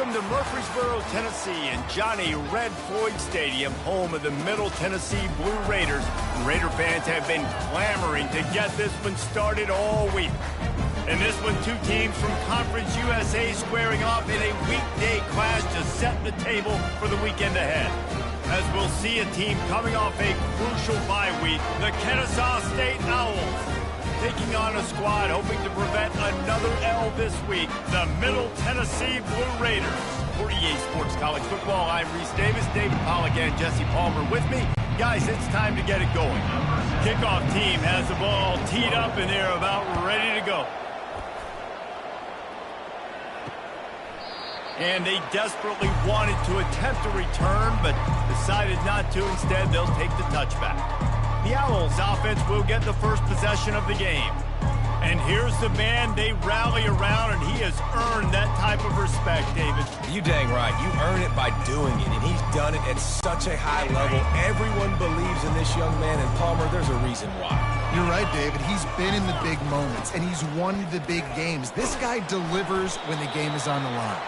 Welcome to Murfreesboro, Tennessee, and Johnny Red Floyd Stadium, home of the Middle Tennessee Blue Raiders. Raider fans have been clamoring to get this one started all week. In this one, two teams from Conference USA squaring off in a weekday clash to set the table for the weekend ahead. As we'll see a team coming off a crucial bye week, the Kennesaw State Owls, taking on a squad hoping to prevent another L this week, the Middle Tennessee Blue Raiders. For EA Sports College Football, I'm Reese Davis, David Pollack, and Jesse Palmer with me. Guys, it's time to get it going. Kickoff team has the ball teed up, and they're about ready to go. And they desperately wanted to attempt a return, but decided not to. Instead, they'll take the touchback. The Owls offense will get the first possession of the game. And here's the man they rally around, and he has earned that type of respect, David. You dang right. You earn it by doing it, and he's done it at such a high level. Everyone believes in this young man, and Palmer, there's a reason why. You're right, David. He's been in the big moments, and he's won the big games. This guy delivers when the game is on the line.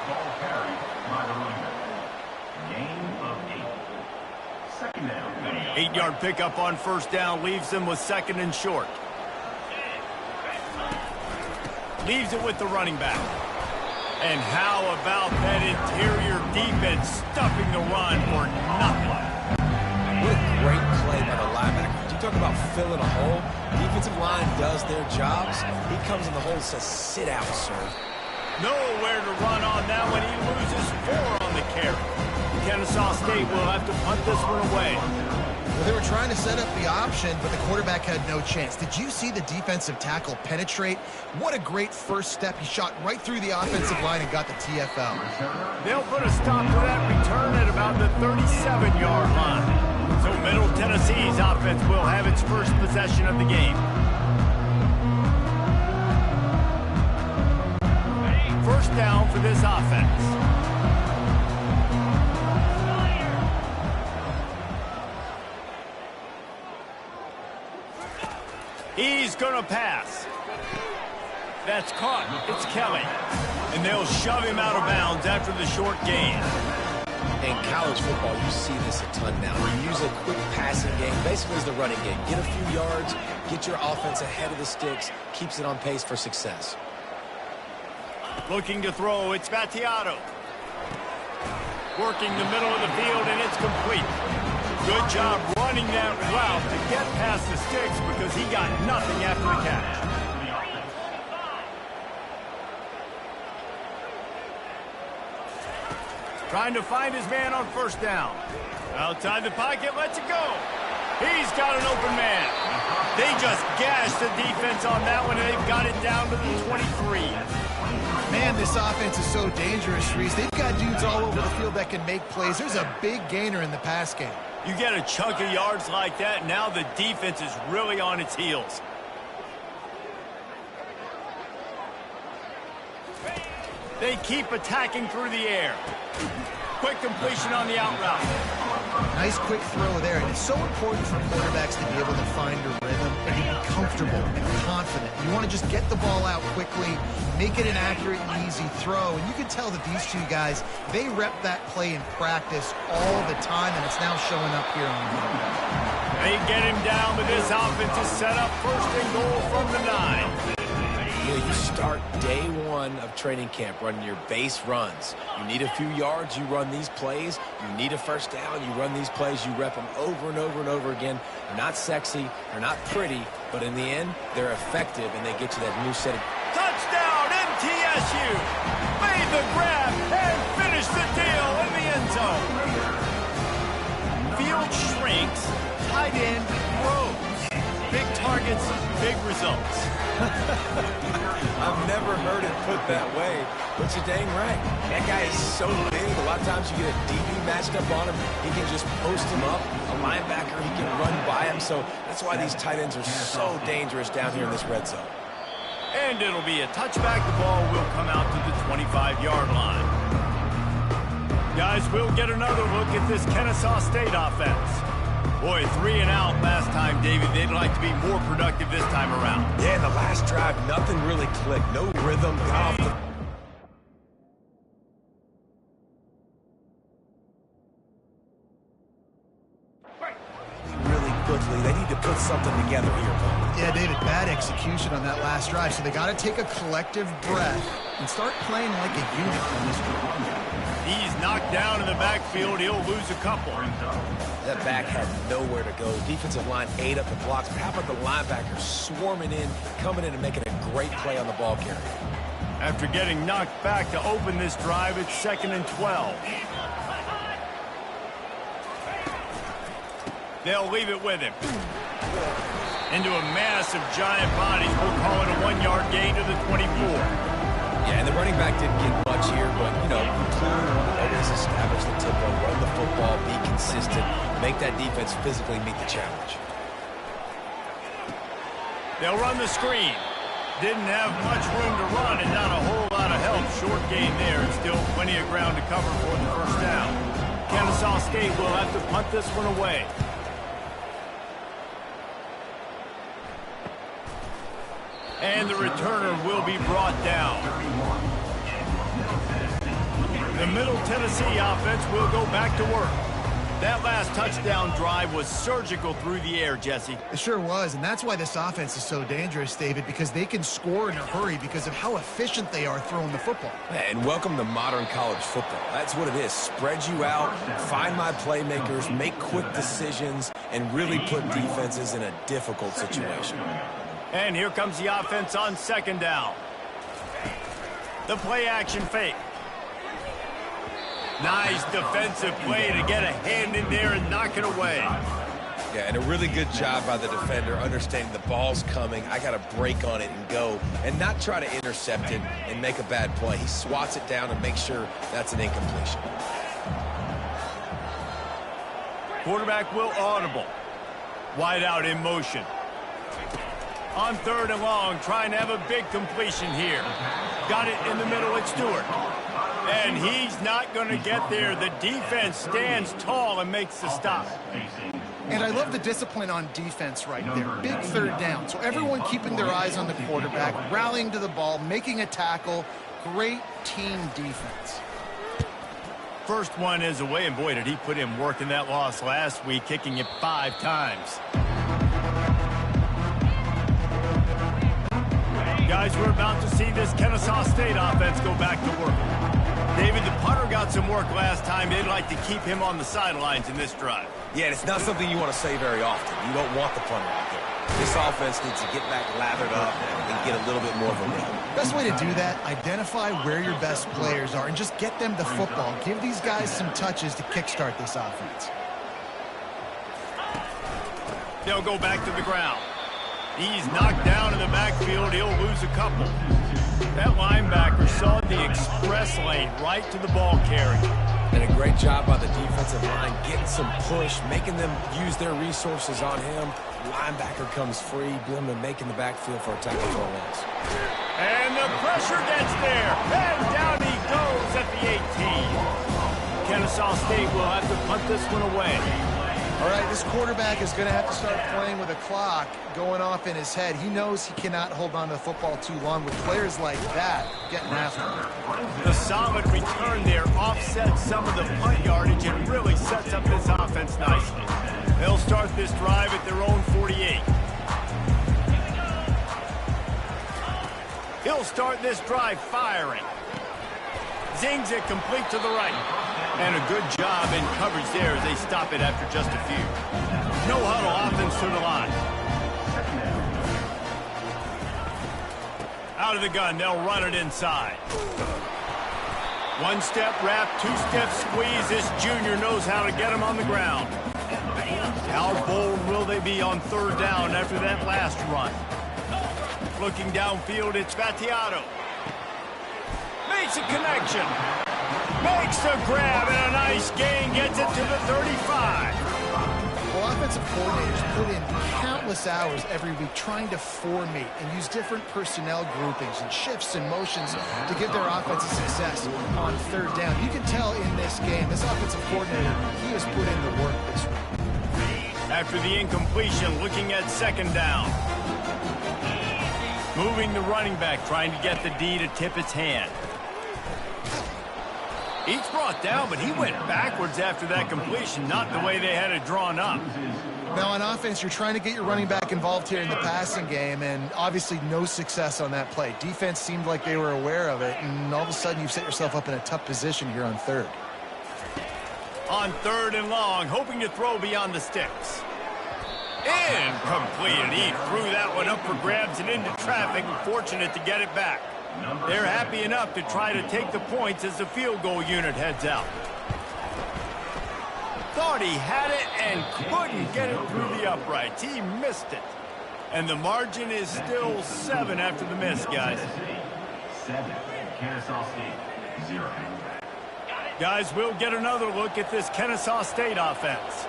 Ball carried by the runner. Gain of 8. Second down. 8-yard pickup on first down leaves them with second and short. Leaves it with the running back. And how about that interior defense stuffing the run for nothing? What a great play by the linebacker. You talk about filling a hole. Defensive line does their jobs. He comes in the hole and says, sit out, sir. Nowhere to run on that one. He loses 4 on the carry. Kennesaw State will have to punt this one away. Well, they were trying to set up the option, but the quarterback had no chance. Did you see the defensive tackle penetrate? What a great first step. He shot right through the offensive line and got the TFL. They'll put a stop to that return at about the 37-yard line. So Middle Tennessee's offense will have its first possession of the game. First down for this offense. He's going to pass. That's caught. It's Kelly. And they'll shove him out of bounds after the short gain. In college football, you see this a ton now. You use a quick passing game, basically as the running game. Get a few yards, get your offense ahead of the sticks, keeps it on pace for success. Looking to throw, it's Battiato. Working the middle of the field, and it's complete. Good job running that route to get past the sticks because he got nothing after the catch. Trying to find his man on first down. Outside the pocket, lets it go. He's got an open man. They just gashed the defense on that one, and they've got it down to the 23. Man, this offense is so dangerous, Reese. They've got dudes all over the field that can make plays. There's a big gainer in the pass game. You get a chunk of yards like that, now the defense is really on its heels. They keep attacking through the air. Quick completion on the out route. Nice quick throw there, and it's so important for quarterbacks to be able to find a rhythm and to be comfortable and confident. You want to just get the ball out quickly, make it an accurate and easy throw, and you can tell that these two guys, they rep that play in practice all the time, and it's now showing up here on the game. They get him down, but this offense is set up first and goal from the 9. You start day one of training camp running your base runs. You need a few yards, you run these plays. You need a first down, you run these plays. You rep them over and over and over again. They're not sexy, they're not pretty, but in the end, they're effective, and they get you that new set of... Touchdown, MTSU! Made the grab and finished the deal in the end zone. Field shrinks, tight end grows. Big targets, big results. I've never heard it put that way, but you're dang right. That guy is so big. A lot of times you get a DB matched up on him. He can just post him up. A linebacker, he can run by him. So that's why these tight ends are so dangerous down here in this red zone. And it'll be a touchback. The ball will come out to the 25-yard line. Guys, we'll get another look at this Kennesaw State offense. Boy, 3 and out last time, David. They'd like to be more productive this time around. Yeah, in the last drive, nothing really clicked. No rhythm, got off the... quickly. They need to put something together here, Bo. Yeah, David, bad execution on that last drive. So they got to take a collective breath and start playing like a unit on this one. He's knocked down in the backfield. He'll lose a couple. That back had nowhere to go. Defensive line ate up the blocks. But how about the linebackers swarming in, coming in and making a great play on the ball carrier? After getting knocked back to open this drive, it's 2nd and 12. They'll leave it with him. Into a mass of giant bodies. We'll call it a 1-yard gain to the 24. Yeah, and the running back didn't get much here, but, you know, you clearly always establish the tempo, run the football, be consistent, make that defense physically meet the challenge. They'll run the screen. Didn't have much room to run and not a whole lot of help. Short gain there and still plenty of ground to cover for the first down. Kennesaw State will have to punt this one away. And the returner will be brought down. The Middle Tennessee offense will go back to work. That last touchdown drive was surgical through the air, Jesse. It sure was, and that's why this offense is so dangerous, David, because they can score in a hurry because of how efficient they are throwing the football. And welcome to modern college football. That's what it is. Spread you out, find my playmakers, make quick decisions, and really put defenses in a difficult situation. And here comes the offense on 2nd down. The play action fake. Nice defensive play to get a hand in there and knock it away. Yeah, and a really good job by the defender understanding the ball's coming. I got to break on it and go and not try to intercept it and make a bad play. He swats it down and makes sure that's an incompletion. Quarterback will audible. Wide out in motion. On 3rd and long, trying to have a big completion here. Got it in the middle at Stewart. And he's not going to get there. The defense stands tall and makes the stop. And I love the discipline on defense right there. Big 3rd down. So everyone keeping their eyes on the quarterback, rallying to the ball, making a tackle. Great team defense. First one is away, and boy, did he put in work in that loss last week, kicking it 5 times. Guys, we're about to see this Kennesaw State offense go back to work. David, the punter got some work last time. They'd like to keep him on the sidelines in this drive. Yeah, and it's not something you want to say very often. You don't want the punter out there. This offense needs to get back lathered up and get a little bit more of a rhythm. Best way to do that, identify where your best players are and just get them the football. Give these guys some touches to kickstart this offense. They'll go back to the ground. He's knocked down in the backfield. He'll lose a couple. That linebacker saw the express lane right to the ball carrier. And a great job by the defensive line, getting some push, making them use their resources on him. Linebacker comes free, Blum making the backfield for a tackle for a loss. And the pressure gets there. And down he goes at the 18. Kennesaw State will have to punt this one away. All right, this quarterback is going to have to start playing with a clock going off in his head. He knows he cannot hold on to the football too long with players like that getting after him. The solid return there offsets some of the punt yardage and really sets up this offense nicely. They'll start this drive at their own 48. He'll start this drive firing. Zings it complete to the right. And a good job in coverage there as they stop it after just a few. No huddle, offense to the line. Out of the gun, they'll run it inside. 1-step wrap, 2-step squeeze. This junior knows how to get him on the ground. How bold will they be on 3rd down after that last run? Looking downfield, it's Vattiato. Makes a connection. Makes the grab and a nice gain, gets it to the 35. Well, offensive coordinators put in countless hours every week trying to formate and use different personnel groupings and shifts and motions to give their offense a success on 3rd down. You can tell in this game, this offensive coordinator, he has put in the work this week. After the incompletion, looking at 2nd down. Moving the running back, trying to get the D to tip its hand. He's brought down, but he went backwards after that completion, not the way they had it drawn up. Now, on offense, you're trying to get your running back involved here in the passing game, and obviously no success on that play. Defense seemed like they were aware of it, and all of a sudden you've set yourself up in a tough position here on third. On 3rd and long, hoping to throw beyond the sticks. Incomplete, and he threw that one up for grabs and into traffic, fortunate to get it back. They're happy enough to try to take the points as the field goal unit heads out. Thought he had it and couldn't get it through the uprights. He missed it. And the margin is still 7 after the miss, guys. 7. Kennesaw State, 0. Guys, we'll get another look at this Kennesaw State offense.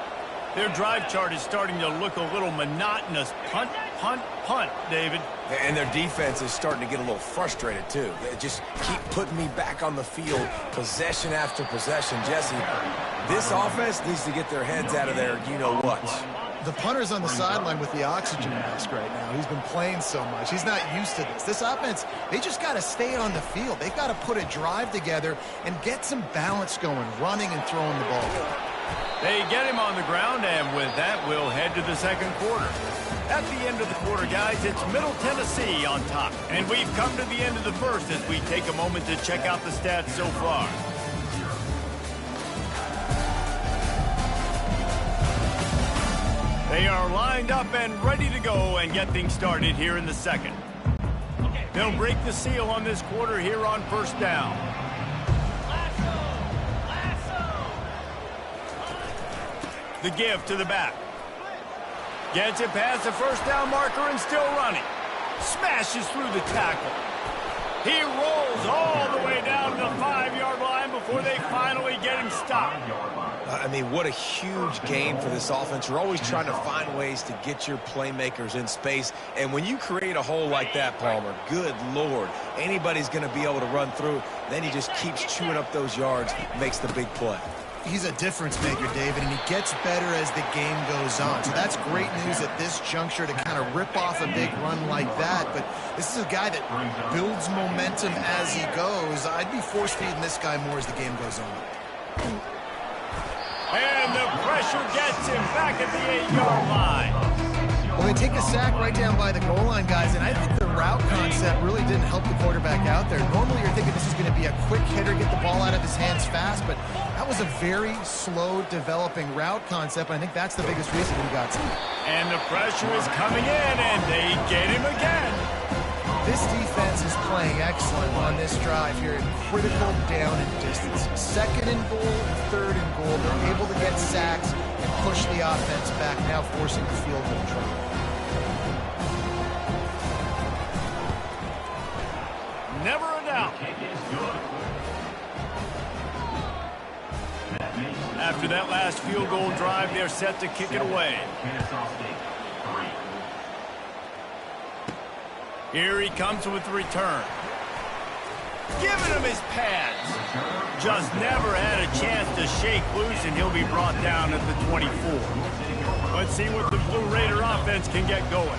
Their drive chart is starting to look a little monotonous. Punt, punt, punt, David. And their defense is starting to get a little frustrated, too. They just keep putting me back on the field, possession after possession. Jesse, this offense needs to get their heads out of there, you-know-what. The punter's on the sideline with the oxygen mask right now. He's been playing so much. He's not used to this. This offense, they just got to stay on the field. They've got to put a drive together and get some balance going, running and throwing the ball. They get him on the ground, and with that, we'll head to the second quarter. At the end of the quarter, guys, it's Middle Tennessee on top. And we've come to the end of the first as we take a moment to check out the stats so far. They are lined up and ready to go and get things started here in the second. They'll break the seal on this quarter here on first down. The give to the back. Gets it past the first down marker and still running. Smashes through the tackle. He rolls all the way down to the 5-yard line before they finally get him stopped. I mean, what a huge game for this offense. You're always trying to find ways to get your playmakers in space. And when you create a hole like that, Palmer, good Lord, anybody's going to be able to run through. Then he just keeps chewing up those yards, makes the big play. He's a difference maker, David, and he gets better as the game goes on. So that's great news at this juncture to kind of rip off a big run like that. But this is a guy that builds momentum as he goes. I'd be force-feeding this guy more as the game goes on. And the pressure gets him back at the 8-yard line. Well, they take a sack right down by the goal line, guys, and I think the route concept really didn't help the quarterback out there. Normally you're thinking this is going to be a quick hitter, get the ball out of his hands fast, but that was a very slow developing route concept, and I think that's the biggest reason he got to. And the pressure is coming in, and they get him again. This defense is playing excellent on this drive here in critical down and distance. 2nd and goal and 3rd and goal. They're able to get sacks and push the offense back, now forcing the field goal try. Never a doubt. After that last field goal drive, they're set to kick it away. Here he comes with the return. Giving him his pads. Just never had a chance to shake loose, and he'll be brought down at the 24. Let's see what the Blue Raider offense can get going.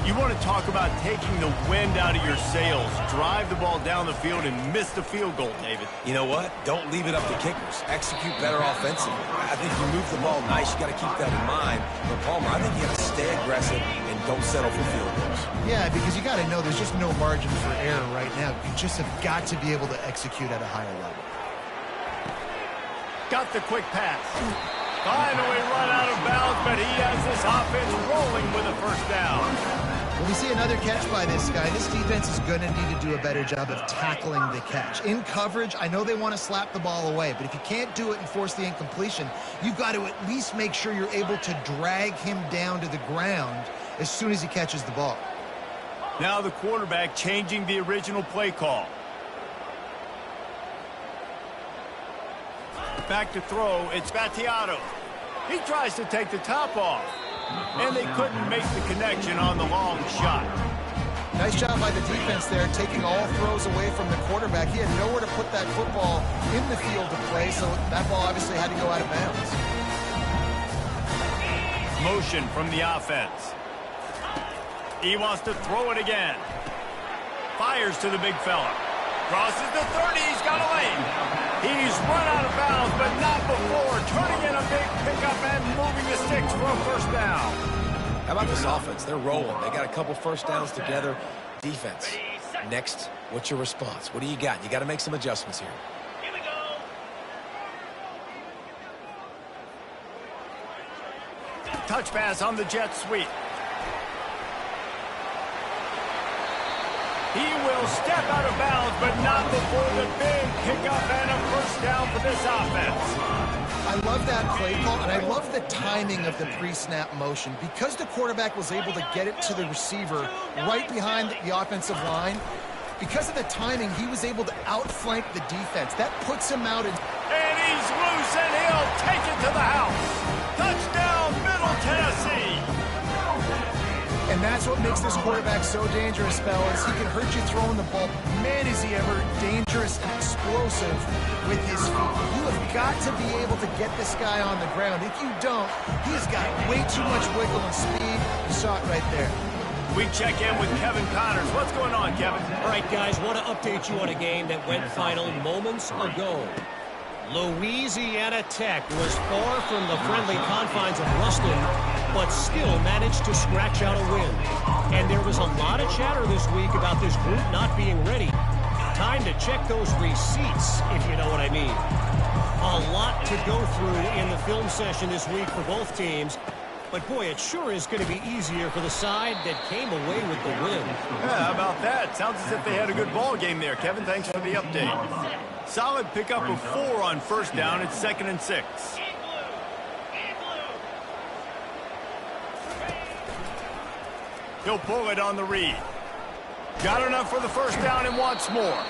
You want to talk about taking the wind out of your sails. Drive the ball down the field and miss the field goal, David. You know what? Don't leave it up to kickers. Execute better offensively. I think you move the ball nice. You got to keep that in mind. But Palmer, I think you got to stay aggressive and don't settle for field goals. Yeah, because you got to know there's just no margin for error right now. You just have got to be able to execute at a higher level. Got the quick pass. Finally run out of bounds, but he has this offense rolling with a first down. When we see another catch by this guy, this defense is going to need to do a better job of tackling the catch. In coverage, I know they want to slap the ball away, but if you can't do it and force the incompletion, you've got to at least make sure you're able to drag him down to the ground as soon as he catches the ball. Now the quarterback changing the original play call. Back to throw, it's Battiato. He tries to take the top off, and they couldn't make the connection on the long shot. Nice job by the defense there, taking all throws away from the quarterback. He had nowhere to put that football in the field to play, so that ball obviously had to go out of bounds. Motion from the offense. He wants to throw it again. Fires to the big fella. Crosses the 30, he's got a lane. He's run out of bounds, but not before turning in a big pickup and moving the sticks for a first down. How about this offense? They're rolling. They got a couple first downs together. Defense. Next, what's your response? What do you got? You got to make some adjustments here. Here we go. Touch pass on the jet sweep. He will step out of bounds, but not before the big pickup and a first down for this offense. I love that play call, and I love the timing of the pre-snap motion. Because the quarterback was able to get it to the receiver right behind the offensive line, because of the timing, he was able to outflank the defense. That puts him out in... And he's loose, and he'll take it to the house. Touchdown, Middle Tennessee. And that's what makes this quarterback so dangerous, fellas. He can hurt you throwing the ball. Man, is he ever dangerous and explosive with his feet. You have got to be able to get this guy on the ground. If you don't, he's got way too much wiggle and speed. You saw it right there. We check in with Kevin Connors. What's going on, Kevin? All right, guys, want to update you on a game that went final moments ago. Louisiana Tech was far from the friendly confines of Ruston, but still managed to scratch out a win. And there was a lot of chatter this week about this group not being ready. Time to check those receipts, if you know what I mean. A lot to go through in the film session this week for both teams. But, boy, it sure is going to be easier for the side that came away with the win. Yeah, how about that? Sounds as if they had a good ball game there, Kevin. Thanks for the update. Solid pickup of 4 on first down. It's 2nd and 6. He'll pull it on the read. Got enough for the first down and wants more.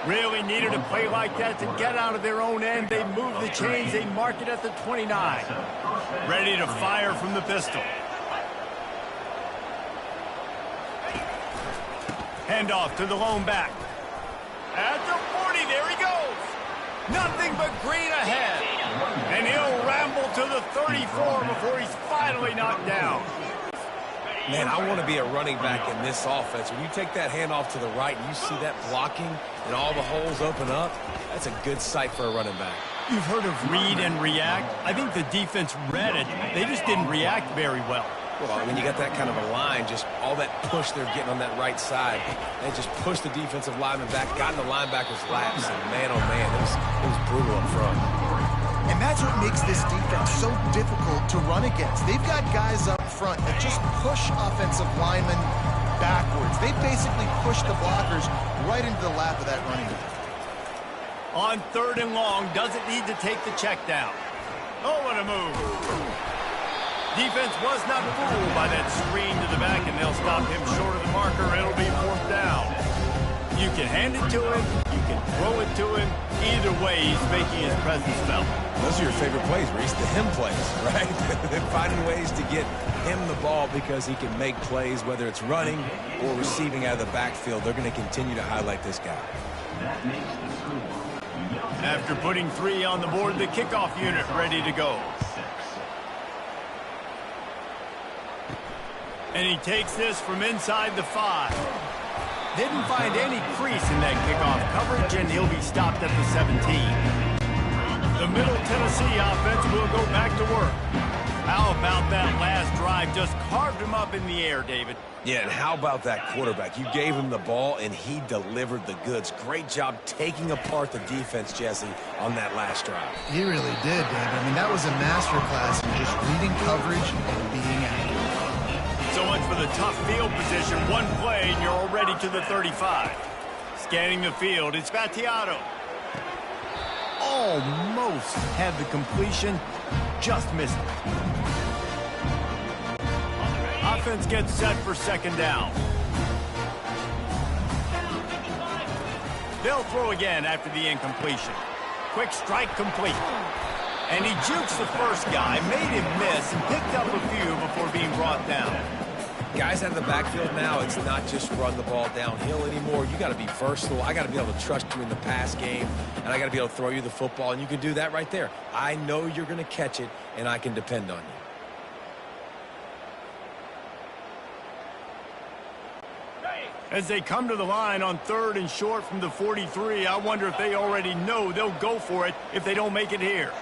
Really needed a play like that to get out of their own end. They move the chains. They mark it at the 29. Ready to fire from the pistol. Handoff to the lone back. At the 40, there he goes. Nothing but green ahead. And he'll ramble to the 34 before he's finally knocked down. Man, I want to be a running back in this offense. When you take that handoff to the right and you see that blocking and all the holes open up, that's a good sight for a running back. You've heard of read and react. I think the defense read it. They just didn't react very well. Well, when you got that kind of a line, just all that push they're getting on that right side, they just pushed the defensive lineman back, got in the linebacker's laps, and man, oh man, it was brutal up front. And that's what makes this defense so difficult to run against. They've got guys up front that just push offensive linemen backwards. They basically push the blockers right into the lap of that running back. On 3rd and long, doesn't need to take the check down. Oh, what a move. Defense was not fooled by that screen to the back, and they'll stop him short of the marker. It'll be 4th down. You can hand it to him. You can throw it to him. Either way, he's making his presence felt. Those are your favorite plays, Reese, the him plays, right? They're finding ways to get him the ball because he can make plays, whether it's running or receiving out of the backfield. They're going to continue to highlight this guy. After putting 3 on the board, the kickoff unit ready to go. And he takes this from inside the 5. Didn't find any crease in that kickoff coverage, and he'll be stopped at the 17. The Middle Tennessee offense will go back to work. How about that last drive? Just carved him up in the air, David. Yeah, and how about that quarterback? You gave him the ball, and he delivered the goods. Great job taking apart the defense, Jesse, on that last drive. He really did, David. I mean, that was a masterclass in just reading coverage and being accurate. So much for the tough field position. One play, and you're already to the 35. Scanning the field, it's Battiato. Almost had the completion, just missed it. Offense gets set for 2nd down. They'll throw again after the incompletion. Quick strike complete. And he jukes the first guy, made him miss, and picked up a few before being brought down. Guys out of the backfield now, it's not just run the ball downhill anymore. You got to be versatile. I got to be able to trust you in the pass game, and I got to be able to throw you the football, and you can do that right there. I know you're going to catch it, and I can depend on you. As they come to the line on 3rd and short from the 43, I wonder if they already know they'll go for it if they don't make it here.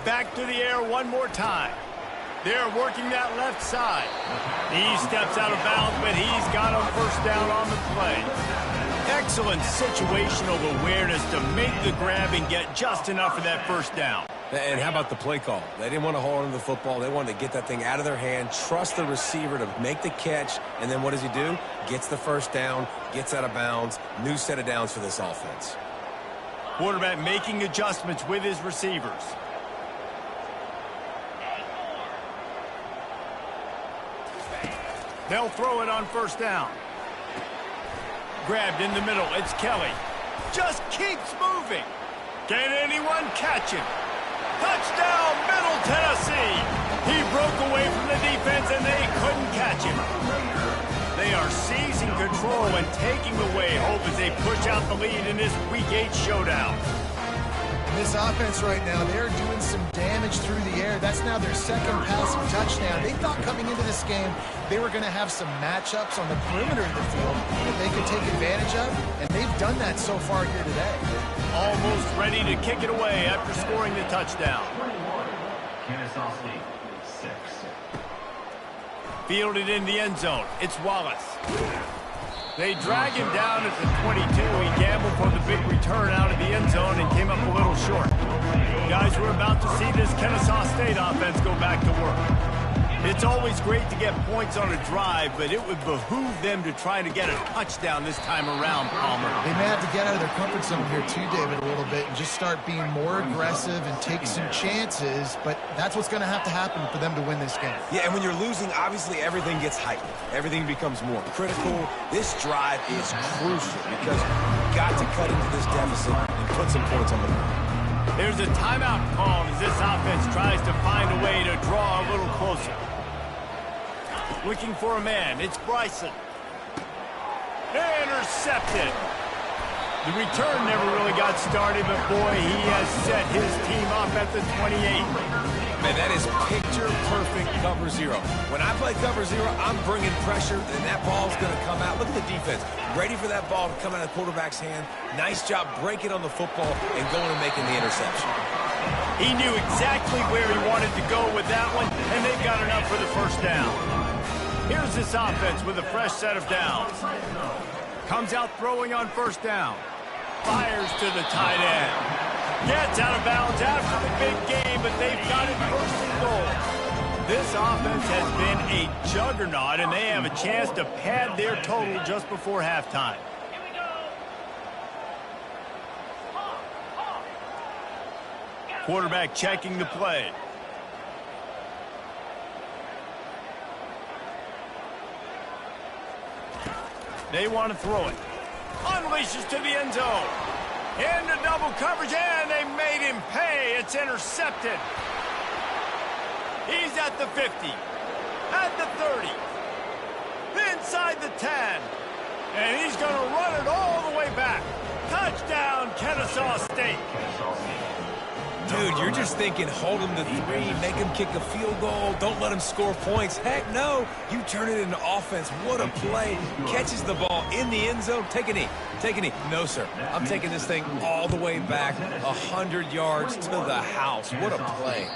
Back to the air one more time. They're working that left side. He steps out of bounds, but he's got him first down on the play. Excellent situational awareness to make the grab and get just enough for that first down. And how about the play call? They didn't want to hold on to the football. They wanted to get that thing out of their hand, trust the receiver to make the catch, and then what does he do? Gets the first down, gets out of bounds, new set of downs for this offense. Quarterback making adjustments with his receivers. They'll throw it on first down. Grabbed in the middle. It's Kelly. Just keeps moving. Can anyone catch him? Touchdown, Middle Tennessee. He broke away from the defense, and they couldn't catch him. They are seizing control and taking away hope as they push out the lead in this Week 8 showdown. This offense right now, they're doing some damage through the air. That's now their second passing touchdown. They thought coming into this game they were going to have some matchups on the perimeter of the field that they could take advantage of, and they've done that so far here today. Almost ready to kick it away after scoring the touchdown. Kennesaw State, 6. Fielded in the end zone. It's Wallace. They drag him down at the 22. He gambled for the big return out of the end zone and came up a little short. Guys, we're about to see this Kennesaw State offense go back to work. It's always great to get points on a drive, but it would behoove them to try to get a touchdown this time around, Palmer. They may have to get out of their comfort zone here too, David, a little bit and just start being more aggressive and take some chances, but that's what's going to have to happen for them to win this game. Yeah, and when you're losing, obviously everything gets heightened. Everything becomes more critical. This drive is crucial because you've got to cut into this deficit and put some points on the board. There's a timeout called as this offense tries to find a way to draw a little closer. Looking for a man. It's Bryson. Intercepted. The return never really got started, but boy, he has set his team up at the 28. Man, that is picture-perfect cover zero. When I play cover zero, I'm bringing pressure, and that ball's going to come out. Look at the defense. Ready for that ball to come out of the quarterback's hand. Nice job breaking on the football and going and making the interception. He knew exactly where he wanted to go with that one, and they've got enough for the first down. Here's this offense with a fresh set of downs. Comes out throwing on first down. Fires to the tight end. Gets out of bounds after the big game, but they've got it first and goal. This offense has been a juggernaut, and they have a chance to pad their total just before halftime. Quarterback checking the play. They want to throw it. Unleashes to the end zone. Into double coverage, and they made him pay. It's intercepted. He's at the 50. At the 30. Inside the 10. And he's going to run it all the way back. Touchdown, Kennesaw State. Dude, you're just thinking, hold him to 3, make him kick a field goal, don't let him score points. Heck no, you turn it into offense. What a play. Catches the ball in the end zone. Take a knee. Take a knee. No, sir. I'm taking this thing all the way back 100 yards to the house. What a play.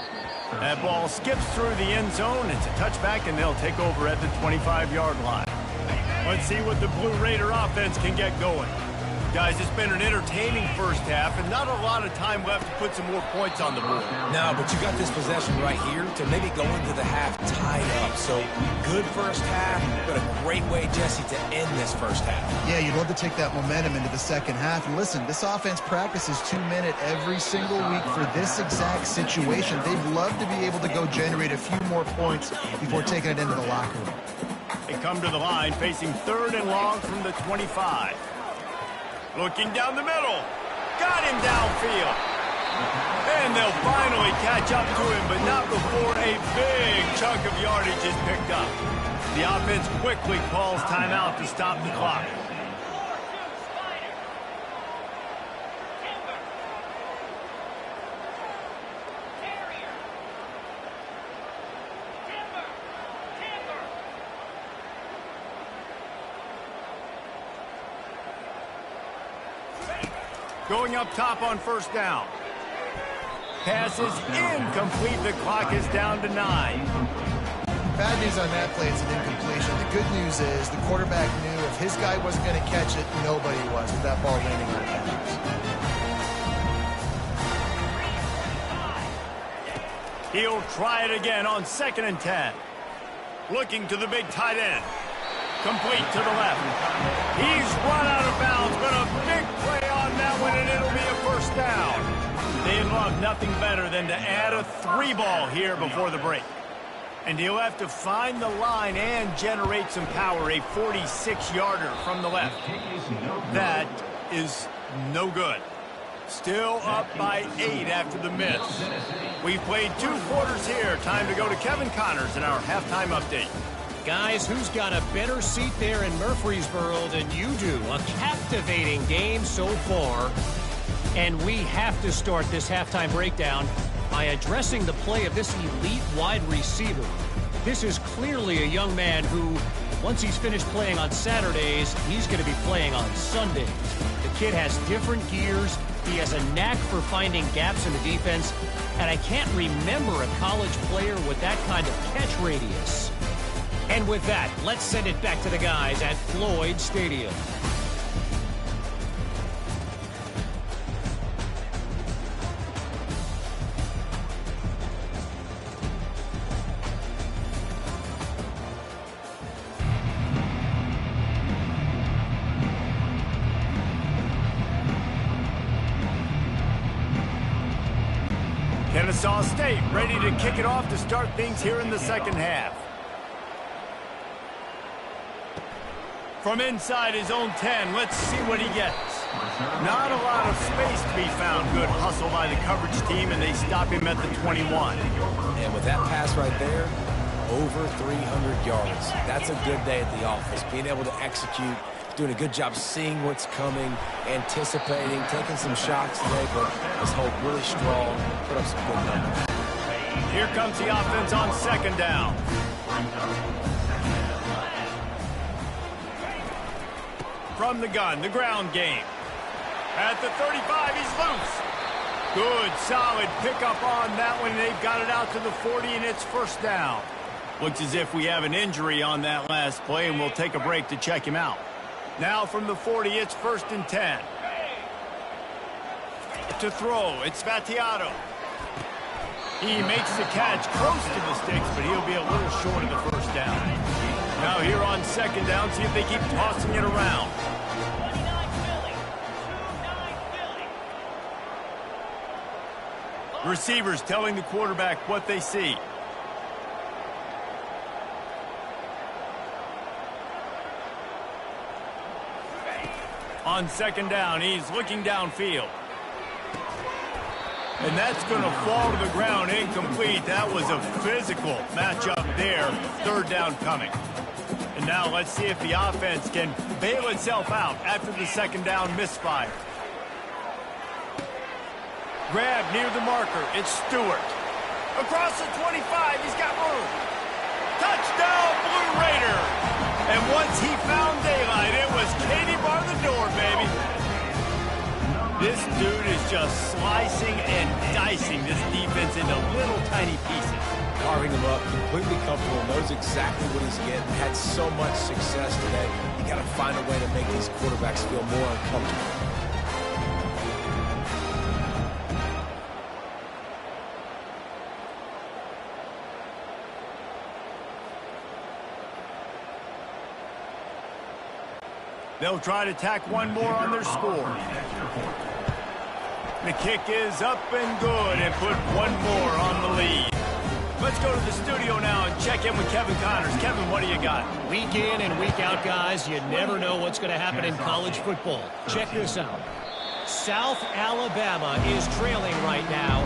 That ball skips through the end zone. It's a touchback, and they'll take over at the 25-yard line. Let's see what the Blue Raider offense can get going. Guys, it's been an entertaining first half and not a lot of time left to put some more points on the board. No, but you got this possession right here to maybe go into the half tied up. So good first half, but a great way, Jesse, to end this first half. Yeah, you'd love to take that momentum into the second half. And listen, this offense practices 2-minute every single week for this exact situation. They'd love to be able to go generate a few more points before taking it into the locker room. They come to the line facing 3rd and long from the 25. Looking down the middle. Got him downfield. And they'll finally catch up to him, but not before a big chunk of yardage is picked up. The offense quickly calls timeout to stop the clock. Going up top on first down. Pass is incomplete. The clock is down to 9. Bad news on that play, it's an incompletion. The good news is the quarterback knew if his guy wasn't going to catch it, nobody was with that ball landing on his hands. He'll try it again on 2nd and 10. Looking to the big tight end. Complete to the left. He's run out of bounds, but a big play on that one, and it'll be a first down. They'd love nothing better than to add a 3-ball here before the break. And he'll have to find the line and generate some power, a 46-yarder from the left. That is no good. Still up by 8 after the miss. We've played 2 quarters here. Time to go to Kevin Connors in our halftime update. Guys, who's got a better seat there in Murfreesboro than you do? A captivating game so far. And we have to start this halftime breakdown by addressing the play of this elite wide receiver. This is clearly a young man who, once he's finished playing on Saturdays, he's going to be playing on Sundays. The kid has different gears. He has a knack for finding gaps in the defense. And I can't remember a college player with that kind of catch radius. And with that, let's send it back to the guys at Floyd Stadium. Kennesaw State ready to kick it off to start things here in the second half. From inside his own 10, let's see what he gets. Not a lot of space to be found. Good hustle by the coverage team, and they stop him at the 21. And with that pass right there, over 300 yards. That's a good day at the office. Being able to execute, doing a good job seeing what's coming, anticipating, taking some shots today, but his hope really strong, put up some good numbers. Here comes the offense on 2nd down. From the gun, the ground game. At the 35, he's loose. Good, solid pickup on that one. They've got it out to the 40, and it's first down. Looks as if we have an injury on that last play, and we'll take a break to check him out. Now from the 40, it's 1st and 10. To throw, it's Vattiato. He makes the catch close to the sticks, but he'll be a little short of the first down. Now here on 2nd down, see if they keep tossing it around. Receivers telling the quarterback what they see. On 2nd down, he's looking downfield. And that's going to fall to the ground incomplete. That was a physical matchup there. 3rd down coming. And now let's see if the offense can bail itself out after the 2nd down misfire. Grab near the marker. It's Stewart. Across the 25, he's got room. Touchdown, Blue Raider. And once he found daylight, it was Katie bar the door, baby. This dude is just slicing and dicing this defense into little tiny pieces. Carving him up, completely comfortable, knows exactly what he's getting, had so much success today. You got to find a way to make these quarterbacks feel more uncomfortable. They'll try to tack one more on their score. The kick is up and good and put one more on the lead. Let's go to the studio now and check in with Kevin Connors. Kevin, what do you got? Week in and week out, guys, you never know what's going to happen in college football. Check this out. South Alabama is trailing right now,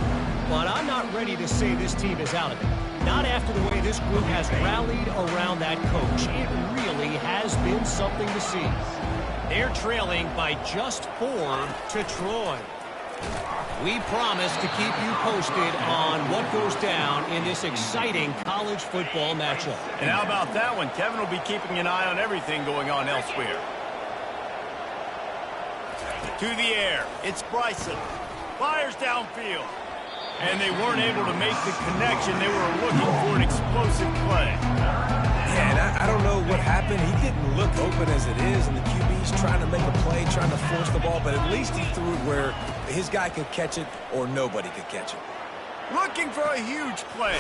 but I'm not ready to say this team is out of it. Not after the way this group has rallied around that coach. It really has been something to see. They're trailing by just 4 to Troy. We promise to keep you posted on what goes down in this exciting college football matchup. And how about that one? Kevin will be keeping an eye on everything going on elsewhere. To the air. It's Bryson. Fires downfield. And they weren't able to make the connection. They were looking for an explosive play. Yeah, and I don't know what happened. He didn't look open as it is, and the QB's trying to make a play, trying to force the ball, but at least he threw it where his guy could catch it or nobody could catch it. Looking for a huge play.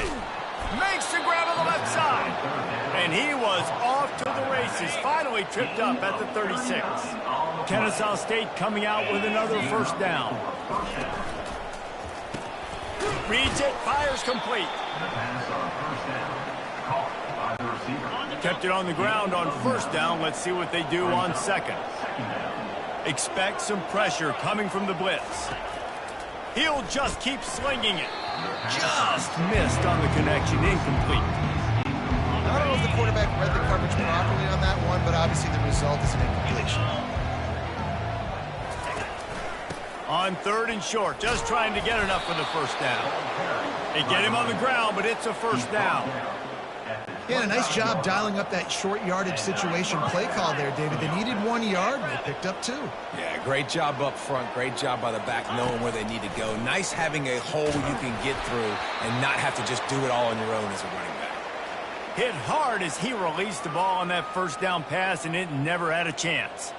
Makes the grab on the left side. And he was off to the races. Finally tripped up at the 36. Kennesaw State coming out with another first down. Reads it, fires complete. Kept it on the ground on first down. Let's see what they do on second. Expect some pressure coming from the blitz. He'll just keep slinging it. Just missed on the connection, incomplete. I don't know if the quarterback read the coverage properly on that one, but obviously the result is an incompletion. On third and short, just trying to get enough for the first down. They get him on the ground, but it's a first down. Yeah, a nice job dialing up that short yardage situation play call there, David. They needed 1 yard, and they picked up 2. Yeah, great job up front. Great job by the back knowing where they need to go. Nice having a hole you can get through and not have to just do it all on your own as a running back. Hit hard as he released the ball on that first down pass, and it never had a chance.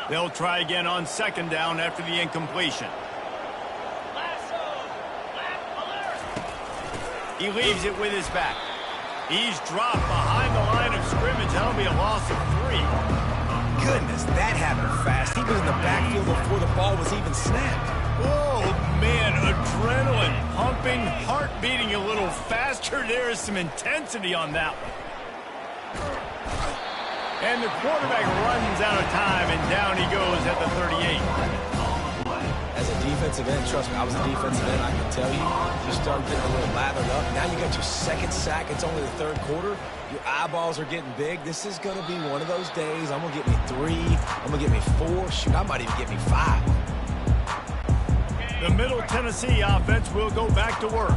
They'll try again on second down after the incompletion. He leaves it with his back. He's dropped behind the line of scrimmage. That'll be a loss of 3. Goodness, that happened fast. He was in the backfield before the ball was even snapped. Oh, man, adrenaline pumping, heart beating a little faster. There is some intensity on that one. And the quarterback runs out of time, and down he goes at the 38. As a defensive end, trust me, I was a defensive end, I can tell you, you start getting a little lathered up. Now you got your second sack. It's only the third quarter. Your eyeballs are getting big. This is going to be one of those days. I'm going to get me 3. I'm going to get me 4. Shoot, I might even get me 5. The Middle Tennessee offense will go back to work.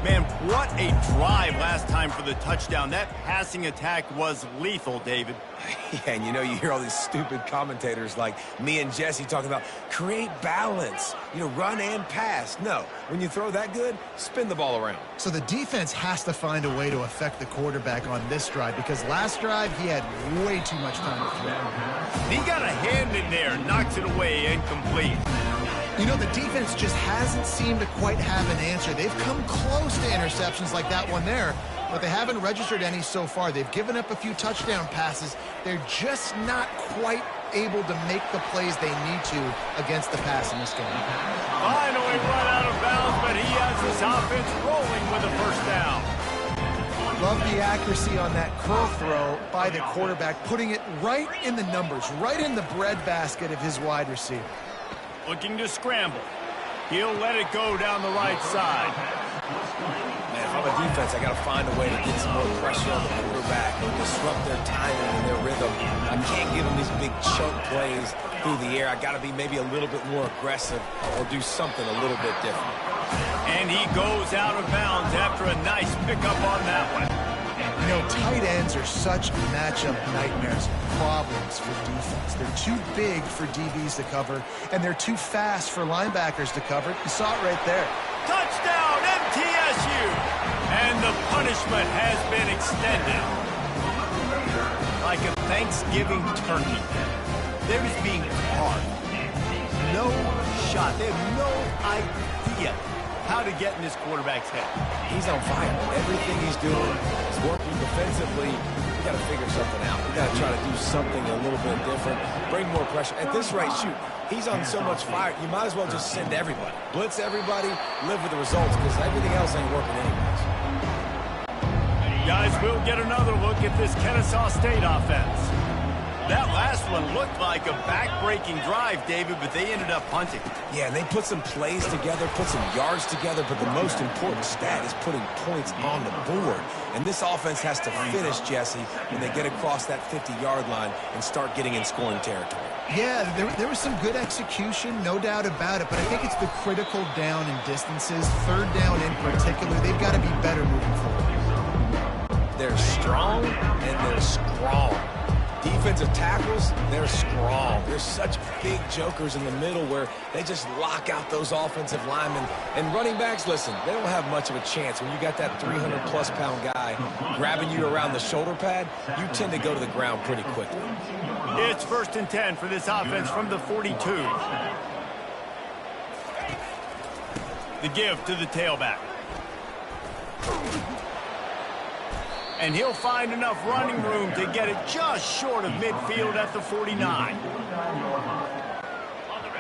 Man, what a drive last time for the touchdown. That passing attack was lethal, David. Yeah, and you know, you hear all these stupid commentators like me and Jesse talking about create balance, you know, run and pass. No, when you throw that good, spin the ball around. So the defense has to find a way to affect the quarterback on this drive, because last drive he had way too much time to throw. He got a hand in there, knocks it away, incomplete. You know, the defense just hasn't seemed to quite have an answer. They've come close to interceptions like that one there, but they haven't registered any so far. They've given up a few touchdown passes. They're just not quite able to make the plays they need to against the pass in this game. Finally run out of bounds, but he has his offense rolling with a first down. Love the accuracy on that curl throw by the quarterback, putting it right in the numbers, right in the breadbasket of his wide receiver. Looking to scramble. He'll let it go down the right side. Man, if I'm a defense, I got to find a way to get some more pressure on the quarterback and disrupt their timing and their rhythm. I can't give them these big chunk plays through the air. I got to be maybe a little bit more aggressive or do something a little bit different. And he goes out of bounds after a nice pickup on that one. You know, tight ends are such matchup nightmares, problems for defense. They're too big for DBs to cover, and they're too fast for linebackers to cover. You saw it right there. Touchdown, MTSU! And the punishment has been extended. Like a Thanksgiving turkey. They're just being hard. No shot. They have no idea how to get in this quarterback's head. He's on fire. Everything he's doing is working defensively. We got to figure something out. We got to try to do something a little bit different. Bring more pressure. At this rate, shoot, he's on so much fire, you might as well just send everybody. Blitz everybody, live with the results, because everything else ain't working anyways. Guys, we'll get another look at this Kennesaw State offense. That last one looked like a back-breaking drive, David, but they ended up punting. Yeah, and they put some plays together, put some yards together, but the most important stat is putting points on the board. And this offense has to finish, Jesse, when they get across that 50-yard line and start getting in scoring territory. Yeah, there was some good execution, no doubt about it, but I think it's the critical down and distances, third down in particular. They've got to be better moving forward. they're strong, and they're strong. Defensive tackles, they're strong. They're such big jokers in the middle where they just lock out those offensive linemen. And running backs, listen, they don't have much of a chance. When you got that 300-plus pound guy grabbing you around the shoulder pad, you tend to go to the ground pretty quickly. It's 1st and 10 for this offense from the 42. The give to the tailback. And he'll find enough running room to get it just short of midfield at the 49.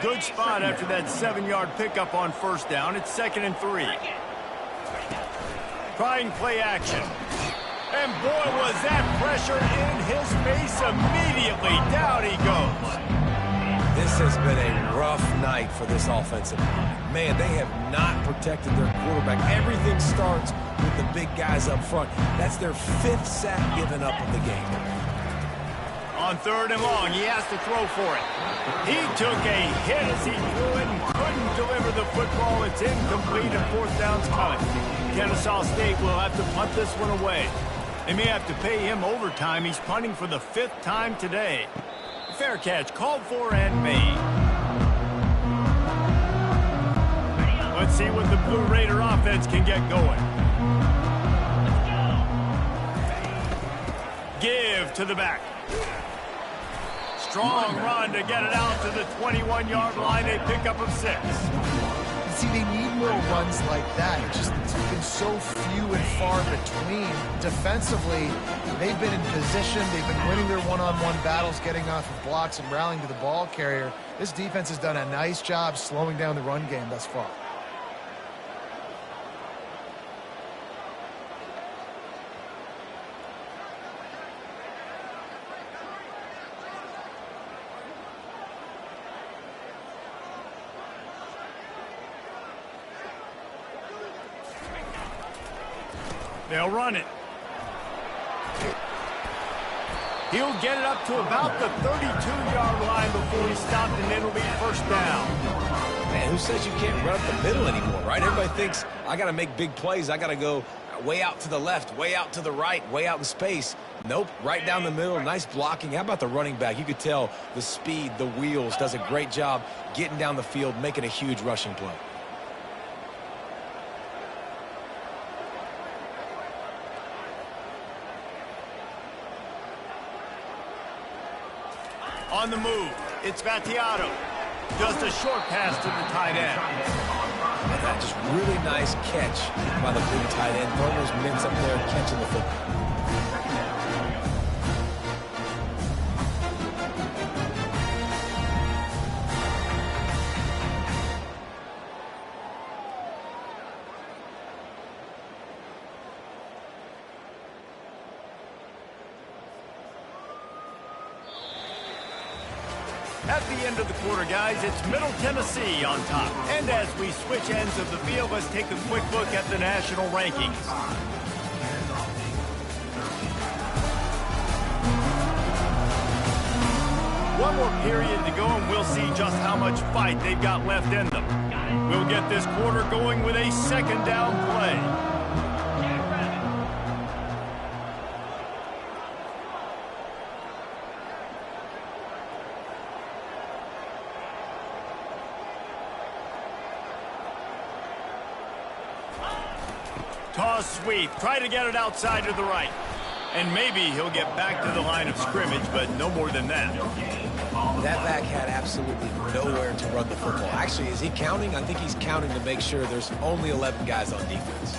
Good spot after that 7-yard pickup on 1st down. It's 2nd and 3. Trying play action. And boy, was that pressure in his face immediately. Down he goes. This has been a rough night for this offensive line. Man, they have not protected their quarterback. Everything starts with the big guys up front. That's their 5th sack given up of the game. On 3rd and long, he has to throw for it. He took a hit as he threw it and couldn't deliver the football. It's incomplete and 4th down's coming. Kennesaw State will have to punt this one away. They may have to pay him overtime. He's punting for the 5th time today. Fair catch called for and made. Let's see what the Blue Raider offense can get going. Give to the back. Strong run to get it out to the 21-yard line. A pickup of 6. See, they need more runs like that. It's been so few and far between. Defensively, they've been in position. They've been winning their one-on-one battles, getting off of blocks and rallying to the ball carrier. This defense has done a nice job slowing down the run game thus far. They'll run it. He'll get it up to about the 32-yard line before he's stopped, and it'll be 1st down. Man, who says you can't run up the middle anymore, right? Everybody thinks, I got to make big plays. I got to go way out to the left, way out to the right, way out in space. Nope, right down the middle, nice blocking. How about the running back? You could tell the speed, the wheels, does a great job getting down the field, making a huge rushing play. On the move, it's Vattiato. Just a short pass to the tight end. And that just really nice catch by the big tight end. Throwing those mints up there, catching the football. At the end of the quarter, guys, it's Middle Tennessee on top. And as we switch ends of the field, let's take a quick look at the national rankings. One more period to go, and we'll see just how much fight they've got left in them. We'll get this quarter going with a 2nd down play. Toss sweep. Try to get it outside to the right. And maybe he'll get back to the line of scrimmage, but no more than that. That back had absolutely nowhere to run the football. Actually, is he counting? I think he's counting to make sure there's only 11 guys on defense.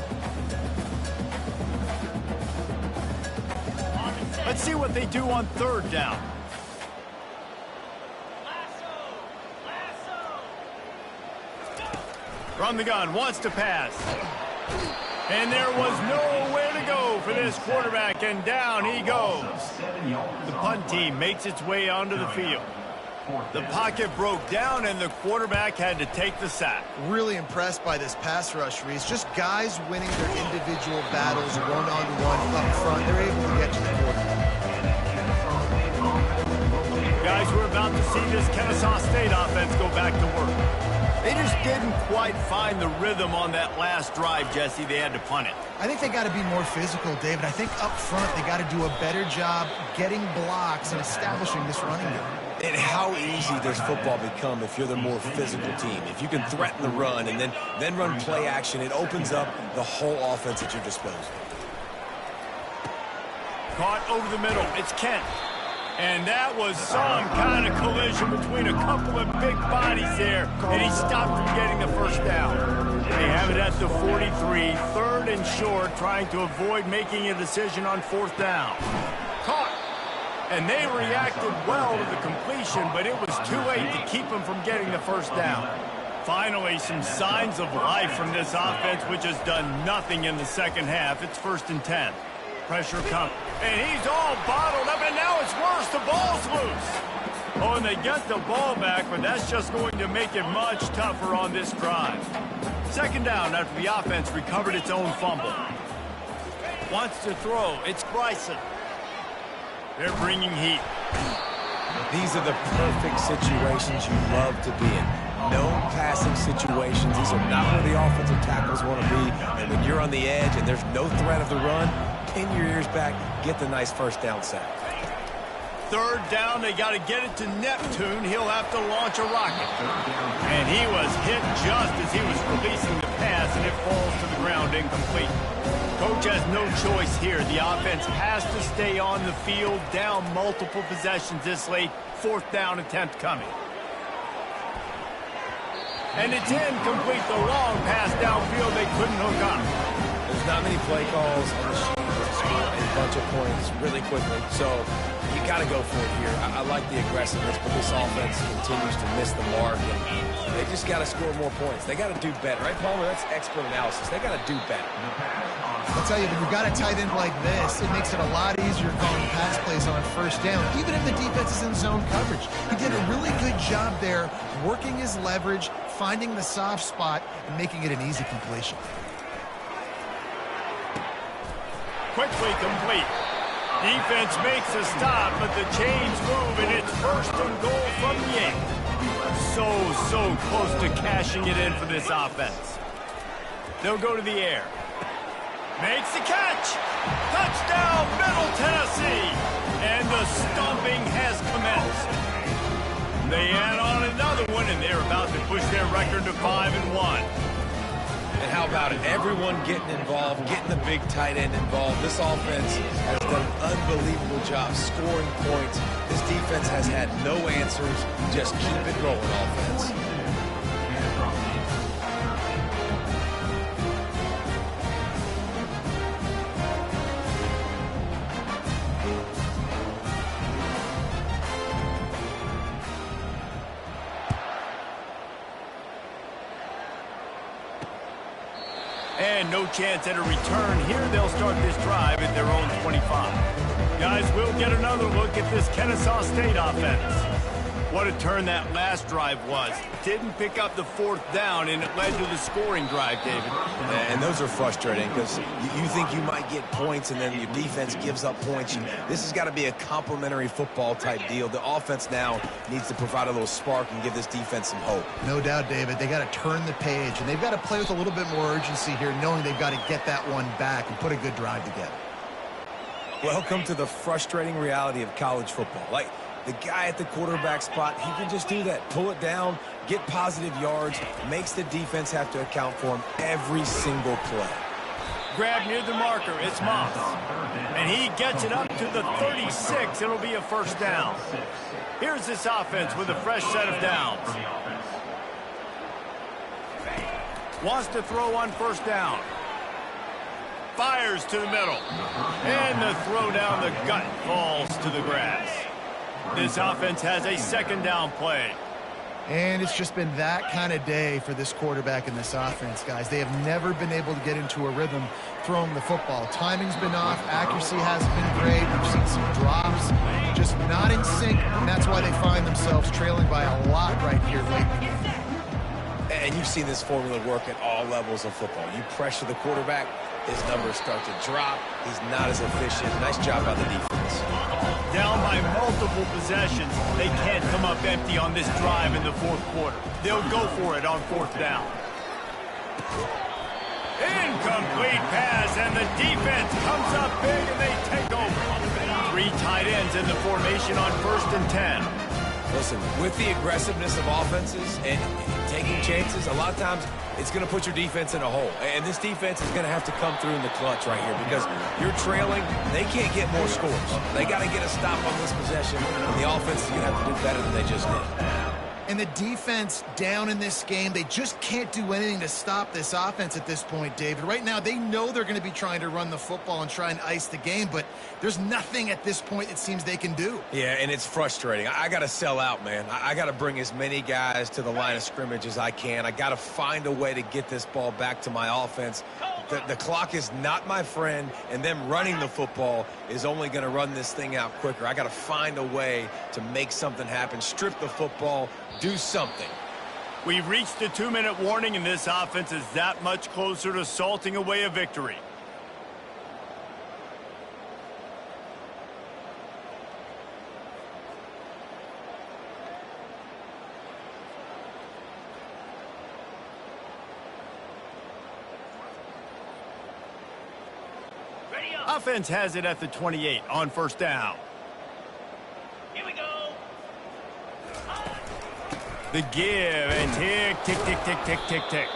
Let's see what they do on 3rd down. From the gun, wants to pass. And there was nowhere to go for this quarterback, and down he goes. The punt team makes its way onto the field. The pocket broke down, and the quarterback had to take the sack. Really impressed by this pass rush, Reese. Just guys winning their individual battles one-on-one up front. They're able to get to the quarterback. Guys, we're about to see this Kennesaw State offense go back to work. They just didn't quite find the rhythm on that last drive, Jesse. They had to punt it. I think they got to be more physical, David. I think up front they got to do a better job getting blocks and establishing this running game. And how easy does football become if you're the more physical team? If you can threaten the run and then run play action, it opens up the whole offense at your disposal. Caught over the middle. It's Kent. And that was some kind of collision between a couple of big bodies there, and he stopped from getting the first down. They have it at the 43, third and short, trying to avoid making a decision on fourth down. Caught. And they reacted well to the completion, but it was too late to keep them from getting the first down. Finally, some signs of life from this offense, which has done nothing in the second half. It's 1st and 10. Pressure comes. And he's all bottled up, and now it's worse. The ball's loose. Oh, and they get the ball back, but that's just going to make it much tougher on this drive. 2nd down after the offense recovered its own fumble. Wants to throw. It's Bryson. They're bringing heat. These are the perfect situations you love to be in. No passing situations. These are not where the offensive tackles want to be. And when you're on the edge and there's no threat of the run, pin your ears back, get the nice first down sack. 3rd down, they got to get it to Neptune. He'll have to launch a rocket. And he was hit just as he was releasing the pass, and it falls to the ground incomplete. Coach has no choice here. The offense has to stay on the field, down multiple possessions this late. 4th down attempt coming. And it's incomplete. The long pass downfield, they couldn't hook up. There's not many play calls on the sheet to score a bunch of points really quickly, so you got to go for it here. I like the aggressiveness, but this offense continues to miss the mark, and they just got to score more points. They got to do better, right, Palmer? That's expert analysis. They got to do better. I'll tell you, when you've got a tight end like this, it makes it a lot easier calling pass plays on 1st down, even if the defense is in zone coverage. He did a really good job there, working his leverage, finding the soft spot, and making it an easy completion. Quickly complete. Defense makes a stop, but the chains move, and it's 1st and goal from the 8. So close to cashing it in for this offense. They'll go to the air. Makes the catch. Touchdown, Middle Tennessee. And the stomping has commenced. They add on another one, and they're about to push their record to 5-1. And how about it? Everyone getting involved, getting the big tight end involved. This offense has done an unbelievable job scoring points. This defense has had no answers. Just keep it rolling, offense. And no chance at a return here. They'll start this drive at their own 25. Guys, we'll get another look at this Kennesaw State offense. What a turn that last drive was. Didn't pick up the 4th down, and it led to the scoring drive, David. And those are frustrating because you think you might get points, and then your defense gives up points. This has got to be a complementary football type deal. The offense now needs to provide a little spark and give this defense some hope. No doubt, David. They got to turn the page, and they've got to play with a little bit more urgency here, knowing they've got to get that one back and put a good drive together. Welcome to the frustrating reality of college football. Like, the guy at the quarterback spot, he can just do that. Pull it down, get positive yards, makes the defense have to account for him every single play. Grab near the marker. It's Moss. And he gets it up to the 36. It'll be a 1st down. Here's this offense with a fresh set of downs. Wants to throw on 1st down. Fires to the middle. And the throw down the gut falls to the grass. This offense has a 2nd down play. And it's just been that kind of day for this quarterback and this offense, guys. They have never been able to get into a rhythm throwing the football. Timing's been off. Accuracy hasn't been great. We've seen some drops. Just not in sync, and that's why they find themselves trailing by a lot right here late in the game. And you've seen this formula work at all levels of football. You pressure the quarterback, his numbers start to drop. He's not as efficient. Nice job by the defense. Down by multiple possessions, they can't come up empty on this drive in the fourth quarter. They'll go for it on fourth down. Incomplete pass, and the defense comes up big, and they take over. 3 tight ends in the formation on 1st and 10. Listen, with the aggressiveness of offenses and taking chances, a lot of times it's going to put your defense in a hole. And this defense is going to have to come through in the clutch right here because you're trailing. They can't get more scores. They got to get a stop on this possession, and the offense is going to have to do better than they just did. And the defense down in this game, they just can't do anything to stop this offense at this point, David. Right now, they know they're going to be trying to run the football and try and ice the game, but there's nothing at this point it seems they can do. Yeah, and it's frustrating. I got to sell out, man. I got to bring as many guys to the line of scrimmage as I can. I got to find a way to get this ball back to my offense. The clock is not my friend, and them running the football is only going to run this thing out quicker. I got to find a way to make something happen, strip the football, do something. We've reached the 2-minute warning, and this offense is that much closer to salting away a victory. Offense has it at the 28 on 1st down. Here we go. The give and tick, tick, tick, tick, tick, tick, tick.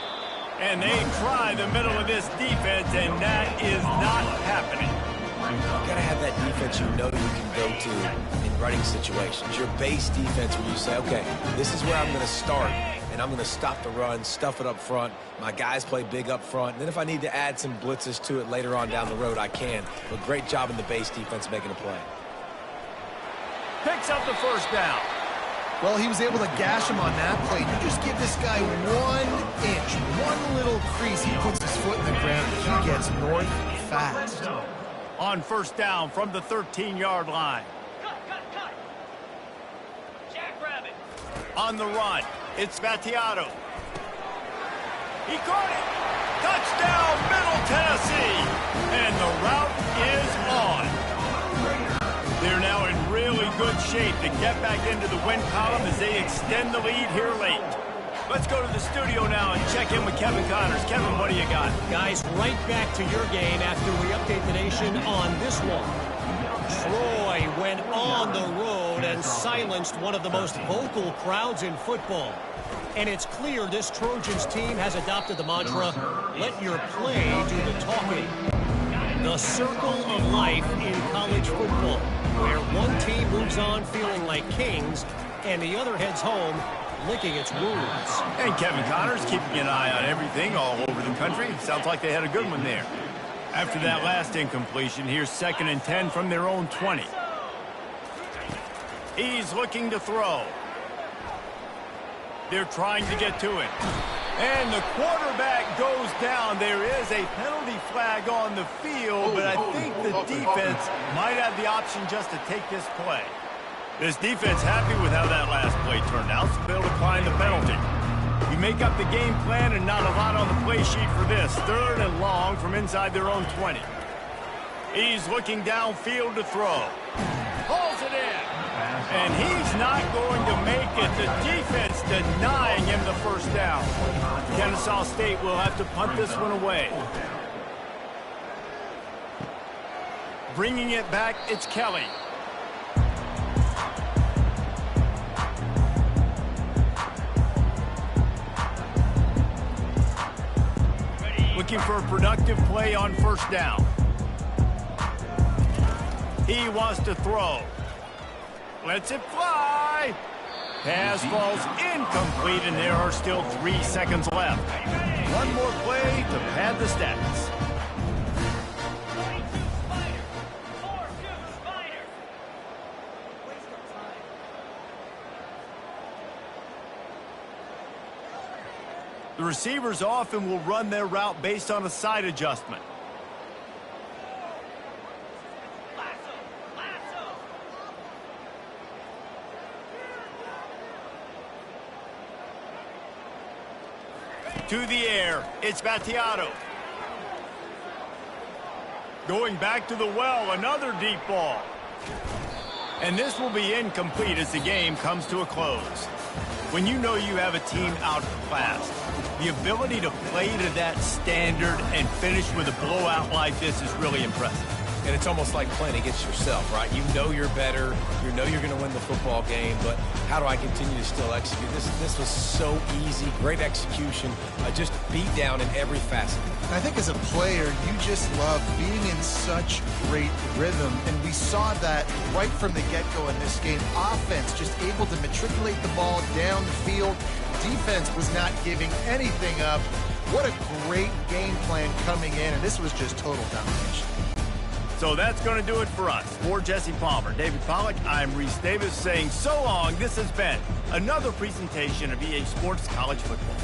And they try the middle of this defense, and that is not happening. You got to have that defense you know you can go to in running situations. Your base defense where you say, okay, this is where I'm going to start, and I'm going to stop the run, stuff it up front. My guys play big up front. And then if I need to add some blitzes to it later on down the road, I can. But great job in the base defense making a play. Picks up the 1st down. Well, he was able to gash him on that play. You just give this guy 1 inch, one little crease, he puts his foot in the ground, and he gets north fast. On 1st down from the 13-yard line. Cut. Jackrabbit. On the run, it's Battiato. He caught it. Touchdown, Middle Tennessee. And the route is on. They're now in really good shape to get back into the win column as they extend the lead here late. Let's go to the studio now and check in with Kevin Connors. Kevin, what do you got? Guys, right back to your game after we update the nation on this one. Troy went on the road and silenced one of the most vocal crowds in football. And it's clear this Trojans team has adopted the mantra, let your play do the talking. The circle of life in college football, where one team moves on feeling like kings and the other heads home licking its wounds. And Kevin Connors keeping an eye on everything all over the country. Sounds like they had a good one there. After that last incompletion, here's 2nd and 10 from their own 20. He's looking to throw. They're trying to get to him. And the quarterback goes down. There is a penalty flag on the field, but I think the defense might have the option just to take this play. This defense happy with how that last play turned out, so they'll decline the penalty. We make up the game plan and not a lot on the play sheet for this. 3rd and long from inside their own 20. He's looking downfield to throw. Pulls it in. And he's not going to make it. The defense denying him the 1st down. Kennesaw State will have to punt this one away. Bringing it back, it's Kelly. Looking for a productive play on 1st down. He wants to throw. Lets it fly. Pass falls incomplete, and there are still 3 seconds left. One more play to pad the stats. The receivers often will run their route based on a side adjustment. to the air. It's Battiato. Going back to the well, another deep ball. And this will be incomplete as the game comes to a close. When you know you have a team outclassed, the ability to play to that standard and finish with a blowout like this is really impressive. And it's almost like playing against yourself, right? You know you're better. You know you're going to win the football game, but how do I continue to still execute? This was so easy. Great execution. Just beat down in every facet. I think as a player, you just love being in such great rhythm, and we saw that right from the get-go in this game. Offense just able to matriculate the ball down the field. Defense was not giving anything up. What a great game plan coming in, and this was just total domination. So that's going to do it for us. For Jesse Palmer, David Pollack, I'm Reese Davis saying so long. This has been another presentation of EA Sports College Football.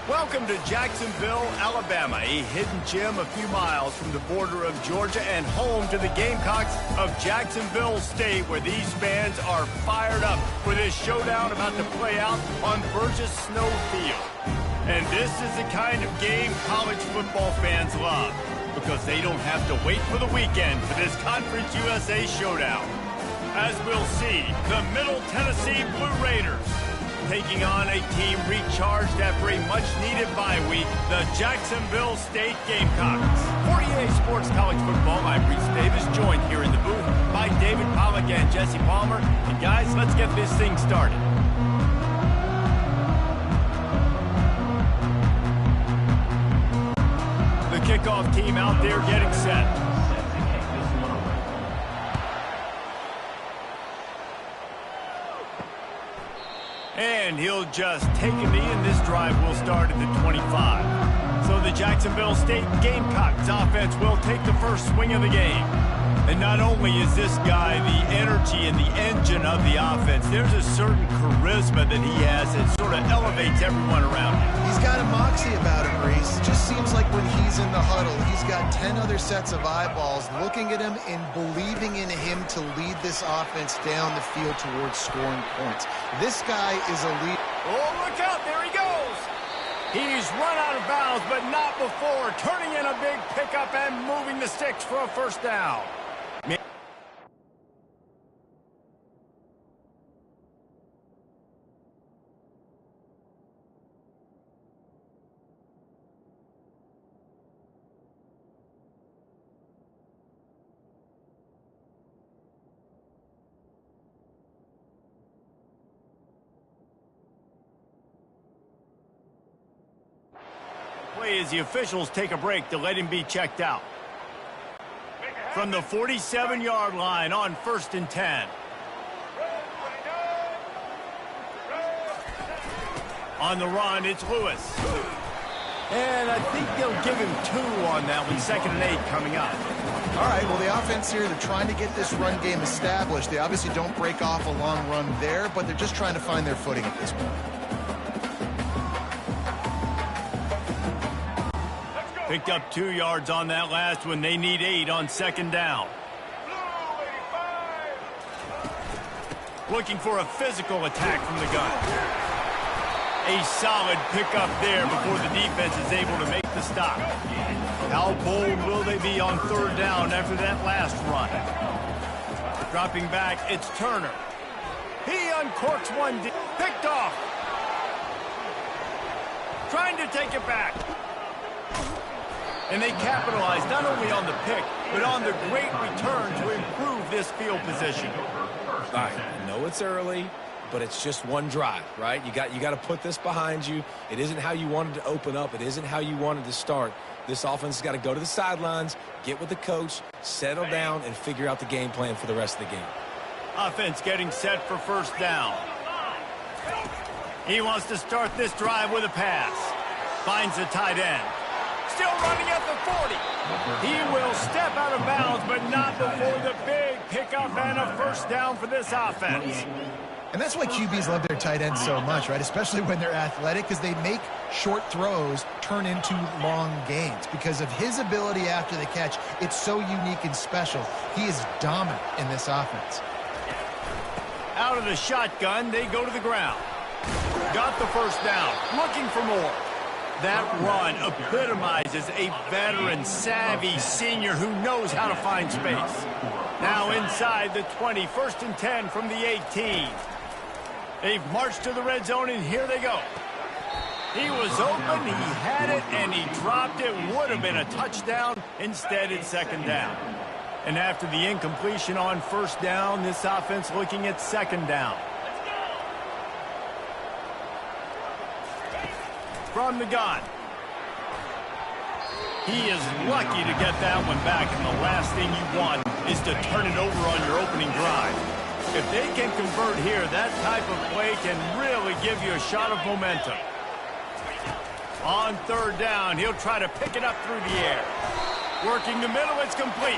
Welcome to Jacksonville, Alabama, a hidden gem a few miles from the border of Georgia and home to the Gamecocks of Jacksonville State, where these fans are fired up for this showdown about to play out on Burgess Snow Field. And this is the kind of game college football fans love, because they don't have to wait for the weekend for this Conference USA showdown. As we'll see, the Middle Tennessee Blue Raiders taking on a team recharged after a much-needed bye week, the Jacksonville State Gamecocks. For EA Sports College Football, I'm Reese Davis, joined here in the booth by David Pollack and Jesse Palmer. And guys, let's get this thing started. The kickoff team out there getting set. And he'll just take a knee, and this drive will start at the 25. So the Jacksonville State Gamecocks offense will take the first swing of the game. And not only is this guy the energy and the engine of the offense, there's a certain charisma that he has that sort of elevates everyone around him. He's got a moxie about him, Reese. Just seems like when he's in the huddle, he's got 10 other sets of eyeballs looking at him and believing in him to lead this offense down the field towards scoring points. This guy is a leader. Oh, look out, there he goes. He's run out of bounds, but not before turning in a big pickup and moving the sticks for a first down. As the officials take a break to let him be checked out. From the 47-yard line on 1st and 10. On the run, it's Lewis. And I think they'll give him 2 on that one. 2nd and 8 coming up. All right, well, the offense here, they're trying to get this run game established. They obviously don't break off a long run there, but they're just trying to find their footing at this point. Picked up 2 yards on that last one. They need 8 on 2nd down. Looking for a physical attack from the gun. A solid pickup there before the defense is able to make the stop. How bold will they be on 3rd down after that last run? Dropping back, it's Turner. He uncorks one, picked off. Trying to take it back. And they capitalize not only on the pick, but on the great return to improve this field position. All right, I know it's early, but it's just one drive, right? You got to put this behind you. It isn't how you wanted to open up. It isn't how you wanted to start. This offense has got to go to the sidelines, get with the coach, settle down, and figure out the game plan for the rest of the game. Offense getting set for 1st down. He wants to start this drive with a pass. Finds the tight end. Still running at the 40. He will step out of bounds, but not before the big pickup and a 1st down for this offense. And that's why QBs love their tight ends so much, right? Especially when they're athletic, because they make short throws turn into long gains. Because of his ability after the catch, it's so unique and special. He is dominant in this offense. Out of the shotgun, they go to the ground. Got the 1st down, looking for more. That run epitomizes a veteran, savvy senior who knows how to find space. Now inside the 20, 1st and 10 from the 18. They've marched to the red zone, and here they go. He was open, he had it, and he dropped it. Would have been a touchdown. Instead, it's 2nd down. And after the incompletion on 1st down, this offense looking at 2nd down. From the gun. He is lucky to get that one back, and the last thing you want is to turn it over on your opening drive. If they can convert here, that type of play can really give you a shot of momentum. On 3rd down, he'll try to pick it up through the air. Working the middle, it's complete.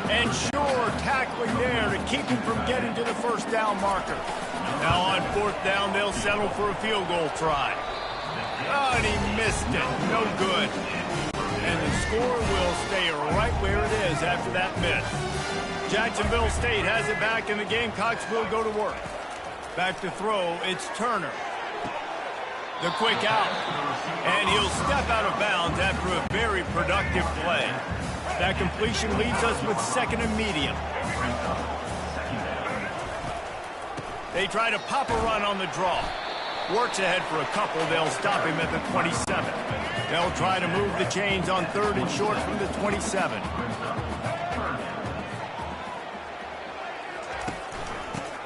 And sure, tackling there to keep him from getting to the 1st down marker. Now on 4th down, they'll settle for a field goal try. Oh, and he missed it. No good. And the score will stay right where it is after that miss. Jacksonville State has it back, and the Gamecocks will go to work. Back to throw, it's Turner. The quick out. And he'll step out of bounds after a very productive play. That completion leaves us with 2nd and medium. They try to pop a run on the draw. Works ahead for a couple. They'll stop him at the 27. They'll try to move the chains on 3rd and short from the 27.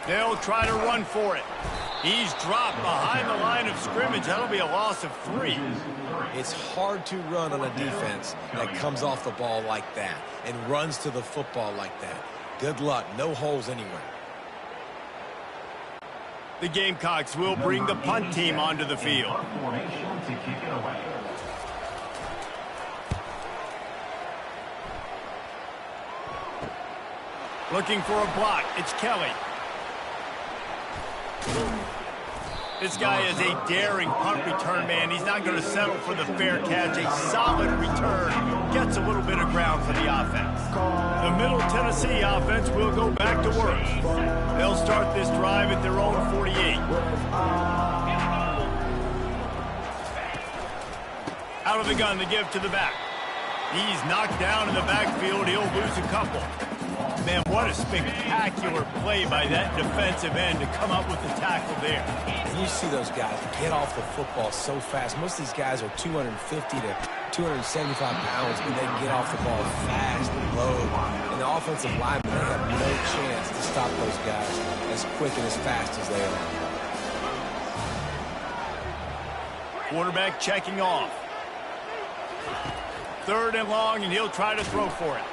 They'll try to run for it. He's dropped behind the line of scrimmage. That'll be a loss of 3. It's hard to run on a defense that comes off the ball like that and runs to the football like that. Good luck. No holes anywhere. The Gamecocks will bring the punt team onto the field. Looking for a block. It's Kelly. This guy is a daring punt return man. He's not going to settle for the fair catch. A solid return. Gets a little bit of ground for the offense. The Middle Tennessee offense will go back to work. They'll start this drive at their own 48. Out of the gun to give to the back. He's knocked down in the backfield. He'll lose a couple. Man, what a spectacular play by that defensive end to come up with the tackle there. And you see those guys get off the football so fast. Most of these guys are 250 to 275 pounds, but they get off the ball fast and low. And the offensive linemen, they have no chance to stop those guys as quick and as fast as they are. Quarterback checking off. 3rd and long, and he'll try to throw for it.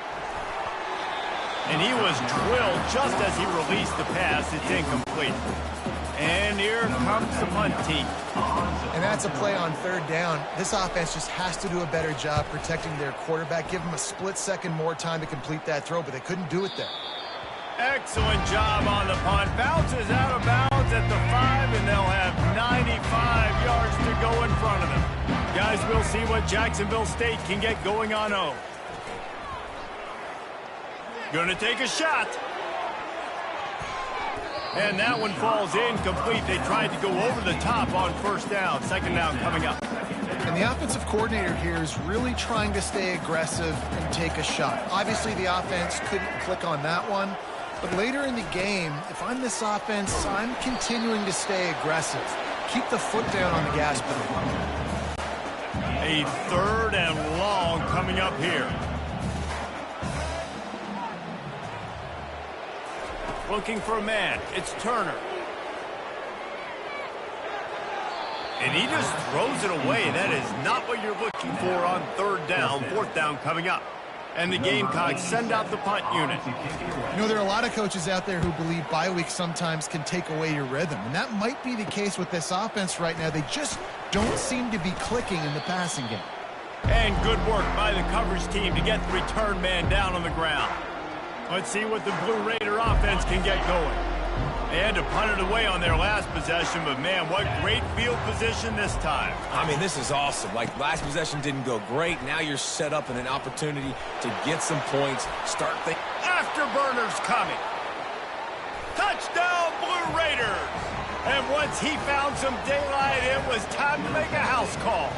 And he was drilled just as he released the pass. It's incomplete. And here comes the punt team. And that's a play on third down. This offense just has to do a better job protecting their quarterback. Give them a split second more time to complete that throw, but they couldn't do it there. Excellent job on the punt. Bounces out of bounds at the 5, and they'll have 95 yards to go in front of them. Guys, we'll see what Jacksonville State can get going on 0. Gonna take a shot. And that one falls incomplete. They tried to go over the top on first down. Second down coming up. And the offensive coordinator here is really trying to stay aggressive and take a shot. Obviously, the offense couldn't click on that one. But later in the game, if I'm this offense, I'm continuing to stay aggressive. Keep the foot down on the gas pedal. A 3rd and long coming up here. Looking for a man. It's Turner. And he just throws it away. That is not what you're looking for on 3rd down. 4th down coming up. And the Gamecocks send out the punt unit. You know, there are a lot of coaches out there who believe bye weeks sometimes can take away your rhythm. And that might be the case with this offense right now. They just don't seem to be clicking in the passing game. And good work by the coverage team to get the return man down on the ground. Let's see what the Blue Raider offense can get going. They had to punt it away on their last possession, but man, what great field position this time. I mean, this is awesome. Like, last possession didn't go great. Now you're set up in an opportunity to get some points, start thinking. Afterburners coming. Touchdown, Blue Raiders. And once he found some daylight, it was time to make a house call.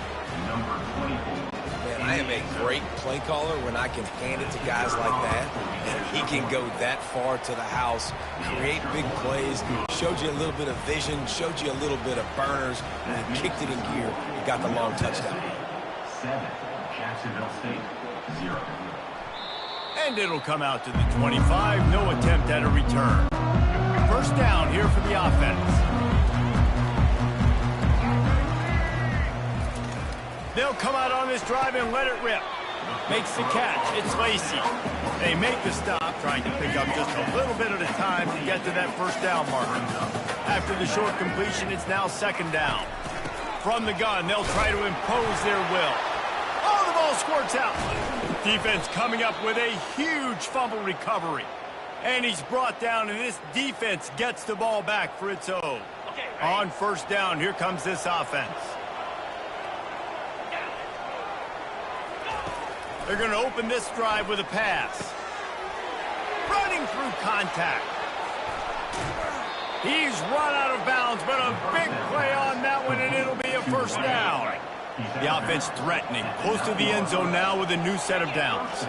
Man, I am a great play caller when I can hand it to guys like that. And he can go that far to the house, create big plays, showed you a little bit of vision, showed you a little bit of burners, and kicked it in gear. He got the long touchdown. 7, Jacksonville State, 0. And it'll come out to the 25. No attempt at a return. First down here for the offense. They'll come out on this drive and let it rip. Makes the catch. It's Lacey. They make the stop, trying to pick up just a little bit at a time to get to that first down marker. After the short completion, it's now 2nd down. From the gun, they'll try to impose their will. Oh, the ball squirts out. Defense coming up with a huge fumble recovery. And he's brought down, and this defense gets the ball back for its own. On first down, here comes this offense. They're going to open this drive with a pass. Running through contact. He's run out of bounds, but a big play on that one, and it'll be a first down. The offense threatening, close to the end zone now with a new set of downs.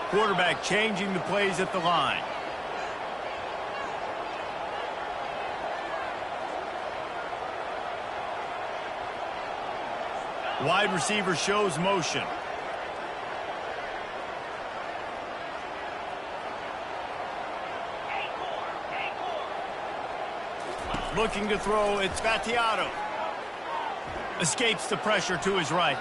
Quarterback changing the plays at the line. Wide receiver shows motion. Looking to throw, it's Gattiato. Escapes the pressure to his right.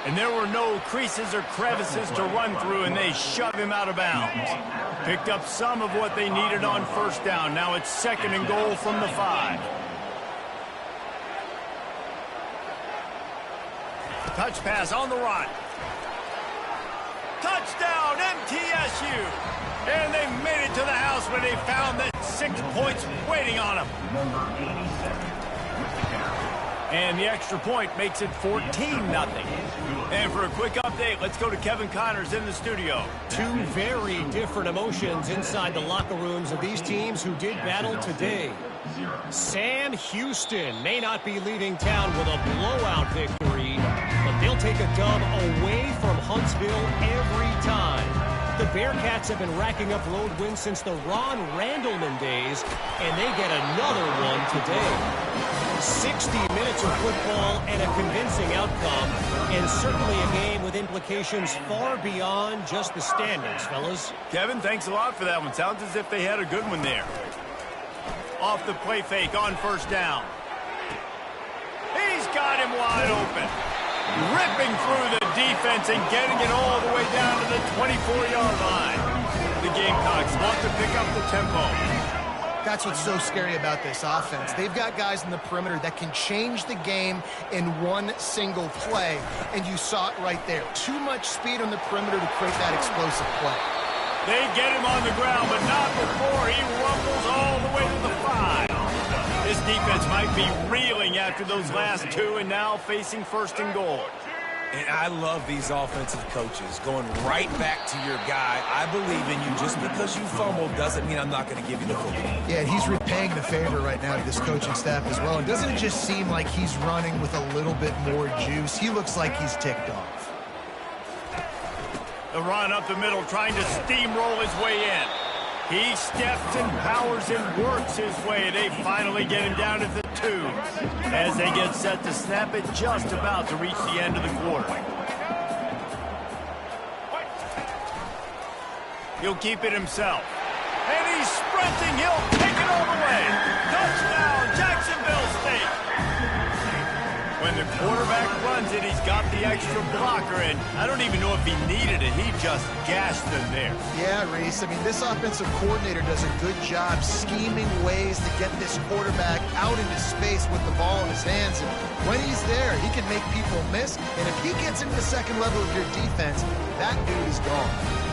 And there were no creases or crevices to run through, and they shove him out of bounds. Picked up some of what they needed on first down. Now it's 2nd and goal from the 5. Touch pass on the run. Touchdown, MTSU. And they made it to the house when they found that 6 points waiting on them. And the extra point makes it 14-0. And for a quick update, let's go to Kevin Connors in the studio. Two very different emotions inside the locker rooms of these teams who did battle today. Sam Houston may not be leaving town with a blowout victory, but they'll take a dub away from Huntsville every time. The Bearcats have been racking up road wins since the Ron Randleman days, and they get another one today. 60 minutes of football and a convincing outcome, and certainly a game with implications far beyond just the standings, fellas. Kevin, thanks a lot for that one. Sounds as if they had a good one there. Off the play fake on first down. He's got him wide open. Ripping through the defense and getting it all the way down to the 24-yard line. The Gamecocks want to pick up the tempo. That's what's so scary about this offense. They've got guys in the perimeter that can change the game in one single play, and you saw it right there. Too much speed on the perimeter to create that explosive play. They get him on the ground, but not before he rumbles all the way to the 5. This defense might be reeling after those last two and now facing first and goal. And I love these offensive coaches going right back to your guy. I believe in you. Just because you fumbled doesn't mean I'm not going to give you the football. Yeah, and he's repaying the favor right now to this coaching staff as well. And doesn't it just seem like he's running with a little bit more juice? He looks like he's ticked off. The run up the middle, trying to steamroll his way in. He steps and powers and works his way. They finally get him down at the 2 as they get set to snap it, just about to reach the end of the quarter. He'll keep it himself. And he's sprinting. He'll take it all the way. Touchdown, Jacksonville State. When the quarterback runs it, he's got the extra blocker, and I don't even know if he needed it. He just gashed them there. Yeah, Reese. I mean, this offensive coordinator does a good job scheming ways to get this quarterback out into space with the ball in his hands. And when he's there, he can make people miss. And if he gets into the second level of your defense, that dude is gone.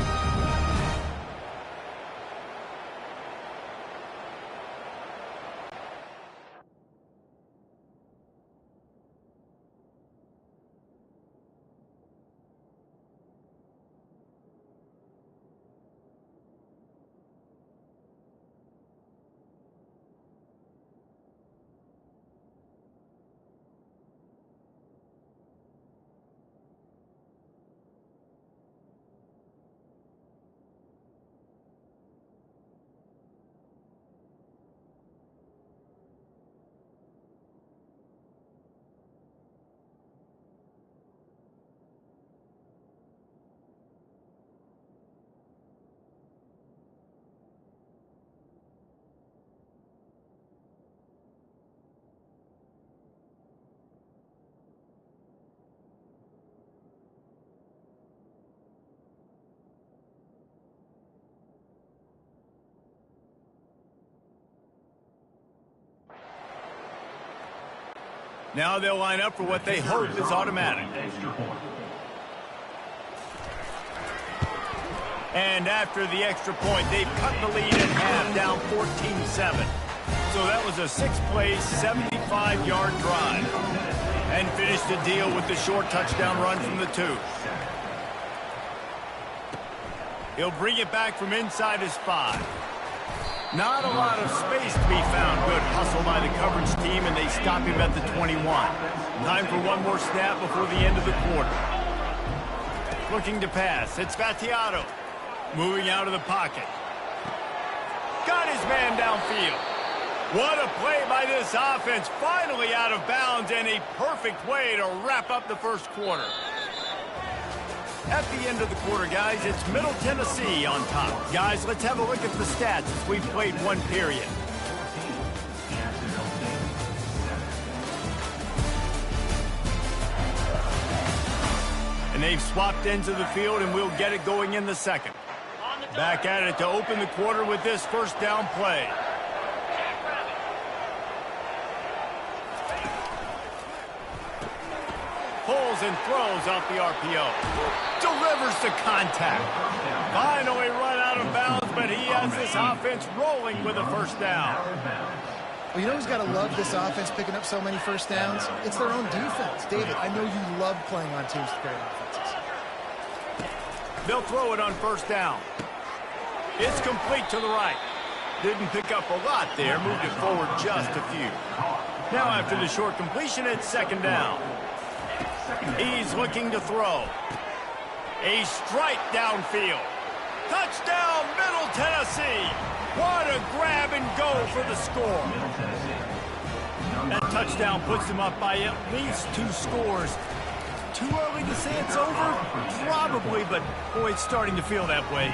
Now they'll line up for what they hope is automatic. And after the extra point, they've cut the lead in half, down 14-7. So that was a 6-play, 75-yard drive. And finished the deal with the short touchdown run from the 2. He'll bring it back from inside his 5. Not a lot of space to be found. Good hustle by the coverage team, and they stop him at the 21. Time for one more snap before the end of the quarter. Looking to pass. It's Vattiato. Moving out of the pocket. Got his man downfield. What a play by this offense. Finally out of bounds, and a perfect way to wrap up the first quarter. At the end of the quarter, guys, it's Middle Tennessee on top. Guys, let's have a look at the stats as we've played one period. And they've swapped ends of the field, and we'll get it going in the second. Back at it to open the quarter with this first down play. Pulls and throws off the RPO. Delivers to contact. Finally run out of bounds, but he has this offense rolling with a first down. Well, you know who's got to love this offense picking up so many first downs? It's their own defense. David, I know you love playing on teams with great offenses. They'll throw it on first down. It's complete to the right. Didn't pick up a lot there. Moved it forward just a few. Now after the short completion, it's second down. He's looking to throw. A strike downfield. Touchdown, Middle Tennessee. What a grab and go for the score. That touchdown puts them up by at least 2 scores. Too early to say it's over? Probably, but boy, it's starting to feel that way.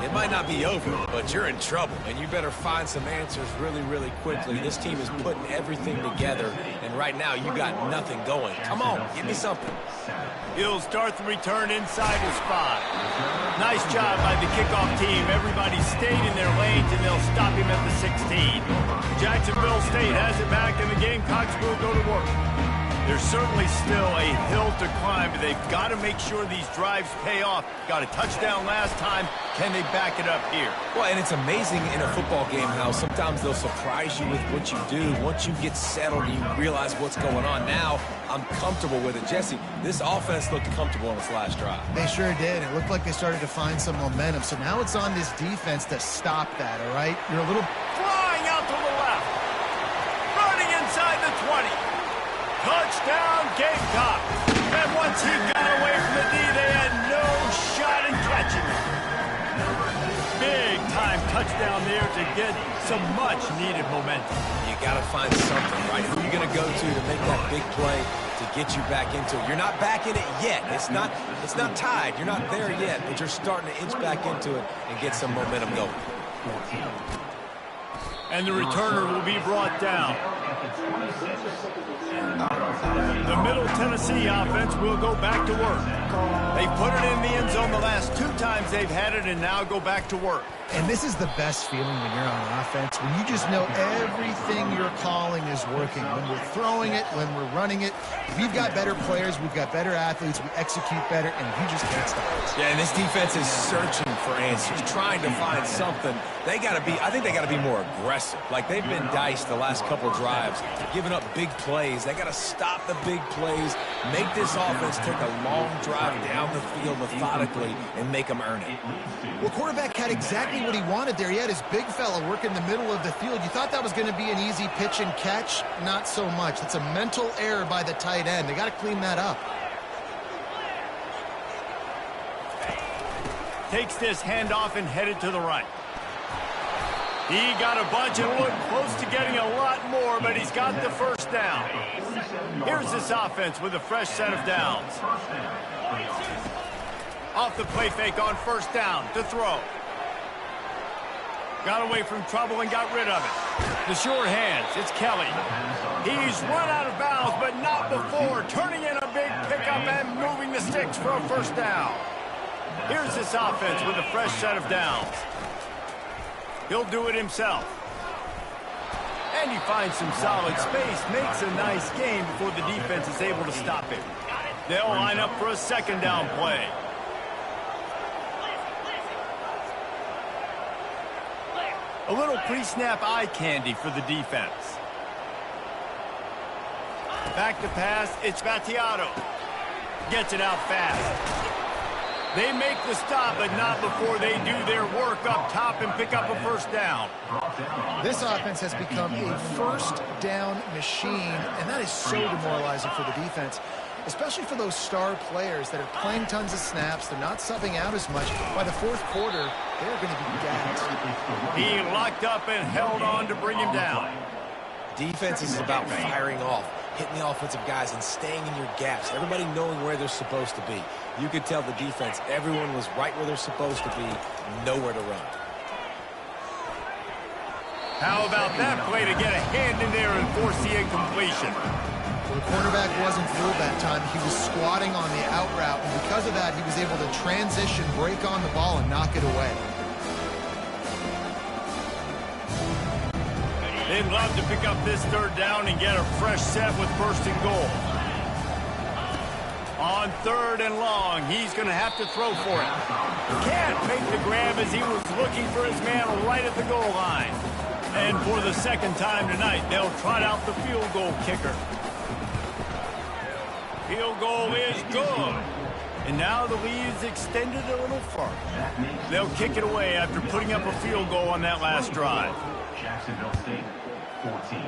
It might not be over, but you're in trouble, and you better find some answers really, really quickly. This team is putting everything together, and right now you got nothing going. Come on, give me something. He'll start the return inside his 5. Nice job by the kickoff team. Everybody stayed in their lanes, and they'll stop him at the 16. Jacksonville State has it back, and the Gamecocks will go to work. There's certainly still a hill to climb, but they've got to make sure these drives pay off. Got a touchdown last time. Can they back it up here? Well, and it's amazing in a football game how sometimes they'll surprise you with what you do. Once you get settled and you realize what's going on, now I'm comfortable with it. Jesse, this offense looked comfortable on its last drive. They sure did. It looked like they started to find some momentum. So now it's on this defense to stop that, all right? You're a little... Flying out to the left. Running inside the 20. Touchdown, Gamecocks. And once he got away from the D, they had no shot in catching him. Big-time touchdown there to get some much-needed momentum. You got to find something, right? Who are you going to go to make that big play to get you back into it? You're not back in it yet. It's not tied. You're not there yet, but you're starting to inch back into it and get some momentum going. And the returner will be brought down. The Middle Tennessee offense will go back to work. They put it in the end zone the last 2 times they've had it, and now go back to work. And this is the best feeling when you're on offense, when you just know everything you're calling is working. When we're throwing it, when we're running it, we've got better players, we've got better athletes, we execute better, and you just can't stop us. Yeah, and this defense is searching for answers, trying to find something. I think they got to be more aggressive. Like, they've been diced the last couple drives, giving up big plays. They got to stop the big plays, make this offense take a long drive down the field methodically, and make them earn it. Well, quarterback had exactly what he wanted there. He had his big fella work in the middle of the field. You thought that was going to be an easy pitch and catch? Not so much. It's a mental error by the tight end. They got to clean that up. Takes this handoff and headed to the right. He got a bunch and looked close to getting a lot more, but he's got the first down. Here's this offense with a fresh set of downs. Off the play fake on first down to throw. Got away from trouble and got rid of it. The sure hands, it's Kelly. He's run out of bounds, but not before turning in a big pickup and moving the sticks for a first down. Here's this offense with a fresh set of downs. He'll do it himself. And he finds some solid space, makes a nice gain before the defense is able to stop him. They'll line up for a second down play. A little pre-snap eye candy for the defense. Back to pass, it's Battiato. Gets it out fast. They make the stop, but not before they do their work up top and pick up a first down. This offense has become a first down machine, and that is so demoralizing for the defense, especially for those star players that are playing tons of snaps. They're not subbing out as much. By the fourth quarter, they're going to be gassed. He locked up and held on to bring him down. Defense is about firing off, hitting the offensive guys and staying in your gaps. Everybody knowing where they're supposed to be. You could tell the defense, everyone was right where they're supposed to be, nowhere to run. How about that play to get a hand in there and force the incompletion? Well, the cornerback wasn't fooled that time. He was squatting on the out route, and because of that, he was able to transition, break on the ball, and knock it away. They'd love to pick up this third down and get a fresh set with first and goal. On third and long, he's going to have to throw for it. Can't make the grab as he was looking for his man right at the goal line. And for the second time tonight, they'll trot out the field goal kicker. Field goal is good. And now the lead is extended a little further. They'll kick it away after putting up a field goal on that last drive. Jacksonville State, 14.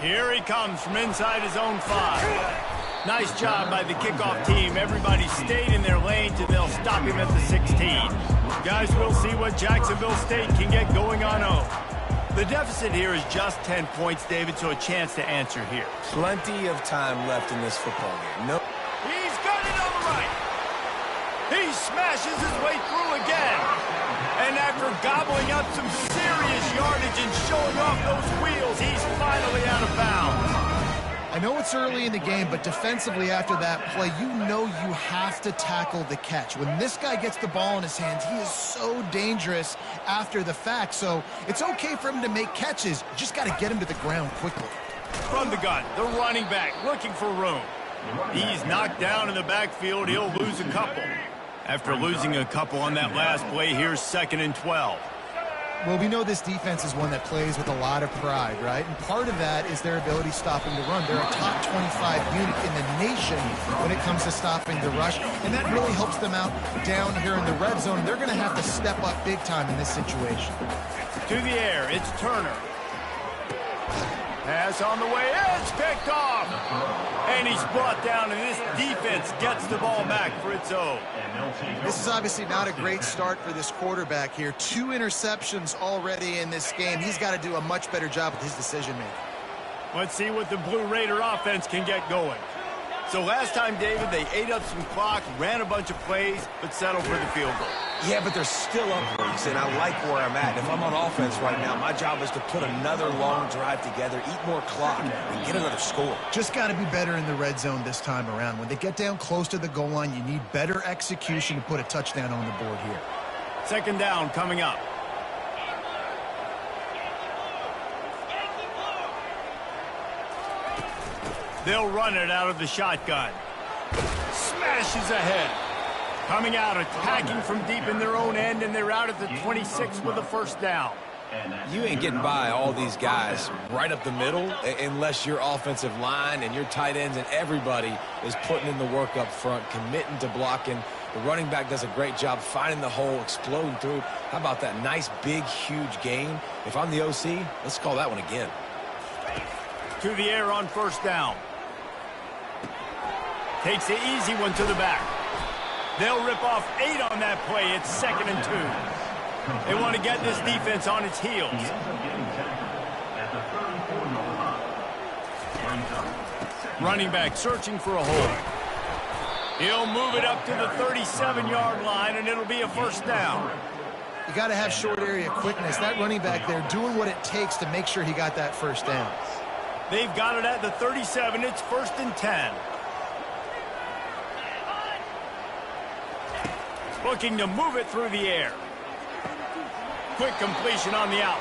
Here he comes from inside his own 5. Nice job by the kickoff team. Everybody stayed in their lanes, and they'll stop him at the 16. Guys, we'll see what Jacksonville State can get going on home. The deficit here is just 10 points, David, so a chance to answer here. Plenty of time left in this football game. No. He's got it on the right. He smashes his way through again. And after gobbling up some serious yardage and showing off those wheels, he's finally out of bounds. I know it's early in the game, but defensively after that play, you know you have to tackle the catch. When this guy gets the ball in his hands, he is so dangerous after the fact. So it's okay for him to make catches. You just got to get him to the ground quickly. From the gun, the running back looking for room. He's knocked down in the backfield. He'll lose a couple. After losing a couple on that last play, here's 2nd and 12. Well, we know this defense is one that plays with a lot of pride, right? And part of that is their ability stopping the run. They're a top 25 unit in the nation when it comes to stopping the rush, and that really helps them out down here in the red zone. They're going to have to step up big time in this situation. To the air, it's Turner. Pass on the way, it's picked off. And he's brought down, and this defense gets the ball back for its own. This is obviously not a great start for this quarterback here. 2 interceptions already in this game. He's got to do a much better job with his decision-making. Let's see what the Blue Raider offense can get going. So last time, David, they ate up some clock, ran a bunch of plays, but settled for the field goal. Yeah, but they're still up weeks, and I like where I'm at. If I'm on offense right now, my job is to put another long drive together, eat more clock, and get another score. Just got to be better in the red zone this time around. When they get down close to the goal line, you need better execution to put a touchdown on the board here. 2nd down coming up. They'll run it out of the shotgun. Smashes ahead. Coming out, attacking from deep in their own end, and they're out at the 26 with a 1st down. You ain't getting by all these guys right up the middle unless your offensive line and your tight ends and everybody is putting in the work up front, committing to blocking. The running back does a great job finding the hole, exploding through. How about that nice, big, huge gain? If I'm the OC, let's call that one again. To the air on 1st down. Takes the easy one to the back. They'll rip off 8 on that play. It's 2nd and 2. They want to get this defense on its heels. Running back searching for a hole. He'll move it up to the 37-yard line, and it'll be a 1st down. You got to have short area quickness. That running back there doing what it takes to make sure he got that 1st down. They've got it at the 37. It's 1st and 10. Looking to move it through the air. Quick completion on the out.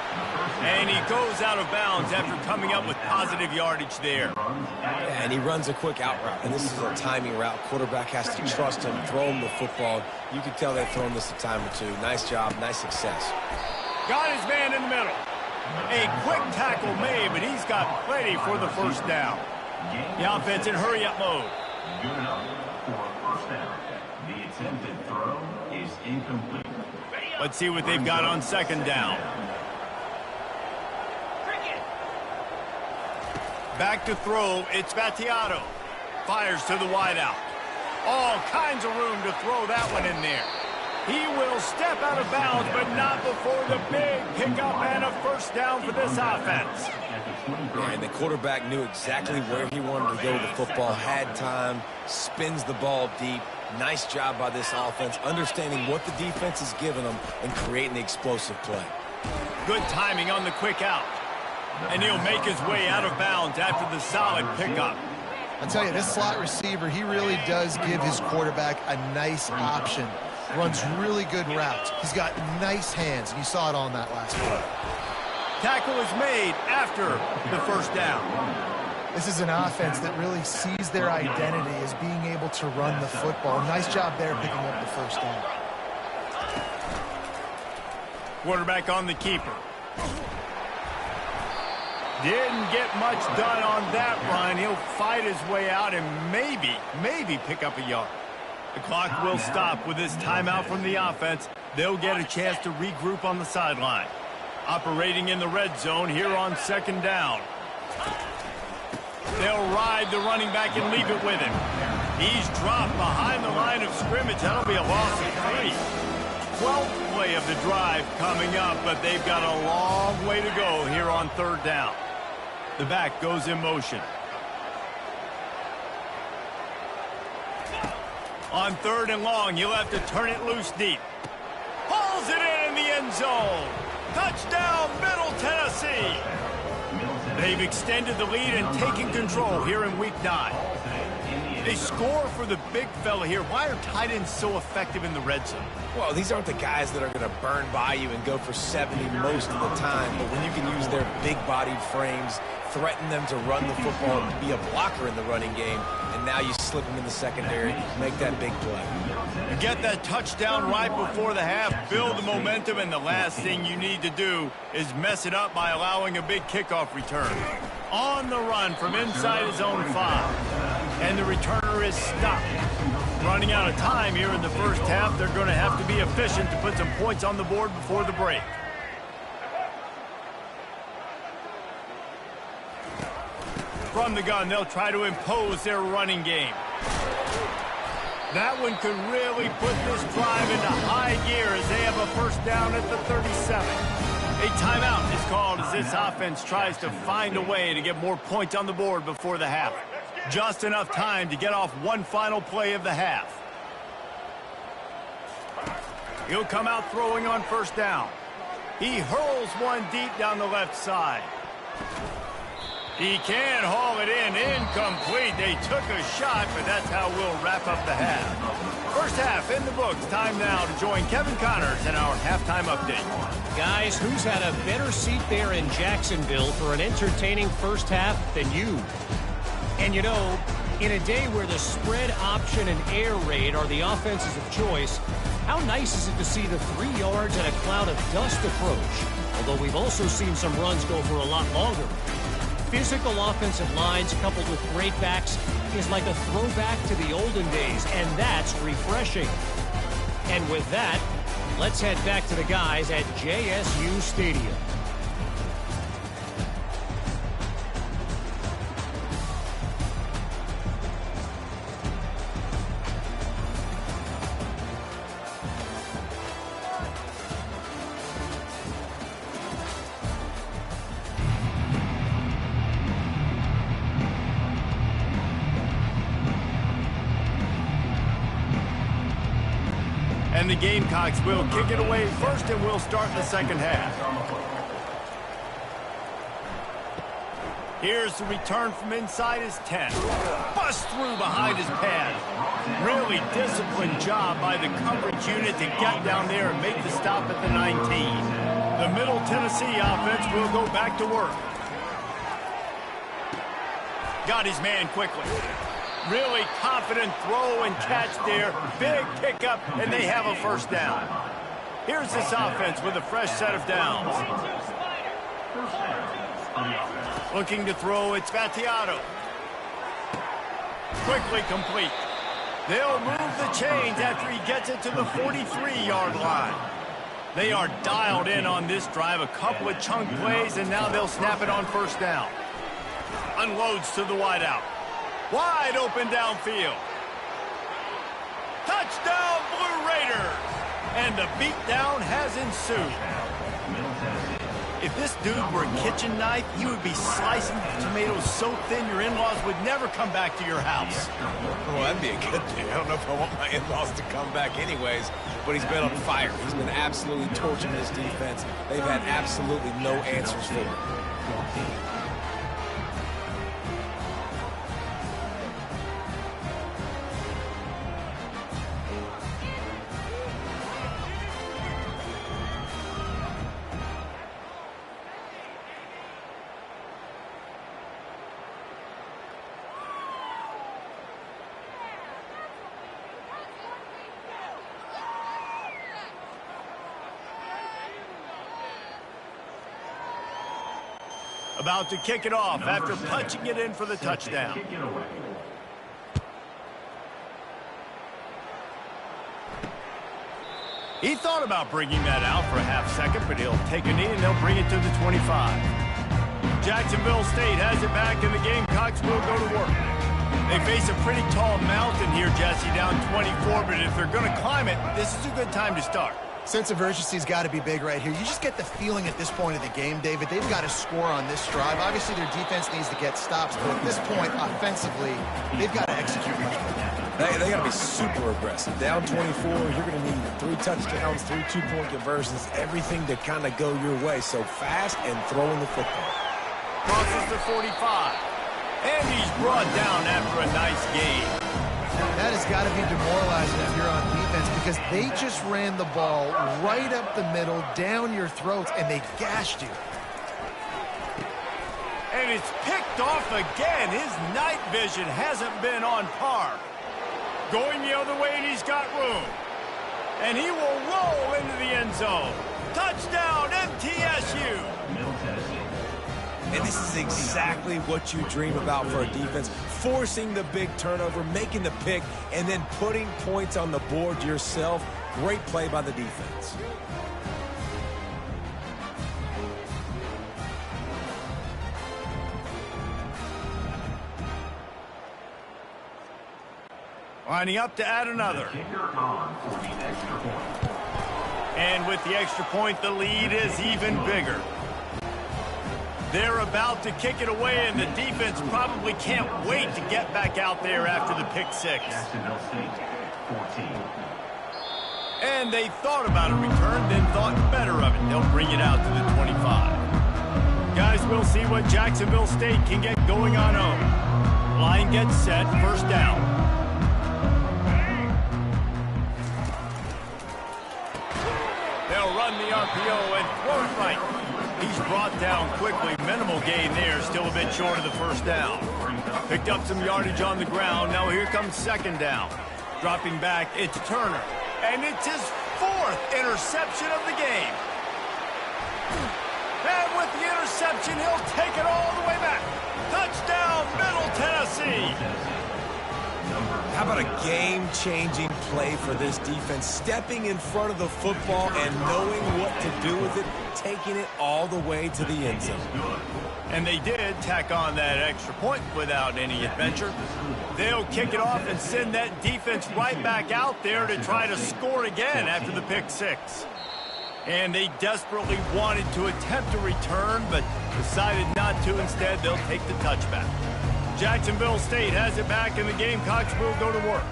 And he goes out of bounds after coming up with positive yardage there. Yeah, and he runs a quick out route, and this is a timing route. Quarterback has to trust him, throw him the football. You can tell they've thrown this a time or two. Nice job, nice success. Got his man in the middle. A quick tackle made, but he's got plenty for the 1st down. The offense in hurry-up mode. Good enough for a 1st down. The attempted throw is incomplete. Let's see what they've got on 2nd down. Back to throw, it's Battiato. Fires to the wideout. All kinds of room to throw that one in there. He will step out of bounds, but not before the big pickup and a 1st down for this offense. And the quarterback knew exactly where he wanted to go with the football, had time, spins the ball deep. Nice job by this offense, understanding what the defense is giving them and creating the explosive play. Good timing on the quick out. And he'll make his way out of bounds after the solid pickup. I'll tell you, this slot receiver, he really does give his quarterback a nice option. Runs really good routes. He's got nice hands, and you saw it on that last play. Tackle is made after the 1st down. This is an offense that really sees their identity as being able to run the football. Nice job there picking up the 1st down. Quarterback on the keeper. Didn't get much done on that run. He'll fight his way out and maybe pick up a yard. The clock will stop with this timeout from the offense. They'll get a chance to regroup on the sideline. Operating in the red zone here on 2nd down. They'll ride the running back and leave it with him. He's dropped behind the line of scrimmage. That'll be a loss of 3. 12th play of the drive coming up, but they've got a long way to go here on 3rd down. The back goes in motion. On 3rd and long, he'll have to turn it loose deep. Pulls it in the end zone. Touchdown, Middle Tennessee. They've extended the lead and taken control here in Week 9. They score for the big fella here. Why are tight ends so effective in the red zone? Well, these aren't the guys that are going to burn by you and go for 70 most of the time, but when you can use their big-bodied frames, threaten them to run the football, be a blocker in the running game, and now you slip them in the secondary, make that big play. You get that touchdown right before the half, build the momentum, and the last thing you need to do is mess it up by allowing a big kickoff return. On the run from inside his own 5, and the returner is stopped. Running out of time here in the first half, they're going to have to be efficient to put some points on the board before the break. From the gun, they'll try to impose their running game. That one could really put this drive into high gear as they have a first down at the 37. A timeout is called as this offense tries to find a way to get more points on the board before the half. Just enough time to get off one final play of the half. He'll come out throwing on first down. He hurls one deep down the left side. He can haul it in. Incomplete. They took a shot, but that's how we'll wrap up the half. First half in the books. Time now to join Kevin Connors in our halftime update. Guys, who's had a better seat there in Jacksonville for an entertaining first half than you? And you know, in a day where the spread option and air raid are the offenses of choice, how nice is it to see the 3 yards and a cloud of dust approach? Although we've also seen some runs go for a lot longer. Physical offensive lines coupled with great backs is like a throwback to the olden days, and that's refreshing. And with that, let's head back to the guys at JSU Stadium. And the Gamecocks will kick it away first, and we'll start the second half. Here's the return from inside his 10. Bust through behind his pad. Really disciplined job by the coverage unit to get down there and make the stop at the 19. The Middle Tennessee offense will go back to work. Got his man quickly. Really confident throw and catch there. Big pickup, and they have a first down. Here's this offense with a fresh set of downs. Looking to throw, it's Vattiato. Quickly complete. They'll move the chains after he gets it to the 43-yard line. They are dialed in on this drive. A couple of chunk plays, and now they'll snap it on first down. Unloads to the wideout. Wide open downfield. Touchdown, Blue Raiders! And the beatdown has ensued. If this dude were a kitchen knife, he would be slicing tomatoes so thin your in-laws would never come back to your house. Well, that'd be a good thing. I don't know if I want my in-laws to come back anyways, but he's been on fire. He's been absolutely torching this defense. They've had absolutely no answers for him. About to kick it off after punching it in for the touchdown. He thought about bringing that out for a half second, but he'll take a knee and they'll bring it to the 25. Jacksonville State has it back, and the Gamecocks will go to work. They face a pretty tall mountain here, Jesse, down 24, but if they're going to climb it, this is a good time to start. Sense of urgency's got to be big right here. You just get the feeling at this point of the game, David, they've got to score on this drive. Obviously, their defense needs to get stops, but at this point, offensively, they've got to execute much better. They got to be super aggressive. Down 24, you're going to need 3 touchdowns, 3 two-point conversions, everything to kind of go your way. So fast and throwing the football. crosses the 45. And he's brought down after a nice gain. That has got to be demoralizing if you're on defense because they just ran the ball right up the middle, down your throats, and they gashed you. And it's picked off again. His night vision hasn't been on par. Going the other way, and he's got room. And he will roll into the end zone. Touchdown, MTSU. Middle Tennessee. And this is exactly what you dream about for a defense. Forcing the big turnover, making the pick, and then putting points on the board yourself. Great play by the defense. Lining up to add another. Kicker on for the extra point. And with the extra point, the lead is even bigger. They're about to kick it away, and the defense probably can't wait to get back out there after the pick six. Jacksonville State, 14. And they thought about a return, then thought better of it. They'll bring it out to the 25. Guys, we'll see what Jacksonville State can get going on home. Line gets set, first down. They'll run the RPO and throw it right. He's brought down quickly. Minimal gain there, still a bit short of the first down. Picked up some yardage on the ground. Now here comes second down. Dropping back, it's Turner. And it's his fourth interception of the game. And with the interception, he'll take it all the way back. Touchdown, Middle Tennessee. How about a game-changing play for this defense? Stepping in front of the football and knowing what to do with it, taking it all the way to the end zone. And they did tack on that extra point without any adventure. They'll kick it off and send that defense right back out there to try to score again after the pick six. And they desperately wanted to attempt a return, but decided not to. Instead, they'll take the touchback. Jacksonville State has it back, and the Gamecocks will go to work.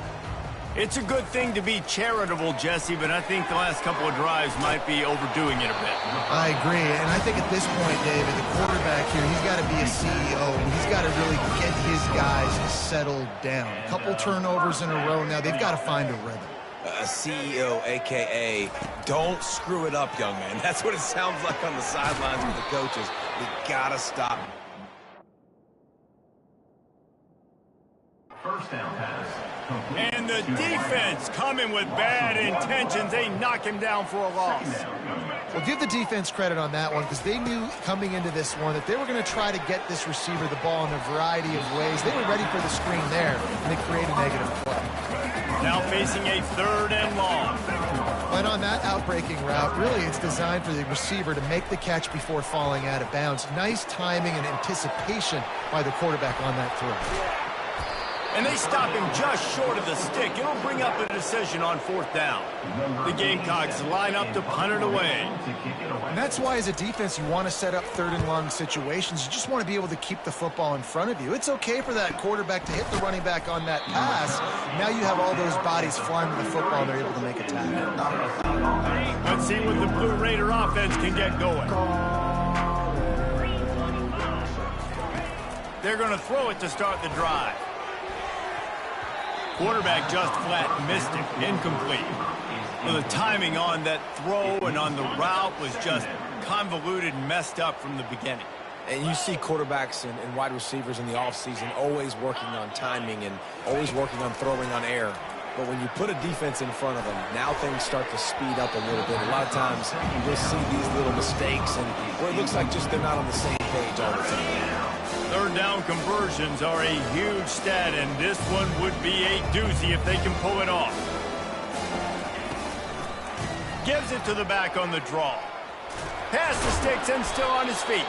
It's a good thing to be charitable, Jesse, but I think the last couple of drives might be overdoing it a bit. I agree, and I think at this point, David, the quarterback here, he's got to be a CEO. He's got to really get his guys settled down. A couple turnovers in a row now. They've got to find a rhythm. A CEO, a.k.a. don't screw it up, young man. That's what it sounds like on the sidelines with the coaches. We got to stop. First down pass. Complete. And the defense coming with bad intentions. They knock him down for a loss. Well, give the defense credit on that one because they knew coming into this one that they were going to try to get this receiver the ball in a variety of ways. They were ready for the screen there, and they create a negative play. Now facing a third and long. But on that outbreaking route, really it's designed for the receiver to make the catch before falling out of bounds. Nice timing and anticipation by the quarterback on that throw. And they stop him just short of the stick. It'll bring up a decision on fourth down. The Gamecocks line up to punt it away. And that's why as a defense you want to set up third and long situations. You just want to be able to keep the football in front of you. It's okay for that quarterback to hit the running back on that pass. Now you have all those bodies flying to the football and they're able to make a tackle. Let's see what the Blue Raider offense can get going. They're going to throw it to start the drive. Quarterback just flat missed it. Incomplete. Well, the timing on that throw and on the route was just convoluted and messed up from the beginning. And you see quarterbacks and wide receivers in the offseason always working on timing and always working on throwing on air. But when you put a defense in front of them, now things start to speed up a little bit. A lot of times you'll see these little mistakes and where it looks like just they're not on the same page all the time. Third down conversions are a huge stat, and this one would be a doozy if they can pull it off. Gives it to the back on the draw. Past the sticks and still on his feet.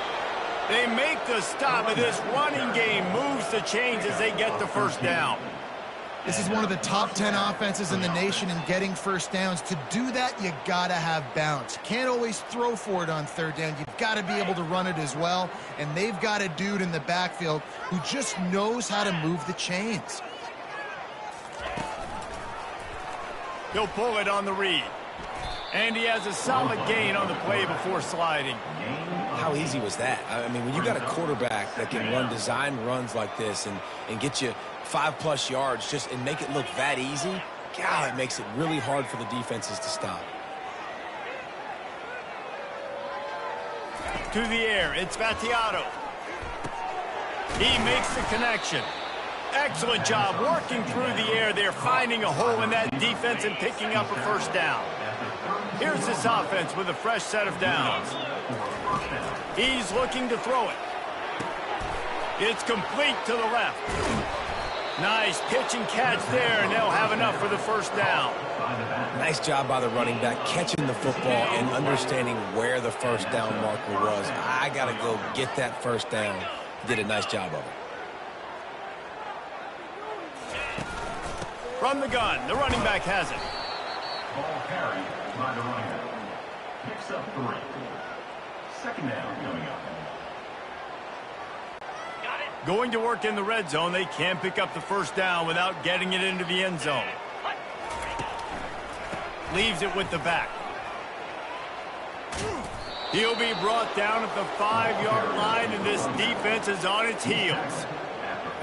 They make the stop, and this running game moves the chains as they get the first down. This is one of the top 10 offenses in the nation in getting first downs. To do that, you got to have bounce. You can't always throw for it on third down. You've got to be able to run it as well. And they've got a dude in the backfield who just knows how to move the chains. He'll pull it on the read. And he has a solid gain on the play before sliding. How how easy was that? I mean, when you got a quarterback that can run design runs like this and get you 5+ yards and make it look that easy, God, it makes it really hard for the defenses to stop. To the air, it's Vattiato. He makes the connection. Excellent job working through the air there, finding a hole in that defense and picking up a first down. Here's this offense with a fresh set of downs. He's looking to throw it. It's complete to the left. Nice pitch and catch there, and they'll have enough for the first down. Nice job by the running back catching the football and understanding where the first down marker was. I got to go get that first down. He did a nice job of it. From the gun, the running back has it. Ball carried by the running back. Picks up 3. Second down coming up. Got it. Going to work in the red zone, they can pick up the first down without getting it into the end zone. Leaves it with the back. He'll be brought down at the 5-yard line, and this defense is on its heels.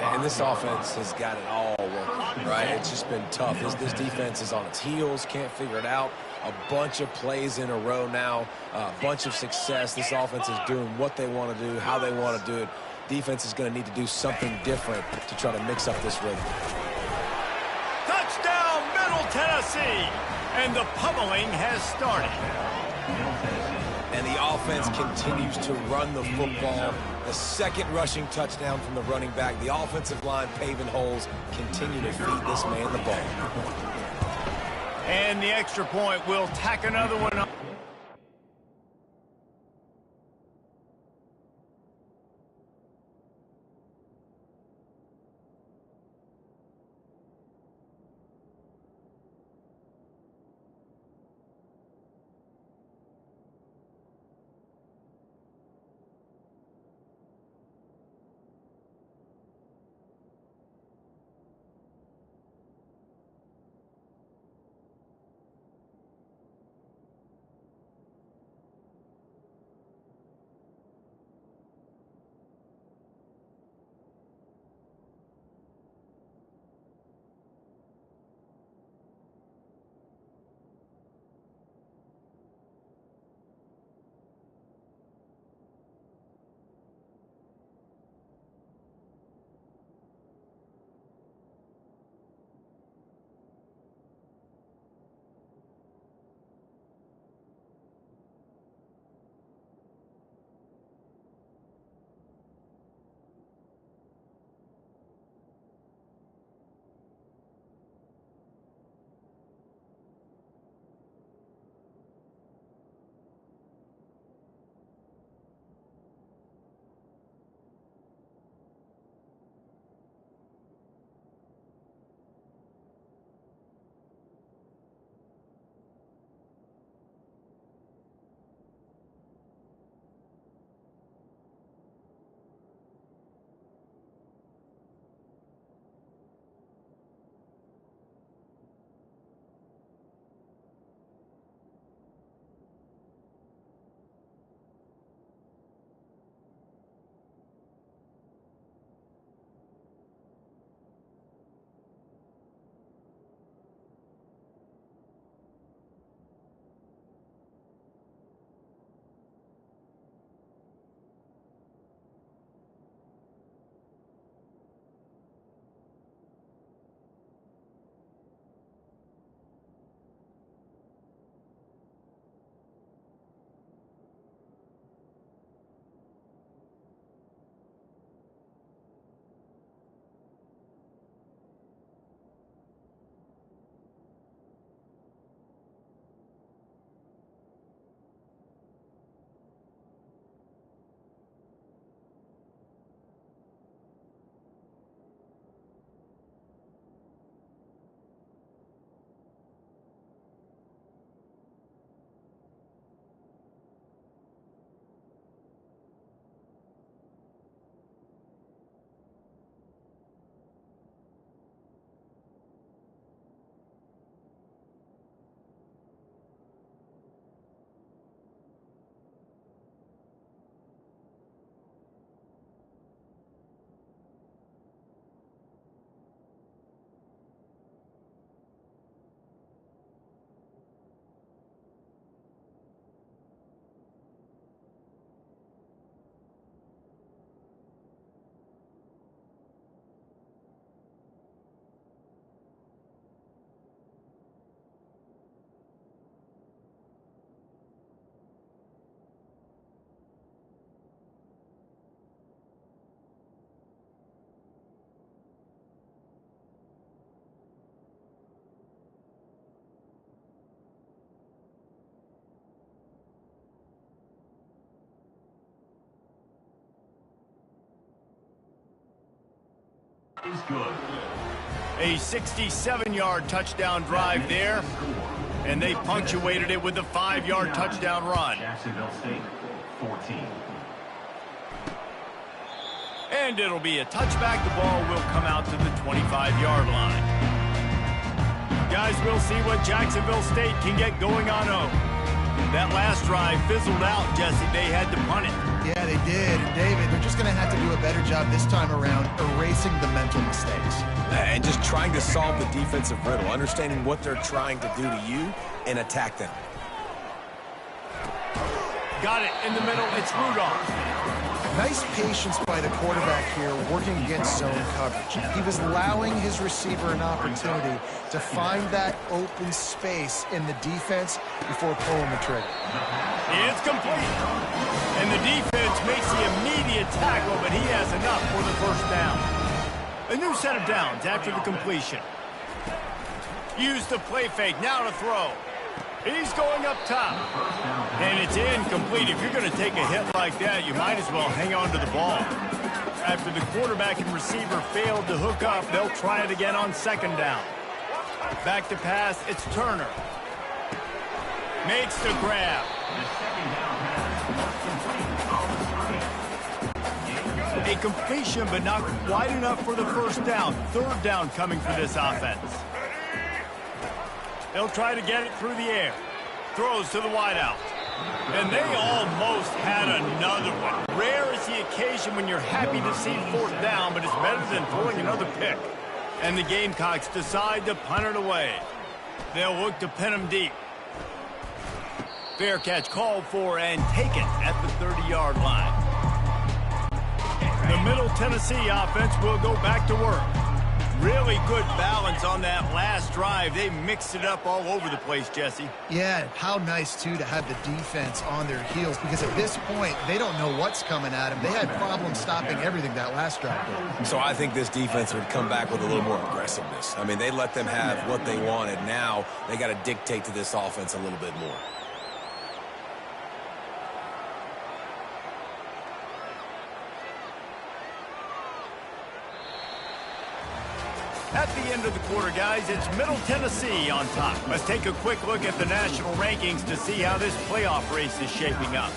And this offense has got it all working, right? It's just been tough. This defense is on its heels, can't figure it out. A bunch of plays in a row now, a bunch of success. This offense is doing what they want to do, how they want to do it. Defense is going to need to do something different to try to mix up this rhythm. Touchdown, Middle Tennessee! And the pummeling has started. And the offense continues to run the football. The second rushing touchdown from the running back. The offensive line paving holes. Continue to feed this man the ball. And the extra point will tack another one on. is good. A 67-yard touchdown drive there, and they punctuated it with a 5-yard touchdown run. Jacksonville State, 14. And it'll be a touchback. The ball will come out to the 25-yard line. Guys, we'll see what Jacksonville State can get going on home. That last drive fizzled out, Jesse. They had to punt it. Yeah, they did. And David, they're just going to have to do a better job this time around erasing the mental mistakes. And just trying to solve the defensive riddle, understanding what they're trying to do to you and attack them. Got it in the middle. It's Rudolph. Nice patience by the quarterback here working against zone coverage. He was allowing his receiver an opportunity to find that open space in the defense before pulling the trigger. It's complete. And the defense makes the immediate tackle, but he has enough for the first down. A new set of downs after the completion. Use the play fake. Now to throw. He's going up top. And it's incomplete. If you're going to take a hit like that, you might as well hang on to the ball. After the quarterback and receiver failed to hook up, they'll try it again on second down. Back to pass, it's Turner. Makes the grab. A completion, but not quite enough for the first down. Third down coming for this offense. They'll try to get it through the air. Throws to the wideout. And they almost had another one. Rare is the occasion when you're happy to see fourth down, but it's better than throwing another pick. And the Gamecocks decide to punt it away. They'll look to pin them deep. Fair catch called for and taken at the 30-yard line. The Middle Tennessee offense will go back to work. Really good balance on that last drive. They mixed it up all over the place, Jesse. Yeah, how nice, too, to have the defense on their heels, because at this point, they don't know what's coming at them. They had problems stopping everything that last drive. So I think this defense would come back with a little more aggressiveness. I mean, they let them have what they wanted. Now they got to dictate to this offense a little bit more. At the end of the quarter, guys, it's Middle Tennessee on top. Let's take a quick look at the national rankings to see how this playoff race is shaping up.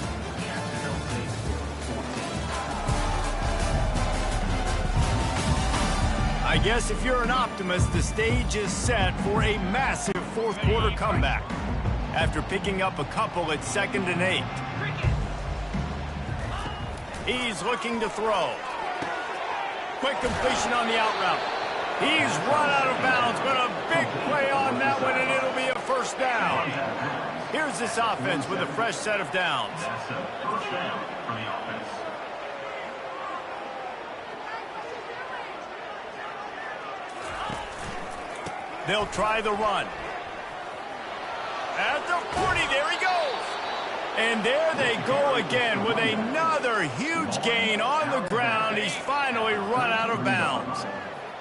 I guess if you're an optimist, the stage is set for a massive fourth quarter comeback. After picking up a couple at 2nd and 8. He's looking to throw. Quick completion on the out route. He's run out of bounds, but a big play on that one, and it'll be a first down. Here's this offense with a fresh set of downs. That's a first down for the offense. They'll try the run. At the 40, there he goes. And there they go again with another huge gain on the ground. He's finally run out of bounds.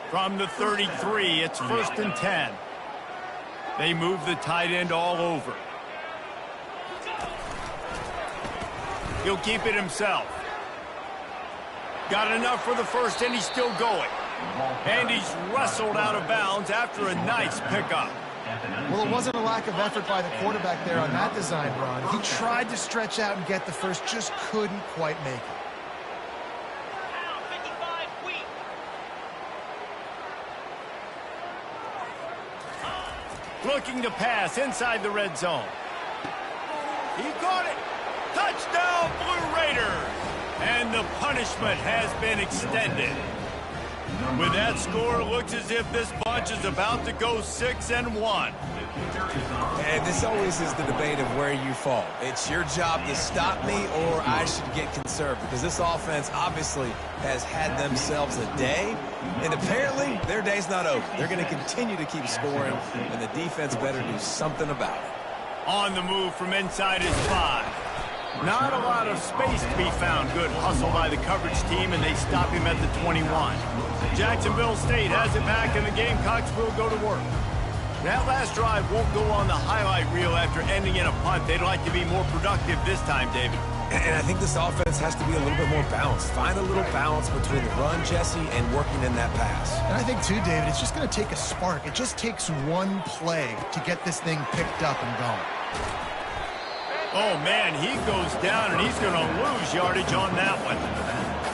From the 33, it's 1st and 10. They move the tight end all over. He'll keep it himself. Got enough for the first, and he's still going. And he's wrestled out of bounds after a nice pickup. Well, it wasn't a lack of effort by the quarterback there on that design run. He tried to stretch out and get the first, just couldn't quite make it. Looking to pass inside the red zone. He caught it. Touchdown, Blue Raiders. And the punishment has been extended. With that score, it looks as if this bunch is about to go 6-1. And this always is the debate of where you fall. It's your job to stop me, or I should get conserved, because this offense obviously has had themselves a day, and apparently their day's not over. They're going to continue to keep scoring, and the defense better do something about it. On the move from inside his 5. Not a lot of space to be found. Good hustle by the coverage team, and they stop him at the 21. Jacksonville State has it back, and the Gamecocks will go to work. That last drive won't go on the highlight reel after ending in a punt. They'd like to be more productive this time, David. And I think this offense has to be a little bit more balanced. Find a little balance between the run, Jesse, and working in that pass. And I think, too, David, it's just going to take a spark. It just takes one play to get this thing picked up and going. Oh, man, he goes down, and he's going to lose yardage on that one.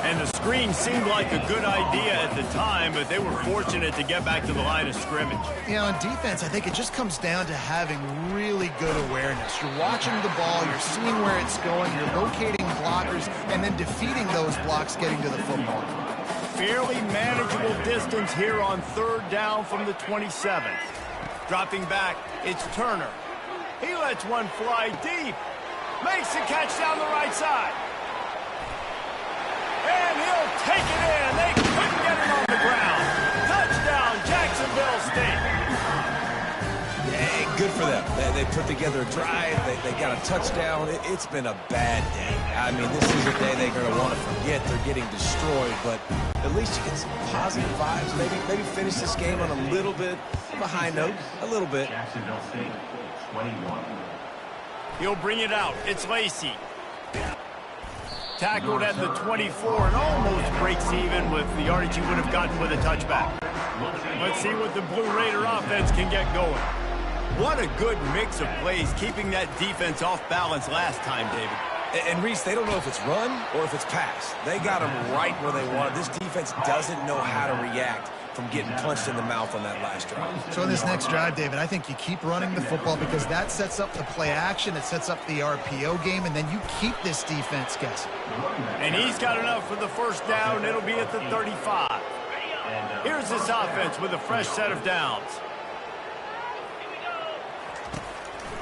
And the screen seemed like a good idea at the time, but they were fortunate to get back to the line of scrimmage. Yeah, on defense, I think it just comes down to having really good awareness. You're watching the ball, you're seeing where it's going, you're locating blockers, and then defeating those blocks getting to the football. Fairly manageable distance here on 3rd down from the 27th. Dropping back, it's Turner. He lets one fly deep. Makes the catch down the right side. And he'll take it in. They couldn't get him on the ground. Touchdown, Jacksonville State. Yeah, good for them. They put together a drive. They got a touchdown. It's been a bad day. I mean, this is a day they're going to want to forget. They're getting destroyed, but at least you get some positive vibes. Maybe finish this game on a little bit of a high note. A little bit. Jacksonville State, 21. He'll bring it out. It's Lacey. Tackled at the 24 and almost breaks even with the yardage he would have gotten with a touchback. Let's see what the Blue Raider offense can get going. What a good mix of plays, keeping that defense off balance last time, David. And Reese, they don't know if it's run or if it's pass. They got them right where they wanted. This defense doesn't know how to react from getting punched in the mouth on that last drive. So in this next drive, David, I think you keep running the football because that sets up the play action, it sets up the RPO game, and then you keep this defense guessing. And he's got enough for the 1st down. It'll be at the 35. Here's this offense with a fresh set of downs.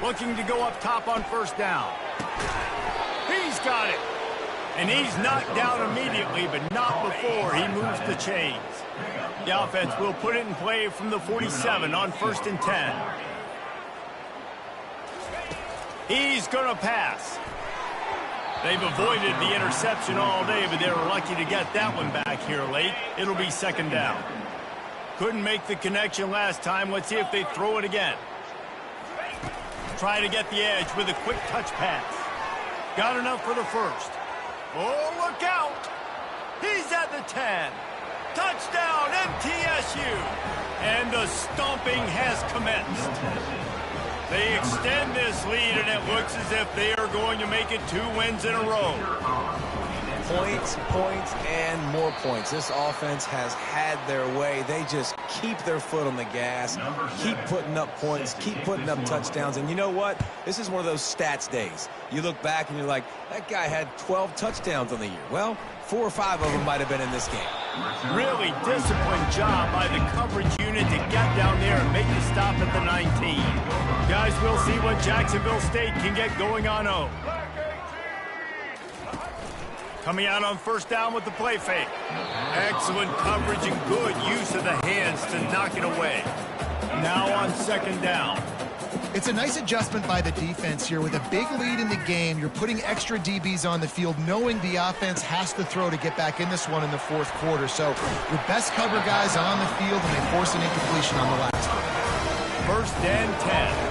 Looking to go up top on 1st down. He's got it. And he's knocked down immediately, but not before he moves the chains. The offense will put it in play from the 47 on 1st and 10. He's going to pass. They've avoided the interception all day, but they were lucky to get that one back here late. It'll be 2nd down. Couldn't make the connection last time. Let's see if they throw it again. Try to get the edge with a quick touch pass. Got enough for the 1st. Oh, look out! He's at the 10. Touchdown, MTSU! And the stomping has commenced. They extend this lead, and it looks as if they are going to make it 2 wins in a row. Points, points, and more points. This offense has had their way. They just keep their foot on the gas, keep putting up points, keep putting up touchdowns. And you know what? This is one of those stats days. You look back and you're like, that guy had 12 touchdowns on the year. Well, 4 or 5 of them might have been in this game. Really disciplined job by the coverage unit to get down there and make the stop at the 19. Guys, we'll see what Jacksonville State can get going on 0. Coming out on 1st down with the play fake. Excellent coverage and good use of the hands to knock it away. Now on 2nd down. It's a nice adjustment by the defense here. With a big lead in the game, you're putting extra DBs on the field, knowing the offense has to throw to get back in this one in the 4th quarter. So your best cover guys on the field, and they force an incompletion on the last one. 1st and 10.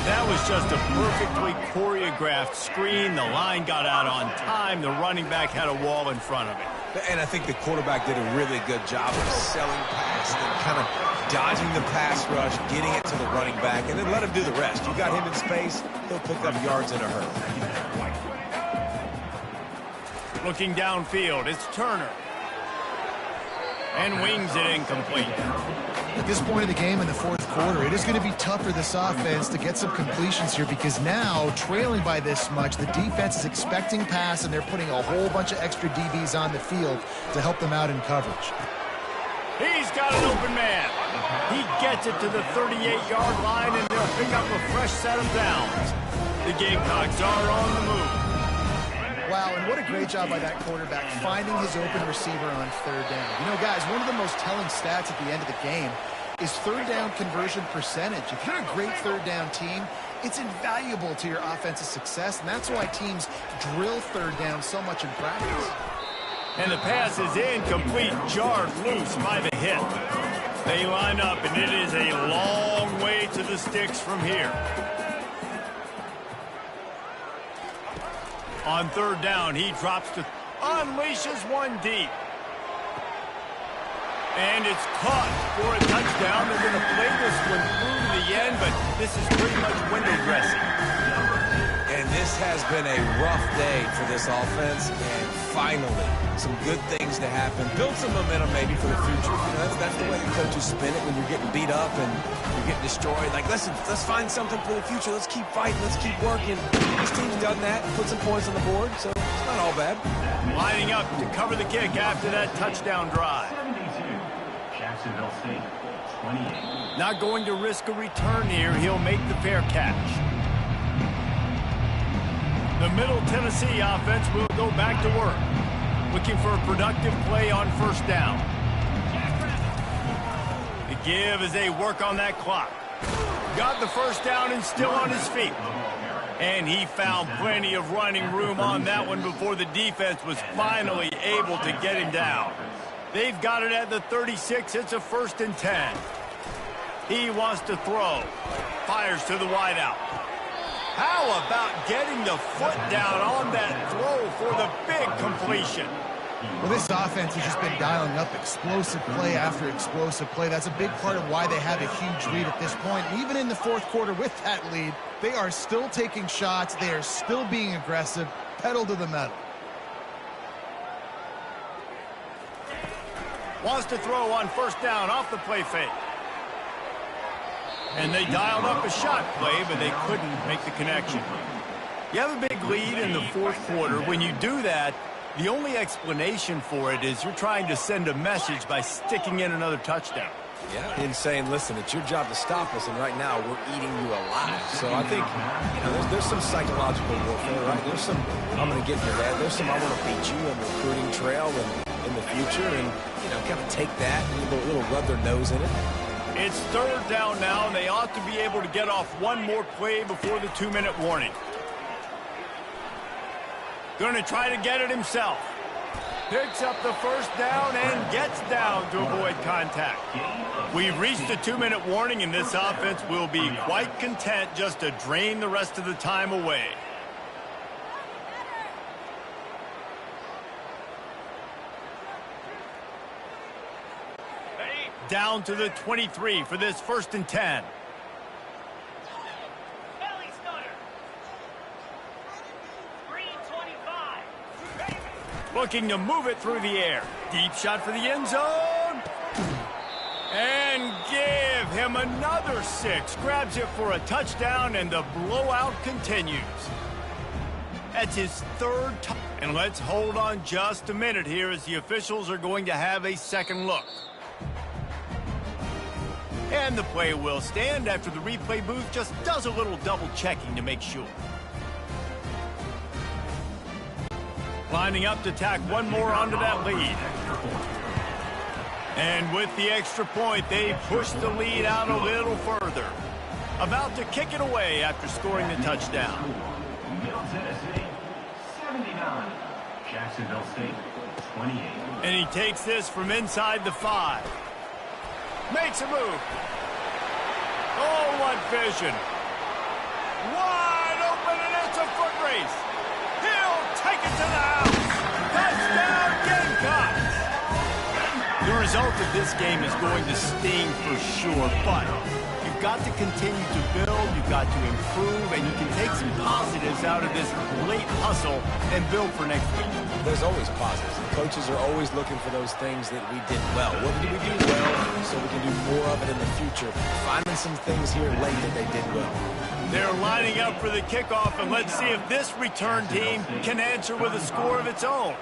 That was just a perfectly choreographed screen. The line got out on time. The running back had a wall in front of it. And I think the quarterback did a really good job of selling past and kind of dodging the pass rush, getting it to the running back, and then let him do the rest. You got him in space, he'll pick up yards in a hurry. Looking downfield, it's Turner. And wings it incomplete. At this point of the game in the 4th quarter, it is going to be tough for this offense to get some completions here because now, trailing by this much, the defense is expecting pass, and they're putting a whole bunch of extra DBs on the field to help them out in coverage. He's got an open man. He gets it to the 38-yard line, and they'll pick up a fresh set of downs. The Gamecocks are on the move. Wow, and what a great job by that quarterback finding his open receiver on 3rd down. You know, guys, one of the most telling stats at the end of the game is 3rd down conversion percentage. If you're a great 3rd down team, it's invaluable to your offensive success, and that's why teams drill 3rd down so much in practice. And the pass is incomplete, jarred loose by the hit. They line up, and it is a long way to the sticks from here. On third down, he drops to unleashes one deep. And it's caught for a touchdown. They're going to play this one through to the end, but this is pretty much window dressing. And this has been a rough day for this offense, and finally, some good things to happen. Build some momentum maybe for the future. You know, that's the way the coaches spin it when you're getting beat up and you're getting destroyed. Like, listen, let's find something for the future. Let's keep fighting. Let's keep working. This team's done that, put some points on the board, so it's not all bad. Lining up to cover the kick after that touchdown drive. 72, Jacksonville State, 28. Not going to risk a return here. He'll make the fair catch. The Middle Tennessee offense will go back to work, looking for a productive play on first down. The give as they work on that clock. Got the first down and still on his feet. And he found plenty of running room on that one before the defense was finally able to get him down. They've got it at the 36. It's a 1st and 10. He wants to throw. Fires to the wideout. How about getting the foot down on that throw for the big completion? Well, this offense has just been dialing up explosive play after explosive play. That's a big part of why they have a huge lead at this point. Even in the fourth quarter with that lead, they are still taking shots. They are still being aggressive. Pedal to the metal. Wants to throw on first down off the play fake. And they dialed up a shot play, but they couldn't make the connection. You have a big lead in the fourth quarter. When you do that, the only explanation for it is you're trying to send a message by sticking in another touchdown. Yeah, and saying, listen, it's your job to stop us, and right now we're eating you alive. So I think, you know, there's some psychological warfare, right? There's some, I'm going to get in your head. There's some, I want to beat you on the recruiting trail in the future, and, you know, kind of take that and a little rub their nose in it. It's third down now, and they ought to be able to get off one more play before the 2-minute warning. Going to try to get it himself. Picks up the first down and gets down to avoid contact. We've reached the 2-minute warning, and this offense will be quite content just to drain the rest of the time away. Down to the 23 for this 1st and 10. Belly stunner. Green 25. Looking to move it through the air. Deep shot for the end zone. And give him another 6. Grabs it for a touchdown, and the blowout continues. That's his third time. And let's hold on just a minute here as the officials are going to have a second look. And the play will stand after the replay booth just does a little double checking to make sure. Lining up to tack one more onto that lead. And with the extra point, they push the lead out a little further. About to kick it away after scoring the touchdown. Middle Tennessee, 79. Jacksonville State, 28. And he takes this from inside the 5. Makes a move. Oh, what vision. Wide open, and it's a foot race. He'll take it to the house. Touchdown, Gamecocks. The result of this game is going to sting for sure, but you've got to continue to build, you've got to improve, and you can take some positives out of this late hustle and build for next week. There's always positives. The coaches are always looking for those things that we did well. What did we do well so we can do more of it in the future? Finding some things here late that they did well. They're lining up for the kickoff, and let's see if this return team can answer with a score of its own.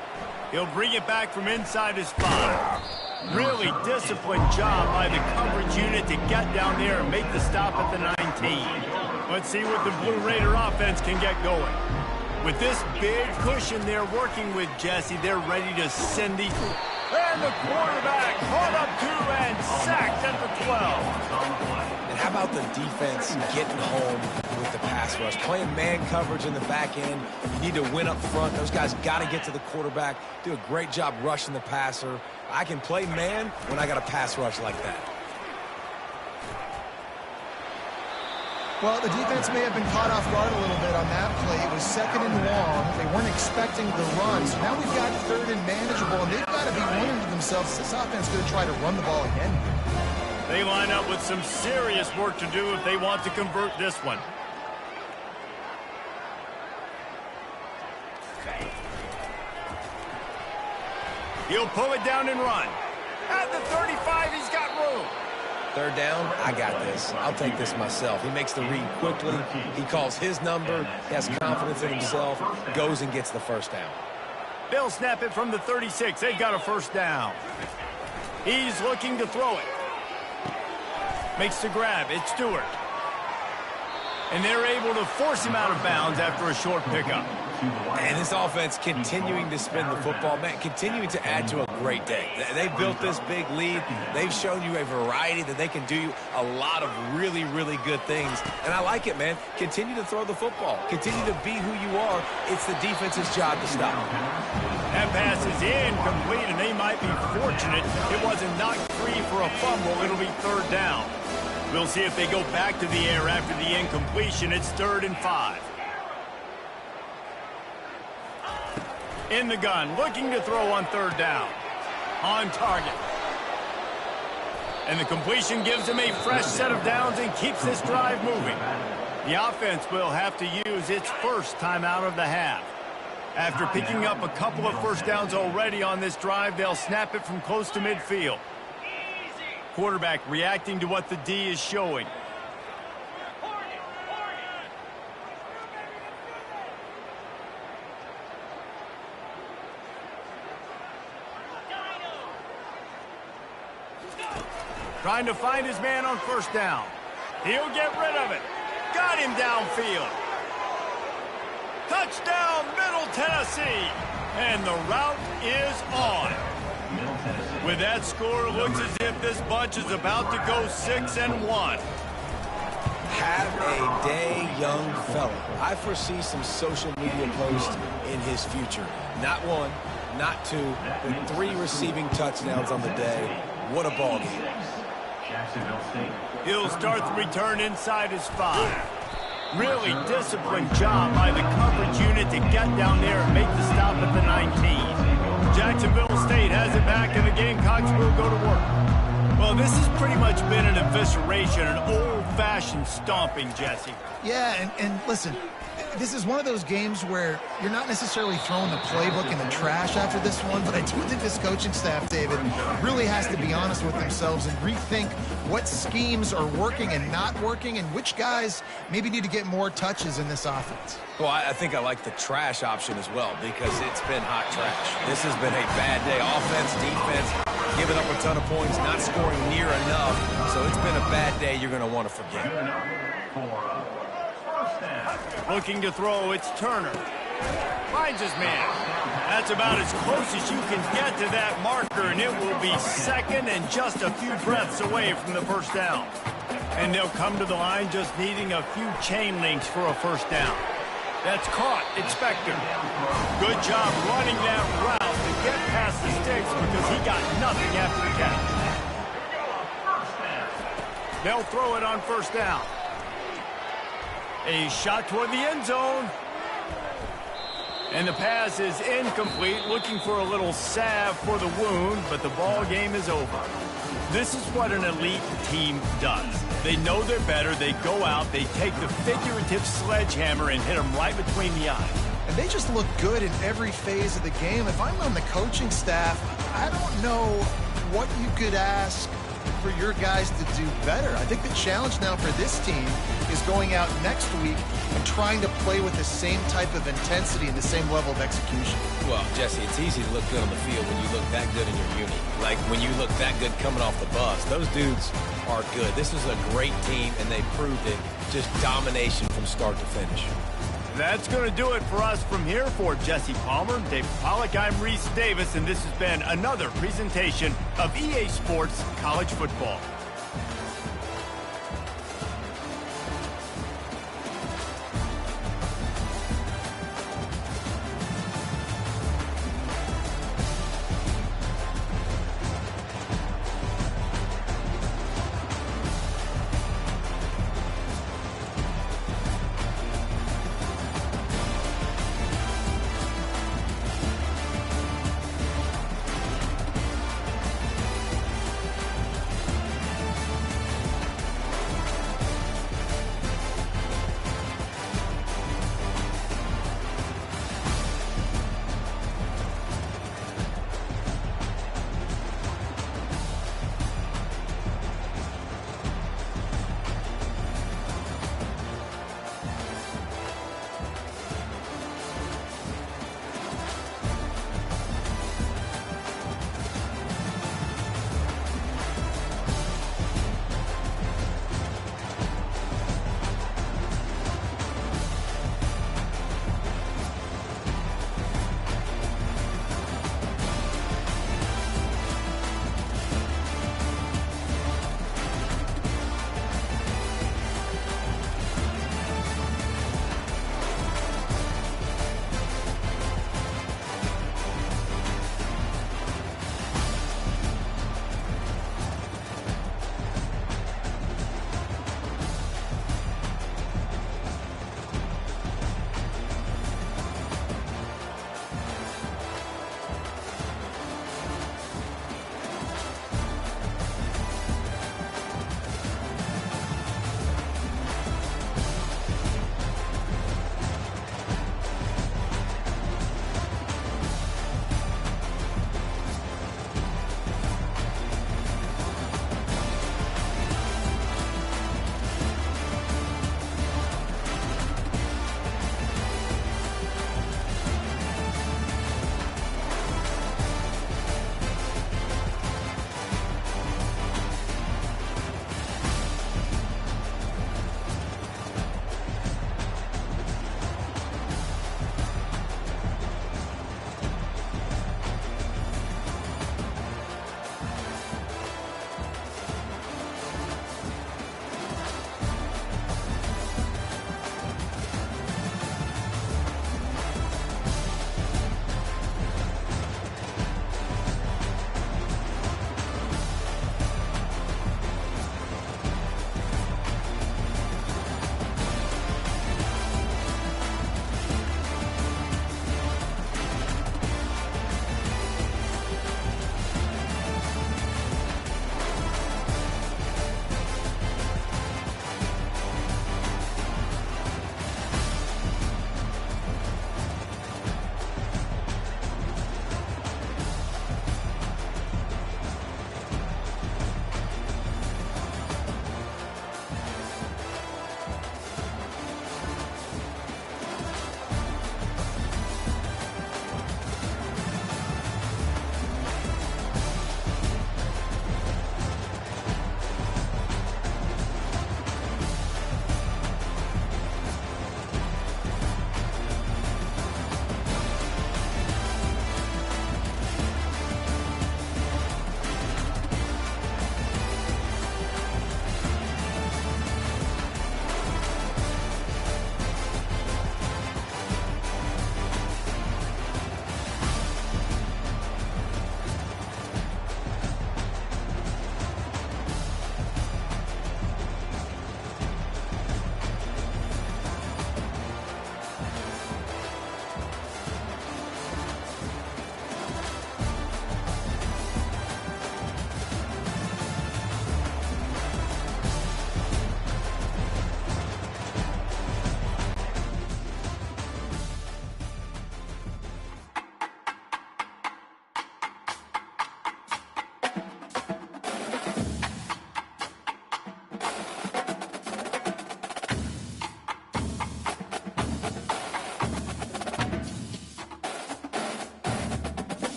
He'll bring it back from inside his 5. Really disciplined job by the coverage unit to get down there and make the stop at the 19. Let's see what the Blue Raider offense can get going. With this big cushion they're working with, Jesse, they're ready to send these. And the quarterback caught up 2 and sacked at the 12. And how about the defense getting home with the pass rush? Playing man coverage in the back end. You need to win up front. Those guys got to get to the quarterback. Do a great job rushing the passer. I can play man when I got a pass rush like that. Well, the defense may have been caught off guard a little bit on that play. It was 2nd and long. They weren't expecting the run. So now we've got 3rd and manageable, and they've got to be wondering to themselves, is this offense going to try to run the ball again? They line up with some serious work to do if they want to convert this one. He'll pull it down and run. At the 35, he's got room. 3rd down, I got this. I'll take this myself. He makes the read quickly. He calls his number. He has confidence in himself. Goes and gets the 1st down. They'll snap it from the 36. They've got a 1st down. He's looking to throw it. Makes the grab. It's Stewart. And they're able to force him out of bounds after a short pickup. And this offense continuing to spin the football, man, continuing to add to a great day. They've built this big lead. They've shown you a variety that they can do a lot of really, really good things. And I like it, man. Continue to throw the football. Continue to be who you are. It's the defense's job to stop. That pass is incomplete, and they might be fortunate it wasn't knocked free for a fumble. It'll be 3rd down. We'll see if they go back to the air after the incompletion. It's 3rd and 5. In the gun, looking to throw on 3rd down. On target. And the completion gives him a fresh set of downs and keeps this drive moving. The offense will have to use its 1st timeout of the half. After picking up a couple of 1st downs already on this drive, they'll snap it from close to midfield. Quarterback reacting to what the D is showing. Trying to find his man on 1st down. He'll get rid of it. Got him downfield. Touchdown, Middle Tennessee. And the route is on. With that score, it looks as if this bunch is about to go 6-1. Have a day, young fella. I foresee some social media posts in his future. Not 1, not 2, but 3 receiving touchdowns on the day. What a ball game. He'll start the return inside his 5. Really disciplined job by the coverage unit to get down there and make the stop at the 19. Jacksonville State has it back, and the Gamecocks will go to work. Well, this has pretty much been an evisceration, an old-fashioned stomping, Jesse. Yeah, and listen, this is one of those games where you're not necessarily throwing the playbook in the trash after this one, but I do think this coaching staff, David, really has to be honest with themselves and rethink what schemes are working and not working and which guys maybe need to get more touches in this offense. Well, I think I like the trash option as well because it's been hot trash. This has been a bad day. Offense, defense, giving up a ton of points, not scoring near enough. So it's been a bad day you're going to want to forget. Looking to throw, it's Turner. Finds his man. That's about as close as you can get to that marker, and it will be 2nd and just a few breaths away from the 1st down. And they'll come to the line just needing a few chain links for a 1st down. That's caught. It's Spector. Good job running that route to get past the sticks because he got nothing after the catch. They'll throw it on 1st down. A shot toward the end zone. And the pass is incomplete, looking for a little salve for the wound, but the ball game is over. This is what an elite team does. They know they're better, they go out, they take the figurative sledgehammer and hit them right between the eyes. And they just look good in every phase of the game. If I'm on the coaching staff, I don't know what you could ask for your guys to do better. I think the challenge now for this team is going out next week and trying to play with the same type of intensity and the same level of execution. Well, Jesse, it's easy to look good on the field when you look that good in your uni. Like when you look that good coming off the bus. Those dudes are good. This is a great team, and they proved it. Just domination from start to finish. That's going to do it for us from here. For Jesse Palmer, Dave Pollack, I'm Reese Davis, and this has been another presentation of EA Sports College Football.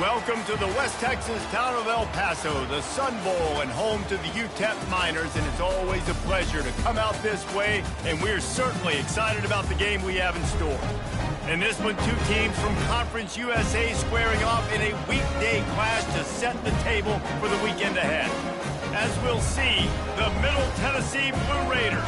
Welcome to the West Texas town of El Paso, the Sun Bowl and home to the UTEP Miners, and it's always a pleasure to come out this way, and we're certainly excited about the game we have in store. In this one, two teams from Conference USA squaring off in a weekday clash to set the table for the weekend ahead. As we'll see, the Middle Tennessee Blue Raiders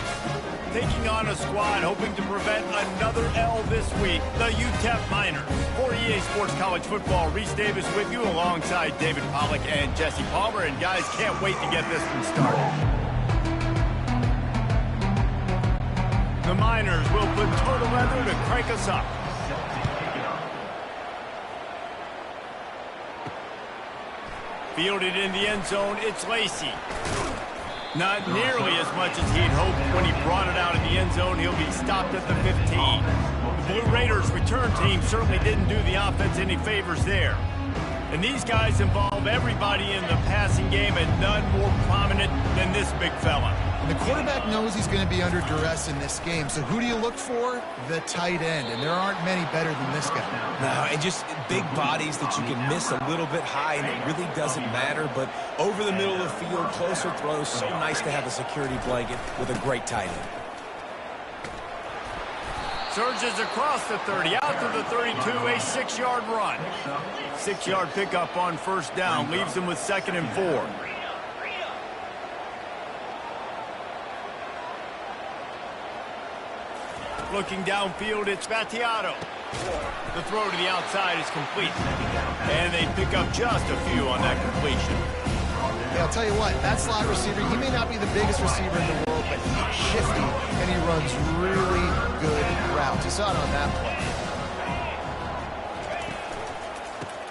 taking on a squad hoping to prevent another L this week, the UTEP Miners. For EA Sports College Football, Reese Davis with you alongside David Pollack and Jesse Palmer. And guys, can't wait to get this one started. The Miners will put toe to leather to crank us up. Fielded in the end zone, it's Lacey. Not nearly as much as he'd hoped when he brought it out in the end zone. He'll be stopped at the 15. The Blue Raiders' return team certainly didn't do the offense any favors there. And these guys involve everybody in the passing game, and none more prominent than this big fella. And the quarterback knows he's going to be under duress in this game. So who do you look for? The tight end. And there aren't many better than this guy. No, and just big bodies that you can miss a little bit high, and it really doesn't matter. But over the middle of the field, closer throws, so nice to have a security blanket with a great tight end. Surges across the 30, out to the 32, a 6-yard run. 6-yard pickup on first down, leaves him with 2nd and 4. Looking downfield, it's Vattiato. The throw to the outside is complete. And they pick up just a few on that completion. Yeah, I'll tell you what, that slot receiver, he may not be the biggest receiver in the world, but he's shifty, and he runs really good routes. You saw it on that play.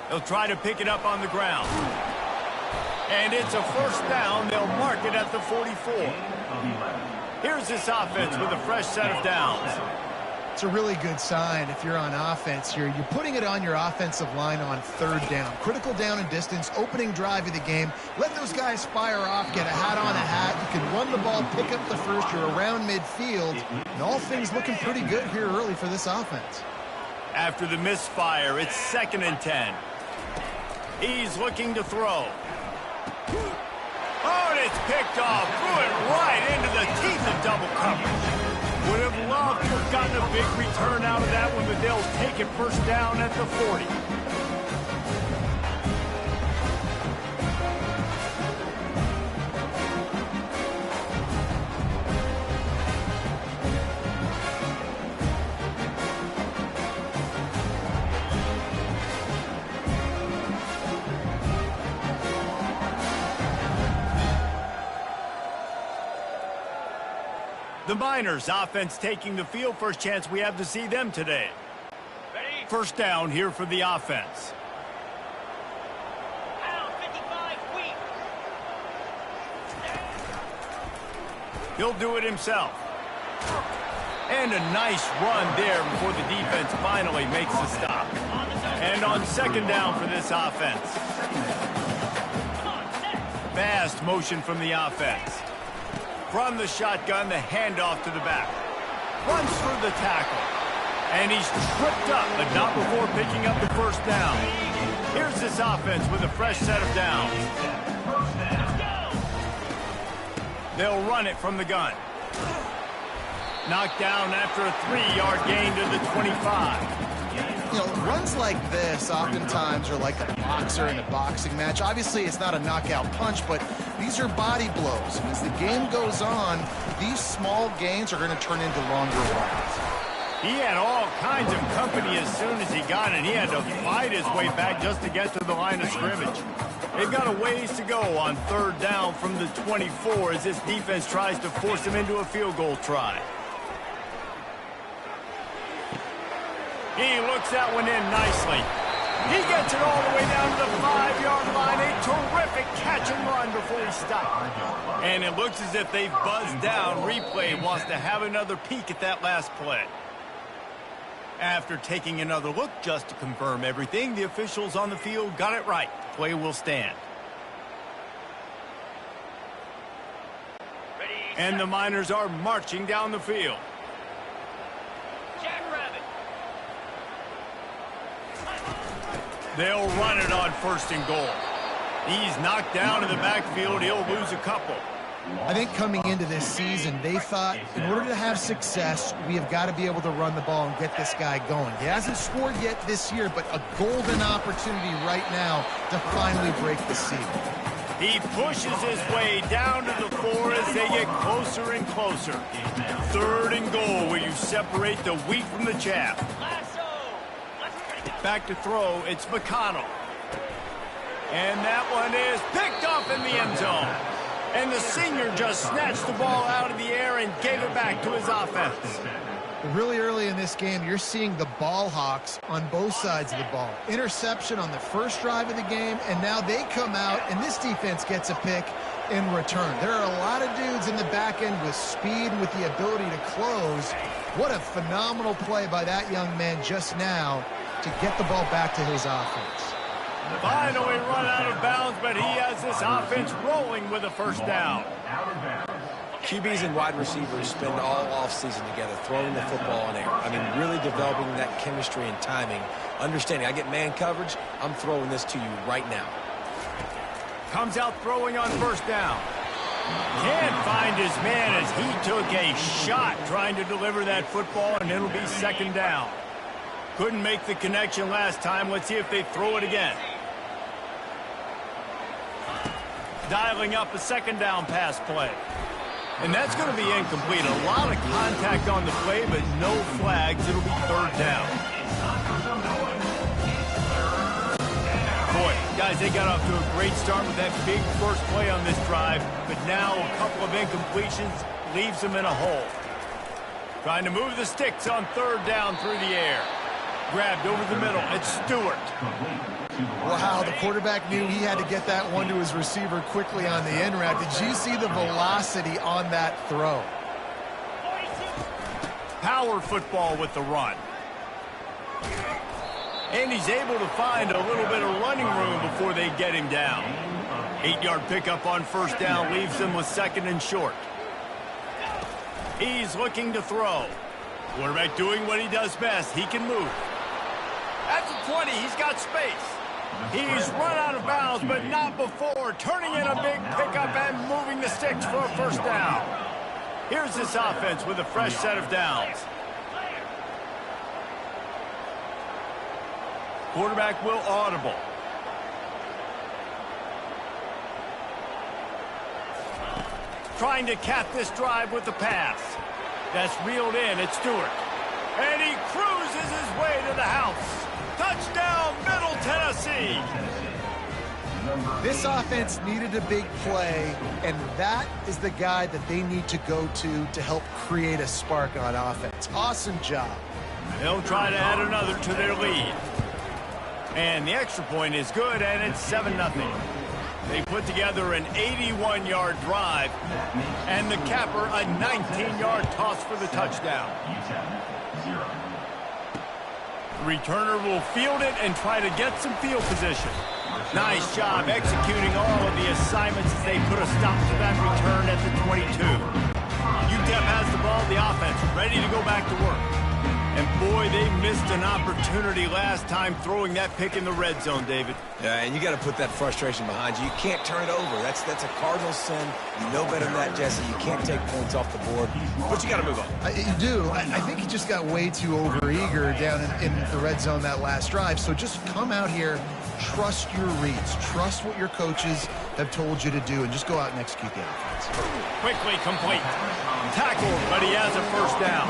They'll try to pick it up on the ground. And it's a first down. They'll mark it at the 44. Here's this offense with a fresh set of downs. It's a really good sign if you're on offense here. You're putting it on your offensive line on 3rd down. Critical down and distance, opening drive of the game. Let those guys fire off, get a hat on a hat. You can run the ball, pick up the first. You're around midfield. And all things looking pretty good here early for this offense. After the misfire, it's 2nd and 10. He's looking to throw. Oh, and it's picked off. Threw it right into the teeth of double coverage. Would have loved to have gotten a big return out of that one, but they'll take it first down at the 40. The Miners offense taking the field. First chance we have to see them today. Ready? First down here for the offense. Pound 55 weak. He'll do it himself. And a nice run there before the defense finally makes the stop. And on 2nd down for this offense. Fast motion from the offense. From the shotgun, the handoff to the back. Runs through the tackle. And he's tripped up, but not before picking up the first down. Here's this offense with a fresh set of downs. They'll run it from the gun. Knocked down after a 3-yard gain to the 25. You know, runs like this oftentimes are like a boxer in a boxing match. Obviously, it's not a knockout punch, but these are body blows. As the game goes on, these small gains are going to turn into longer runs. He had all kinds of company as soon as he got it. He had to fight his way back just to get to the line of scrimmage. They've got a ways to go on 3rd down from the 24 as this defense tries to force him into a field goal try. He looks that one in nicely. He gets it all the way down to the 5-yard line. A terrific catch and run before he stopped. And it looks as if they've buzzed down. Replay wants to have another peek at that last play. After taking another look just to confirm everything, the officials on the field got it right. The play will stand. Ready, And the Miners are marching down the field. They'll run it on 1st and goal. He's knocked down in the backfield. He'll lose a couple. I think coming into this season, they thought in order to have success, we have got to be able to run the ball and get this guy going. He hasn't scored yet this year, but a golden opportunity right now to finally break the seal. He pushes his way down to the 4 as they get closer and closer. 3rd and goal, where you separate the wheat from the chaff. Back to throw, it's McConnell. And that one is picked off in the end zone. And the senior just snatched the ball out of the air and gave it back to his offense. Really early in this game, you're seeing the ball hawks on both sides of the ball. Interception on the first drive of the game, and now they come out, and this defense gets a pick in return. There are a lot of dudes in the back end with speed and with the ability to close. What a phenomenal play by that young man just now to get the ball back to his offense. Finally run out of bounds, but he has this offense rolling with a 1st down. QBs and wide receivers spend all offseason together throwing the football in air. I mean, really developing that chemistry and timing. Understanding, I get man coverage, I'm throwing this to you right now. Comes out throwing on 1st down. Can't find his man as he took a shot trying to deliver that football, and it'll be 2nd down. Couldn't make the connection last time. Let's see if they throw it again. Dialing up a 2nd down pass play. And that's going to be incomplete. A lot of contact on the play, but no flags. It'll be 3rd down. Boy, guys, they got off to a great start with that big first play on this drive, but now a couple of incompletions leaves them in a hole. Trying to move the sticks on 3rd down through the air. Grabbed over the middle. It's Stewart. Wow, the quarterback knew he had to get that one to his receiver quickly on the end route. Did you see the velocity on that throw? Power football with the run. And he's able to find a little bit of running room before they get him down. 8-yard pickup on 1st down leaves him with 2nd and short. He's looking to throw. Quarterback doing what he does best. He can move. At the 20, he's got space. He's run out of bounds, but not before. Turning in a big pickup and moving the sticks for a 1st down. Here's this offense with a fresh set of downs. Quarterback will audible. Trying to cap this drive with the pass. That's reeled in. It's Stewart. And he cruises his way to the house. Touchdown, Middle Tennessee. This offense needed a big play, and that is the guy that they need to go to help create a spark on offense. Awesome job. They'll try to add another to their lead. And the extra point is good, and it's 7-0. They put together an 81-yard drive, and the capper a 19-yard toss for the touchdown. Returner will field it and try to get some field position. Nice job executing all of the assignments as they put a stop to that return at the 22. UTEP has the ball, the offense ready to go back to work. And boy, they missed an opportunity last time throwing that pick in the red zone, David. Yeah, and you got to put that frustration behind you. You can't turn it over. That's a cardinal sin. You know better than that, Jesse. You can't take points off the board, but you got to move on. You do. I think he just got way too overeager down in the red zone that last drive. So just come out here, trust your reads, trust what your coaches have told you to do, and just go out and execute the offense. Quickly complete. Tackled, but he has a 1st down.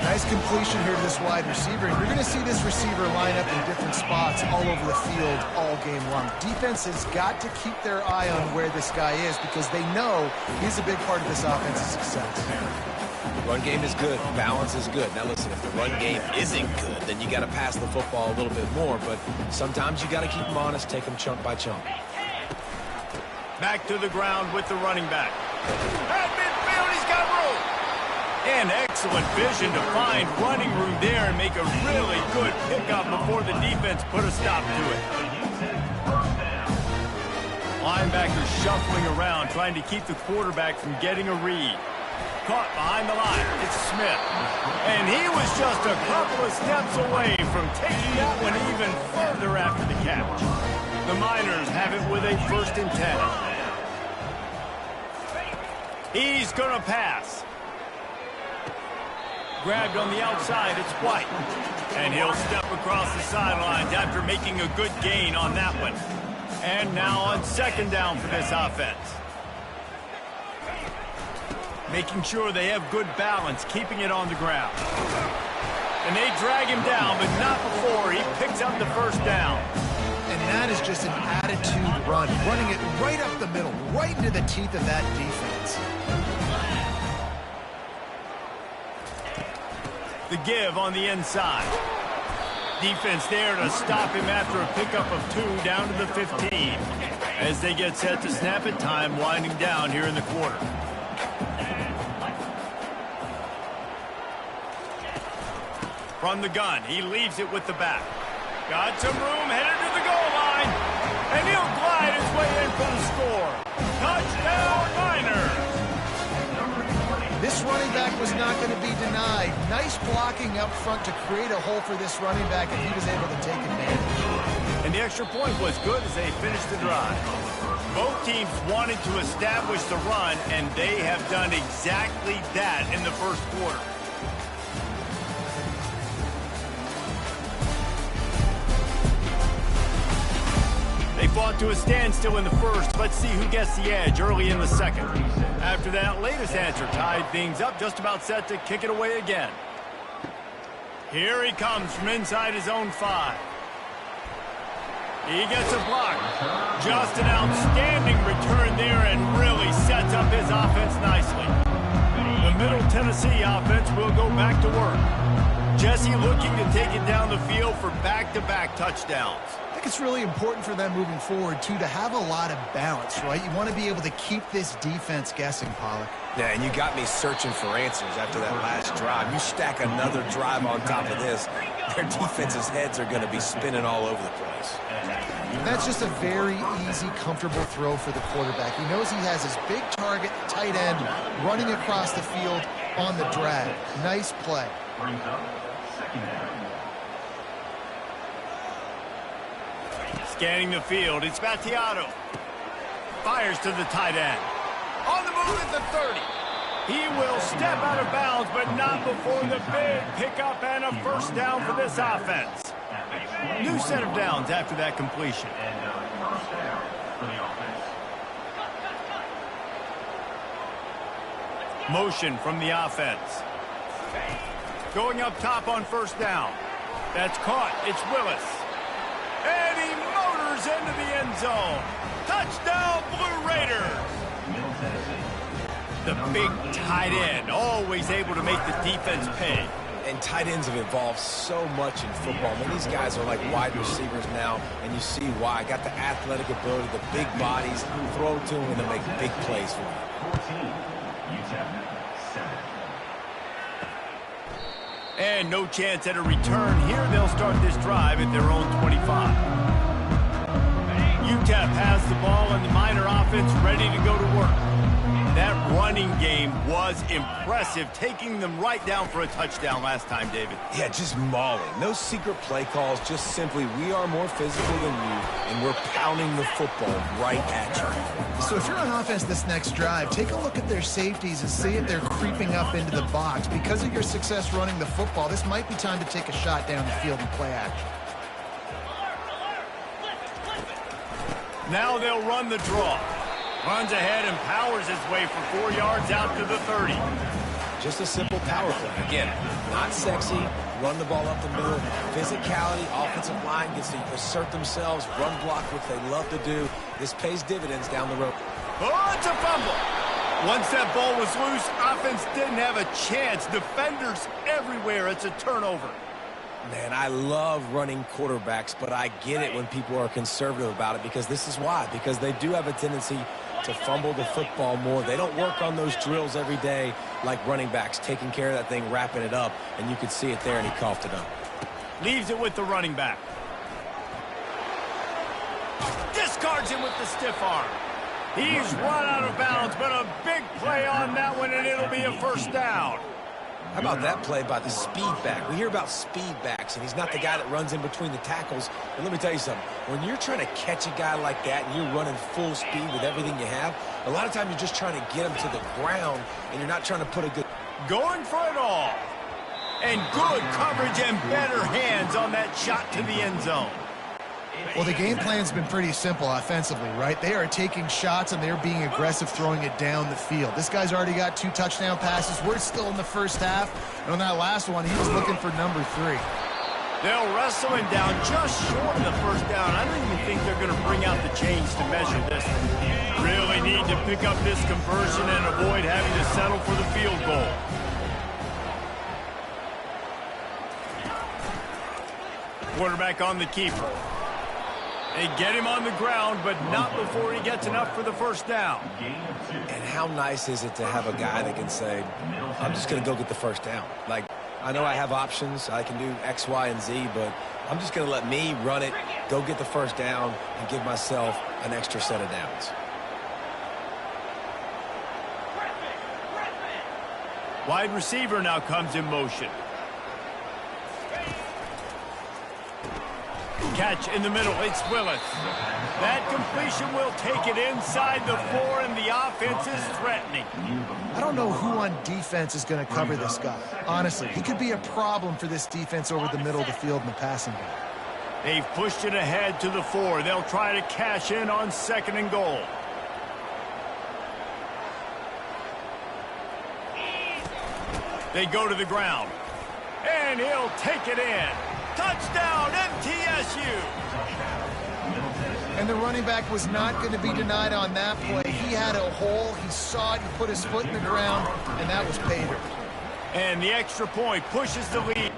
Nice completion here to this wide receiver. And you're going to see this receiver line up in different spots all over the field all game long. Defense has got to keep their eye on where this guy is because they know he's a big part of this offense's success. The run game is good. Balance is good. Now, listen, if the run game isn't good, then you got to pass the football a little bit more. But sometimes you got to keep them honest, take them chunk by chunk. Back to the ground with the running back. At midfield, he's got room. And excellent vision to find running room there and make a really good pickup before the defense put a stop to it. Linebackers shuffling around, trying to keep the quarterback from getting a read. caught behind the line. It's Smith. And he was just a couple of steps away from taking that one even further after the catch. The Miners have it with a 1st and 10. He's going to pass. Grabbed on the outside, it's White. And he'll step across the sidelines after making a good gain on that one. And now on 2nd down for this offense. Making sure they have good balance, keeping it on the ground. And they drag him down, but not before he picks up the 1st down. And that is just an attitude run, running it right up the middle, right into the teeth of that defense. The give on the inside. Defense there to stop him after a pickup of 2 down to the 15. As they get set to snap it, time winding down here in the quarter. From the gun, he leaves it with the back. Got some room, headed to the goal line. And he'll glide his way in for the score. Touchdown, Miners! This running back was not going to be denied. Nice blocking up front to create a hole for this running back, and he was able to take advantage. And the extra point was good as they finished the drive. Both teams wanted to establish the run, and they have done exactly that in the 1st quarter. They fought to a standstill in the 1st. Let's see who gets the edge early in the 2nd. After that latest answer tied things up, just about set to kick it away again. Here he comes from inside his own 5. He gets a block. Just an outstanding return there and really sets up his offense nicely. The Middle Tennessee offense will go back to work. Jesse looking to take it down the field for back-to-back touchdowns. I think it's really important for them moving forward, too, to have a lot of balance, right? You want to be able to keep this defense guessing, Pollack. Yeah, and you got me searching for answers after that last drive. You stack another drive on top of this, their defense's heads are going to be spinning all over the place. That's just a very easy, comfortable throw for the quarterback. He knows he has his big target, tight end, running across the field on the drag. Nice play. Brings up 2nd down. Scanning the field, it's Battiato. Fires to the tight end. On the move at the 30. He will step out of bounds, but not before the big pickup and a 1st down for this offense. New set of downs after that completion. And 1st down for the offense. Motion from the offense. Going up top on 1st down. That's caught. It's Willis. And he motors into the end zone. Touchdown, Blue Raiders. The big tight end, always able to make the defense pay. And tight ends have evolved so much in football. I mean, these guys are like wide receivers now, and you see why. Got the athletic ability, the big bodies, throw to them, and they make big plays for you. 14, UTEP 7. And no chance at a return here. They'll start this drive at their own 25. UTEP has the ball and the Miner offense ready to go to work. That running game was impressive, taking them right down for a touchdown last time, David. Yeah, just mauling. No secret play calls, just simply we are more physical than you, and we're pounding the football right at you. So if you're on offense this next drive, take a look at their safeties and see if they're creeping up into the box. Because of your success running the football, this might be time to take a shot down the field and play action. Now they'll run the draw. Runs ahead and powers his way for 4 yards out to the 30. Just a simple power play. Again, not sexy, run the ball up the middle, physicality, offensive line gets to assert themselves, run block, which they love to do. This pays dividends down the road. Oh, it's a fumble. Once that ball was loose, offense didn't have a chance. Defenders everywhere. It's a turnover. Man, I love running quarterbacks, but I get it when people are conservative about it because this is why. Because they do have a tendency to fumble the football more. They don't work on those drills every day like running backs, taking care of that thing, wrapping it up, and you could see it there, and he coughed it up. Leaves it with the running back. Discards him with the stiff arm. He's run out of bounds, but a big play on that one, and it'll be a first down. How about that play by the speed back? We hear about speed backs, and he's not the guy that runs in between the tackles. But let me tell you something. When you're trying to catch a guy like that and you're running full speed with everything you have, a lot of times you're just trying to get him to the ground, and you're not trying to put a good... Going for it all. And good coverage and better hands on that shot to the end zone. Well, the game plan's been pretty simple offensively, right? They are taking shots, and they're being aggressive throwing it down the field. This guy's already got 2 touchdown passes. We're still in the first half. And on that last one, he was looking for number 3. They'll wrestle him down just short of the first down. I don't even think they're going to bring out the chains to measure this. Really need to pick up this conversion and avoid having to settle for the field goal. Quarterback on the keeper. They get him on the ground, but not before he gets enough for the first down. And how nice is it to have a guy that can say, I'm just going to go get the first down. Like, I know I have options. I can do X, Y, and Z, but I'm just going to let me run it, go get the first down, and give myself an extra set of downs. Wide receiver now comes in motion. Catch in the middle. It's Willis. That completion will take it inside the 4, and the offense is threatening. I don't know who on defense is going to cover this guy. Honestly, he could be a problem for this defense over the middle of the field in the passing game. They've pushed it ahead to the 4. They'll try to cash in on 2nd and goal. They go to the ground. And he'll take it in. Touchdown, MTSU! And the running back was not going to be denied on that play. He had a hole. He saw it. He put his foot in the ground, and that was pay dirt. And the extra point pushes the lead.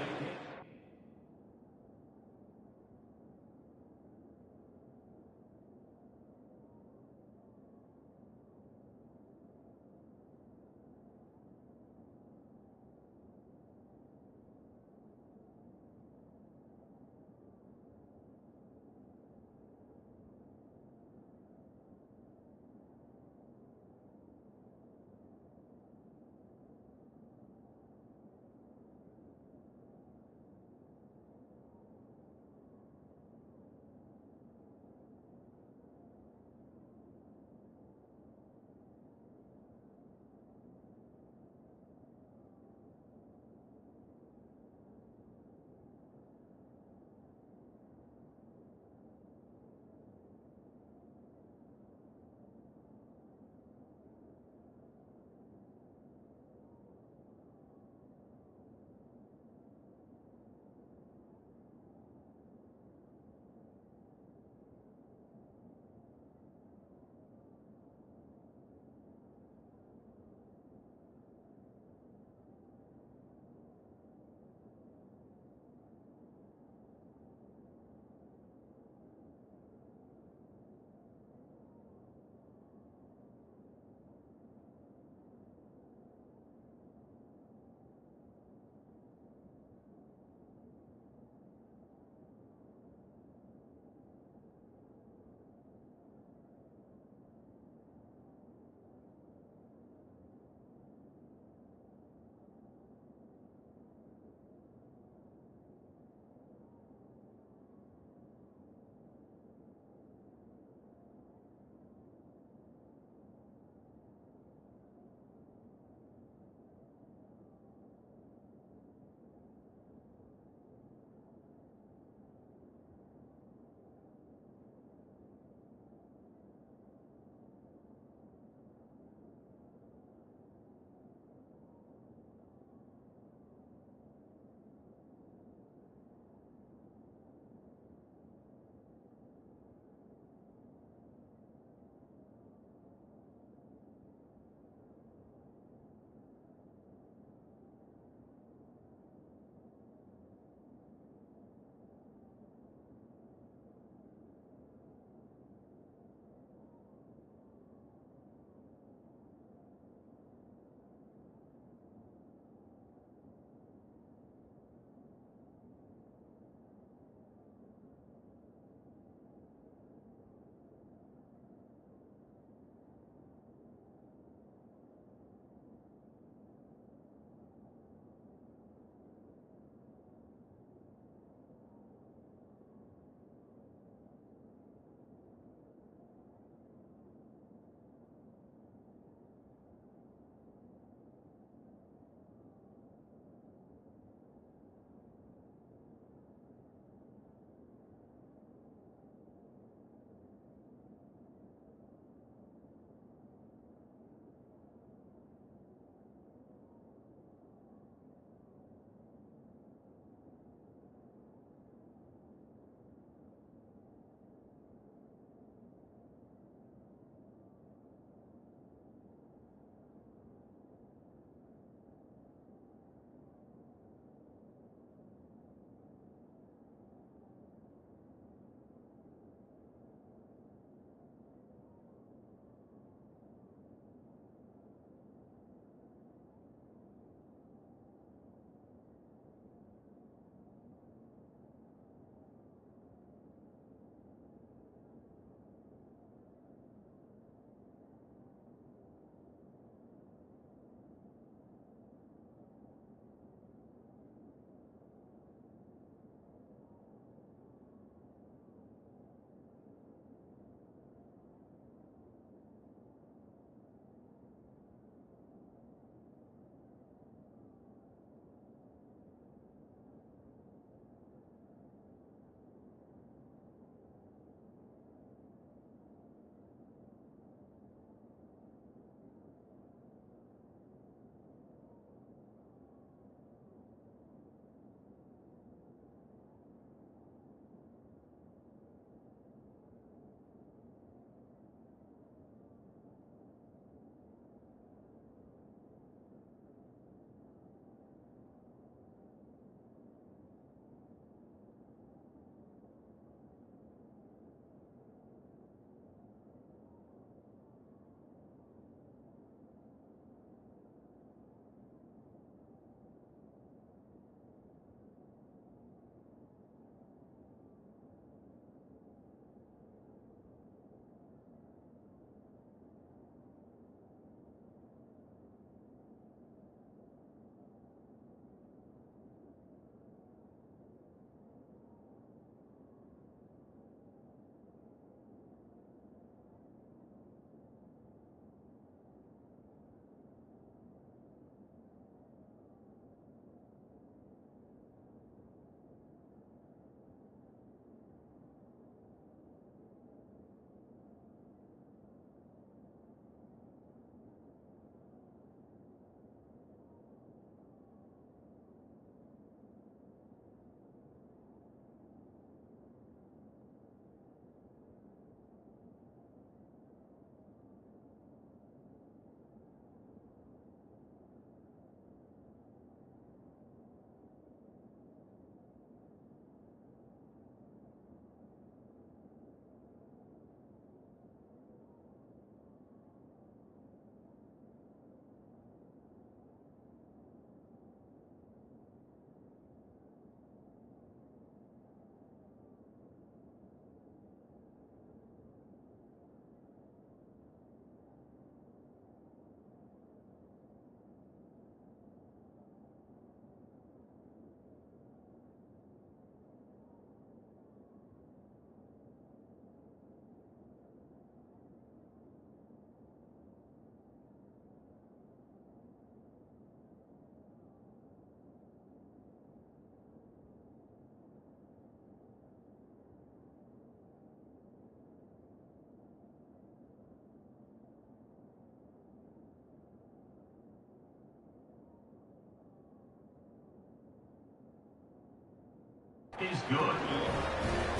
is good.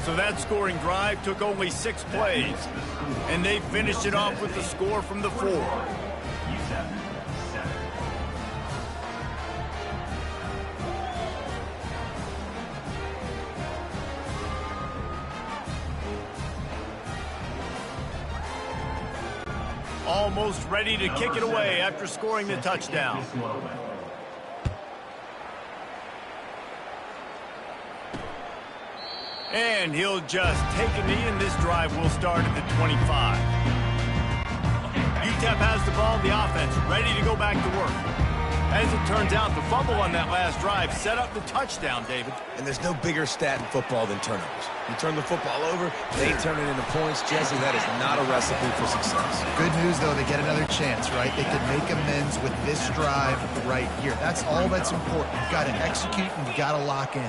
So that scoring drive took only 6 plays, and they finished it off with the score from the 4. UTEP 7. Almost ready to kick it away after scoring the touchdown. And he'll just take a knee, and this drive will start at the 25. UTEP has the ball, the offense ready to go back to work. As it turns out, the fumble on that last drive set up the touchdown, David. And there's no bigger stat in football than turnovers. You turn the football over, they turn it into points. Jesse, that is not a recipe for success. Good news, though, they get another chance, right? They can make amends with this drive right here. That's all that's important. You've got to execute and you've got to lock in.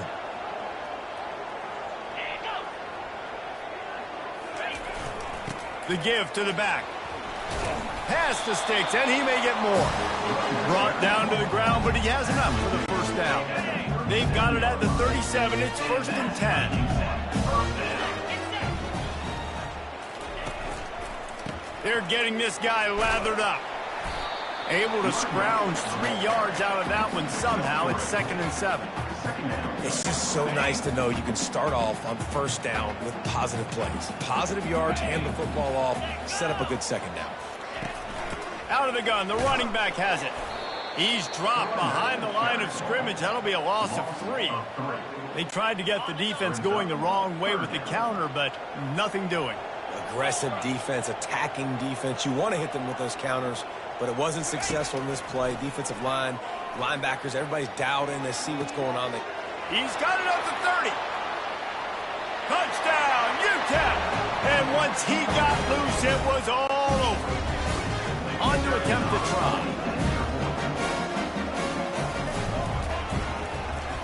The give to the back. Past the sticks, and he may get more. Brought down to the ground, but he has enough for the first down. They've got it at the 37. It's 1st and 10. They're getting this guy lathered up. Able to scrounge 3 yards out of that one somehow. It's 2nd and 7. It's just so nice to know you can start off on first down with positive plays. Positive yards, hand the football off, set up a good second down. Out of the gun, the running back has it. He's dropped behind the line of scrimmage. That'll be a loss of 3. They tried to get the defense going the wrong way with the counter, but nothing doing. Aggressive defense, attacking defense. You want to hit them with those counters, but it wasn't successful in this play. Defensive line, linebackers, everybody's dialed in to see what's going on. He's got it up to 30. Touchdown, UTEP! And once he got loose, it was all over. On to attempt the try.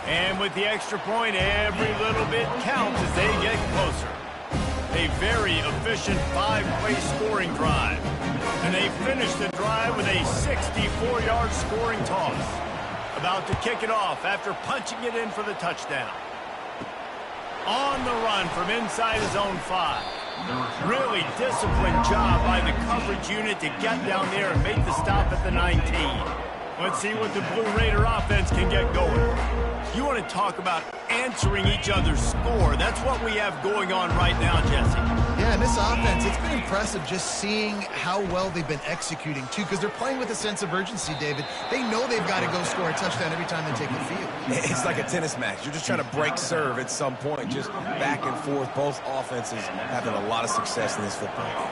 And with the extra point, every little bit counts as they get closer. A very efficient 5-play scoring drive. And they finish the drive with a 64-yard scoring toss. About to kick it off after punching it in for the touchdown. On the run from inside his own 5. Really disciplined job by the coverage unit to get down there and make the stop at the 19. Let's see what the Blue Raider offense can get going. You want to talk about answering each other's score. That's what we have going on right now, Jesse. Yeah, and this offense, it's been impressive just seeing how well they've been executing, too, because they're playing with a sense of urgency, David. They know they've got to go score a touchdown every time they take the field. It's like a tennis match. You're just trying to break serve at some point, just back and forth. Both offenses having a lot of success in this football game.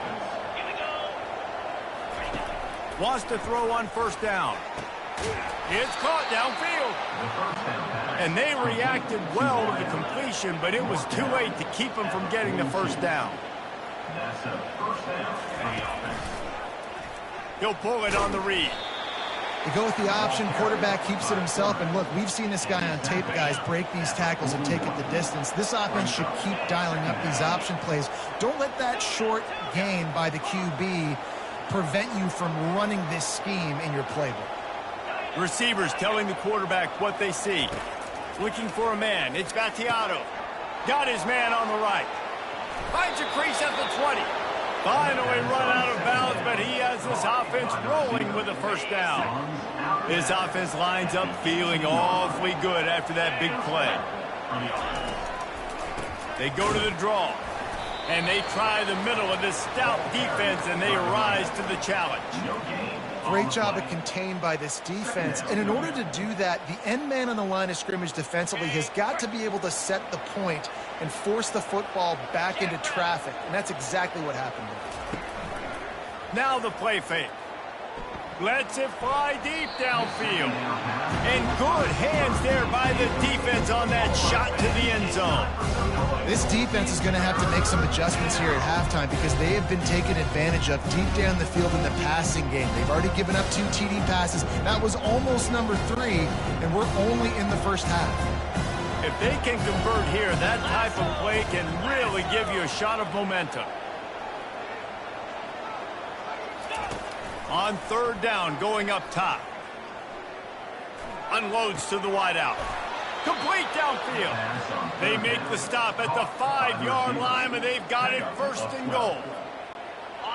Wants to throw on first down. It's caught downfield. And they reacted well to the completion, but it was too late to keep them from getting the first down. That's a first down for the offense. He'll pull it on the read. They go with the option. Quarterback keeps it himself. And look, we've seen this guy on tape, guys, break these tackles and take it the distance. This offense should keep dialing up these option plays. Don't let that short gain by the QB prevent you from running this scheme in your playbook. Receivers telling the quarterback what they see. Looking for a man. It's Vattiato. Got his man on the right. Finds a crease at the 20. Finally run out of bounds, but he has this offense rolling with a first down. This offense lines up feeling awfully good after that big play. They go to the draw, and they try the middle of this stout defense, and they rise to the challenge. Great job of contained by this defense. And in order to do that, the end man on the line of scrimmage defensively has got to be able to set the point and force the football back into traffic. And that's exactly what happened there. Now the play fake. Lets it fly deep downfield. And good hands there by the defense on that shot to the end zone. This defense is going to have to make some adjustments here at halftime because they have been taken advantage of deep down the field in the passing game. They've already given up 2 TD passes. That was almost number 3, and we're only in the first half. If they can convert here, that type of play can really give you a shot of momentum. On third down, going up top. Unloads to the wideout. Complete downfield. They make the stop at the 5-yard line, and they've got it first and goal.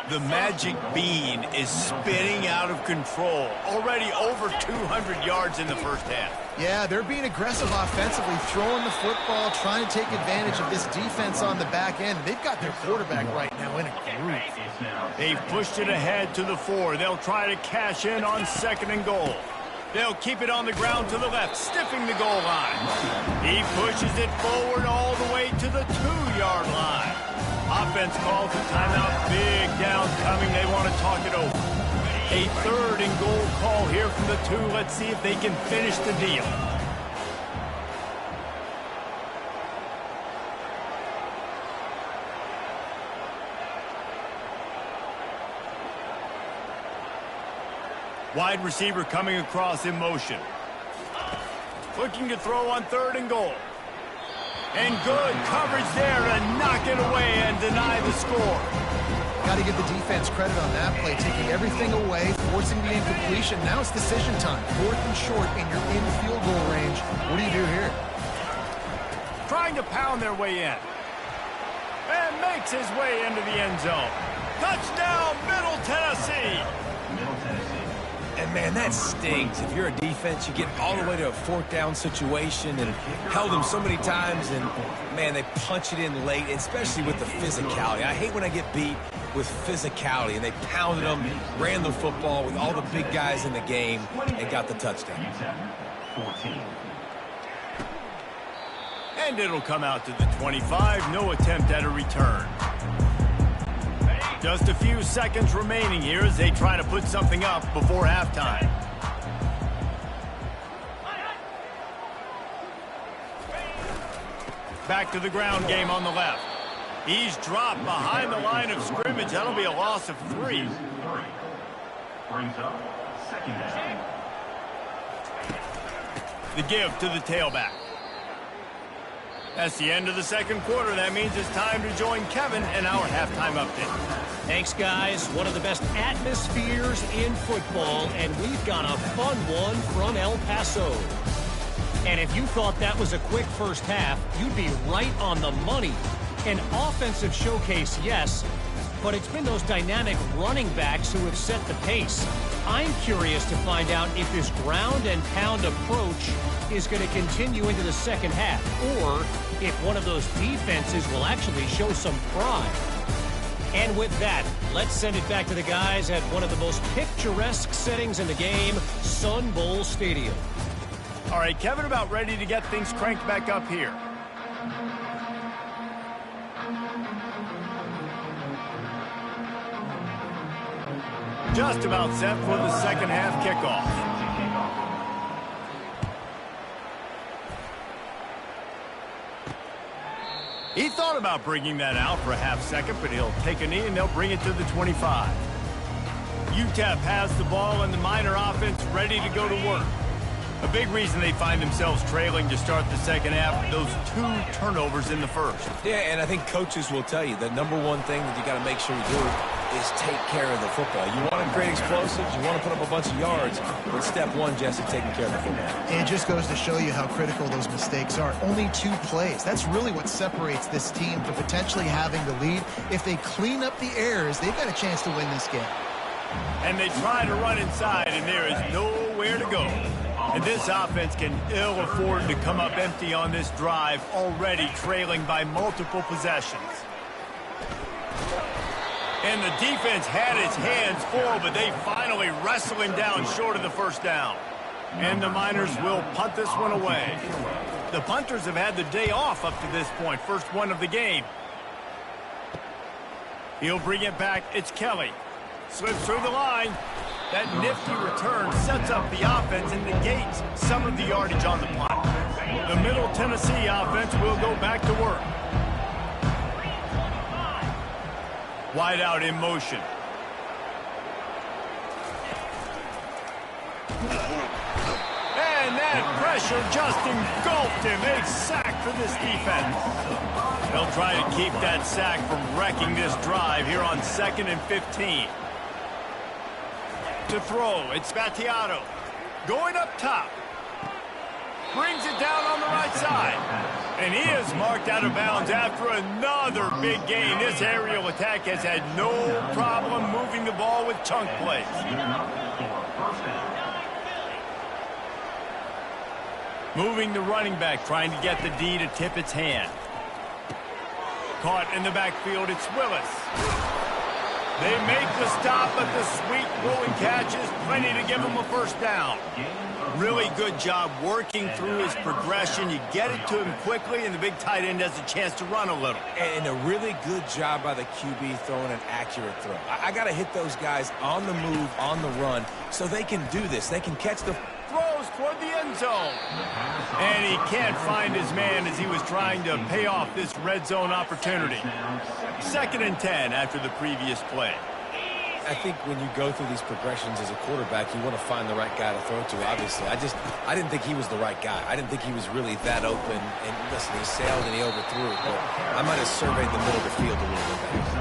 The magic bean is spinning out of control. Already over 200 yards in the first half. Yeah, they're being aggressive offensively, throwing the football, trying to take advantage of this defense on the back end. They've got their quarterback right now in a groove. They've pushed it ahead to the 4. They'll try to cash in on 2nd and goal. They'll keep it on the ground to the left, stiffing the goal line. He pushes it forward all the way to the 2-yard line. Offense calls a timeout. Big down coming. They want to talk it over. A 3rd and goal call here from the 2. Let's see if they can finish the deal. Wide receiver coming across in motion. Looking to throw on 3rd and goal. And good coverage there to knock it away and deny the score. Got to give the defense credit on that play, taking everything away, forcing the incompletion. Now it's decision time. 4th and short, and you're in field goal range. What do you do here? Trying to pound their way in. And makes his way into the end zone. Touchdown, Middle Tennessee. And, man, that stings. If you're a defense, you get all the way to a 4th down situation and held them so many times, and, man, they punch it in late, especially with the physicality. I hate when I get beat with physicality, and they pounded them, ran the football with all the big guys in the game, and got the touchdown. 14. And it'll come out to the 25. No attempt at a return. Just a few seconds remaining here as they try to put something up before halftime. Back to the ground game on the left. He's dropped behind the line of scrimmage. That'll be a loss of 3. Brings up 2nd down. The give to the tailback. That's the end of the 2nd quarter. That means it's time to join Kevin in our halftime update. Thanks, guys. One of the best atmospheres in football, and we've got a fun one from El Paso. And if you thought that was a quick first half, you'd be right on the money. An offensive showcase, yes, but it's been those dynamic running backs who have set the pace. I'm curious to find out if this ground and pound approach is going to continue into the second half, or if one of those defenses will actually show some pride. And with that, let's send it back to the guys at one of the most picturesque settings in the game, Sun Bowl Stadium. All right, Kevin, about ready to get things cranked back up here. Just about set for the second half kickoff. He thought about bringing that out for a half second, but he'll take a knee and they'll bring it to the 25. UTEP has the ball and the Miner offense ready to go to work. A big reason they find themselves trailing to start the second half, those 2 turnovers in the first. Yeah, and I think coaches will tell you the number one thing that you got to make sure you do is take care of the football. You want to create explosives, you want to put up a bunch of yards, but step 1, Jesse, taking care of the football. It just goes to show you how critical those mistakes are. Only 2 plays. That's really what separates this team from potentially having the lead. If they clean up the errors, they've got a chance to win this game. And they try to run inside, and there is nowhere to go. And this offense can ill afford to come up empty on this drive, already trailing by multiple possessions. And the defense had its hands full, but they finally wrestle him down short of the first down. And the Miners will punt this one away. The punters have had the day off up to this point, first one of the game. He'll bring it back. It's Kelly. Slips through the line. That nifty return sets up the offense and negates some of the yardage on the punt. The Middle Tennessee offense will go back to work. Wide out in motion. And that pressure just engulfed him. A sack for this defense. They'll try to keep that sack from wrecking this drive here on 2nd and 15. To throw, it's Battiato. Going up top. brings it down on the right side. And he is marked out of bounds after another big gain. This aerial attack has had no problem moving the ball with chunk plays. Moving the running back, trying to get the D to tip its hand. Caught in the backfield, it's Willis. They make the stop, but the sweet rolling catch is plenty to give him a first down. Really good job working through his progression. You get it to him quickly, and the big tight end has a chance to run a little. And a really good job by the QB throwing an accurate throw. I got to hit those guys on the move, on the run, so they can do this. They can catch the throws toward the end zone. And he can't find his man as he was trying to pay off this red zone opportunity. 2nd and 10 after the previous play. I think when you go through these progressions as a quarterback, you want to find the right guy to throw to, obviously. I didn't think he was the right guy. I didn't think he was really that open. And listen, he sailed and he overthrew it, but I might have surveyed the middle of the field a little bit better.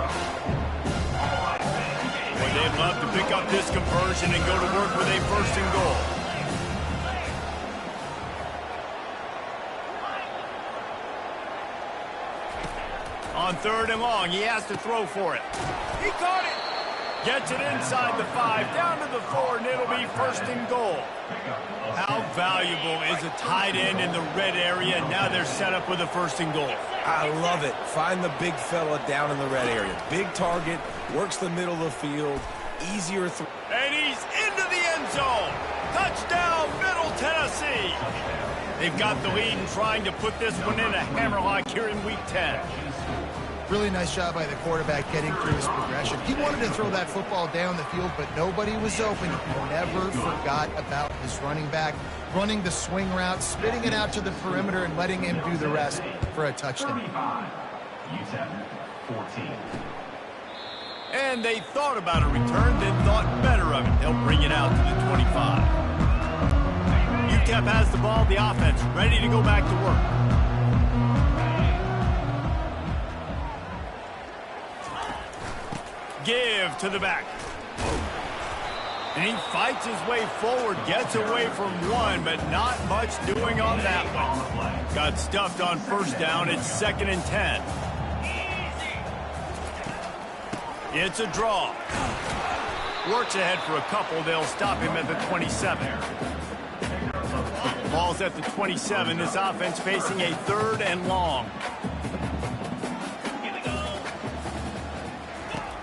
Well, they'd love to pick up this conversion and go to work with a 1st and goal. On 3rd and long, he has to throw for it. He caught it. Gets it inside the 5, down to the 4, and it'll be 1st and goal. How valuable is a tight end in the red area? Now they're set up with a 1st and goal. I love it. Find the big fella down in the red area. Big target, works the middle of the field, easier throw. And he's into the end zone. Touchdown, Middle Tennessee. They've got the lead and trying to put this one in a hammerlock here in Week 10. Really nice job by the quarterback getting through his progression. He wanted to throw that football down the field, but nobody was open. He never forgot about his running back, running the swing route, spitting it out to the perimeter, and letting him do the rest for a touchdown. 14. And they thought about a return, then thought better of it. They'll bring it out to the 25. UTEP has the ball, the offense ready to go back to work. Give to the back. And he fights his way forward, gets away from one, but not much doing on that one. Got stuffed on 1st down. It's 2nd and 10. It's a draw. Works ahead for a couple. They'll stop him at the 27. Ball's at the 27. This offense facing a 3rd and long.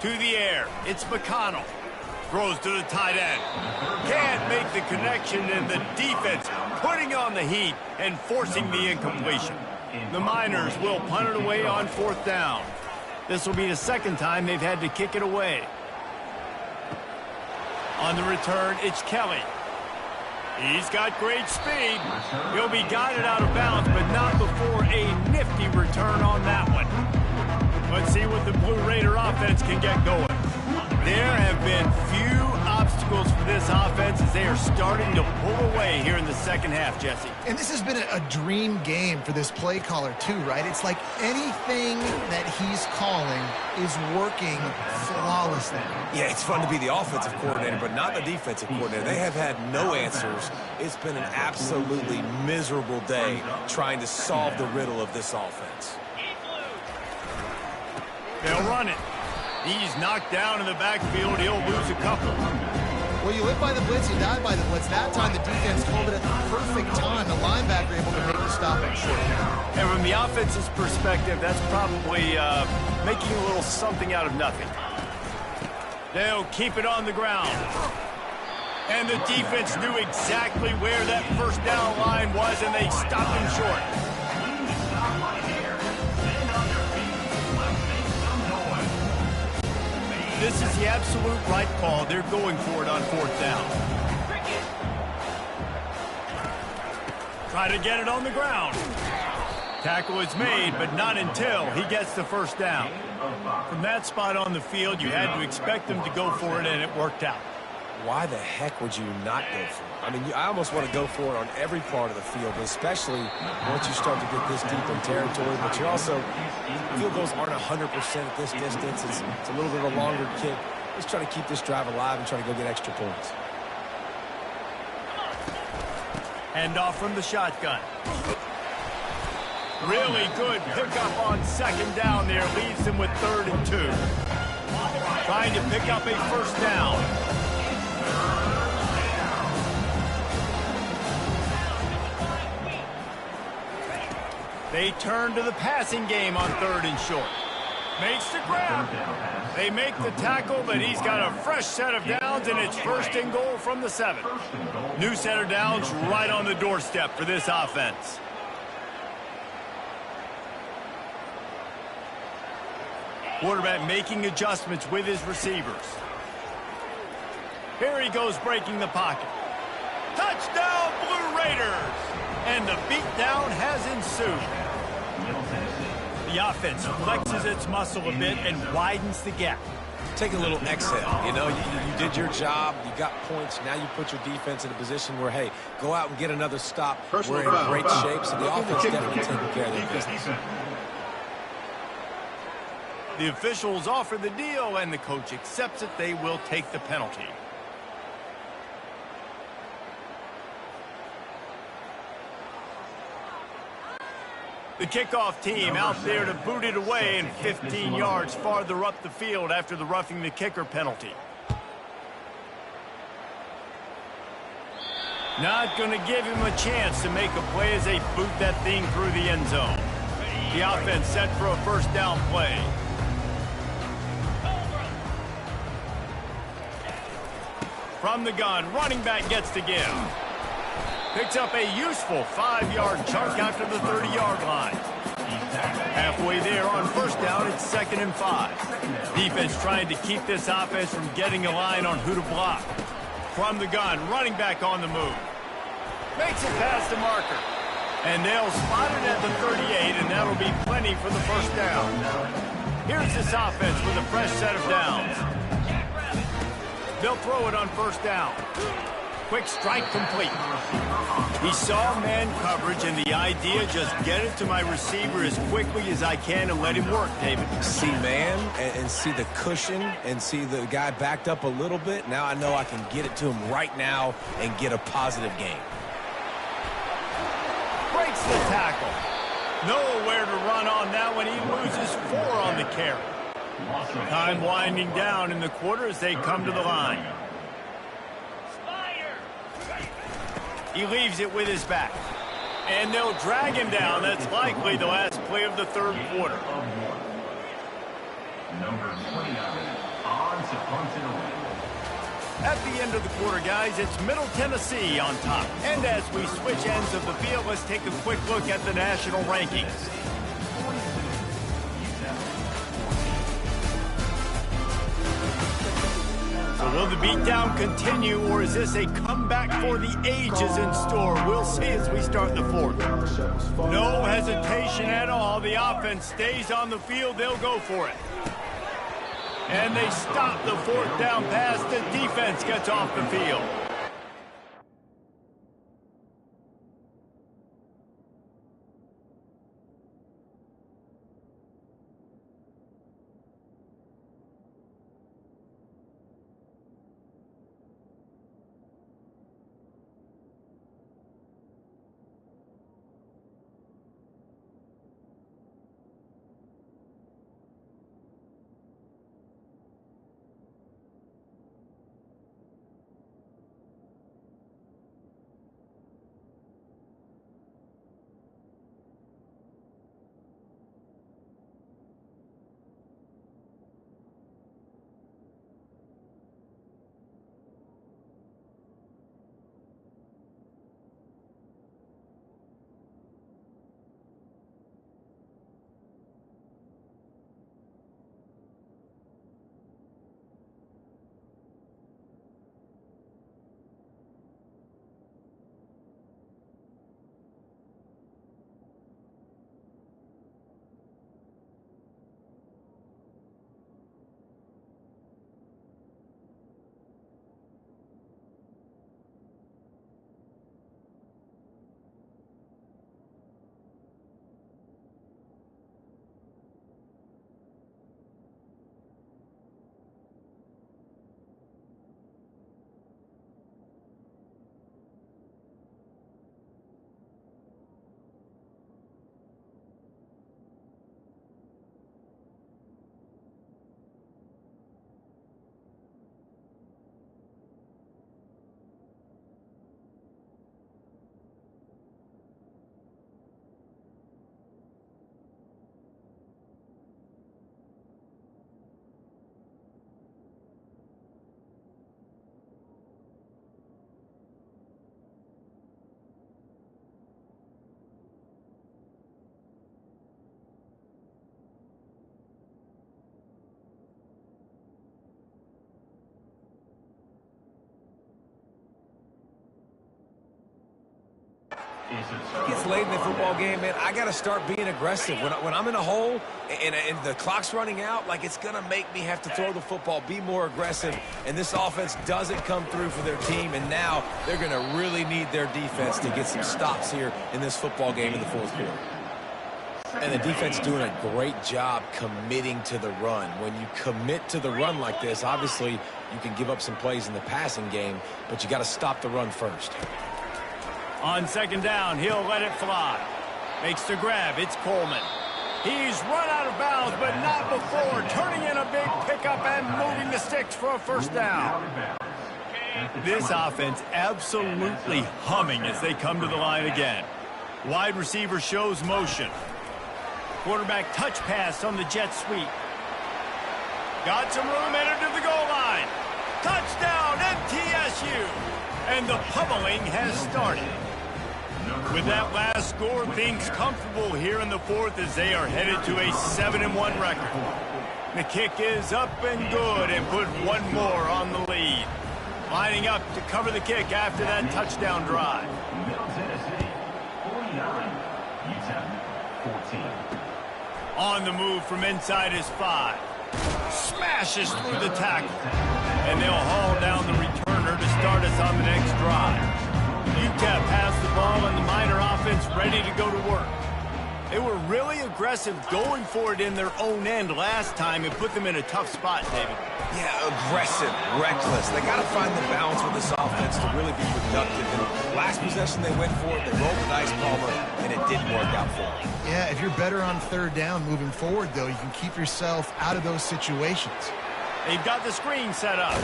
To the air, it's McConnell. Throws to the tight end. Can't make the connection, and the defense putting on the heat and forcing the incompletion. The Miners will punt it away on 4th down. This will be the 2nd time they've had to kick it away. On the return, it's Kelly. He's got great speed. He'll be guided out of bounds, but not before a nifty return on that one. Let's see what the Blue Raider offense can get going. There have been few obstacles for this offense as they are starting to pull away here in the 2nd half, Jesse. And this has been a dream game for this play caller too, right? It's like anything that he's calling is working flawlessly. Yeah, it's fun to be the offensive coordinator, but not the defensive coordinator. They have had no answers. It's been an absolutely miserable day trying to solve the riddle of this offense. They'll run it. He's knocked down in the backfield. He'll lose a couple. Well, you live by the blitz, you die by the blitz. That time the defense called it at the perfect time. The linebacker able to make the stop at short. And from the offense's perspective, that's probably making a little something out of nothing. They'll keep it on the ground. And the defense knew exactly where that 1st down line was, and they stopped him short. This is the absolute right call. They're going for it on 4th down. Try to get it on the ground. Tackle is made, but not until he gets the 1st down. From that spot on the field, you had to expect them to go for it, and it worked out. Why the heck would you not go for it? I mean, I almost want to go for it on every part of the field, but especially once you start to get this deep in territory. But you're also, field goals aren't 100% at this distance. It's a little bit of a longer kick. Let's try to keep this drive alive and try to go get extra points. Hand off from the shotgun. Really good pickup on second down there. Leaves them with 3rd and 2. Trying to pick up a first down. They turn to the passing game on 3rd and short. Makes the grab. They make the tackle, but he's got a fresh set of downs, and it's 1st and goal from the 7. New set of downs right on the doorstep for this offense. Quarterback making adjustments with his receivers. Here he goes breaking the pocket. Touchdown, Blue Raiders! And the beatdown has ensued. The offense flexes its muscle a bit and widens the gap. Take a little exhale. You know, you did your job. You got points. Now you put your defense in a position where, hey, go out and get another stop. We're in great shape, so the offense definitely taking care of their business. The officials offer the deal, and the coach accepts it. They will take the penalty. The kickoff team out there to boot it away and 15 yards farther up the field after the roughing the kicker penalty. Not going to give him a chance to make a play as they boot that thing through the end zone. The offense set for a first down play. From the gun, running back gets to give. Picks up a useful 5-yard chunk after the 30-yard line. Halfway there on first down, it's 2nd and 5. Defense trying to keep this offense from getting a line on who to block. From the gun, running back on the move. Makes it past the marker. And they'll spot it at the 38, and that'll be plenty for the first down. Here's this offense with a fresh set of downs. They'll throw it on first down. Quick strike complete. He saw man coverage, and the idea, just get it to my receiver as quickly as I can and let him work, David. See man and see the cushion and see the guy backed up a little bit. Now I know I can get it to him right now and get a positive gain. Breaks the tackle. Nowhere to run on that one. He loses 4 on the carry. Time winding down in the quarter as they come to the line. He leaves it with his back. And they'll drag him down. That's likely the last play of the 3rd quarter. Number 29, on to punt it away. At the end of the quarter, guys, it's Middle Tennessee on top. And as we switch ends of the field, let's take a quick look at the national rankings. So will the beatdown continue, or is this a comeback for the ages in store? We'll see as we start the 4th. No hesitation at all. The offense stays on the field. They'll go for it. And they stop the 4th down pass. The defense gets off the field. It gets late in the football game, man. I got to start being aggressive. When I'm in a hole and the clock's running out, like, it's going to make me have to throw the football, be more aggressive, and this offense doesn't come through for their team, and now they're going to really need their defense to get some stops here in this football game in the fourth quarter. And the defense doing a great job committing to the run. When you commit to the run like this, obviously you can give up some plays in the passing game, but you got to stop the run first. On second down, he'll let it fly. Makes the grab. It's Coleman. He's run out of bounds, but not before turning in a big pickup and moving the sticks for a first down. This offense absolutely humming as they come to the line again. Wide receiver shows motion. Quarterback touch pass on the jet sweep. Got some room, entered to the goal line. Touchdown, MTSU. And the pummeling has started. With that last score, things comfortable here in the fourth as they are headed to a 7-1 record. The kick is up and good and put one more on the lead. Lining up to cover the kick after that touchdown drive. Middle Tennessee, 49. Utah, 14. On the move from inside his 5. Smashes through the tackle. And they'll haul down the returner to start us on the next drive. UTEP has the ball and the Miner offense ready to go to work. They were really aggressive going for it in their own end last time and put them in a tough spot, David. Yeah, aggressive, reckless. They got to find the balance with this offense to really be productive. And last possession they went for it, they rolled the dice, Palmer, and it didn't work out for them. Yeah, if you're better on third down moving forward, though, you can keep yourself out of those situations. They've got the screen set up.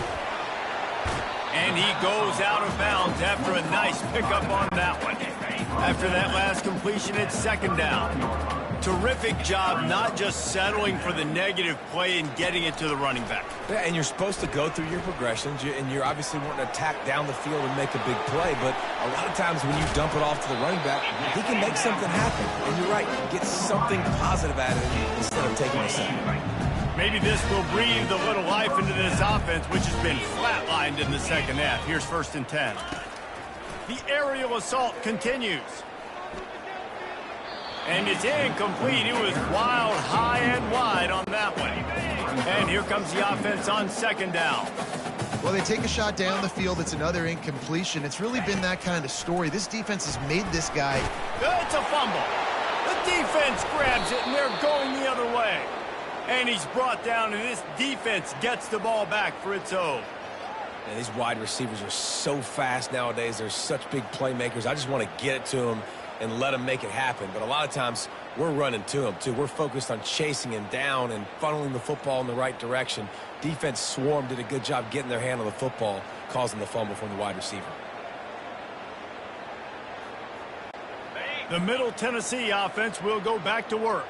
And he goes out of bounds after a nice pickup on that one. After that last completion, it's second down. Terrific job not just settling for the negative play and getting it to the running back. Yeah, and you're supposed to go through your progressions, and you're obviously wanting to attack down the field and make a big play, but a lot of times when you dump it off to the running back, he can make something happen. And you're right, get something positive out of it instead of taking a sack. Maybe this will breathe a little life into this offense, which has been flatlined in the second half. Here's 1st and 10. The aerial assault continues. And it's incomplete. It was wild, high and wide on that one. And here comes the offense on second down. Well, they take a shot down the field. It's another incompletion. It's really been that kind of story. This defense has made this guy. It's a fumble. The defense grabs it, and they're going the other way. And he's brought down, and this defense gets the ball back for its own. And these wide receivers are so fast nowadays. They're such big playmakers. I just want to get it to them and let them make it happen. But a lot of times, we're running to them, too. We're focused on chasing him down and funneling the football in the right direction. Defense swarm did a good job getting their hand on the football, causing the fumble from the wide receiver. The Middle Tennessee offense will go back to work.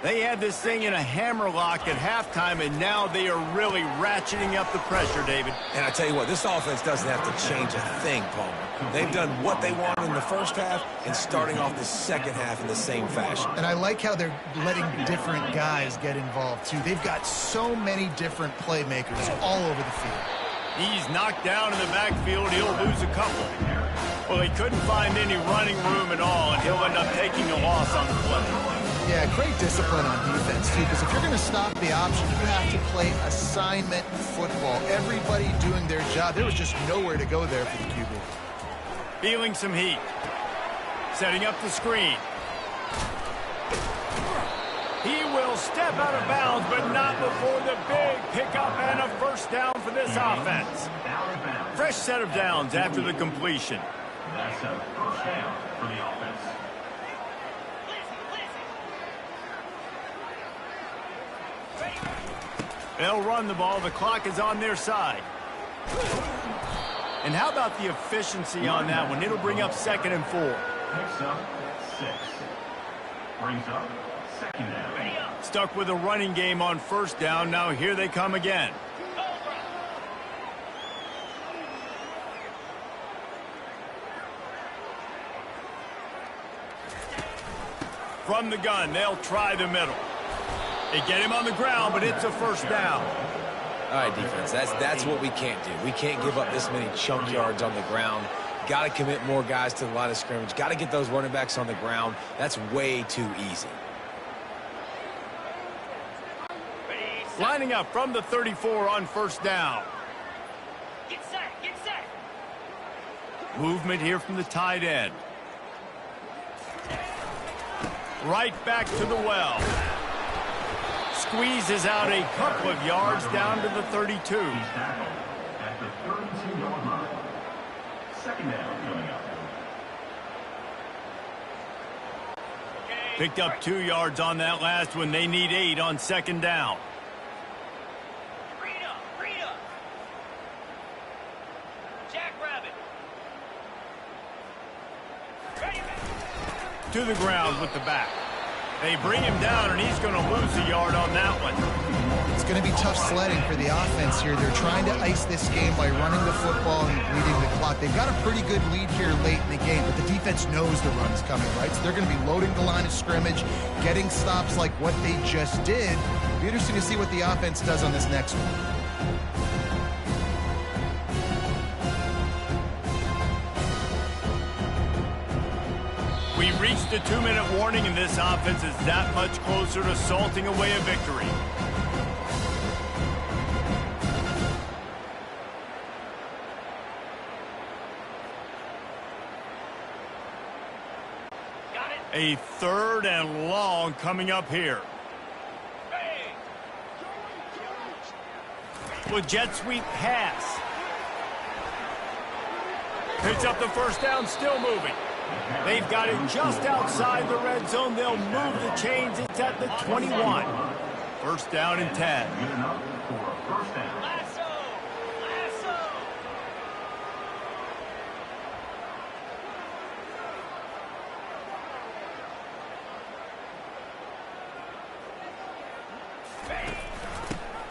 They had this thing in a hammerlock at halftime, and now they are really ratcheting up the pressure, David. And I tell you what, this offense doesn't have to change a thing, Palmer. They've done what they wanted in the first half and starting off the second half in the same fashion. And I like how they're letting different guys get involved, too. They've got so many different playmakers all over the field. He's knocked down in the backfield. He'll lose a couple. Well, he couldn't find any running room at all, and he'll end up taking a loss on the play. Yeah, great discipline on defense, too, because if you're going to stop the option, you have to play assignment football. Everybody doing their job. There was just nowhere to go there for the QB. Feeling some heat. Setting up the screen. He will step out of bounds, but not before the big pickup and a first down for this offense. Fresh set of downs after the completion. That's a first down for the offense. They'll run the ball. The clock is on their side. And how about the efficiency on that one? It'll bring up 2nd and 4. Picks up 6. Brings up 2nd down. Stuck with a running game on first down. Now here they come again. From the gun, they'll try the middle. They get him on the ground, but it's a first down. All right, defense, that's what we can't do. We can't give up this many chunk yards on the ground. got to commit more guys to the line of scrimmage. Got to get those running backs on the ground. That's way too easy. Lining up from the 34 on first down. Get set, get set. Movement here from the tight end. Right back to the well. Squeezes out a couple of yards down to the 32. He's tackled at the 32-yard line. Second down coming up. Picked up 2 yards on that last one. They need 8 on second down. Read up, read up. Jackrabbit. Ready, man. To the ground with the back. They bring him down, and he's going to lose a yard on that one. It's going to be tough sledding for the offense here. They're trying to ice this game by running the football and bleeding the clock. They've got a pretty good lead here late in the game, but the defense knows the run's coming, right? So they're going to be loading the line of scrimmage, getting stops like what they just did. It'll be interesting to see what the offense does on this next one. We reached the 2-minute warning, and this offense is that much closer to salting away a victory. Got it. A 3rd and long coming up here. Hey. With jet sweep pass. Picks up the first down, still moving. They've got it just outside the red zone. They'll move the chains. It's at the 21. First down and 10. Good enough for a first down. Lasso, lasso.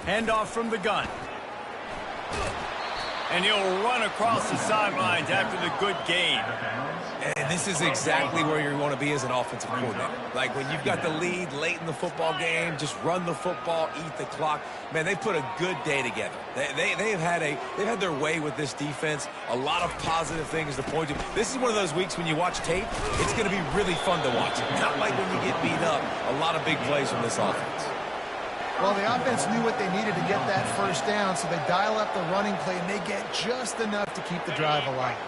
Handoff from the gun. And he'll run across the sidelines after the good gain. And this is exactly where you want to be as an offensive coordinator. Like when you've got the lead late in the football game, just run the football, eat the clock. Man, they put a good day together. They've had their way with this defense. A lot of positive things to point to. This is one of those weeks when you watch tape, it's going to be really fun to watch. Not like when you get beat up. A lot of big plays from this offense. Well, the offense knew what they needed to get that first down, so they dial up the running play, and they get just enough to keep the drive alive.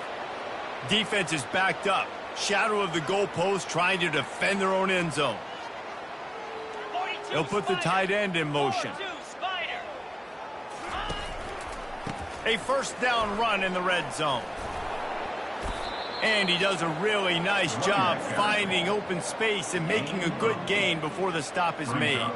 Defense is backed up. Shadow of the goalpost trying to defend their own end zone. 42 They'll put the tight end in motion. 42 Spider. A first down run in the red zone. And he does a really nice job finding open space and making a good gain before the stop is made.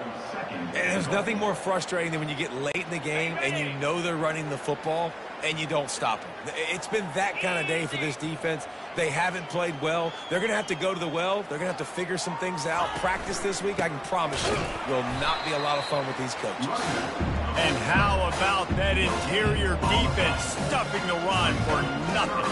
And there's nothing more frustrating than when you get late in the game and you know they're running the football and you don't stop them. It's been that kind of day for this defense. They haven't played well. They're going to have to go to the well. They're going to have to figure some things out. Practice this week, I can promise you, will not be a lot of fun with these coaches. And how about that interior defense stuffing the run for nothing?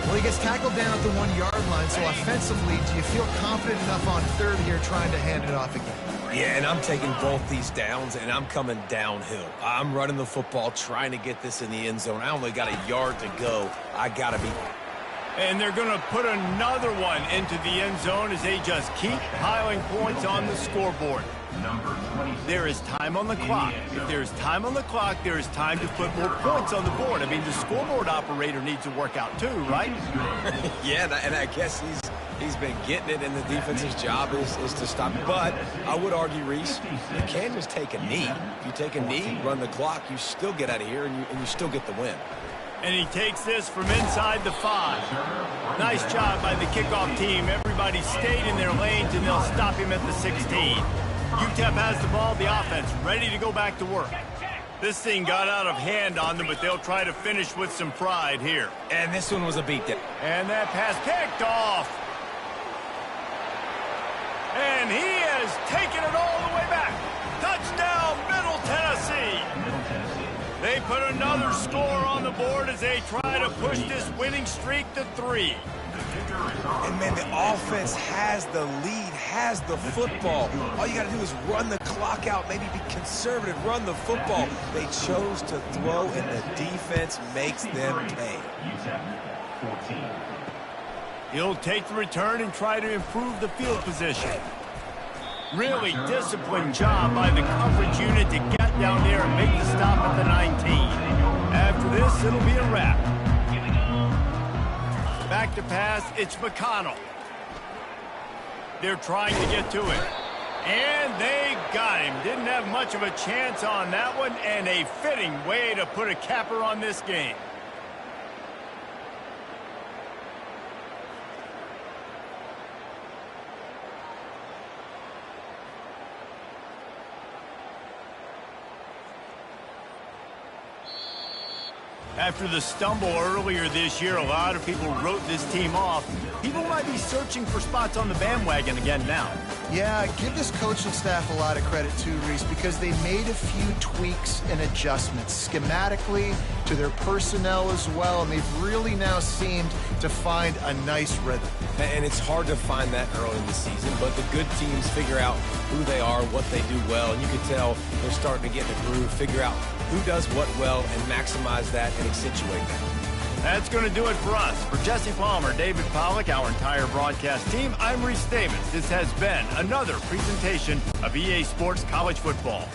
Well, he gets tackled down at the 1-yard line, so offensively, do you feel confident enough on third here trying to hand it off again? Yeah, and I'm taking both these downs, and I'm coming downhill. I'm running the football, trying to get this in the end zone. I only got a yard to go. I got to be... And they're going to put another one into the end zone as they just keep piling points on the scoreboard. There is time on the clock. If there's time on the clock, there is time to put more points on the board. I mean, the scoreboard operator needs to work out too, right? Yeah, and I guess he's been getting it, and the defense's job is to stop. But I would argue, Reese, you can't just take a knee. If you take a knee, run the clock, you still get out of here, and you still get the win. And he takes this from inside the 5. Nice job by the kickoff team. Everybody stayed in their lanes, and they'll stop him at the 16. UTEP has the ball, the offense ready to go back to work. This thing got out of hand on them, but they'll try to finish with some pride here. And this one was a beatdown. And that pass picked off. And he has taken it all the way back. Touchdown, Middle Tennessee. They put another score on the board as they try to push this winning streak to 3. And, man, the offense has the lead, has the football. All you got to do is run the clock out, maybe be conservative, run the football. They chose to throw, and the defense makes them pay. 14. He'll take the return and try to improve the field position. Really disciplined job by the coverage unit to get down there and make the stop at the 19. After this, it'll be a wrap. Back to pass, it's McConnell. They're trying to get to it. And they got him. Didn't have much of a chance on that one, and a fitting way to put a capper on this game. After the stumble earlier this year, a lot of people wrote this team off. People might be searching for spots on the bandwagon again now. Yeah, give this coaching staff a lot of credit too, Reese, because they made a few tweaks and adjustments schematically to their personnel as well, and they've really now seemed to find a nice rhythm. And it's hard to find that early in the season, but the good teams figure out who they are, what they do well, and you can tell they're starting to get in a groove, figure out who does what well, and maximize that and accentuate that. That's going to do it for us. For Jesse Palmer, David Pollack, our entire broadcast team, I'm Reese Davis. This has been another presentation of EA Sports College Football.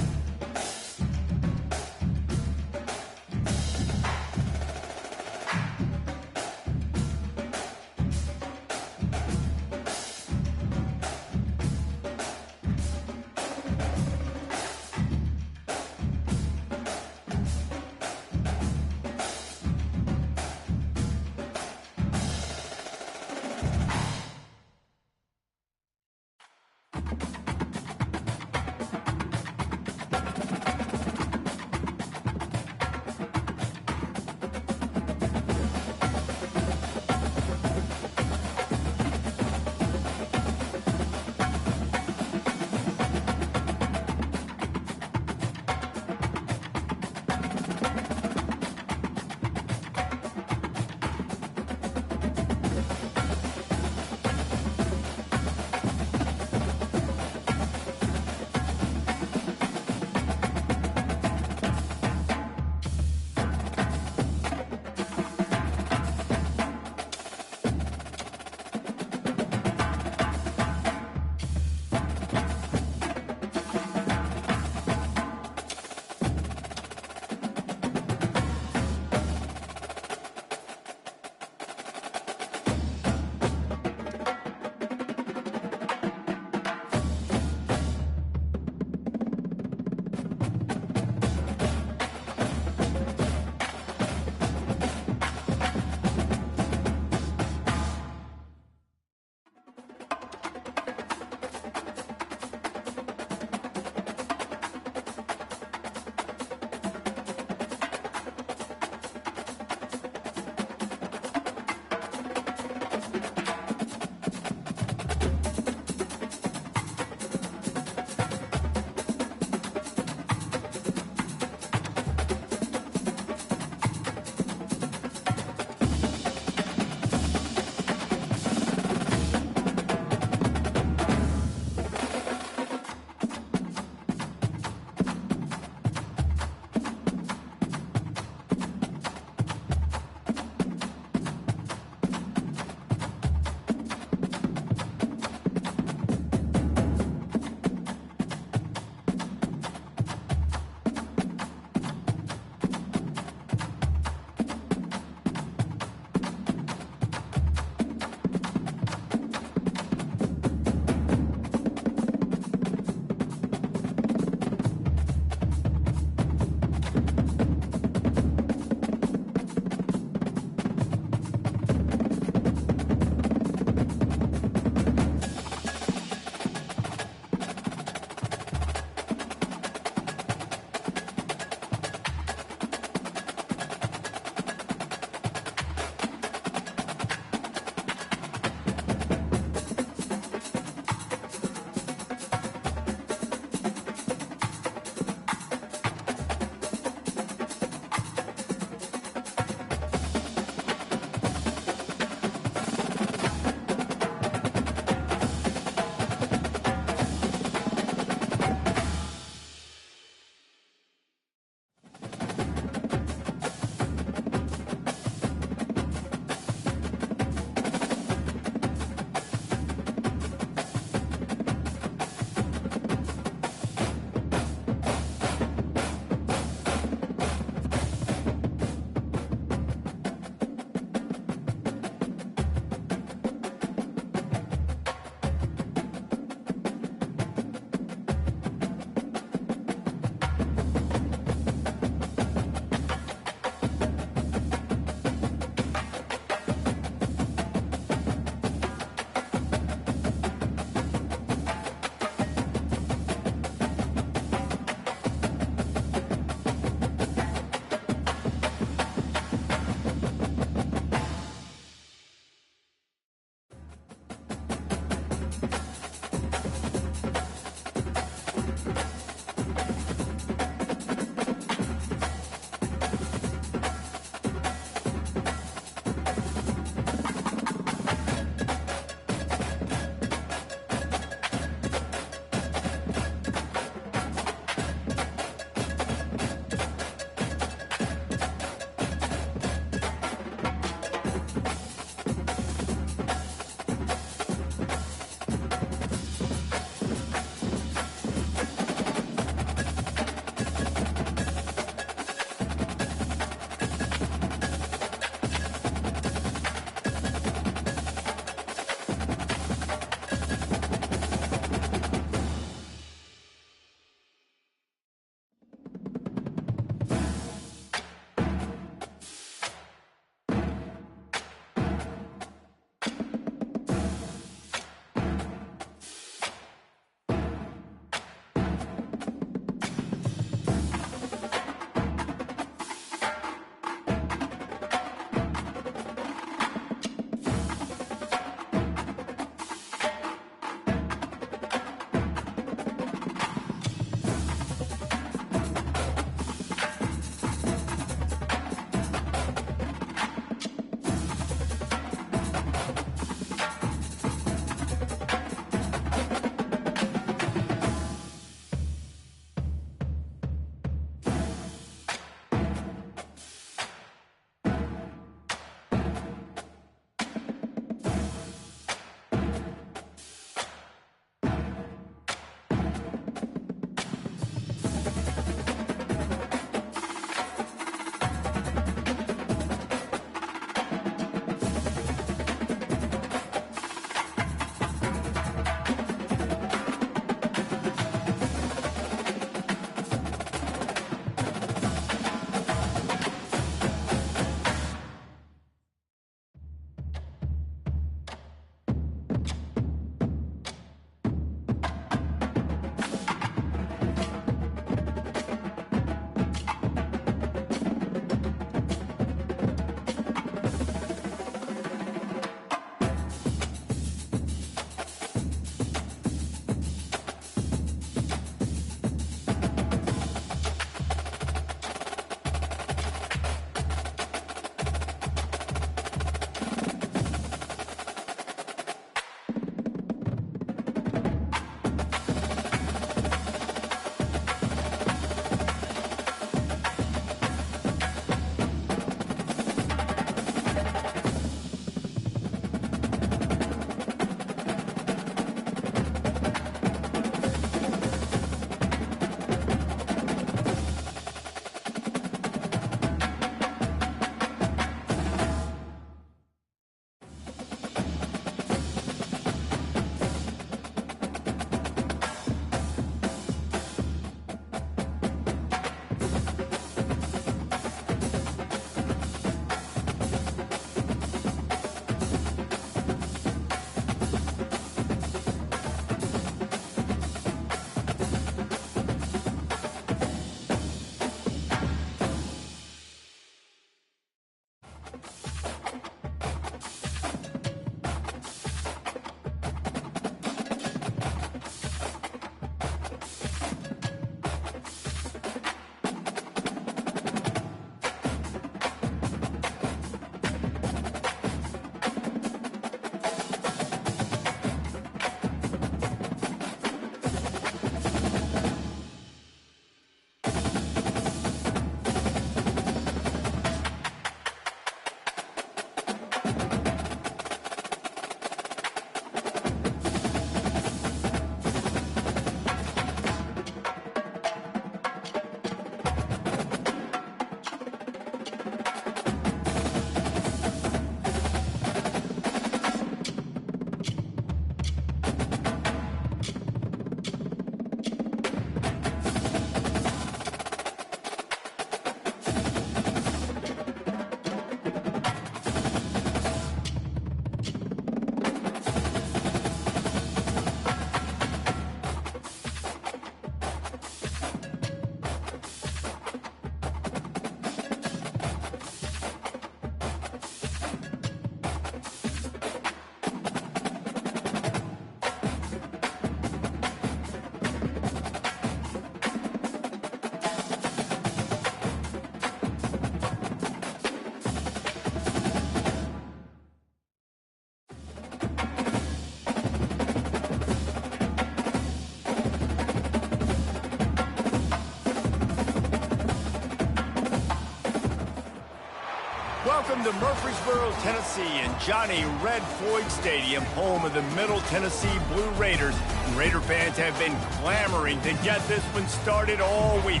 Welcome to Murfreesboro, Tennessee, and Johnny Red Floyd Stadium, home of the Middle Tennessee Blue Raiders. And Raider fans have been clamoring to get this one started all week.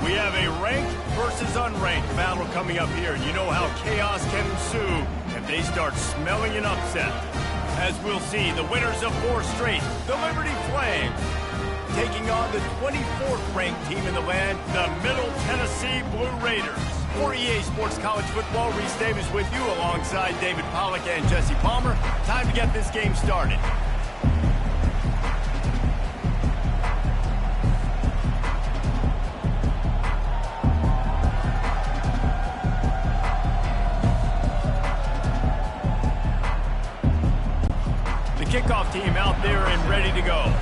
We have a ranked versus unranked battle coming up here. You know how chaos can ensue if they start smelling an upset. As we'll see, the winners of 4 straight, the Liberty Flames, taking on the 24th ranked team in the land, the Middle Tennessee Blue Raiders. For EA Sports College Football, Reese Davis with you alongside David Pollack and Jesse Palmer. Time to get this game started. The kickoff team out there and ready to go.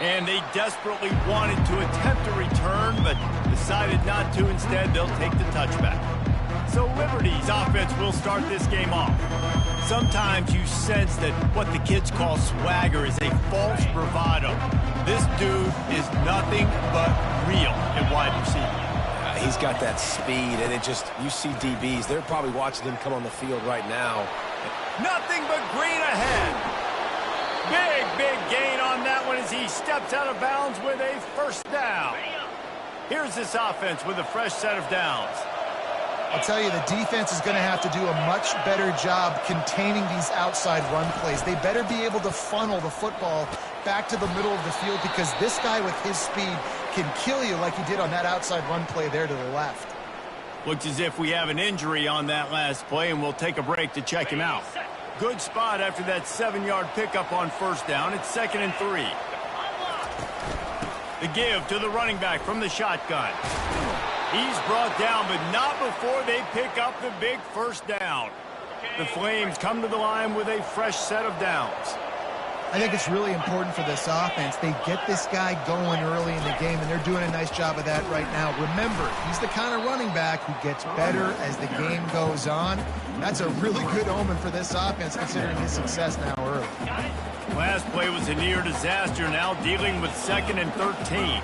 And they desperately wanted to attempt a return, but decided not to. Instead, they'll take the touchback. So Liberty's offense will start this game off. Sometimes you sense that what the kids call swagger is a false bravado. This dude is nothing but real at wide receiver. He's got that speed, and you see DBs. They're probably watching him come on the field right now. Nothing but green ahead. Big gain on that one as he steps out of bounds with a first down. Here's this offense with a fresh set of downs. I'll tell you, the defense is going to have to do a much better job containing these outside run plays. They better be able to funnel the football back to the middle of the field, because this guy with his speed can kill you like he did on that outside run play there to the left. Looks as if we have an injury on that last play, and we'll take a break to check him out. Good spot after that 7-yard pickup on first down. It's 2nd and 3. The give to the running back from the shotgun. He's brought down, but not before they pick up the big first down. The Flames come to the line with a fresh set of downs. I think it's really important for this offense. They get this guy going early in the game, and they're doing a nice job of that right now. Remember, he's the kind of running back who gets better as the game goes on. That's a really good omen for this offense, considering his success now early. Last play was a near disaster, now dealing with 2nd and 13.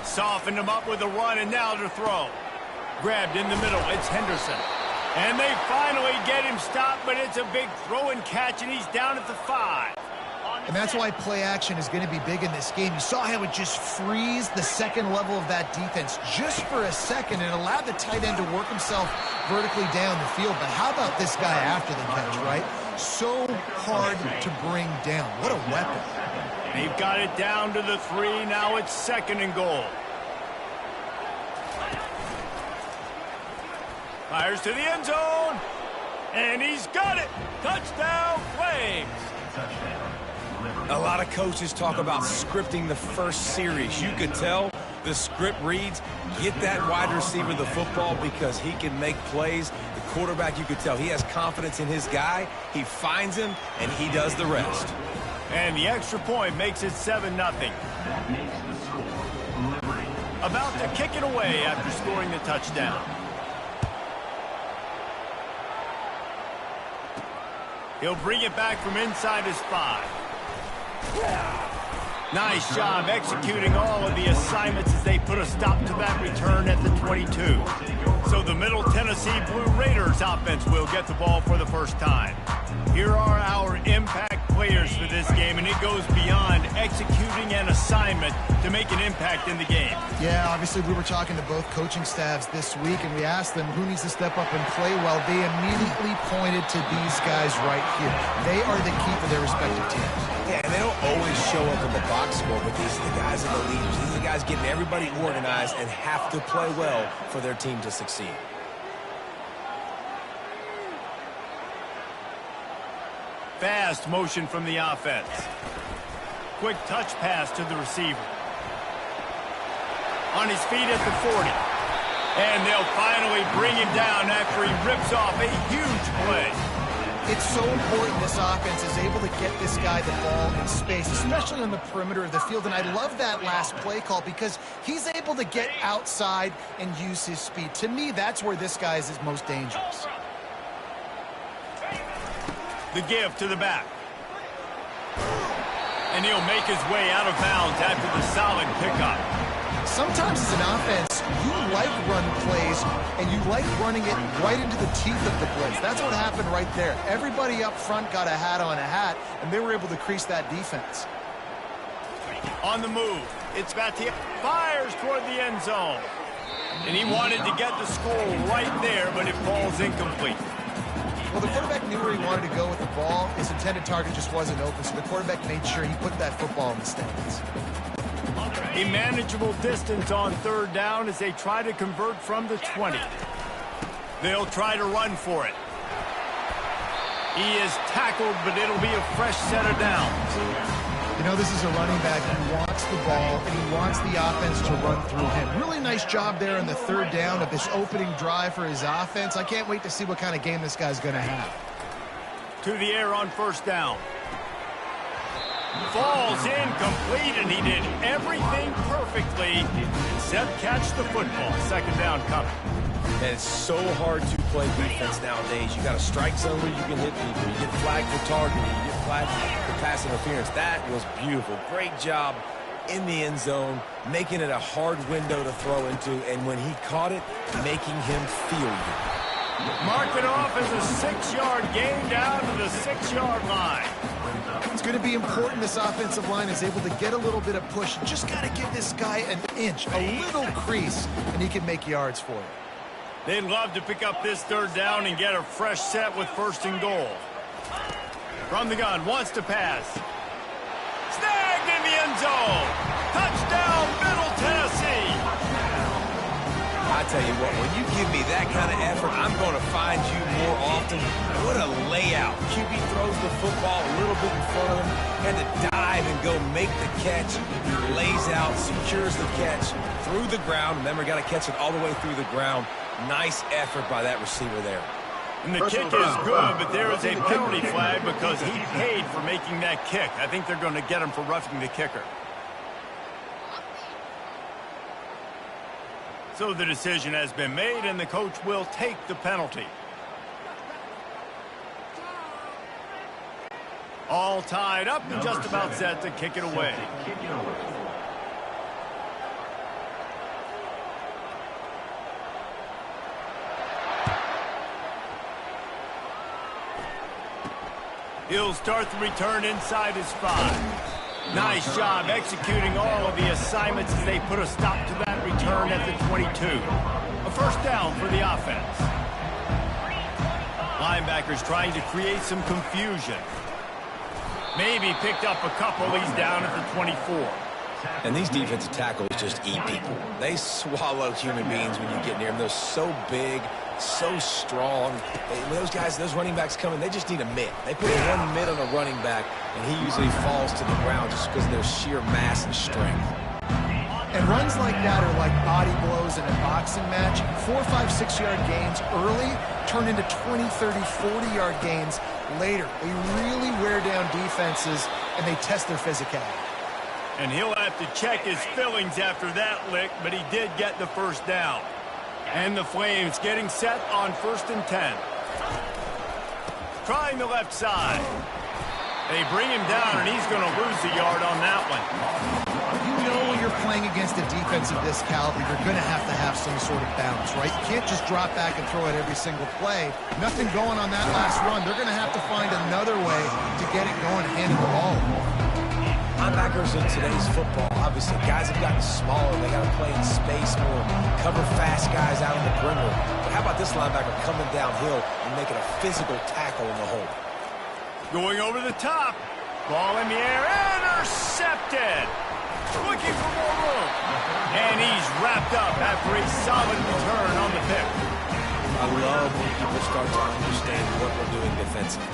Softened him up with a run, and now to throw. Grabbed in the middle, it's Henderson. And they finally get him stopped, but it's a big throw and catch, and he's down at the 5. And that's why play action is going to be big in this game. You saw how it just frees the second level of that defense just for a second and allowed the tight end to work himself vertically down the field. But how about this guy after the catch, right? So hard to bring down. What a weapon. They've got it down to the 3. Now it's 2nd and goal. Fires to the end zone, and he's got it. Touchdown, Flames. A lot of coaches talk about scripting the first series. You could tell the script reads, get that wide receiver the football because he can make plays. The quarterback, you could tell he has confidence in his guy. He finds him, and he does the rest. And the extra point makes it 7-0. About to kick it away after scoring the touchdown. He'll bring it back from inside his 5. Nice job executing all of the assignments as they put a stop to that return at the 22. So the Middle Tennessee Blue Raiders offense will get the ball for the first time. Here are our impact players for this game, and it goes beyond executing an assignment to make an impact in the game. Yeah, obviously we were talking to both coaching staffs this week, and we asked them who needs to step up and play well. They immediately pointed to these guys right here. They are the key for their respective teams. Yeah, and they don't always show up in the box score, but these are the guys that are the leaders. These are the guys getting everybody organized and have to play well for their team to succeed. Fast motion from the offense. Quick touch pass to the receiver. On his feet at the 40. And they'll finally bring him down after he rips off a huge play. It's so important this offense is able to get this guy the ball in space, especially on the perimeter of the field. And I love that last play call because he's able to get outside and use his speed. To me, that's where this guy is his most dangerous. The give to the back. And he'll make his way out of bounds after the solid pickup. Sometimes as an offense, you like run plays, and you like running it right into the teeth of the blitz. That's what happened right there. Everybody up front got a hat on a hat, and they were able to crease that defense. On the move, it's Batia. Fires toward the end zone. And he wanted to get the score right there, but it falls incomplete. Well, the quarterback knew where he wanted to go with the ball. His intended target just wasn't open, so the quarterback made sure he put that football in the stands. A manageable distance on third down as they try to convert from the 20. They'll try to run for it. He is tackled, but it'll be a fresh set of downs. You know, this is a running back who wants the ball, and he wants the offense to run through him. Really nice job there in the third down of this opening drive for his offense. I can't wait to see what kind of game this guy's going to have. To the air on first down. Falls incomplete, and he did everything perfectly except catch the football. Second down coming. And it's so hard to play defense nowadays. You got a strike zone where you can hit people. You get flagged for targeting. You get flagged for pass interference. That was beautiful. Great job in the end zone, making it a hard window to throw into, and when he caught it, making him feel you. Mark it off as a 6-yard gain down to the 6-yard line. It's going to be important this offensive line is able to get a little bit of push. You just got to give this guy an inch, a little crease, and he can make yards for you. They'd love to pick up this third down and get a fresh set with first and goal. From the gun, wants to pass. Snagged in the end zone. Touchdown, Middle Tennessee. I tell you what, when you give me that kind of effort, I'm going to find you more often. What a layout. QB throws the football a little bit in front of him, had to dive and go make the catch. He lays out, secures the catch through the ground. Remember, got to catch it all the way through the ground. Nice effort by that receiver there. And the kick is good, but there is a penalty flag because he paid for making that kick. I think they're going to get him for roughing the kicker. So the decision has been made, and the coach will take the penalty. All tied up and just about set to kick it away. He'll start the return inside his 5. Nice job executing all of the assignments as they put a stop to that return at the 22. A first down for the offense. Linebackers trying to create some confusion. Maybe picked up a couple. He's down at the 24. And these defensive tackles just eat people. They swallow human beings when you get near them. They're so big, so strong. When those guys, those running backs come in, they just need a mitt. They put one mitt on a running back, and he usually falls to the ground just because of their sheer mass and strength. And runs like that are like body blows in a boxing match. 4, 5, 6-yard gains early turn into 20, 30, 40-yard gains later. They really wear down defenses, and they test their physicality. And he'll have to check his fillings after that lick, but he did get the first down. And the Flames getting set on 1st and 10. Trying the left side. They bring him down, and he's going to lose a yard on that one. You know when you're playing against a defense of this caliber, you're going to have some sort of balance, right? You can't just drop back and throw it every single play. Nothing going on that last run. They're going to have to find another way to get it going and hand the ball. Linebackers in today's football, obviously, guys have gotten smaller. They got to play in space more, cover fast guys out in the perimeter. But how about this linebacker coming downhill and making a physical tackle in the hole? Going over the top. Ball in the air. Intercepted. Looking for more room. And he's wrapped up after a solid return on the pick. I love when people start to understand what we're doing defensively.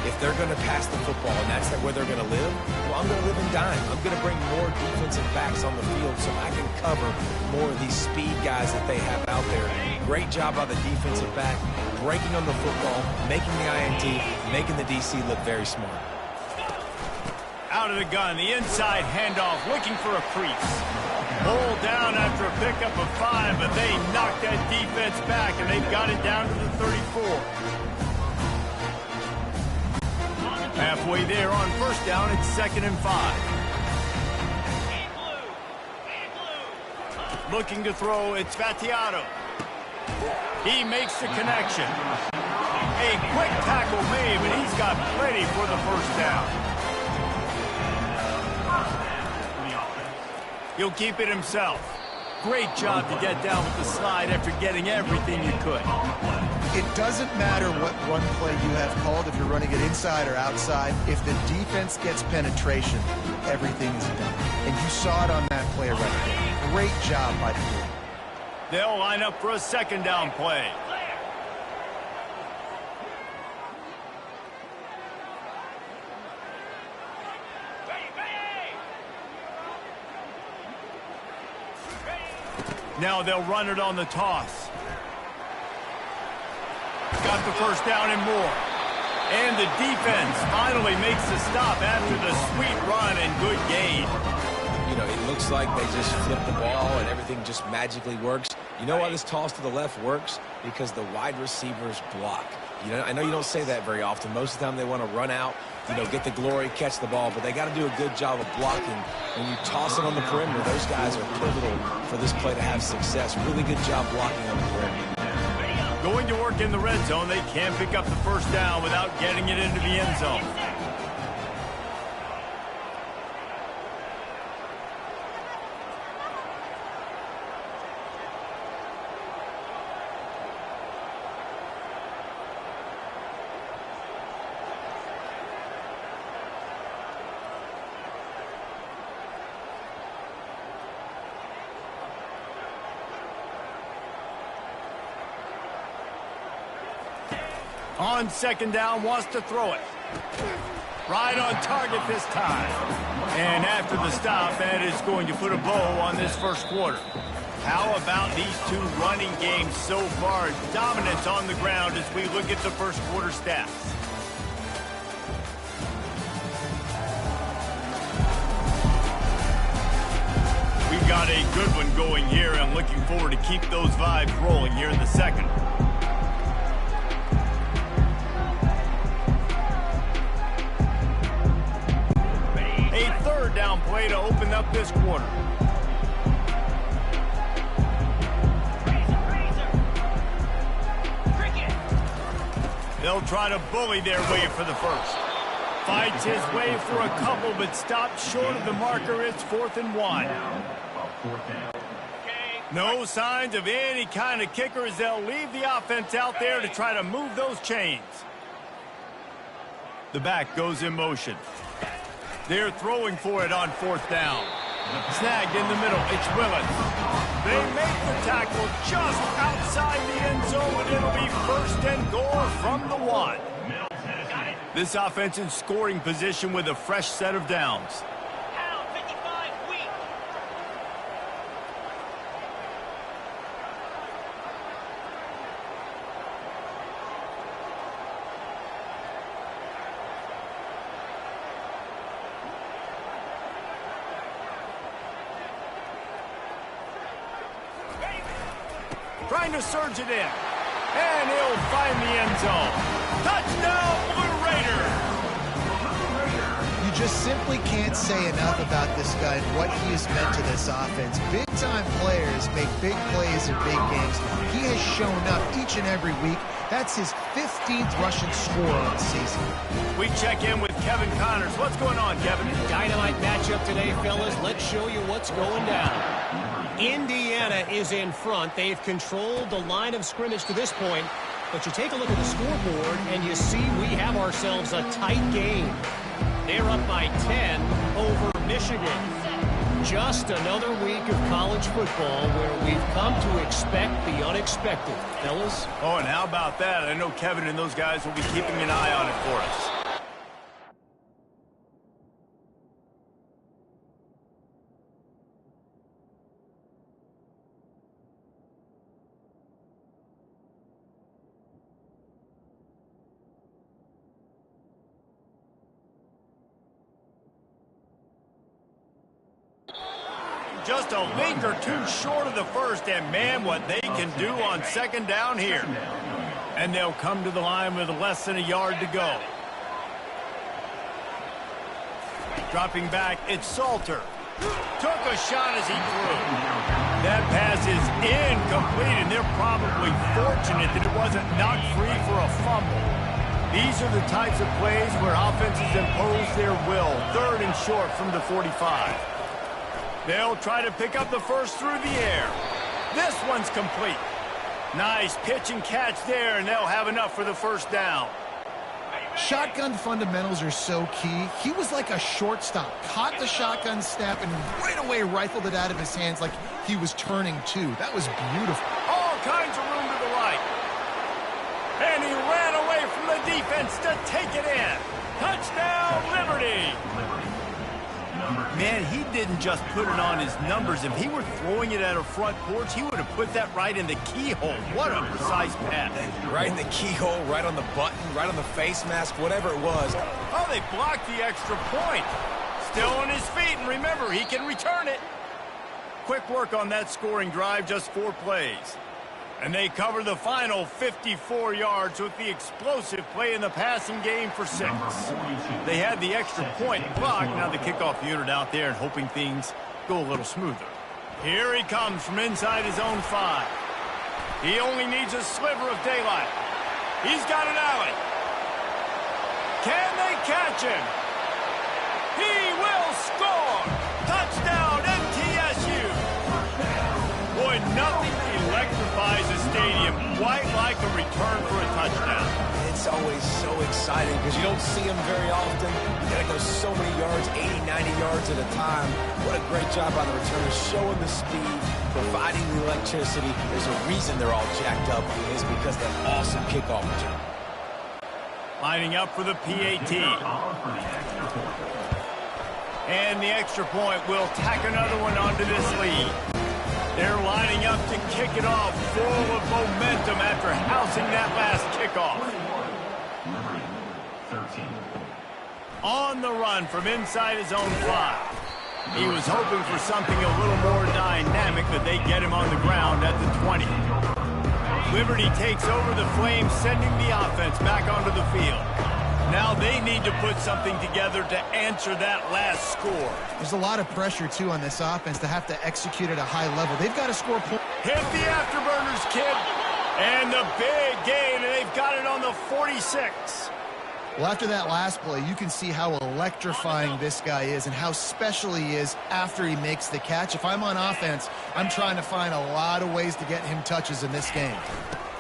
If they're going to pass the football and that's where they're going to live, well, I'm going to live and dime. I'm going to bring more defensive backs on the field so I can cover more of these speed guys that they have out there. Great job by the defensive back, breaking on the football, making the INT, making the DC look very smart. Out of the gun, the inside handoff, looking for a crease. Pulled down after a pickup of 5, but they knocked that defense back, and they've got it down to the 34. halfway there on first down. It's 2nd and 5. Looking to throw, it's Fatiato. He makes the connection. A quick tackle made, but he's got plenty for the first down. He'll keep it himself. Great job to get down with the slide after getting everything you could. It doesn't matter what run play you have called, if you're running it inside or outside. If the defense gets penetration, everything is done. And you saw it on that play right there. Great job by the team. They'll line up for a 2nd down play. Now they'll run it on the toss. Got the first down and more. And the defense finally makes the stop after the sweet run and good gain. You know, it looks like they just flip the ball and everything just magically works. You know why this toss to the left works? Because the wide receivers block. You know, I know you don't say that very often. Most of the time they want to run out, you know, get the glory, catch the ball, but they got to do a good job of blocking. When you toss it on the perimeter, those guys are pivotal for this play to have success. Really good job blocking on the perimeter. Going to work in the red zone, they can pick up the first down without getting it into the end zone. On 2nd down, wants to throw it. Right on target this time. And after the stop, that is going to put a bow on this first quarter. How about these two running games so far? Dominance on the ground as we look at the first quarter stats. We've got a good one going here and looking forward to keep those vibes rolling here in the second. Down play to open up this quarter. They'll try to bully their way for the first. Fights his way for a couple, but stops short of the marker. It's 4th and 1. No signs of any kind of kicker as they'll leave the offense out there to try to move those chains. The back goes in motion. They're throwing for it on 4th down. Snagged in the middle. It's Willis. They make the tackle just outside the end zone, and it'll be 1st and goal from the 1. This offense in scoring position with a fresh set of downs. Trying to surge it in. And he'll find the end zone. Touchdown, Blue Raider! You just simply can't say enough about this guy and what he has meant to this offense. Big-time players make big plays in big games. He has shown up each and every week. That's his 15th rushing score on the season. We check in with Kevin Connors. What's going on, Kevin? Dynamite matchup today, fellas. Let's show you what's going down. Indiana is in front. They've controlled the line of scrimmage to this point. But you take a look at the scoreboard, and you see we have ourselves a tight game. They're up by 10 over Michigan. Just another week of college football where we've come to expect the unexpected. Fellas? Oh, and how about that? I know Kevin and those guys will be keeping an eye on it for us. Just a link or two short of the first, and man, what they can do on 2nd down here. And they'll come to the line with less than a yard to go. Dropping back, it's Salter. Took a shot as he threw. That pass is incomplete, and they're probably fortunate that it wasn't knocked free for a fumble. These are the types of plays where offenses impose their will. 3rd and short from the 45. They'll try to pick up the first through the air. This one's complete. Nice pitch and catch there, and they'll have enough for the first down. Shotgun fundamentals are so key. He was like a shortstop. Caught the shotgun snap and right away rifled it out of his hands like he was turning two. That was beautiful. All kinds of room to the right. And he ran away from the defense to take it in. Touchdown, Liberty. Man, he didn't just put it on his numbers. If he were throwing it at a front porch, he would have put that right in the keyhole. What a precise pass. Right in the keyhole, right on the button, right on the face mask, whatever it was. Oh, they blocked the extra point. Still on his feet, and remember, he can return it. Quick work on that scoring drive, just 4 plays. And they cover the final 54 yards with the explosive play in the passing game for 6. They had the extra point blocked. Now the kickoff unit out there and hoping things go a little smoother. Here he comes from inside his own 5. He only needs a sliver of daylight. He's got an alley. Can they catch him? He will score! Touchdown, MTSU! Boy, nothing electrifies a stadium quite like a return for a touchdown. It's always so exciting because you don't see them very often. You gotta go so many yards, 80, 90 yards at a time. What a great job by the returners, showing the speed, providing the electricity. There's a reason they're all jacked up. It's because of that awesome kickoff return. Lining up for the PAT. And the extra point will tack another one onto this lead. They're lining up to kick it off full of momentum after housing that last kickoff. On the run from inside his own 5. He was hoping for something a little more dynamic, but they get him on the ground at the 20. Liberty takes over the Flames, sending the offense back onto the field. Now they need to put something together to answer that last score. There's a lot of pressure, too, on this offense to have to execute at a high level. They've got to score points. Hit the afterburners, kid. And the big gain, and they've got it on the 46. Well, after that last play, you can see how electrifying this guy is and how special he is after he makes the catch. If I'm on offense, I'm trying to find a lot of ways to get him touches in this game.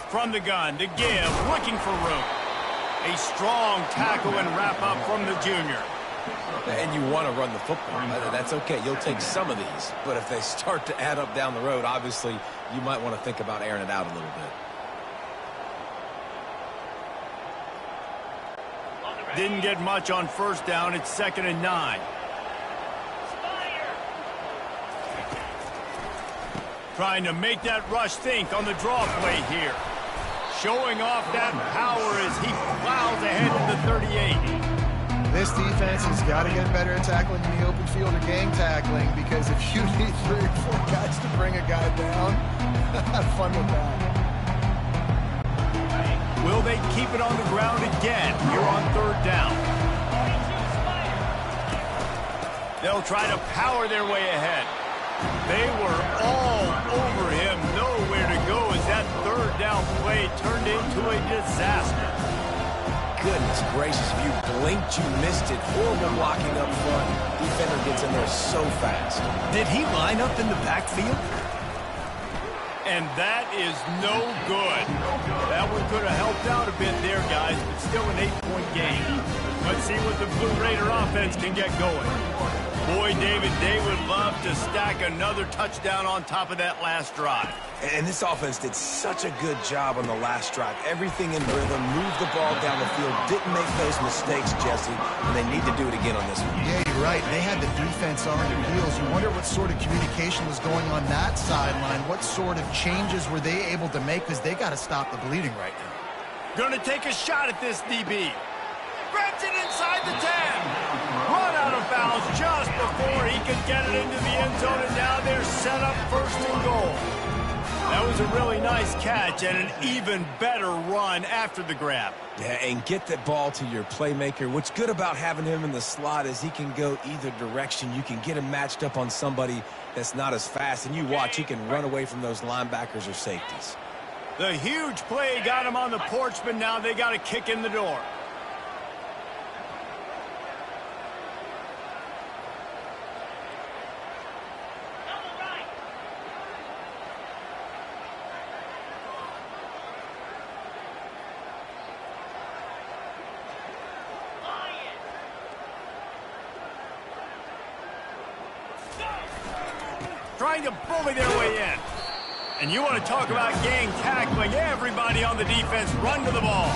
From the gun to give, looking for room. A strong tackle and wrap up from the junior. And you want to run the football. That's okay. You'll take some of these. But if they start to add up down the road, obviously, you might want to think about airing it out a little bit. Didn't get much on first down. It's 2nd and 9. Trying to make that rush think on the draw play here. Showing off that power as he plows ahead to the 38. This defense has got to get better at tackling in the open field or gang tackling, because if you need 3 or 4 guys to bring a guy down, have fun with that. Will they keep it on the ground again here on 3rd down? They'll try to power their way ahead. They were all over him, nowhere to go as that 3rd down play turned into a disaster. Goodness gracious, if you blinked, you missed it. Horrible blocking up front. Defender gets in there so fast. Did he line up in the backfield? And that is no good. That one could have helped out a bit there, guys, but still an 8-point game. Let's see what the Blue Raider offense can get going. Boy, David, they would love to stack another touchdown on top of that last drive. And this offense did such a good job on the last drive. Everything in rhythm, moved the ball down the field, didn't make those mistakes, Jesse, and they need to do it again on this one. Yeah, you're right. They had the defense on their heels. You wonder what sort of communication was going on that sideline. What sort of changes were they able to make, because they got to stop the bleeding right now. Gonna take a shot at this DB. Grabs it inside the 10. Run out of bounds just before he could get it into the end zone, and now they're set up 1st and goal. That was a really nice catch and an even better run after the grab. Yeah, and get that ball to your playmaker. What's good about having him in the slot is he can go either direction. You can get him matched up on somebody that's not as fast, and you watch, he can run away from those linebackers or safeties. The huge play got him on the porch, but now they got a kick in the door. Trying to bully their way in. And you want to talk about gang tackling. Everybody on the defense run to the ball.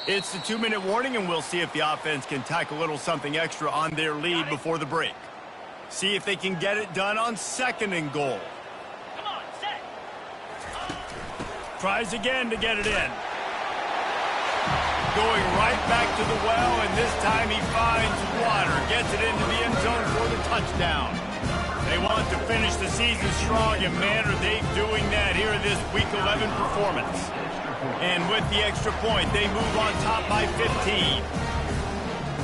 It's the 2-minute warning, and we'll see if the offense can tack a little something extra on their lead before the break. See if they can get it done on 2nd and goal. Come on, set. Tries again to get it in. Going right back to the well, and this time he finds water. Gets it into the end zone for the touchdown. They want to finish the season strong, and man, are they doing that here in this Week 11 performance. And with the extra point, they move on top by 15.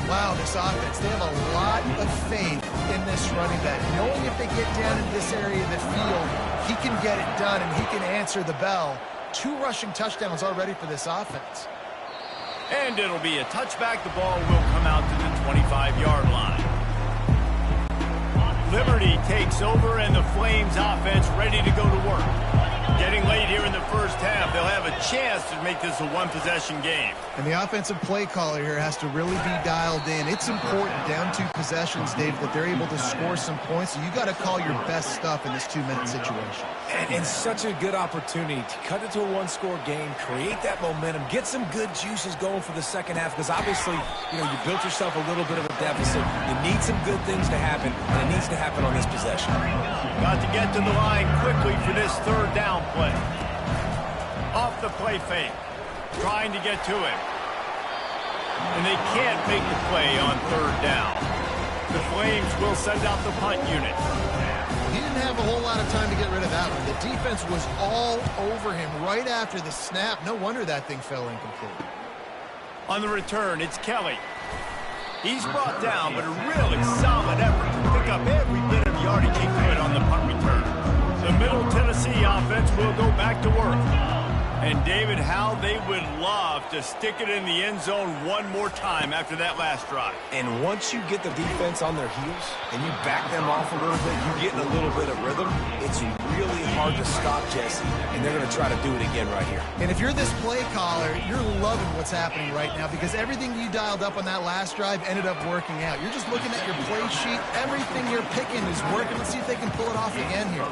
Wow, this offense, they have a lot of faith in this running back. Knowing if they get down in this area of the field, he can get it done and he can answer the bell. 2 rushing touchdowns already for this offense. And it'll be a touchback. The ball will come out to the 25-yard line. Liberty takes over, and the Flames offense ready to go to work. Getting late here in the first half, they'll have a chance to make this a one-possession game. And the offensive play caller here has to really be dialed in. It's important down 2 possessions, Dave, that they're able to score some points. So you got to call your best stuff in this 2-minute situation. And such a good opportunity to cut it to a 1-score game, create that momentum, get some good juices going for the second half, because obviously, you built yourself a little bit of a deficit. You need some good things to happen, and it needs to happen on this possession. Got to get to the line quickly for this 3rd down play. Off the play fake. Trying to get to him. And they can't make the play on 3rd down. The Flames will send out the punt unit. He didn't have a whole lot of time to get rid of that one. The defense was all over him right after the snap. No wonder that thing fell incomplete. On the return, it's Kelly. He's brought down, but a really solid effort to pick up every bit of yardage he could on the punt return. The Middle Tennessee offense will go back to work. And David, how they would love to stick it in the end zone one more time after that last drive. And once you get the defense on their heels and you back them off a little bit, you get in a little bit of rhythm, it's really hard to stop Jesse, and they're going to try to do it again right here. And if you're this play caller, you're loving what's happening right now because everything you dialed up on that last drive ended up working out. You're just looking at your play sheet. Everything you're picking is working. Let's see if they can pull it off again here.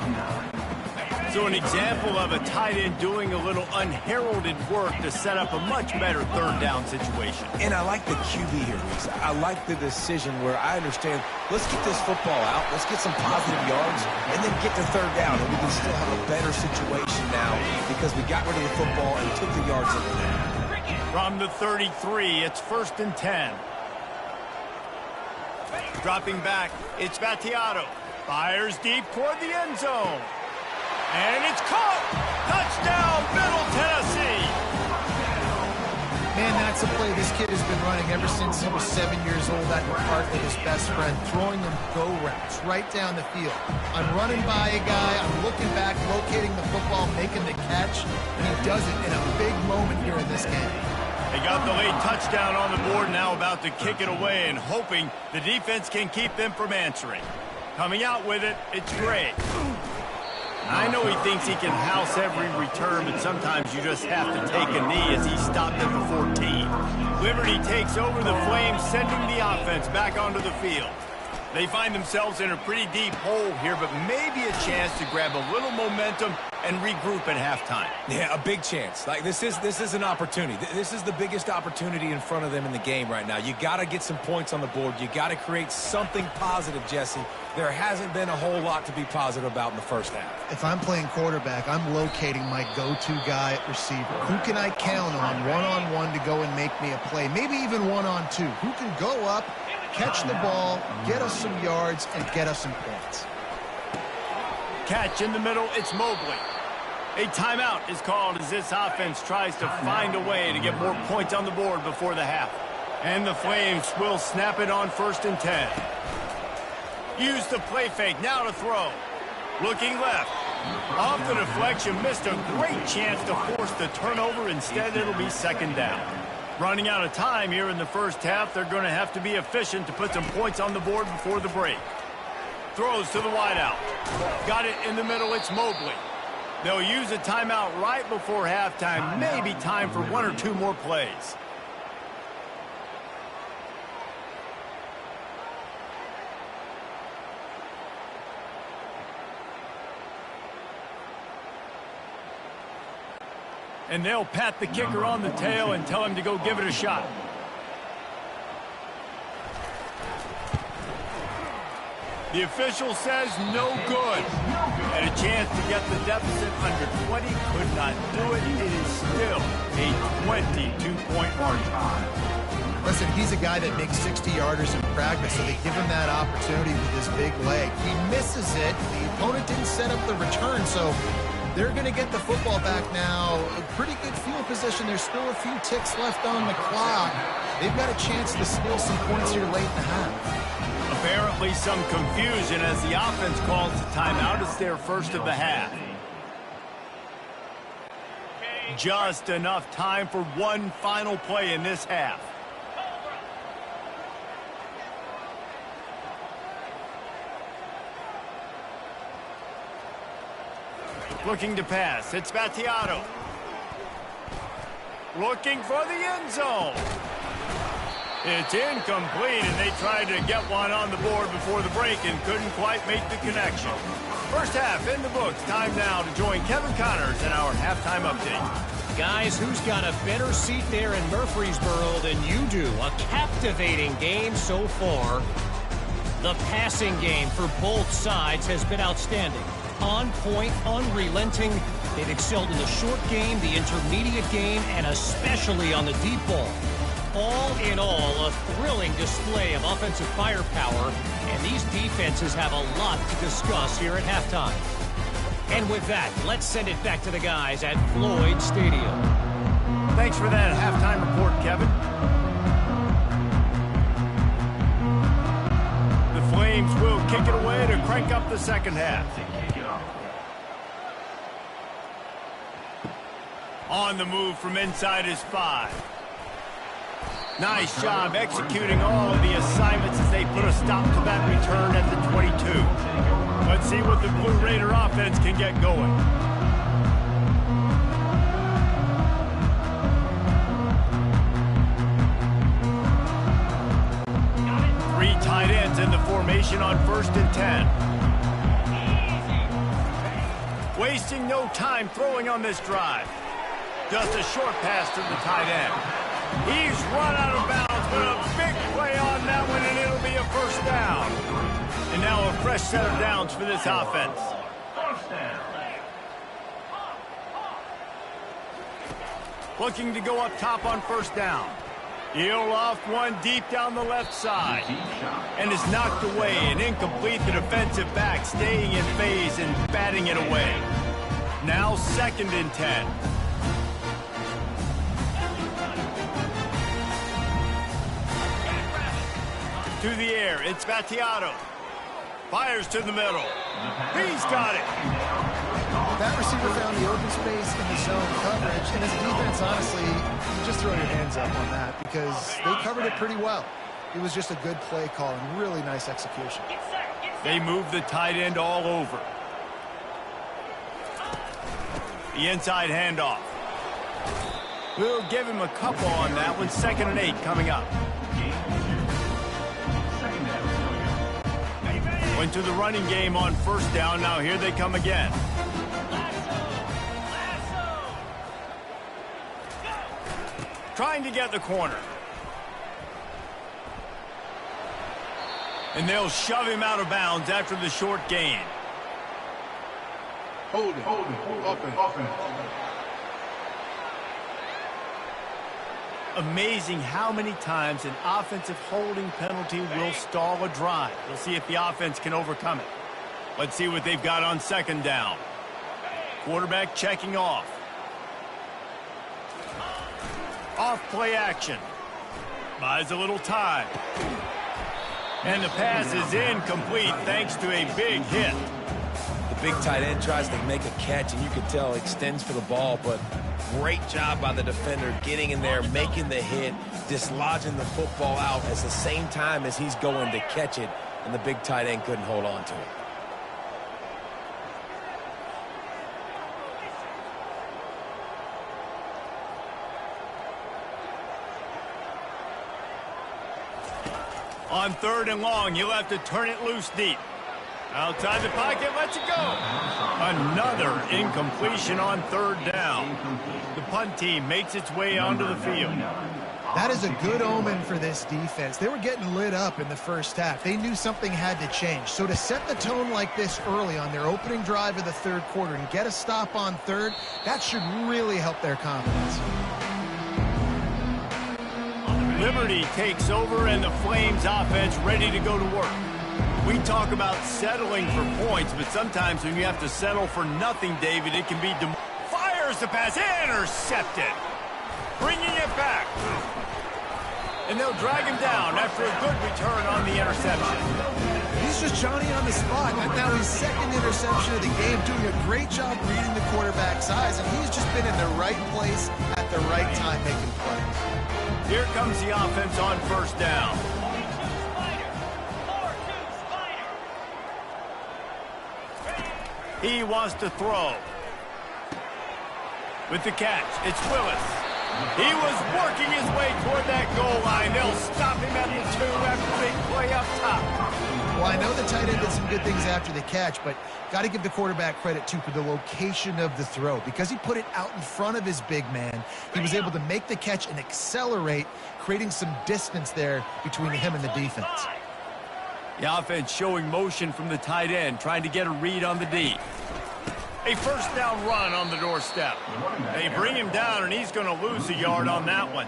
So an example of a tight end doing a little unheralded work to set up a much better 3rd down situation. And I like the QB here, Reese. I like the decision where I understand, let's get this football out, let's get some positive yards, and then get to 3rd down, and we can still have a better situation now because we got rid of the football and took the yards in there. From the 33, it's 1st and 10. Dropping back, it's Battiato. Fires deep toward the end zone. And it's caught! Touchdown, Middle Tennessee! Man, that's a play this kid has been running ever since he was 7 years old at the park with his best friend, throwing them go routes right down the field. I'm running by a guy, I'm looking back, locating the football, making the catch, and he does it in a big moment here in this game. They got the late touchdown on the board, now about to kick it away and hoping the defense can keep them from answering. Coming out with it, it's Gray. I know he thinks he can house every return, but sometimes you just have to take a knee as he stopped at the 14. Liberty takes over the Flames, sending the offense back onto the field. They find themselves in a pretty deep hole here, but maybe a chance to grab a little momentum and regroup at halftime. Yeah, a big chance. Like this is an opportunity. This is the biggest opportunity in front of them in the game right now. You got to get some points on the board. You got to create something positive, Jesse. There hasn't been a whole lot to be positive about in the first half. If I'm playing quarterback, I'm locating my go-to guy at receiver. Who can I count on one-on-one to go and make me a play? Maybe even one-on-two. Who can go up, catch the ball, get us some yards, and get us some points? Catch in the middle, it's Mobley. A timeout is called as this offense tries to find a way to get more points on the board before the half. And the Flames will snap it on 1st and 10. Use the play fake, now to throw. Looking left. Off the deflection, missed a great chance to force the turnover. Instead, it'll be 2nd down. Running out of time here in the first half, they're going to have to be efficient to put some points on the board before the break. Throws to the wideout. Got it in the middle, it's Mobley. They'll use a timeout right before halftime. Maybe time for 1 or 2 more plays. And they'll pat the kicker on the tail and tell him to go give it a shot. The official says no good. Had a chance to get the deficit under 20, could not do it. It is still a 22-point margin. Listen, he's a guy that makes 60-yarders in practice, so they give him that opportunity with his big leg. He misses it. The opponent didn't set up the return, so they're going to get the football back now. A pretty good field position. There's still a few ticks left on the clock. They've got a chance to steal some points here late in the half. Apparently some confusion as the offense calls the timeout. It's their first of the half. Just enough time for one final play in this half. Looking to pass. It's Battiato. Looking for the end zone. It's incomplete, and they tried to get one on the board before the break and couldn't quite make the connection. First half in the books. Time now to join Kevin Connors in our halftime update. Guys, who's got a better seat there in Murfreesboro than you do? A captivating game so far. The passing game for both sides has been outstanding. On point, unrelenting. They've excelled in the short game, the intermediate game, and especially on the deep ball. All in all, a thrilling display of offensive firepower, and these defenses have a lot to discuss here at halftime. And with that, let's send it back to the guys at Floyd Stadium. Thanks for that halftime report, Kevin. The Flames will kick it away to crank up the second half. On the move from inside his 5. Nice job executing all of the assignments as they put a stop to that return at the 22. Let's see what the Blue Raider offense can get going. Three tight ends in the formation on 1st and 10. Wasting no time throwing on this drive. Just a short pass to the tight end. He's run out of bounds, but a big play on that one, and it'll be a first down. And now a fresh set of downs for this offense. Looking to go up top on 1st down. He'll off one deep down the left side. And is knocked away and incomplete. The defensive back staying in phase and batting it away. Now 2nd and 10. To the air, it's Battiato. Fires to the middle. He's got it. That receiver found the open space in the zone coverage, and as a defense, honestly, you just throw your hands up on that because they covered it pretty well. It was just a good play call and really nice execution. They move the tight end all over. The inside handoff. We'll give him a couple on that one. 2nd and 8 coming up. Went to the running game on first down. Now here they come again. Trying to get the corner. And they'll shove him out of bounds after the short gain. Hold it. Offense. Amazing how many times an offensive holding penalty will stall a drive. We'll see if the offense can overcome it. Let's see what they've got on second down. Quarterback checking off. Off play action. Buys a little time. And the pass is incomplete thanks to a big hit. The big tight end tries to make a catch, and you can tell extends for the ball, but great job by the defender getting in there, making the hit, dislodging the football out at the same time as he's going to catch it, and the big tight end couldn't hold on to it. On third and long, he'll have to turn it loose deep. Outside the pocket, lets it go. Another incompletion on third down. The punt team makes its way onto the field. That is a good omen for this defense. They were getting lit up in the first half. They knew something had to change. So to set the tone like this early on their opening drive of the third quarter and get a stop on third, that should really help their confidence. Liberty takes over and the Flames offense ready to go to work. We talk about settling for points, but sometimes when you have to settle for nothing, David, it can be... Fires the pass, intercepted. Bringing it back. And they'll drag him down after a good return on the interception. He's just Johnny on the spot. And now his second interception of the game, doing a great job reading the quarterback's eyes, and he's just been in the right place at the right time making plays. Here comes the offense on first down. He wants to throw. With the catch, it's Willis. He was working his way toward that goal line. They'll stop him at the 2 after the big play up top. Well, I know the tight end did some good things after the catch, but got to give the quarterback credit, too, for the location of the throw. Because he put it out in front of his big man, he was able to make the catch and accelerate, creating some distance there between him and the defense. The offense showing motion from the tight end, trying to get a read on the D. A first down run on the doorstep. They bring him down, and he's going to lose a yard on that one.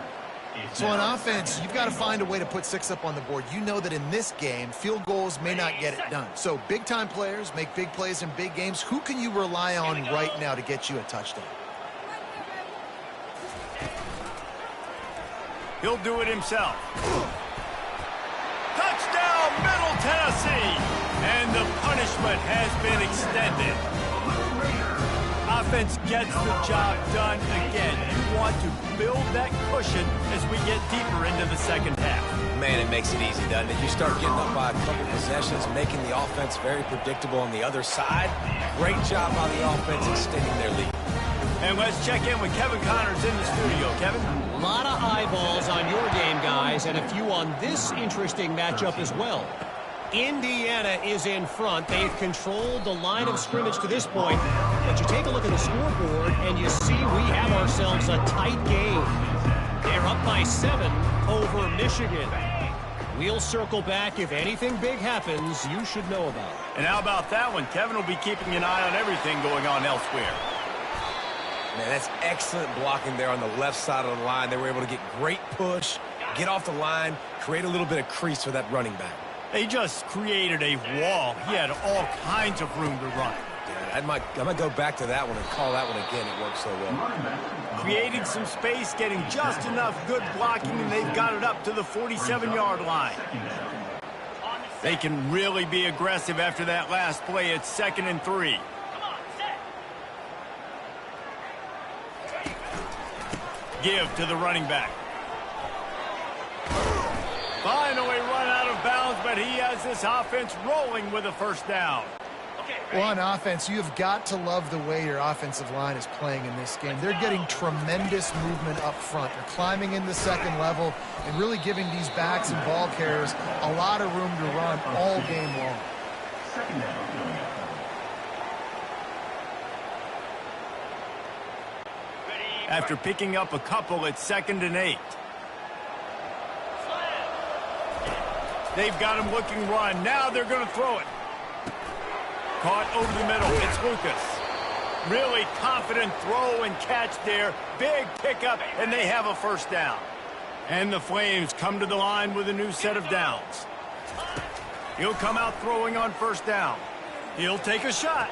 So on offense, you've got to find a way to put 6 up on the board. You know that in this game, field goals may not get it done. So big-time players make big plays in big games. Who can you rely on right now to get you a touchdown? He'll do it himself. Touchdown, Middle Tennessee! And the punishment has been extended. Offense gets the job done again. You want to build that cushion as we get deeper into the second half. Man, it makes it easy, doesn't it? You start getting up by a couple possessions, making the offense very predictable on the other side. Great job by the offense extending their lead. And let's check in with Kevin Connors in the studio. Kevin? A lot of eyeballs on your game, guys, and a few on this interesting matchup as well. Indiana is in front. They've controlled the line of scrimmage to this point. But you take a look at the scoreboard, and you see we have ourselves a tight game. They're up by 7 over Michigan. We'll circle back. If anything big happens, you should know about it. And how about that one? Kevin will be keeping an eye on everything going on elsewhere. Man, that's excellent blocking there on the left side of the line. They were able to get great push, get off the line, create a little bit of crease for that running back. They just created a wall. He had all kinds of room to run. Yeah, I might go back to that one and call that one again. It worked so well. Creating some space, getting just enough good blocking, and they've got it up to the 47-yard line. They can really be aggressive after that last play. It's 2nd and 3. Give to the running back. Finally run out of bounds, but he has this offense rolling with a first down. Well, on offense, you have got to love the way your offensive line is playing in this game. They're getting tremendous movement up front. They're climbing in the second level and really giving these backs and ball carriers a lot of room to run all game long. Second down coming up. After picking up a couple, it's 2nd and 8. They've got him looking run. Now they're going to throw it. Caught over the middle. It's Lucas. Really confident throw and catch there. Big pickup, and they have a first down. And the Flames come to the line with a new set of downs. He'll come out throwing on first down. He'll take a shot.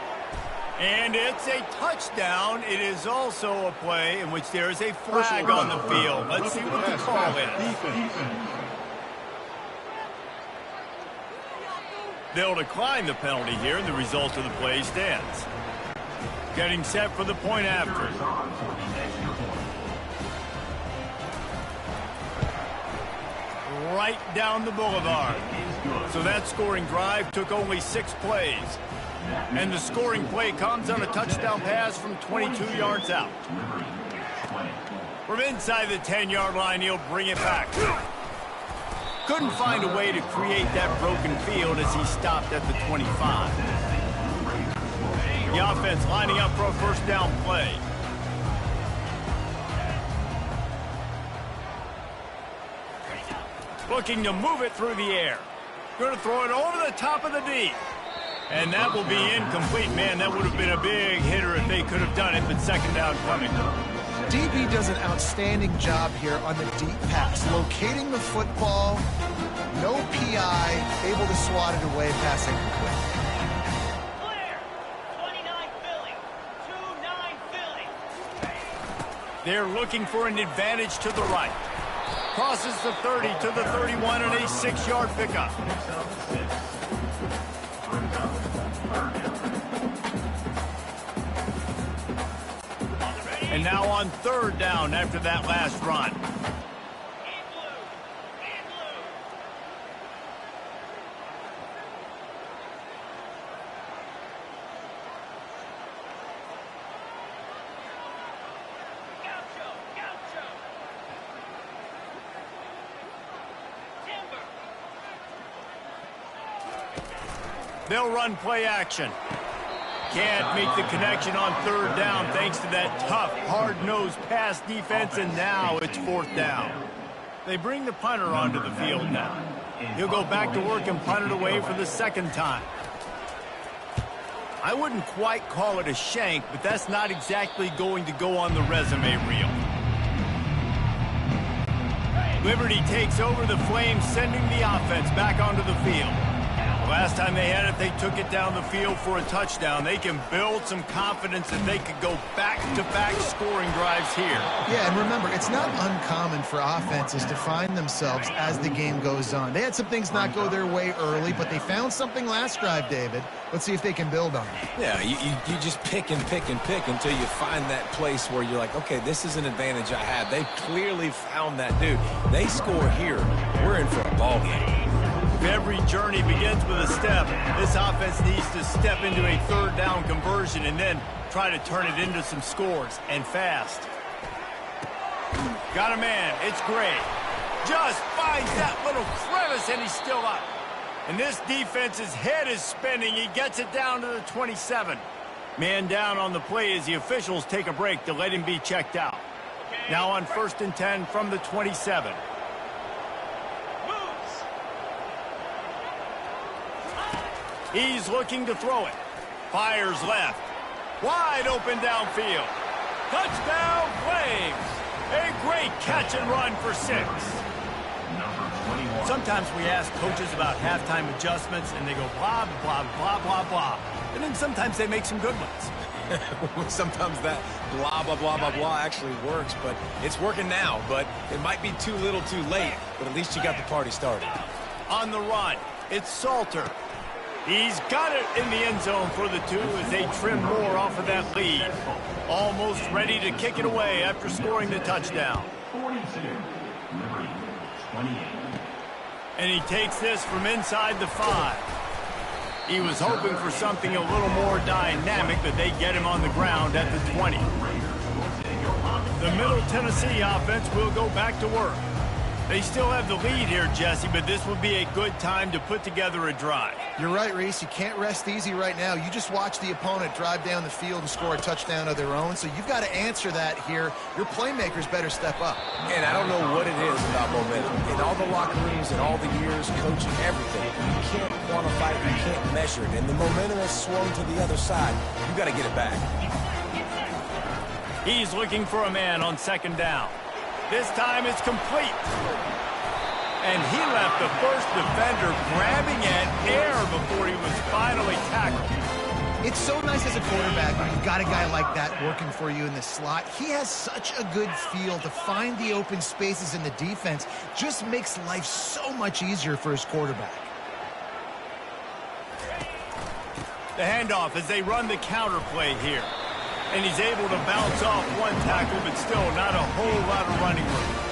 And it's a touchdown. It is also a play in which there is a flag on the field. Let's see what the call is. They'll decline the penalty here, and the result of the play stands. Getting set for the point after. Right down the boulevard. So that scoring drive took only 6 plays. And the scoring play comes on a touchdown pass from 22 yards out. From inside the 10-yard line, he'll bring it back. Couldn't find a way to create that broken field as he stopped at the 25. The offense lining up for a first down play. Looking to move it through the air. Going to throw it over the top of the D. And that will be incomplete. Man, that would have been a big hitter if they could have done it, but second down coming. DB does an outstanding job here on the deep pass, locating the football, no PI, able to swat it away, passing quick. Clear. 29 Philly. 2-9 Philly. They're looking for an advantage to the right. Crosses the 30 to the 31 and a 6-yard pickup. And now on third down after that last run. They'll run play action. Can't make the connection on third down thanks to that tough, hard-nosed pass defense, and now it's fourth down. They bring the punter onto the field now. He'll go back to work and punt it away for the second time. I wouldn't quite call it a shank, but that's not exactly going to go on the resume reel. Liberty takes over the Flames, sending the offense back onto the field. Last time they had it, they took it down the field for a touchdown. They can build some confidence that they could go back-to-back scoring drives here. Yeah, and remember, it's not uncommon for offenses to find themselves as the game goes on. They had some things not go their way early, but they found something last drive, David. Let's see if they can build on it. Yeah, you just pick and pick and pick until you find that place where you're like, okay, this is an advantage I have. They clearly found that dude. They score here. We're in for a ball game. Every journey begins with a step. This offense needs to step into a third down conversion and then try to turn it into some scores, and fast. Got a man. It's Gray. Just finds that little crevice, and he's still up. And this defense's head is spinning. He gets it down to the 27. Man down on the play as the officials take a break to let him be checked out. Now on 1st and 10 from the 27. He's looking to throw it. Fires left. Wide open downfield. Touchdown, Flames. A great catch and run for 6. Sometimes we ask coaches about halftime adjustments, and they go blah, blah, blah, blah, blah. And then sometimes they make some good ones. Sometimes that blah, blah, blah, blah, blah actually works, but it's working now. But it might be too little too late, but at least you got the party started. On the run, it's Salter. He's got it in the end zone for the 2 as they trim more off of that lead. Almost ready to kick it away after scoring the touchdown. 42, Liberty, 28. And he takes this from inside the 5. He was hoping for something a little more dynamic, but they get him on the ground at the 20. The Middle Tennessee offense will go back to work. They still have the lead here, Jesse, but this would be a good time to put together a drive. You're right, Reese. You can't rest easy right now. You just watch the opponent drive down the field and score a touchdown of their own, so you've got to answer that here. Your playmakers better step up. And I don't know what it is about momentum. In all the locker rooms and all the years, coaching, everything, you can't quantify it, you can't measure it. And the momentum has swung to the other side. You got to get it back. He's looking for a man on second down. This time it's complete. And he left the first defender grabbing at air before he was finally tackled. It's so nice as a quarterback when you've got a guy like that working for you in the slot. He has such a good feel to find the open spaces in the defense. Just makes life so much easier for his quarterback. The handoff as they run the counter play here. And he's able to bounce off one tackle, but still not a whole lot of running room.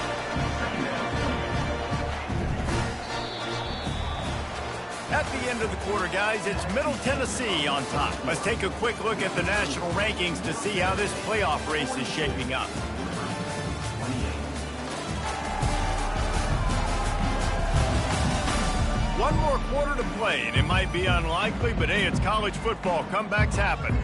At the end of the quarter, guys, it's Middle Tennessee on top. Let's take a quick look at the national rankings to see how this playoff race is shaping up. One more quarter to play, and it might be unlikely, but hey, it's college football. Comebacks happen.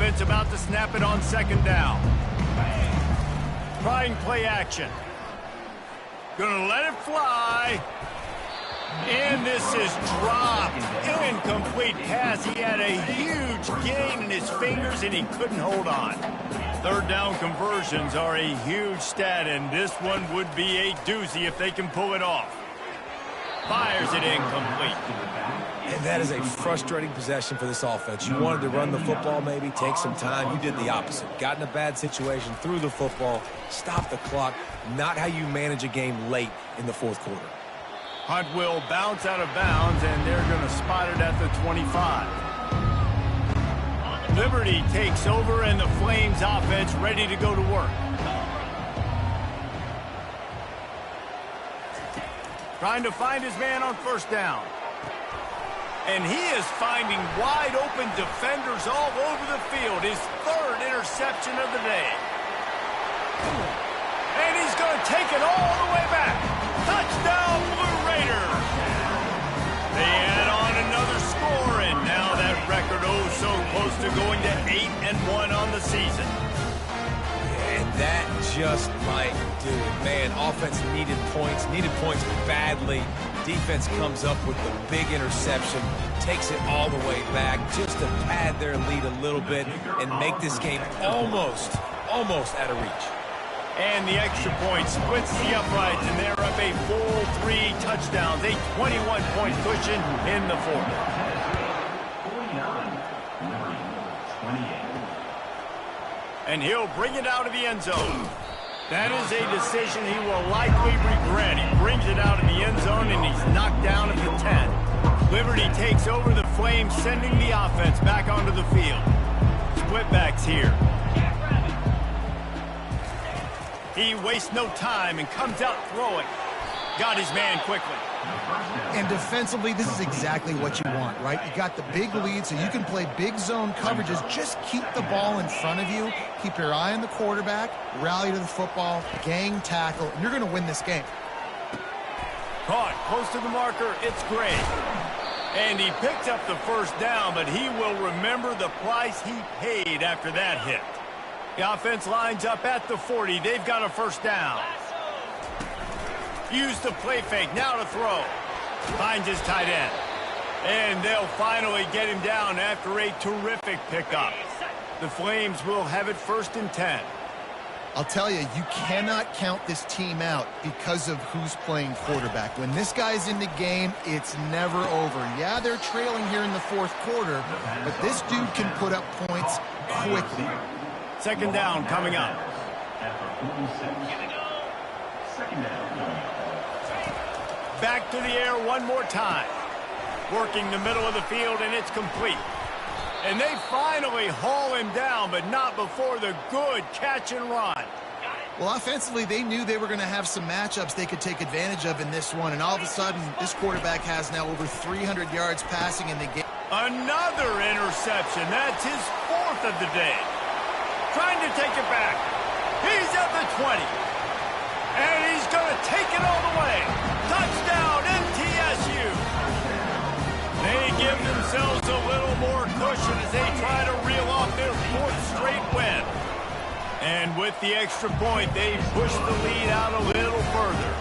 offense about to snap it on second down. Trying play action. Gonna let it fly. And this is dropped. Incomplete pass. He had a huge gain in his fingers, and he couldn't hold on. Third down conversions are a huge stat, and this one would be a doozy if they can pull it off. Fires it incomplete. And that is a frustrating possession for this offense. You wanted to run the football, maybe take some time. You did the opposite. Got in a bad situation, threw the football, stopped the clock. Not how you manage a game late in the fourth quarter. Hunt will bounce out of bounds, and they're going to spot it at the 25. Liberty takes over, and the Flames offense ready to go to work. Trying to find his man on first down. And he is finding wide open defenders all over the field. His third interception of the day. And he's going to take it all the way back. Touchdown, Blue Raiders. They add on another score, and now that record so close to going to 8-1 on the season. And that just might do it. Man, offense needed points badly. Defense comes up with the big interception, takes it all the way back just to pad their lead a little bit and make this game almost out of reach. And the extra point splits the uprights, and they're up a full 3 touchdowns, a 21-point cushion in the fourth. 49, Liberty, 28. And he'll bring it out of the end zone. That is a decision he will likely regret. He brings it out of the end zone, and he's knocked down at the 10. Liberty takes over the Flames, sending the offense back onto the field. Splitbacks here. He wastes no time and comes out throwing. Got his man quickly. And defensively, this is exactly what you want, right? You got the big lead, so you can play big zone coverages. Just keep the ball in front of you. Keep your eye on the quarterback. Rally to the football. Gang tackle. And you're going to win this game. Caught close to the marker. It's Gray. And he picked up the first down, but he will remember the price he paid after that hit. The offense lines up at the 40. They've got a first down. Use the play fake. Now to throw. Finds his tight end. And they'll finally get him down after a terrific pickup. The Flames will have it 1st and 10. I'll tell you, you cannot count this team out because of who's playing quarterback. When this guy's in the game, it's never over. Yeah, they're trailing here in the fourth quarter, but this dude can put up points quickly. Second down coming up. Second down. Back to the air one more time. Working the middle of the field, and it's complete. And they finally haul him down, but not before the good catch and run. Well, offensively, they knew they were going to have some matchups they could take advantage of in this one, and all of a sudden, this quarterback has now over 300 yards passing in the game. Another interception. That's his 4th of the day. Trying to take it back. He's at the 20. And he's going to take it all the way. Touchdown, MTSU. They give themselves a little more cushion as they try to reel off their 4th straight win. And with the extra point, they push the lead out a little further.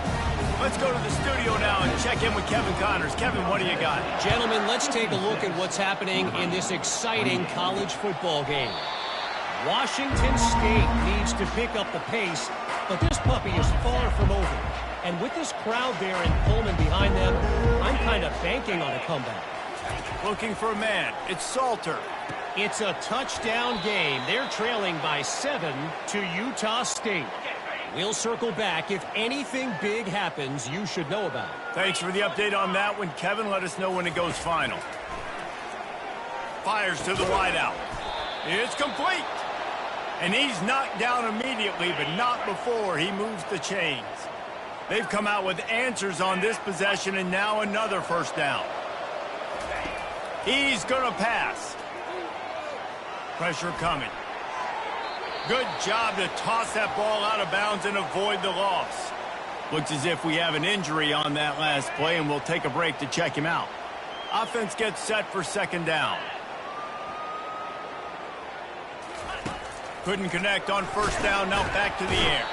Let's go to the studio now and check in with Kevin Connors. Kevin, what do you got? Gentlemen, let's take a look at what's happening in this exciting college football game. Washington State needs to pick up the pace, but this puppy is far from over. And with this crowd there in Pullman behind them, I'm kind of banking on a comeback. Looking for a man. It's Salter. It's a touchdown game. They're trailing by 7 to Utah State. We'll circle back. If anything big happens, you should know about it. Thanks for the update on that one, Kevin. Let us know when it goes final. Fires to the wideout. It's complete. And he's knocked down immediately, but not before he moves the chains. They've come out with answers on this possession, and now another first down. He's going to pass. Pressure coming. Good job to toss that ball out of bounds and avoid the loss. Looks as if we have an injury on that last play, and we'll take a break to check him out. Offense gets set for second down. couldn't connect on first down. Now back to the air.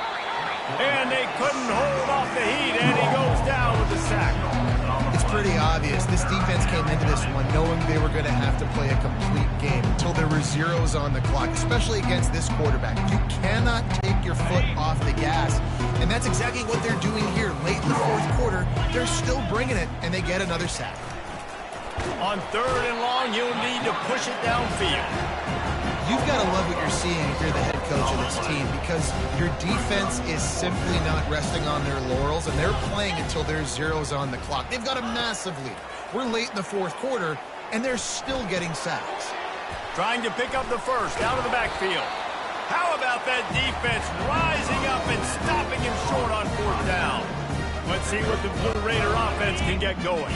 And they couldn't hold off the heat, and he goes down with the sack. It's pretty obvious. This defense came into this one knowing they were going to have to play a complete game until there were zeros on the clock, especially against this quarterback. You cannot take your foot off the gas, and that's exactly what they're doing here. Late in the fourth quarter, they're still bringing it, and they get another sack. On third and long, you'll need to push it downfield. You've got to love what you're seeing if you're the head coach of this team, because your defense is simply not resting on their laurels, and they're playing until there's zeros on the clock. They've got a massive lead. We're late in the fourth quarter, and they're still getting sacks. Trying to pick up the first out of the backfield. How about that defense rising up and stopping him short on fourth down? Let's see what the Blue Raider offense can get going.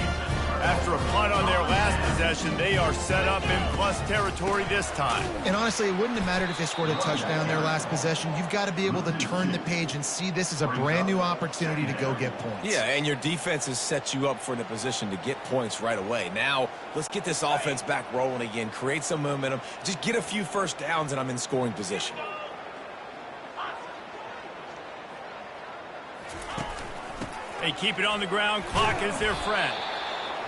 After a punt on their last possession, they are set up in plus territory this time. And honestly, it wouldn't have mattered if they scored a touchdown their last possession. You've got to be able to turn the page and see this as a brand new opportunity to go get points. Yeah, and your defense has set you up for the position to get points right away. Now, let's get this offense back rolling again, create some momentum, just get a few first downs, and I'm in scoring position. They keep it on the ground. Clock is their friend.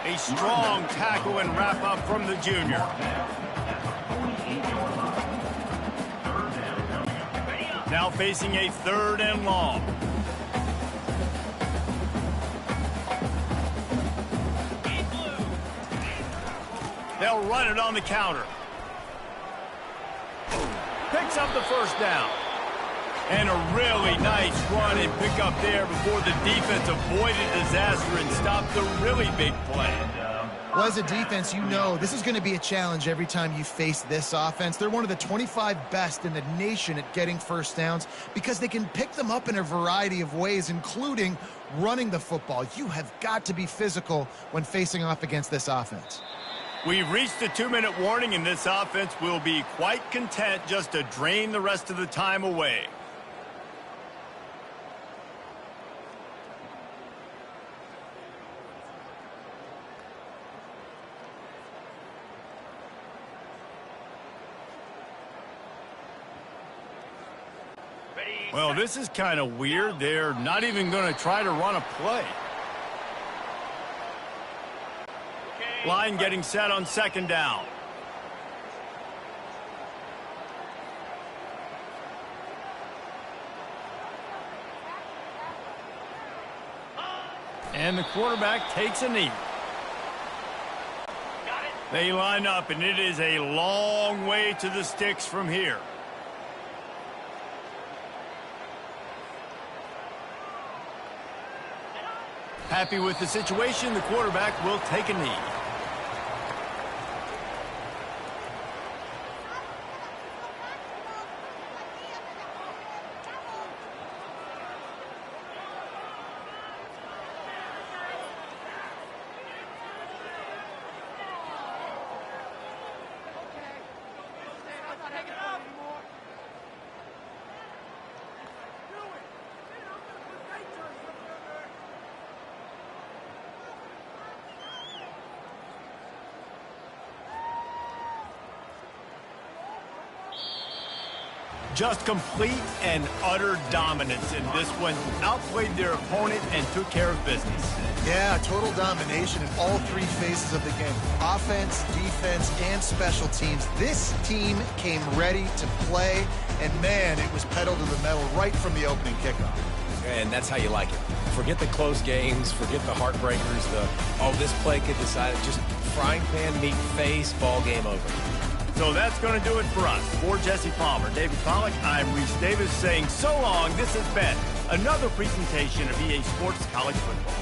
A strong tackle and wrap up from the junior. Now facing a third and long. They'll run it on the counter. Picks up the first down. And a really nice run and pick up there before the defense avoided disaster and stopped the really big play. Well, as a defense, you know this is going to be a challenge every time you face this offense. They're one of the 25 best in the nation at getting first downs because they can pick them up in a variety of ways, including running the football. You have got to be physical when facing off against this offense. We've reached the 2-minute warning, and this offense will be quite content just to drain the rest of the time away. Well, this is kind of weird. They're not even going to try to run a play. Line getting set on second down. And the quarterback takes a knee. They line up, and it is a long way to the sticks from here. Happy with the situation, the quarterback will take a knee. Just complete and utter dominance in this one. Outplayed their opponent and took care of business. Yeah, total domination in all three phases of the game. Offense, defense, and special teams. This team came ready to play, and man, it was pedal to the metal right from the opening kickoff. And that's how you like it. Forget the close games, forget the heartbreakers, this play could decide it. Just frying pan, meet face, ball game over. So that's going to do it for us. For Jesse Palmer, David Pollack, I'm Reese Davis saying so long. This has been another presentation of EA Sports College Football.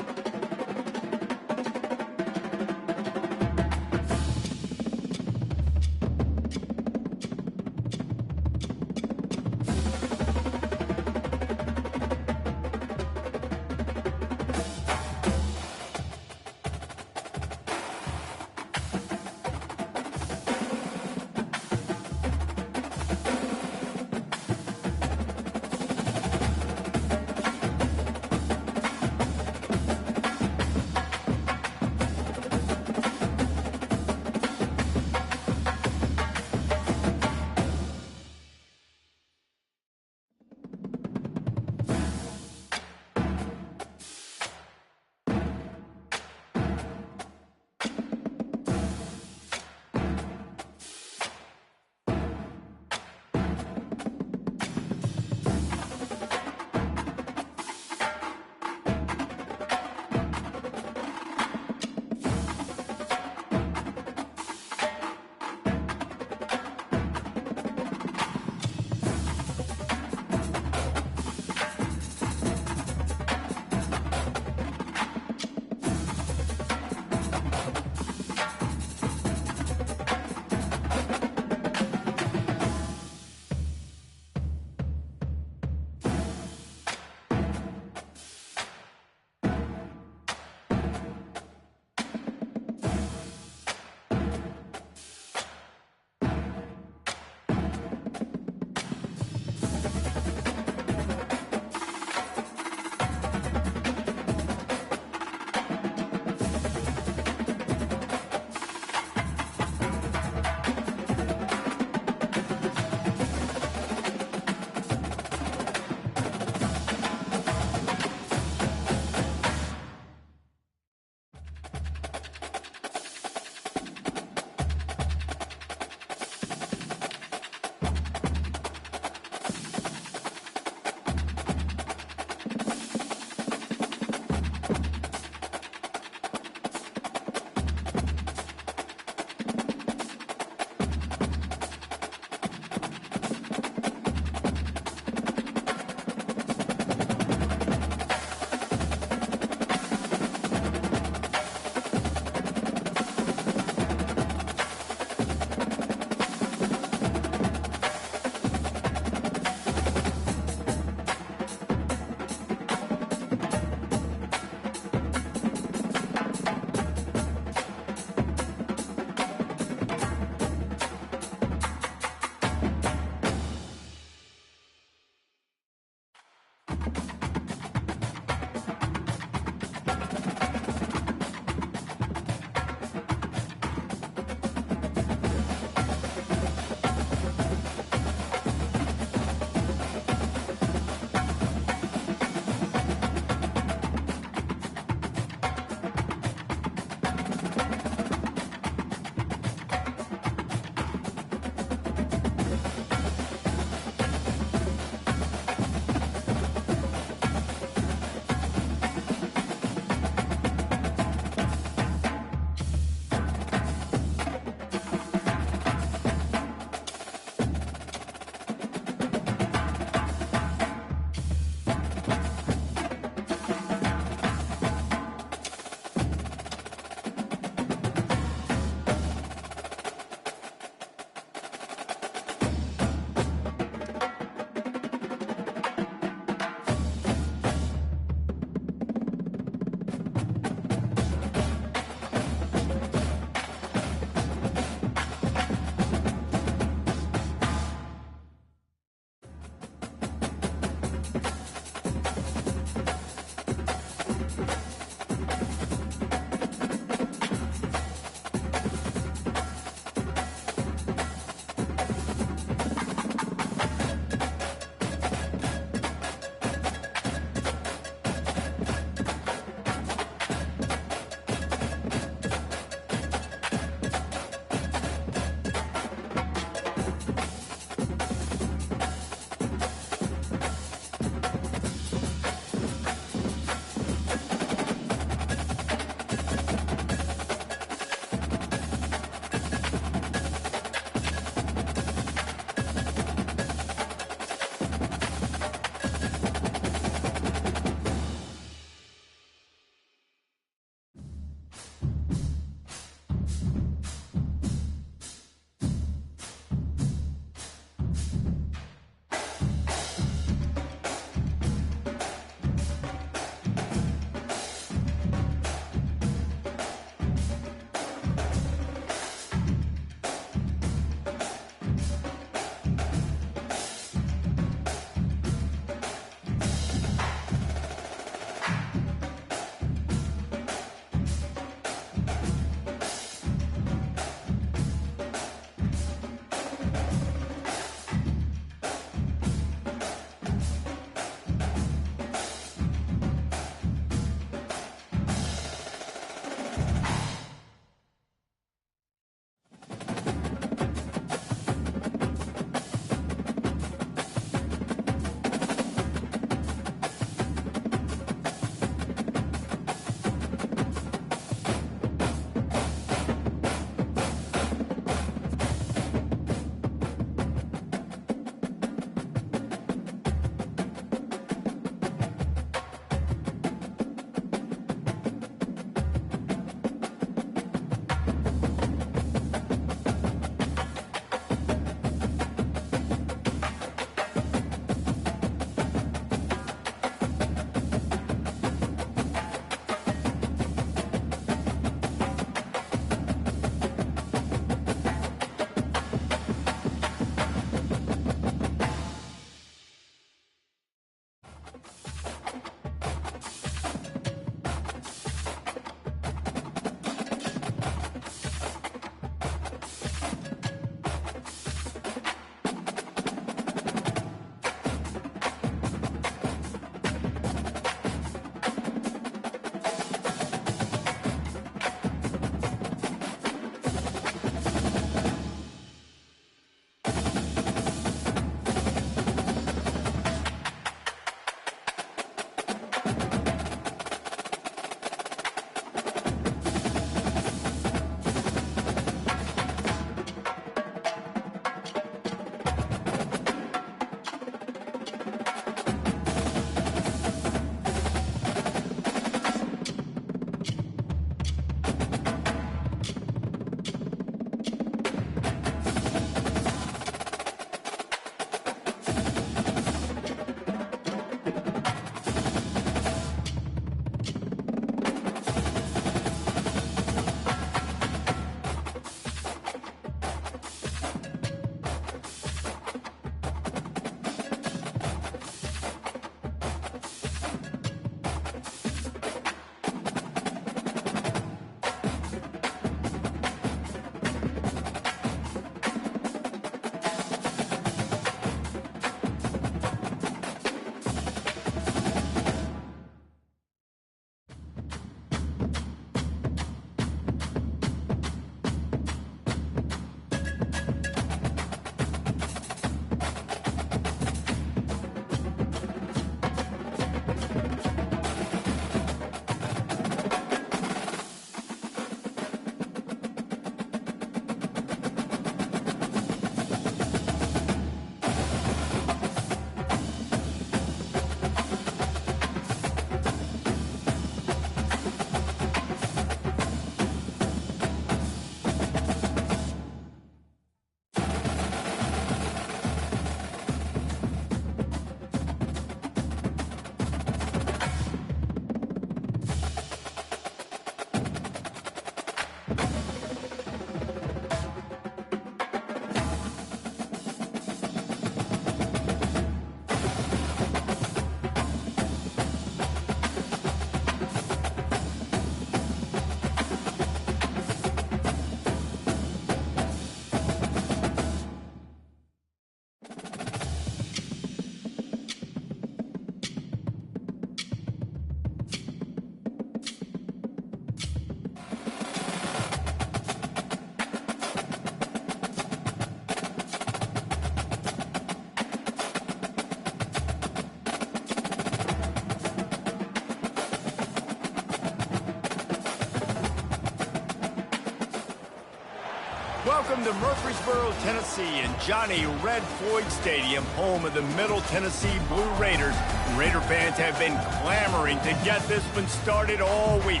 Welcome to Murfreesboro, Tennessee, and Johnny Red Floyd Stadium, home of the Middle Tennessee Blue Raiders. Raider fans have been clamoring to get this one started all week.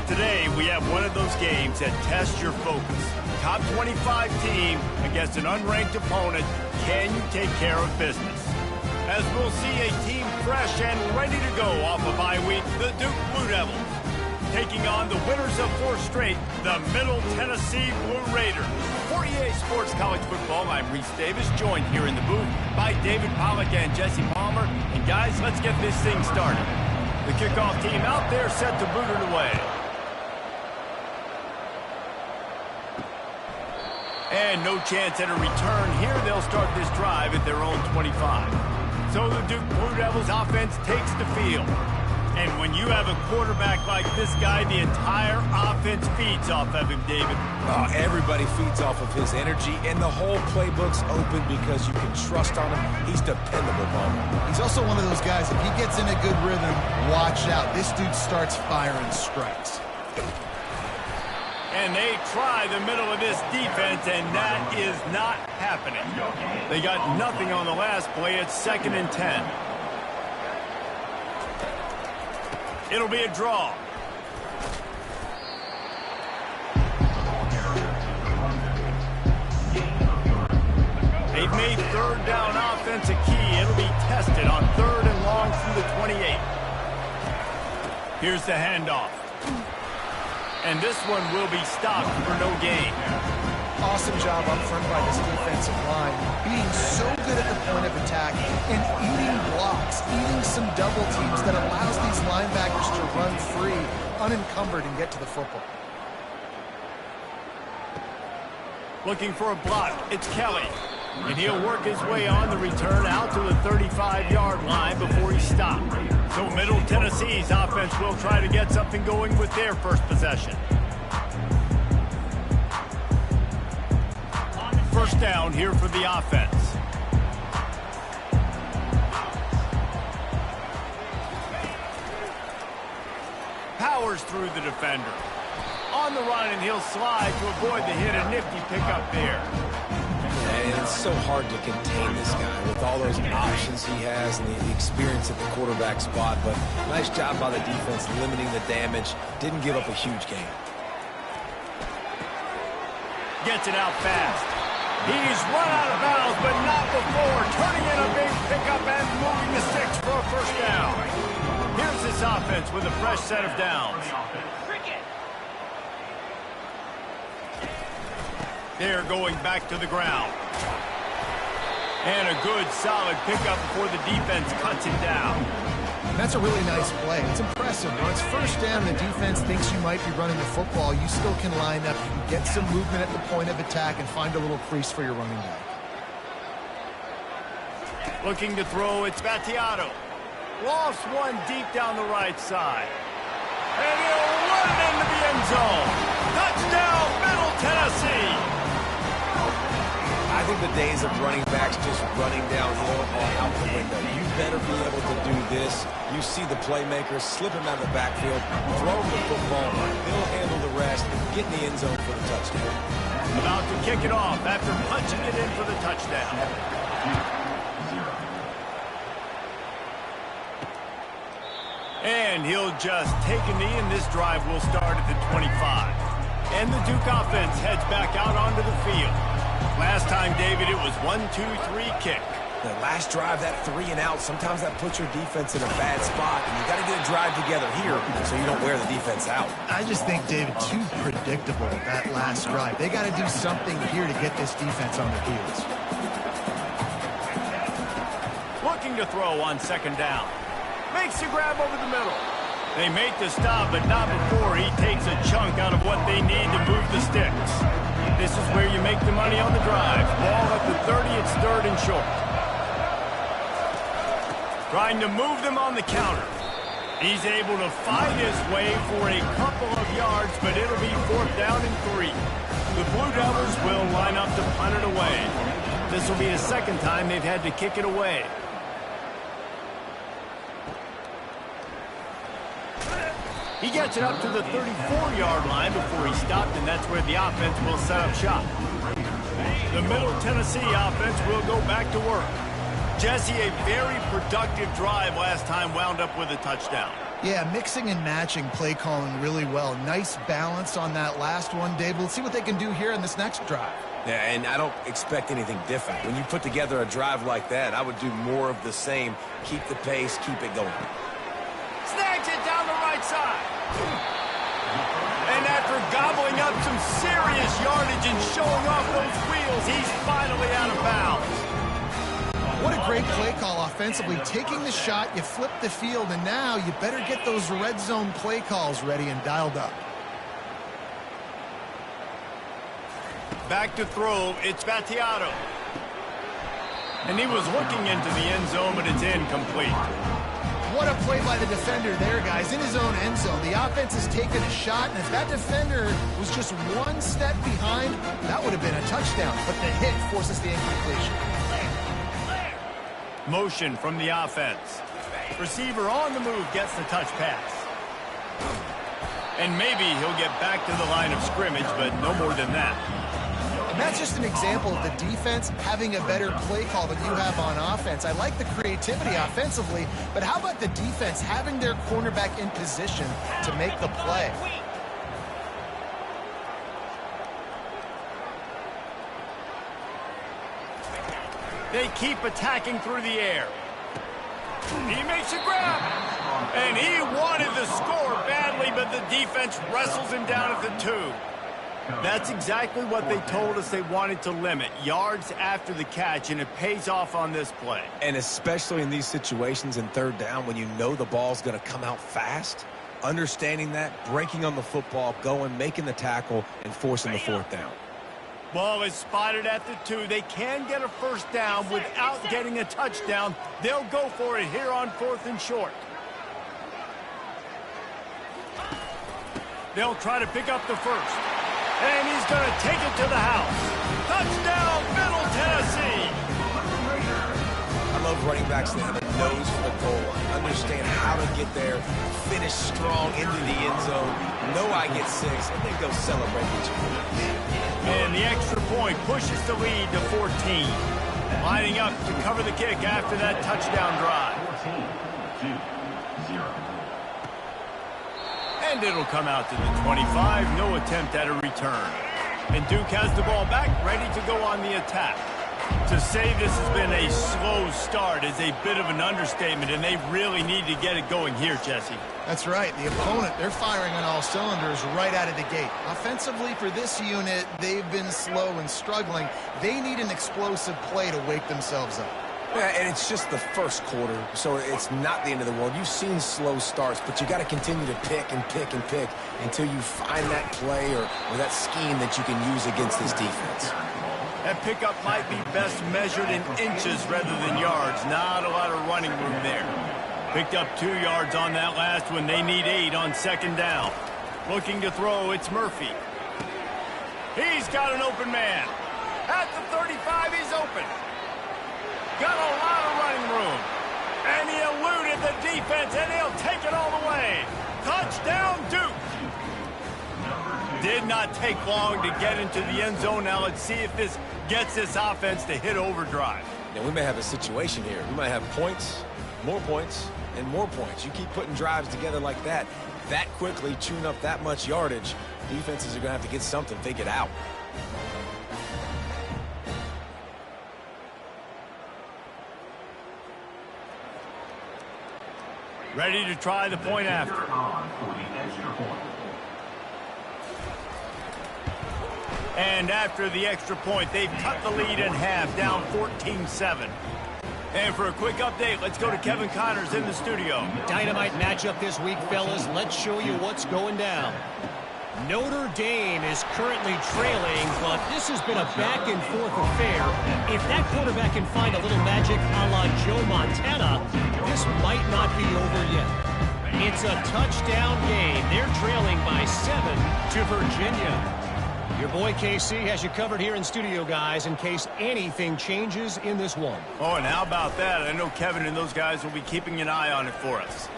Today, we have one of those games that tests your focus. Top 25 team against an unranked opponent. Can you take care of business? As we'll see a team fresh and ready to go off a bye week, the Duke Blue Devils. Taking on the winners of 4 straight, the Middle Tennessee Blue Raiders. For EA Sports College Football, I'm Reese Davis, joined here in the booth by David Pollack and Jesse Palmer. And guys, let's get this thing started. The kickoff team out there set to boot it away. And no chance at a return here. They'll start this drive at their own 25. So the Duke Blue Devils offense takes the field. And when you have a quarterback like this guy, the entire offense feeds off of him, David. Oh, everybody feeds off of his energy, and the whole playbook's open because you can trust on him. He's dependable, Bowman. He's also one of those guys, if he gets in a good rhythm, watch out. This dude starts firing strikes. And they try the middle of this defense, and that is not happening. They got nothing on the last play. It's 2nd and 10. It'll be a draw. They've made 3rd down offense a key. It'll be tested on 3rd and long from the 28. Here's the handoff. And this one will be stopped for no gain. Awesome job up front by this defensive line, being so good at the point of attack and eating blocks, eating some double teams that allows these linebackers to run free, unencumbered, and get to the football. Looking for a block, it's Kelly. And he'll work his way on the return out to the 35-yard line before he's stopped. So Middle Tennessee's offense will try to get something going with their first possession. First down here for the offense. Powers through the defender. On the run, and he'll slide to avoid the hit. A nifty pickup there. And it's so hard to contain this guy with all those options he has and the experience at the quarterback spot. But nice job by the defense limiting the damage. Didn't give up a huge gain. Gets it out fast. He's run out of bounds, but not before. Turning in a big pickup and moving the sticks for a first down. Here's this offense with a fresh set of downs. They're going back to the ground. And a good, solid pickup before the defense cuts him down. That's a really nice play. It's impressive. When it's first down, the defense thinks you might be running the football. You still can line up. You can get some movement at the point of attack and find a little crease for your running back. Looking to throw, it's Battiato. Lofts one deep down the right side. And he'll run it into the end zone. Touchdown, Middle Tennessee. I think the days of running backs just running downhill are out the window. You better be able to do this. You see the playmakers slip him out of the backfield, throw him the football, he'll handle the rest, get in the end zone for the touchdown. About to kick it off after punching it in for the touchdown. And he'll just take a knee, and this drive will start at the 25. And the Duke offense heads back out onto the field. Last time, David, it was 1-2-3 kick. The last drive, that 3 and out, sometimes that puts your defense in a bad spot, and you got to get a drive together here so you don't wear the defense out. I just think, David, too predictable, that last drive. They got to do something here to get this defense on their heels. Looking to throw on 2nd down. Makes the grab over the middle. They make the stop, but not before he takes a chunk out of what they need to move the sticks. This is where you make the money on the drive. Ball at the 30, it's 3rd and short. Trying to move them on the counter. He's able to fight his way for a couple of yards, but it'll be 4th down and 3. The Blue Devils will line up to punt it away. This will be the 2nd time they've had to kick it away. He gets it up to the 34-yard line before he stopped, and that's where the offense will set up shop. The Middle Tennessee offense will go back to work. Jesse, a very productive drive last time wound up with a touchdown. Yeah, mixing and matching play calling really well. Nice balance on that last one, Dave. We'll see what they can do here in this next drive. Yeah, and I don't expect anything different. When you put together a drive like that, I would do more of the same. Keep the pace, keep it going. Snags it down the right side. And after gobbling up some serious yardage and showing off those wheels, he's finally out of bounds. What a great play call offensively. Taking the shot, you flip the field, and now you better get those red zone play calls ready and dialed up. Back to throw, it's Battiato. And he was looking into the end zone, but it's incomplete. What a play by the defender there, guys, in his own end zone. The offense has taken a shot, and if that defender was just one step behind, that would have been a touchdown. But the hit forces the incompletion. Motion from the offense. Receiver on the move gets the touch pass. And maybe he'll get back to the line of scrimmage, but no more than that. And that's just an example of the defense having a better play call than you have on offense. I like the creativity offensively, but how about the defense having their cornerback in position to make the play? They keep attacking through the air. He makes a grab. And he wanted the score badly, but the defense wrestles him down at the 2. That's exactly what they told us they wanted to limit. Yards after the catch, and it pays off on this play. And especially in these situations in third down when you know the ball's going to come out fast, understanding that, breaking on the football, going, making the tackle, and forcing the fourth down. Ball is spotted at the 2. They can get a first down without getting a touchdown. They'll go for it here on 4th and short. They'll try to pick up the first. And he's going to take it to the house. Touchdown, Middle Tennessee. I love running backs that have a nose for the goal line. Understand how to get there, finish strong into the end zone, know I get 6, and then go celebrate with your boys. And the extra point pushes the lead to 14. Lining up to cover the kick after that touchdown drive. 14-2-0. And it'll come out to the 25. No attempt at a return. And Duke has the ball back, ready to go on the attack. To say this has been a slow start is a bit of an understatement, and they really need to get it going here, Jesse. That's right. The opponent, they're firing on all cylinders right out of the gate. Offensively for this unit, they've been slow and struggling. They need an explosive play to wake themselves up. Yeah, and it's just the first quarter, so it's not the end of the world. You've seen slow starts, but you got to continue to pick and pick and pick until you find that play or that scheme that you can use against this defense. That pickup might be best measured in inches rather than yards. Not a lot of running room there. Picked up 2 yards on that last one. They need 8 on second down. Looking to throw, it's Murphy. He's got an open man. At the 35, he's open. Got a lot of running room. And he eluded the defense, and he'll take it all the way. Touchdown, Duke. Did not take long to get into the end zone. Now let's see if this gets this offense to hit overdrive. Now, we may have a situation here. We might have points, and more points. You keep putting drives together like that quickly, chewing up that much yardage, defenses are going to have to get something figured out. Ready to try the point after. On for the extra point. And after the extra point, they've cut the lead in half, down 14-7. And for a quick update, let's go to Kevin Connors in the studio. Dynamite matchup this week, fellas. Let's show you what's going down. Notre Dame is currently trailing, but this has been a back-and-forth affair. If that quarterback can find a little magic a la Joe Montana, this might not be over yet. It's a touchdown game. They're trailing by 7 to Virginia. Your boy KC has you covered here in studio, guys, in case anything changes in this one. Oh, and how about that? I know Kevin and those guys will be keeping an eye on it for us.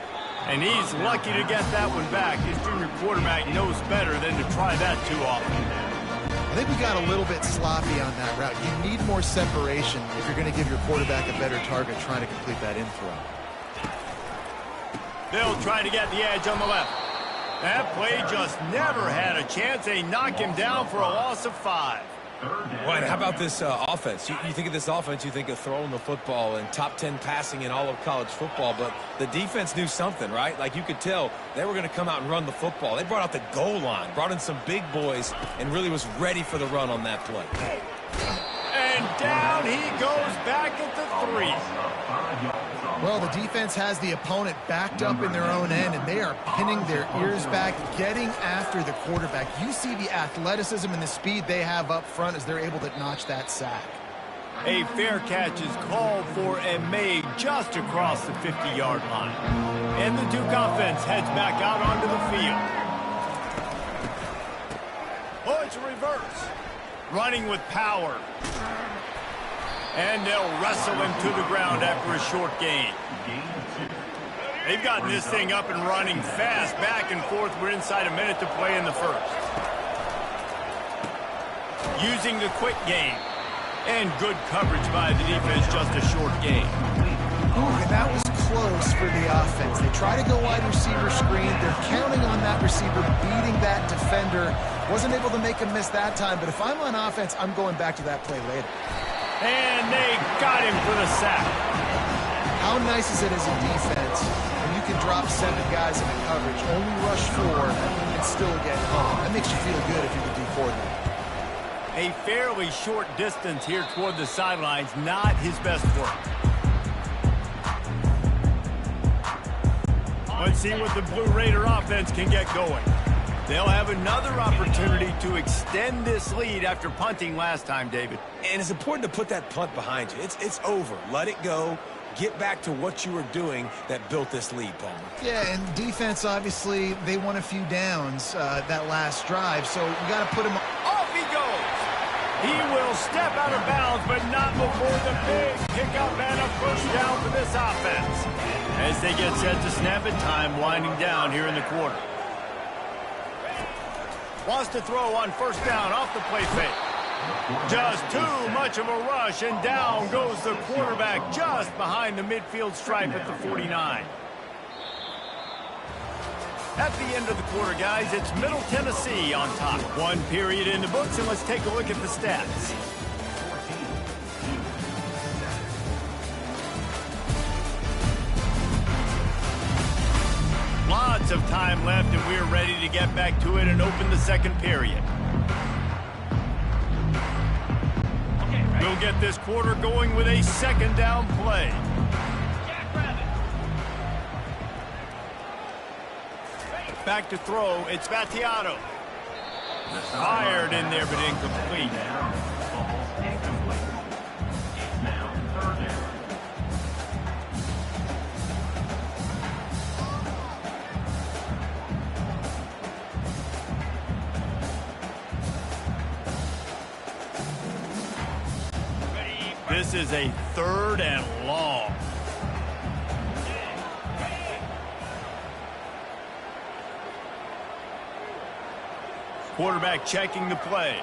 And he's lucky to get that one back. His junior quarterback knows better than to try that too often. I think we got a little bit sloppy on that route. You need more separation if you're going to give your quarterback a better target trying to complete that in throw. They'll try to get the edge on the left. That play just never had a chance. They knock him down for a loss of 5. Well, how about this offense? You think of this offense, you think of throwing the football and top 10 passing in all of college football, but the defense knew something, right? Like you could tell they were going to come out and run the football. They brought out the goal line, brought in some big boys, and really was ready for the run on that play. And down he goes back at the 3. Well, the defense has the opponent backed up in their own end, and they are pinning their ears back, getting after the quarterback. You see the athleticism and the speed they have up front as they're able to notch that sack. A fair catch is called for and made just across the 50-yard line. And the Duke offense heads back out onto the field. Oh, it's a reverse. Running with power. And they'll wrestle him to the ground after a short gain. They've gotten this thing up and running fast, back and forth. We're inside a minute to play in the first. Using the quick game. And good coverage by the defense, just a short gain. Ooh, and that was close for the offense. They try to go wide receiver screen. They're counting on that receiver beating that defender. Wasn't able to make him miss that time, but if I'm on offense, I'm going back to that play later. And they got him for the sack. How nice is it as a defense when you can drop 7 guys in a coverage, only rush 4, and still get home? That makes you feel good if you can D4 them. A fairly short distance here toward the sidelines, not his best work. Let's see what the Blue Raider offense can get going. They'll have another opportunity to extend this lead after punting last time, David. And it's important to put that punt behind you. It's over. Let it go. Get back to what you were doing that built this lead, Palmer. Yeah, and defense, obviously, they won a few downs that last drive, so you got to put him Off he goes. He will step out of bounds, but not before the big pickup and a first down for this offense. As they get set to snap it, time winding down here in the quarter. Wants to throw on first down off the play fake. Just too much of a rush, and down goes the quarterback just behind the midfield stripe at the 49. At the end of the quarter, guys, it's Middle Tennessee on top. 1 period in the books, and let's take a look at the stats. Lots of time left, and we're ready to get back to it and open the second period. We'll get this quarter going with a second down play. Back to throw, it's Battiato. Fired in there, but incomplete. This is a 3rd and long. Quarterback checking the play.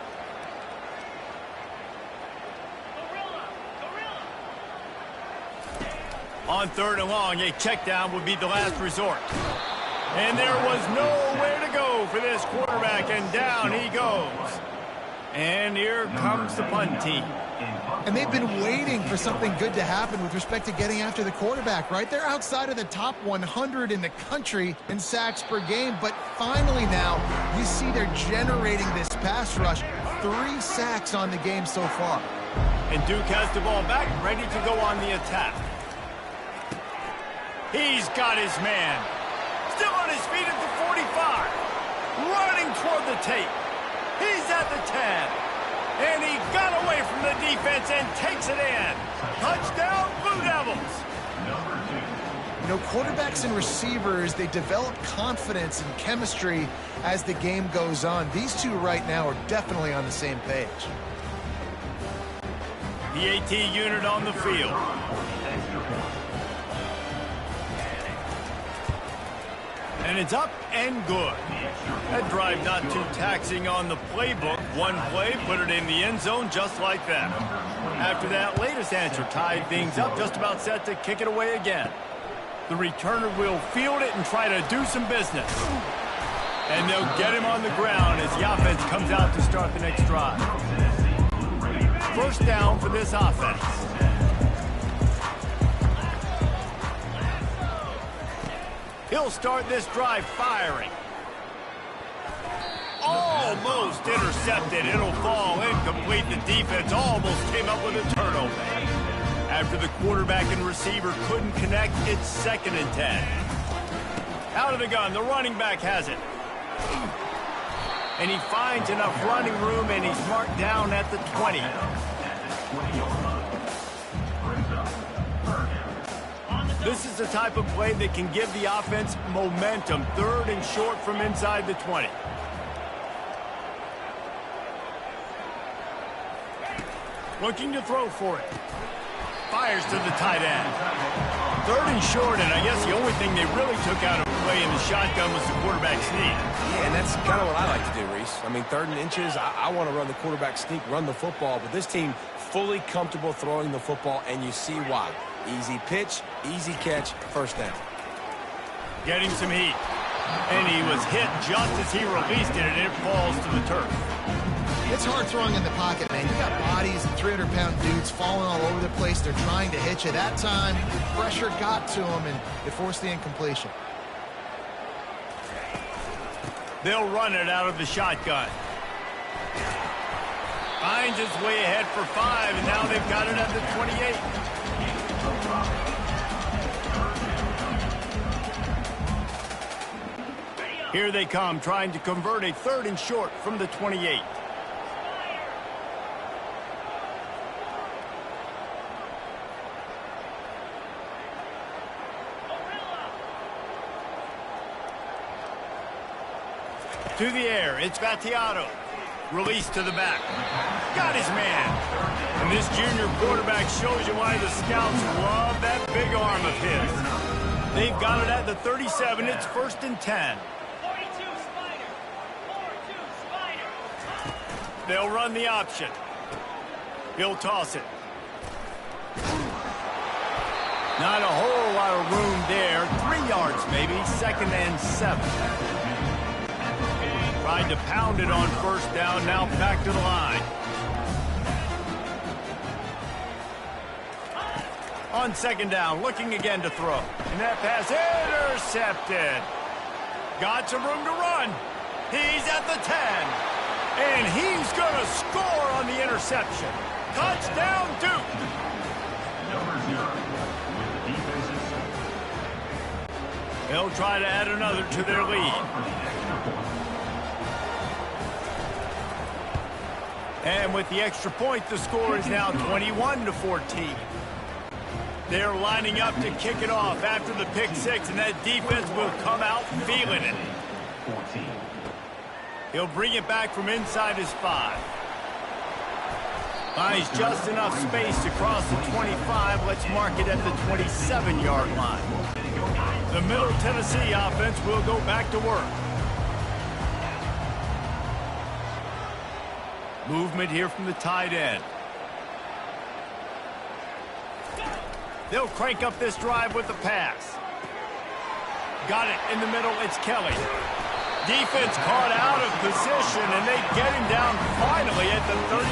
On 3rd and long, a check down would be the last resort. And there was nowhere to go for this quarterback, and down he goes. And here comes the punt team. And they've been waiting for something good to happen with respect to getting after the quarterback, right? They're outside of the top 100 in the country in sacks per game, but finally now you see they're generating this pass rush. 3 sacks on the game so far. And Duke has the ball back, ready to go on the attack. He's got his man. Still on his feet at the 45. Running toward the tape. He's at the 10. And he got away from the defense and takes it in. Touchdown, Blue Devils. You know, quarterbacks and receivers, they develop confidence and chemistry as the game goes on. These two right now are definitely on the same page. The AT unit on the field. And it's up and good. That drive not too taxing on the playbook. One play, put it in the end zone just like that. After that latest answer tied things up, just about set to kick it away again. The returner will field it and try to do some business. And they'll get him on the ground as the offense comes out to start the next drive. First down for this offense. He'll start this drive firing. Almost intercepted. It'll fall incomplete. The defense almost came up with a turnover. After the quarterback and receiver couldn't connect, it's 2nd and 10. Out of the gun, the running back has it. And he finds enough running room, and he's marked down at the 20. This is the type of play that can give the offense momentum. 3rd and short from inside the 20. Looking to throw for it. Fires to the tight end. 3rd and short, and I guess the only thing they really took out of play in the shotgun was the quarterback sneak. Yeah, and that's kind of what I like to do, Reese. I mean, 3rd and inches, I want to run the quarterback sneak, run the football, but this team fully comfortable throwing the football, and you see why. Easy pitch, easy catch, first down. Getting some heat. And he was hit just as he released it, and it falls to the turf. It's hard throwing in the pocket, man. You got bodies and 300-pound dudes falling all over the place. They're trying to hit you. That time, pressure got to him, and it forced the incompletion. They'll run it out of the shotgun. Finds his way ahead for 5, and now they've got it at the 28. Here they come, trying to convert a 3rd and short from the 28. To the air, it's Battiato. Release to the back. Got his man. And this junior quarterback shows you why the scouts love that big arm of his. They've got it at the 37. It's 1st and 10. 42 Spider. 4-2 Spider. They'll run the option. He'll toss it. Not a whole lot of room there. 3 yards maybe. 2nd and 7. Tried to pound it on 1st down. Now back to the line. On 2nd down, looking again to throw. And that pass intercepted. Got some room to run. He's at the 10. And he's going to score on the interception. Touchdown, Duke. Number 0 with the defensive. They'll try to add another to their lead. And with the extra point, the score is now 21-14. They're lining up to kick it off after the pick 6, and that defense will come out feeling it. 14. He'll bring it back from inside his 5. Finds just enough space to cross the 25. Let's mark it at the 27-yard line. The Middle Tennessee offense will go back to work. Movement here from the tight end. They'll crank up this drive with the pass. Got it in the middle. It's Kelly. Defense caught out of position, and they get him down finally at the 38.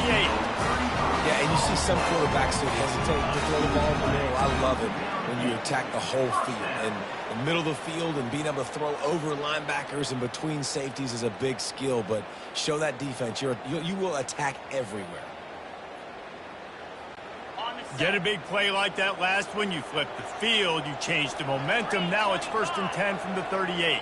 Yeah, and you see some quarterbacks who hesitate to throw the ball in the middle. I love it when you attack the whole field. And the middle of the field and being able to throw over linebackers and between safeties is a big skill. But show that defense. You will attack everywhere. Get a big play like that last one. You flip the field. You change the momentum. Now it's 1st and 10 from the 38.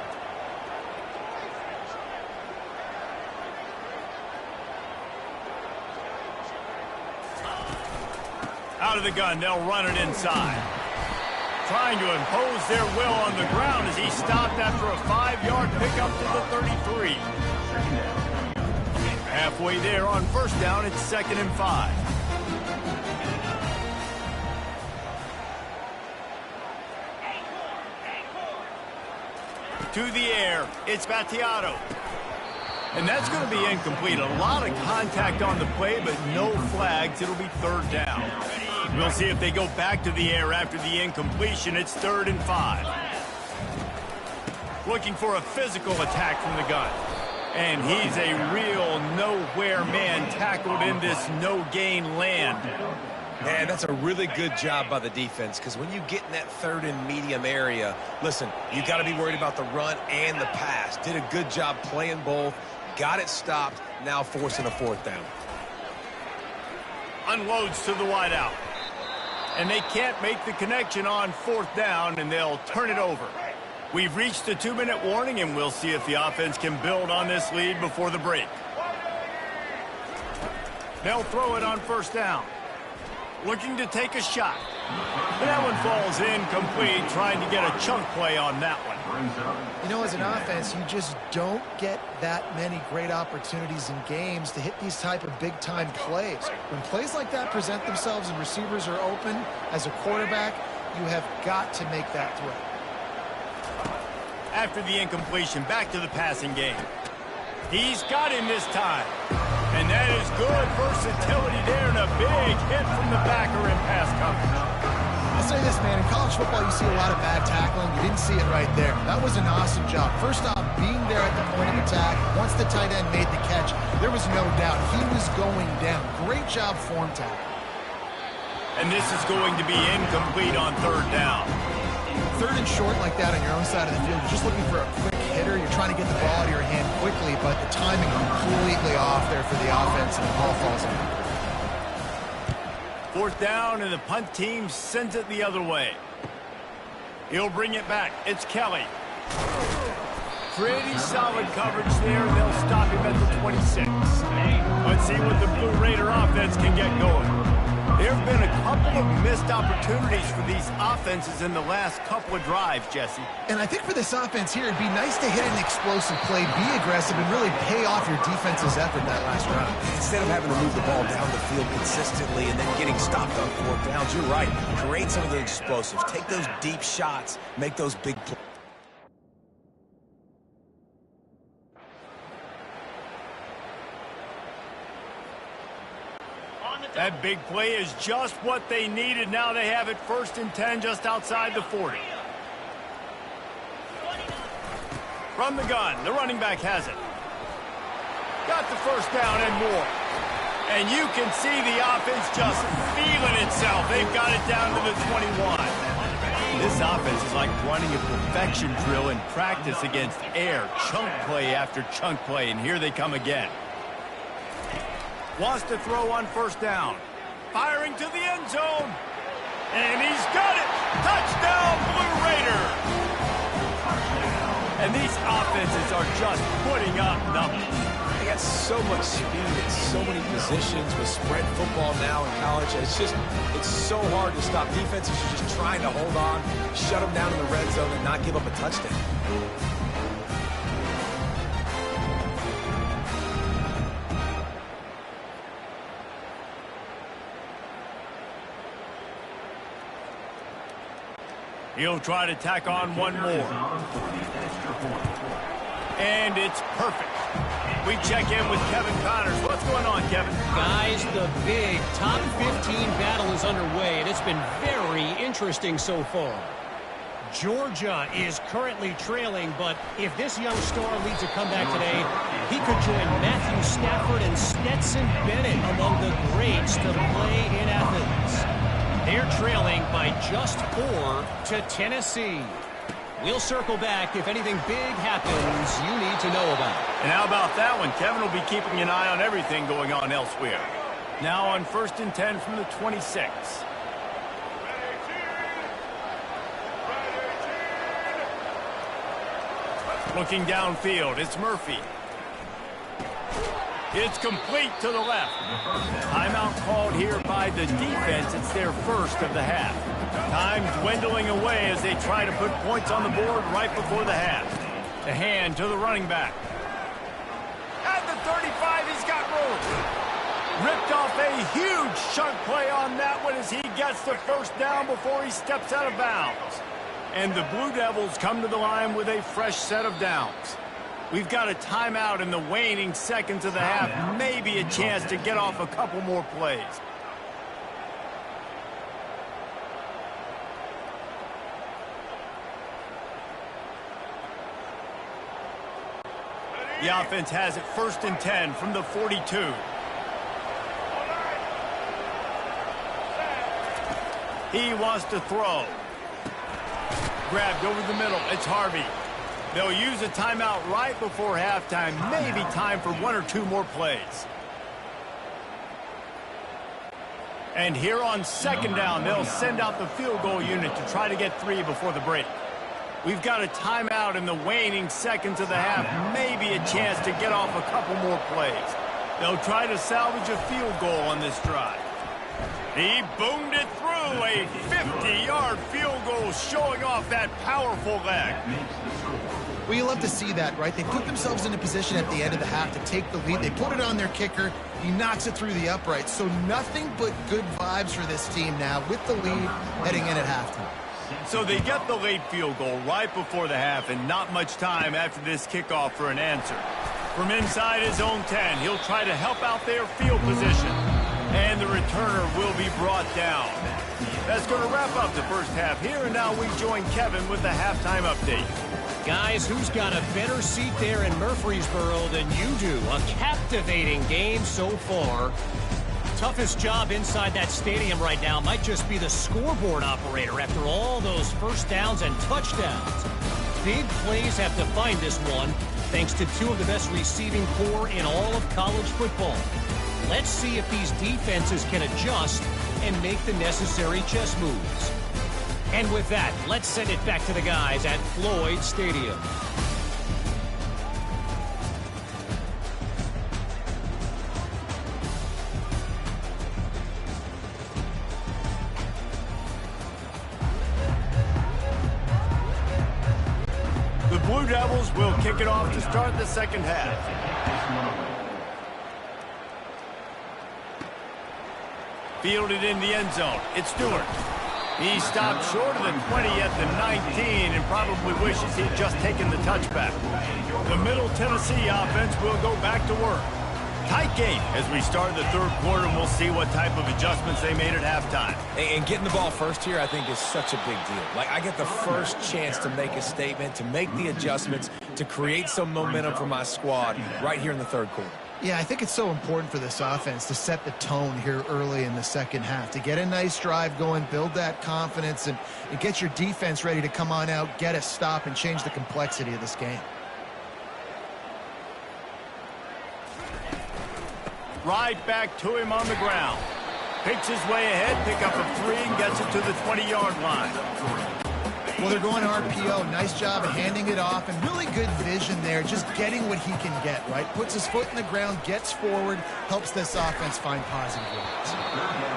Out of the gun, they'll run it inside. Trying to impose their will on the ground as he stopped after a 5-yard pickup to the 33. Halfway there on 1st down, it's 2nd and 5. To the air, it's Battiato. And that's going to be incomplete. A lot of contact on the play, but no flags. It'll be third down. We'll see if they go back to the air after the incompletion. It's 3rd and 5. Looking for a physical attack from the gun. And he's a real nowhere man tackled in this no-gain land. Man, that's a really good job by the defense, because when you get in that 3rd and medium area, listen, you got to be worried about the run and the pass. Did a good job playing both. Got it stopped, now forcing a 4th down. Unloads to the wideout. And they can't make the connection on 4th down, and they'll turn it over. We've reached the 2-minute warning, and we'll see if the offense can build on this lead before the break. They'll throw it on 1st down. Looking to take a shot. But that one falls incomplete, trying to get a chunk play on that one. You know, as an offense, you just don't get that many great opportunities in games to hit these type of big-time plays. When plays like that present themselves and receivers are open, as a quarterback, you have got to make that throw. After the incompletion, back to the passing game. He's got him this time. And that is good versatility there, and a big hit from the backer in pass coverage. I'll say this, man. In college football, you see a lot of bad tackling. You didn't see it right there. That was an awesome job. First off, being there at the point of attack. Once the tight end made the catch, there was no doubt he was going down. Great job form tackle. And this is going to be incomplete on 3rd down. 3rd and short like that on your own side of the field, you're just looking for a quick hitter. You're trying to get the ball out of your hand quickly, but the timing completely off there for the offense, and the ball falls in. 4th down, and the punt team sends it the other way. He'll bring it back. It's Kelly. Pretty solid coverage there, and they'll stop him at the 26. Let's see what the Blue Raider offense can get going. There have been a couple of missed opportunities for these offenses in the last couple of drives, Jesse. And I think for this offense here, it'd be nice to hit an explosive play, be aggressive, and really pay off your defense's effort that last round. Instead of having to move the ball down the field consistently and then getting stopped on 4th downs, you're right. Create some of the explosives. Take those deep shots. Make those big plays. That big play is just what they needed. Now they have it 1st and 10 just outside the 40. From the gun, the running back has it. Got the 1st down and more. And you can see the offense just feeling itself. They've got it down to the 21. This offense is like running a perfection drill in practice against air. Chunk play after chunk play, and here they come again. Wants to throw on 1st down. Firing to the end zone. And he's got it. Touchdown, Blue Raider. And these offenses are just putting up numbers. They got so much speed at so many positions with spread football now in college. It's so hard to stop. Defenses are just trying to hold on, shut them down in the red zone, and not give up a touchdown. He'll try to tack on one more. And it's perfect. We check in with Kevin Connors. What's going on, Kevin? Guys, the big top 15 battle is underway, and it's been very interesting so far. Georgia is currently trailing, but if this young star leads a comeback today, he could join Matthew Stafford and Stetson Bennett among the greats to play in Athens. They're trailing by just 4 to Tennessee. We'll circle back if anything big happens you need to know about. And how about that one? Kevin will be keeping an eye on everything going on elsewhere. Now on 1st and 10 from the 26. Looking downfield, it's Murphy. It's complete to the left. Timeout called here by the defense. It's their 1st of the half. Time dwindling away as they try to put points on the board right before the half. The hand to the running back. At the 35, he's got room. Ripped off a huge chunk play on that one as he gets the 1st down before he steps out of bounds. And the Blue Devils come to the line with a fresh set of downs. We've got a timeout in the waning seconds of the half. Maybe a chance to get off a couple more plays. The offense has it 1st and 10 from the 42. He wants to throw. Grabbed over the middle. It's Harvey. They'll use a timeout right before halftime. Maybe time for 1 or 2 more plays. And here on 2nd down, they'll send out the field goal unit to try to get 3 before the break. We've got a timeout in the waning seconds of the half. Maybe a chance to get off a couple more plays. They'll try to salvage a field goal on this drive. He boomed it through. A 50-yard field goal showing off that powerful leg. Well, you love to see that, right? They put themselves in a position at the end of the half to take the lead. They put it on their kicker. He knocks it through the uprights. So nothing but good vibes for this team now with the lead heading in at halftime. So they get the late field goal right before the half, and not much time after this kickoff for an answer. From inside his own 10, he'll try to help out their field position. And the returner will be brought down. That's going to wrap up the first half here, and now we join Kevin with the halftime update. Guys, who's got a better seat there in Murfreesboro than you do? A captivating game so far. Toughest job inside that stadium right now might just be the scoreboard operator after all those first downs and touchdowns. Big plays have defined this one, thanks to 2 of the best receiving corps in all of college football. Let's see if these defenses can adjust and make the necessary chess moves. And with that, let's send it back to the guys at Floyd Stadium. The Blue Devils will kick it off to start the second half. Fielded in the end zone. It's Stewart. He stopped short of the 20 at the 19 and probably wishes he'd just taken the touchback. The Middle Tennessee offense will go back to work. Tight game as we start the third quarter, and we'll see what type of adjustments they made at halftime. And getting the ball first here, I think, is such a big deal. Like, I get the first chance to make a statement, to make the adjustments, to create some momentum for my squad right here in the third quarter. Yeah, I think it's so important for this offense to set the tone here early in the second half, to get a nice drive going, build that confidence, and get your defense ready to come on out, get a stop, and change the complexity of this game. Right back to him on the ground. Picks his way ahead, pick up a 3, and gets it to the 20-yard line. Well, they're going RPO. Nice job of handing it off, and really good vision there, just getting what he can get, right? Puts his foot in the ground, gets forward, helps this offense find positive yards.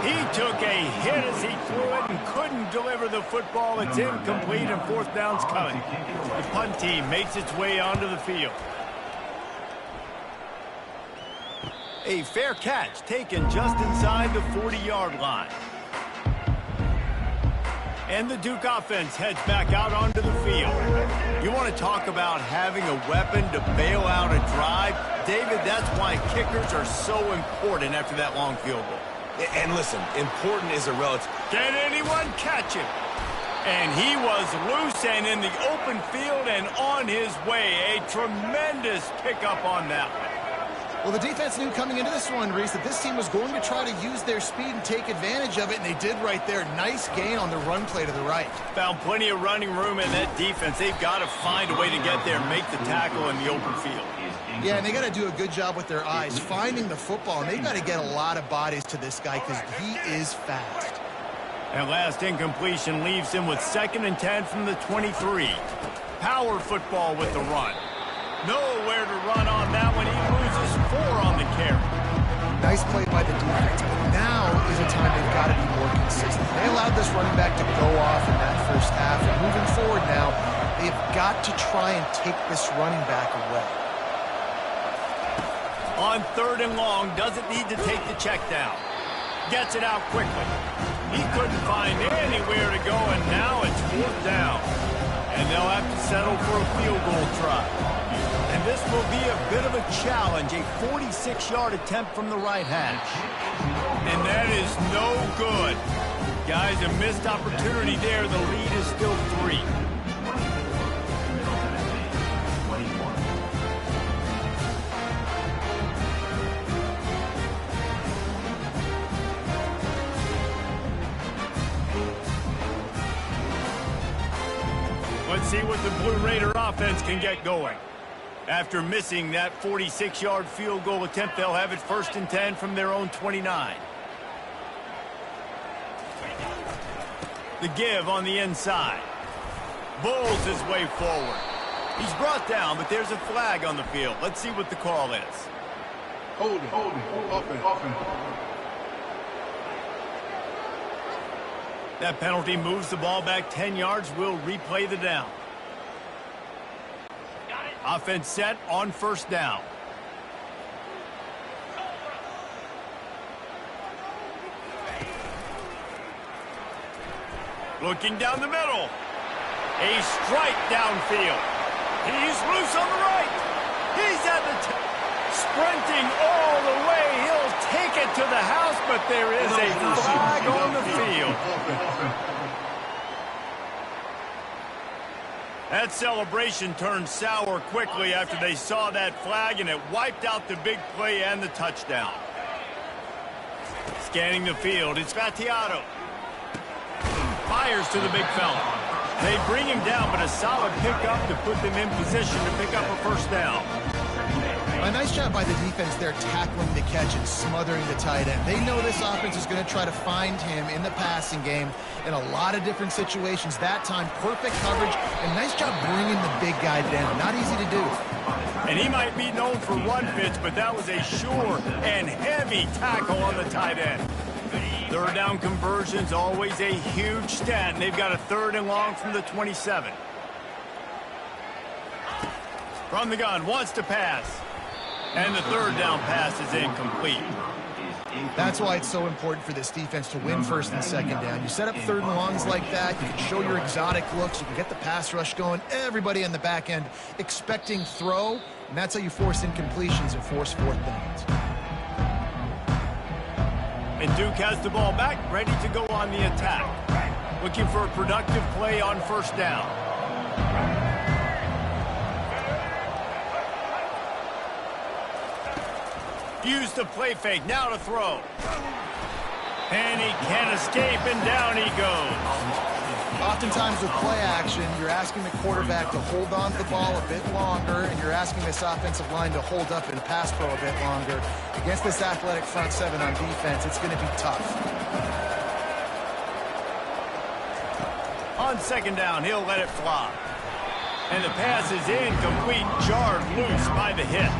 He took a hit as he threw it and couldn't deliver the football. It's incomplete, and 4th down's coming. The punt team makes its way onto the field. A fair catch taken just inside the 40-yard line. And the Duke offense heads back out onto the field. You want to talk about having a weapon to bail out a drive? David, that's why kickers are so important after that long field goal. And listen, important is a relative. Can anyone catch him? And he was loose and in the open field and on his way. A tremendous pickup on that one. Well, the defense knew coming into this one, Reese, that this team was going to try to use their speed and take advantage of it, and they did right there. Nice gain on the run play to the right. Found plenty of running room in that defense. They've got to find a way to get there and make the tackle in the open field. Yeah, and they got to do a good job with their eyes, finding the football, and they've got to get a lot of bodies to this guy because he is fast. And last incompletion leaves him with 2nd and 10 from the 23. Power football with the run. Nowhere to run on that one. He loses 4 on the carry. Nice play by the defense, but now is a time they've got to be more consistent. They allowed this running back to go off in that first half, and moving forward now, they've got to try and take this running back away. On 3rd and long, doesn't need to take the check down. Gets it out quickly. He couldn't find anywhere to go, and now it's 4th down. settle for a field goal try. And this will be a bit of a challenge, a 46-yard attempt from the right hash. And that is no good. Guys, a missed opportunity there. The lead is still 3. Let's see what the Blue Raider offense can get going. After missing that 46-yard field goal attempt, they'll have it 1st and 10 from their own 29. The give on the inside. Bowls his way forward. He's brought down, but there's a flag on the field. Let's see what the call is. Holding, offense. That penalty moves the ball back 10 yards. We'll replay the down. Offense set on 1st down. Looking down the middle. A strike downfield. He's loose on the right. He's at the sprinting all the way. He'll take it to the house, but there is a flag on the field. That celebration turned sour quickly after they saw that flag, and it wiped out the big play and the touchdown. Scanning the field, it's Vattiato. Fires to the big fella. They bring him down, but a solid pickup to put them in position to pick up a 1st down. A nice job by the defense there, tackling the catch and smothering the tight end. They know this offense is going to try to find him in the passing game in a lot of different situations. That time, perfect coverage, and nice job bringing the big guy down. Not easy to do. And he might be known for one pitch, but that was a sure and heavy tackle on the tight end. 3rd down conversions, always a huge stat, and they've got a 3rd and long from the 27. From the gun, wants to pass. And the 3rd down pass is incomplete. That's why it's so important for this defense to win 1st and 2nd down. You set up 3rd and longs like that, you can show your exotic looks, you can get the pass rush going, everybody on the back end expecting throw, and that's how you force incompletions and force 4th downs. And Duke has the ball back, ready to go on the attack. Looking for a productive play on 1st down. Use the play fake, now to throw. And he can't escape, and down he goes. Oftentimes with play action, you're asking the quarterback to hold on to the ball a bit longer, and you're asking this offensive line to hold up and pass pro a bit longer. Against this athletic front 7 on defense, it's going to be tough. On 2nd down, he'll let it fly. And the pass is incomplete, jarred loose by the hit.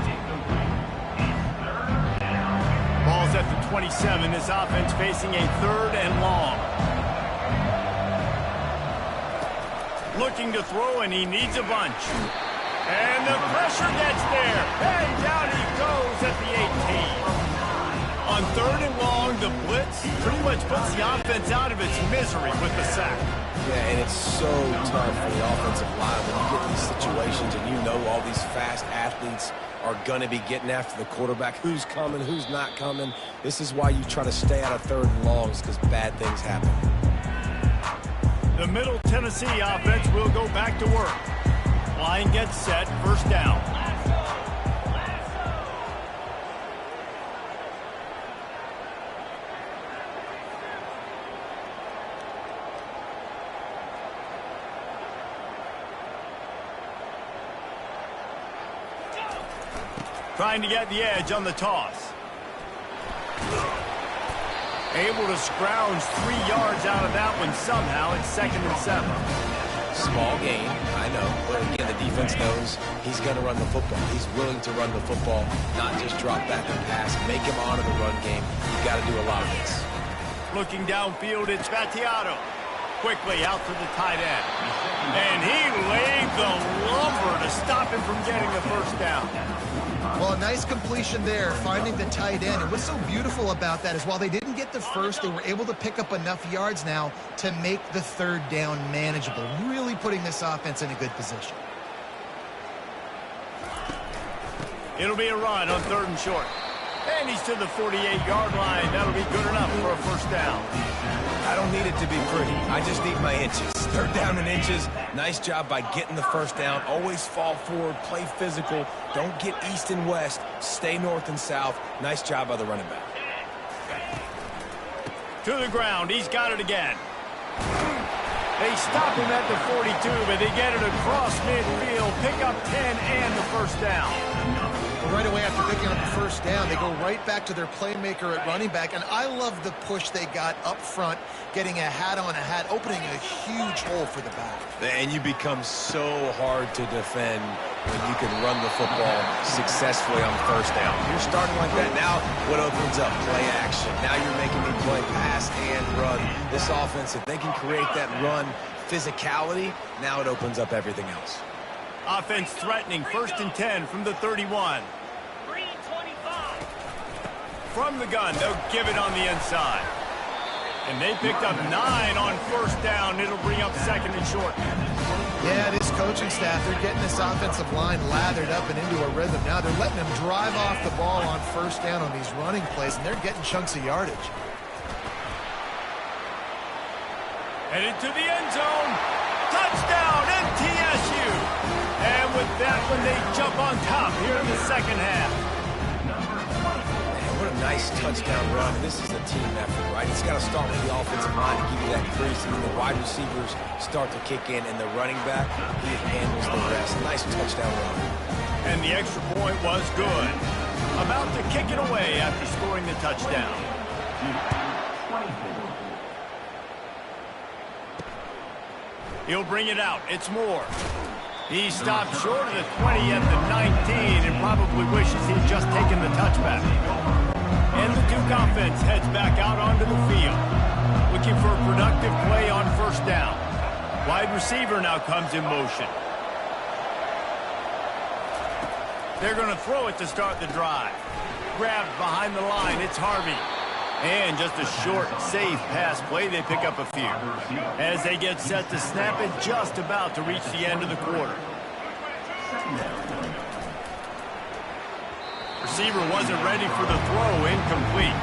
Ball's at the 27. This offense facing a 3rd and long. Looking to throw, and he needs a bunch. And the pressure gets there. And down he goes at the 18. On 3rd and long, the blitz pretty much puts the offense out of its misery with the sack. Yeah, and it's so tough for the offensive line when you get these situations and you know all these fast athletes are going to be getting after the quarterback. Who's coming, who's not coming. This is why you try to stay out of 3rd and longs, because bad things happen. The Middle Tennessee offense will go back to work. Line gets set, 1st down. Trying to get the edge on the toss. Able to scrounge 3 yards out of that one somehow. It's 2nd and 7. Small gain, I know. But again, the defense knows he's going to run the football. He's willing to run the football, not just drop back and pass. Make him honor the run game. You've got to do a lot of this. Looking downfield, it's Vattiato. quickly out to the tight end. And he laid the lumber to stop him from getting the first down. Well, a nice completion there, finding the tight end. And what's so beautiful about that is while they didn't get the first, they were able to pick up enough yards now to make the third down manageable, really putting this offense in a good position. It'll be a run on 3rd and short. And he's to the 48-yard line. That'll be good enough for a first down. I don't need it to be pretty. I just need my inches. 3rd down in inches. Nice job by getting the first down. Always fall forward, play physical. Don't get east and west. Stay north and south. Nice job by the running back. To the ground. He's got it again. They stop him at the 42, but they get it across midfield. Pick up 10 and the first down. Well, right away after picking up the first down, they go right back to their playmaker at running back. And I love the push they got up front, getting a hat on a hat, opening a huge hole for the back. And you become so hard to defend when you can run the football successfully on first down. You're starting like that. Now what opens up? Play action. Now you're making me play pass and run. This offense, if they can create that run physicality, now it opens up everything else. Offense threatening 1st and 10 from the 31. Green 25. From the gun, they'll give it on the inside. And they picked up 9 on first down. It'll bring up 2nd and short. Yeah, this coaching staff, they're getting this offensive line lathered up and into a rhythm. Now they're letting them drive off the ball on first down on these running plays, and they're getting chunks of yardage. Headed to the end zone. Touchdown, MTSU. And with that one, they jump on top here in the second half. Man, what a nice touchdown run. This is a team effort, right? It's got to start with the offensive line to give you that crease, and the wide receivers start to kick in, and the running back, he handles the rest. Nice touchdown run. And the extra point was good. About to kick it away after scoring the touchdown. He'll bring it out. It's Moore. He stopped short of the 20 at the 19 and probably wishes he'd just taken the touchback. And the Duke offense heads back out onto the field, looking for a productive play on first down. Wide receiver now comes in motion. They're going to throw it to start the drive. Grabbed behind the line. It's Harvey. And just a short, safe pass play. They pick up a few. As they get set to snap it, just about to reach the end of the quarter. Receiver wasn't ready for the throw. Incomplete.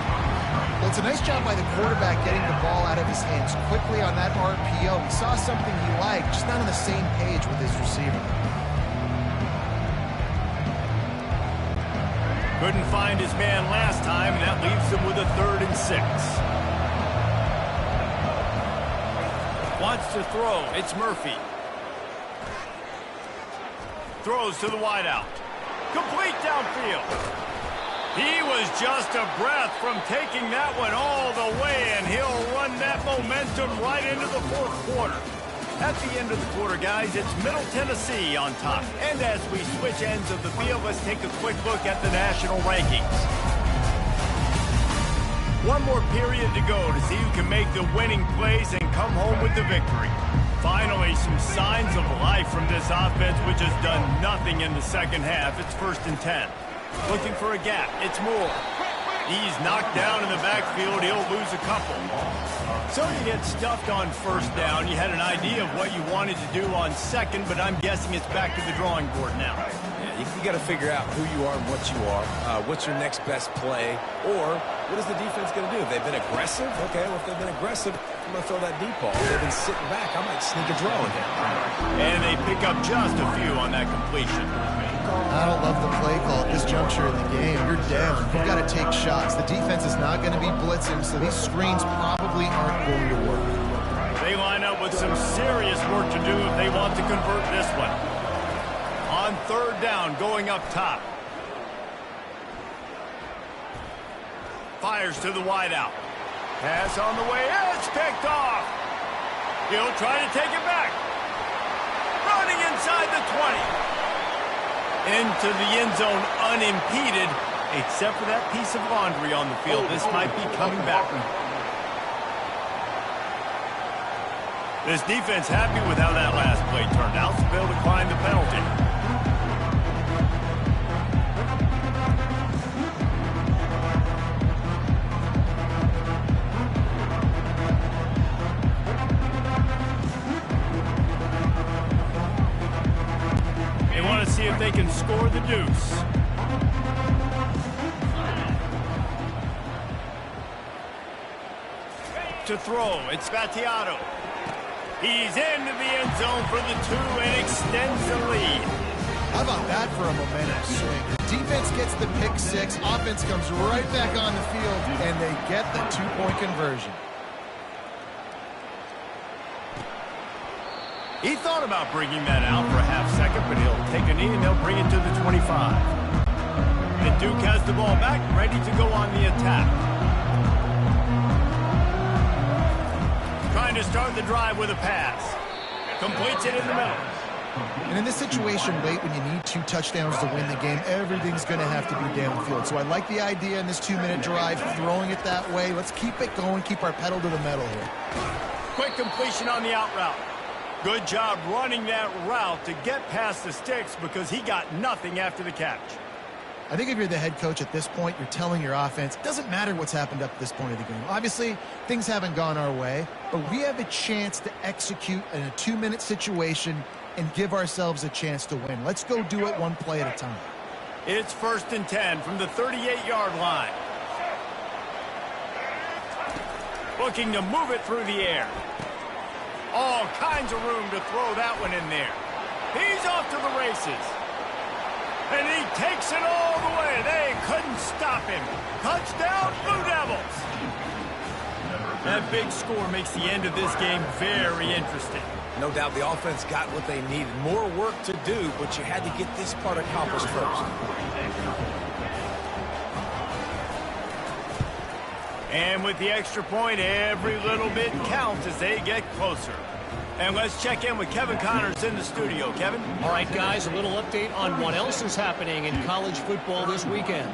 Well, it's a nice job by the quarterback getting the ball out of his hands quickly on that RPO. He saw something he liked, just not on the same page with his receiver. Couldn't find his man last time, and that leaves him with a 3rd and 6. Wants to throw. It's Murphy. Throws to the wideout. Complete downfield. He was just a breath from taking that one all the way, and he'll run that momentum right into the 4th quarter. At the end of the quarter, guys, it's Middle Tennessee on top. And as we switch ends of the field, let's take a quick look at the national rankings. One more period to go to see who can make the winning plays and come home with the victory. Finally, some signs of life from this offense, which has done nothing in the second half. It's 1st and 10. Looking for a gap. It's Moore. He's knocked down in the backfield. He'll lose a couple. So you get stuffed on first down. You had an idea of what you wanted to do on second, but I'm guessing it's back to the drawing board now. Yeah, you got to figure out who you are and what you are. What's your next best play? Or what is the defense going to do? If they've been aggressive, okay, well, if they've been aggressive, I'm going to throw that deep ball. If they've been sitting back, I might sneak a draw in there. And they pick up just a few on that completion. I don't love the play call at this juncture in the game. You're down. You've got to take shots. The defense is not going to be blitzing, so these screens probably aren't going to work. They line up with some serious work to do if they want to convert this one. On 3rd down, going up top. Fires to the wideout. Pass on the way. It's picked off. He'll try to take it back. Running inside the 20. Into the end zone unimpeded, except for that piece of laundry on the field. This might be coming back. This defense happy with how that last play turned out, so they'll decline the penalty. They want to see if they can score the deuce. To throw, it's Spatiato. He's into the end zone for the 2 and extends the lead. How about that for a momentum swing? Defense gets the pick 6, offense comes right back on the field, and they get the 2-point conversion. He thought about bringing that out for a half second, but he'll take a knee and they'll bring it to the 25. And Duke has the ball back, ready to go on the attack. Trying to start the drive with a pass. Completes it in the middle. And in this situation, late when you need 2 touchdowns to win the game, everything's going to have to be downfield. So I like the idea in this 2-minute drive, throwing it that way. Let's keep it going, keep our pedal to the metal here. Quick completion on the out route. Good job running that route to get past the sticks because he got nothing after the catch. I think if you're the head coach at this point, you're telling your offense, it doesn't matter what's happened up to this point of the game. Obviously, things haven't gone our way, but we have a chance to execute in a 2-minute situation and give ourselves a chance to win. Let's go do it one play at a time. It's 1st and 10 from the 38-yard line. Looking to move it through the air. All kinds of room to throw that one in there. He's off to the races. And he takes it all the way. They couldn't stop him. Touchdown, Blue Devils. That big score makes the end of this game very interesting. No doubt the offense got what they needed. More work to do, but you had to get this part accomplished first. And with the extra point, every little bit counts as they get closer. And let's check in with Kevin Connors in the studio. Kevin? All right, guys, a little update on what else is happening in college football this weekend.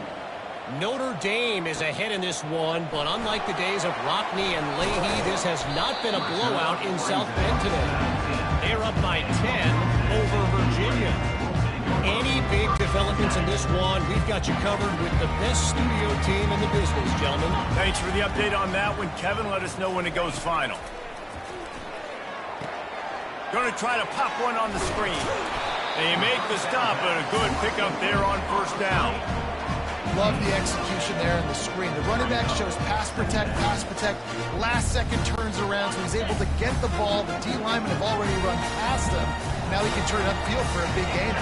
Notre Dame is ahead in this one, but unlike the days of Rockney and Leahy, this has not been a blowout in South Bend today. They're up by 10 over Virginia. Any big developments in this one, we've got you covered with the best studio team in the business, gentlemen. Thanks for the update on that one, Kevin. Let us know when it goes final. Going to try to pop one on the screen. They make the stop, but a good pickup there on 1st down. Love the execution there on the screen. The running back shows pass protect, last second turns around, so he's able to get the ball. The D linemen have already run past him. Now he can turn upfield for a big gain.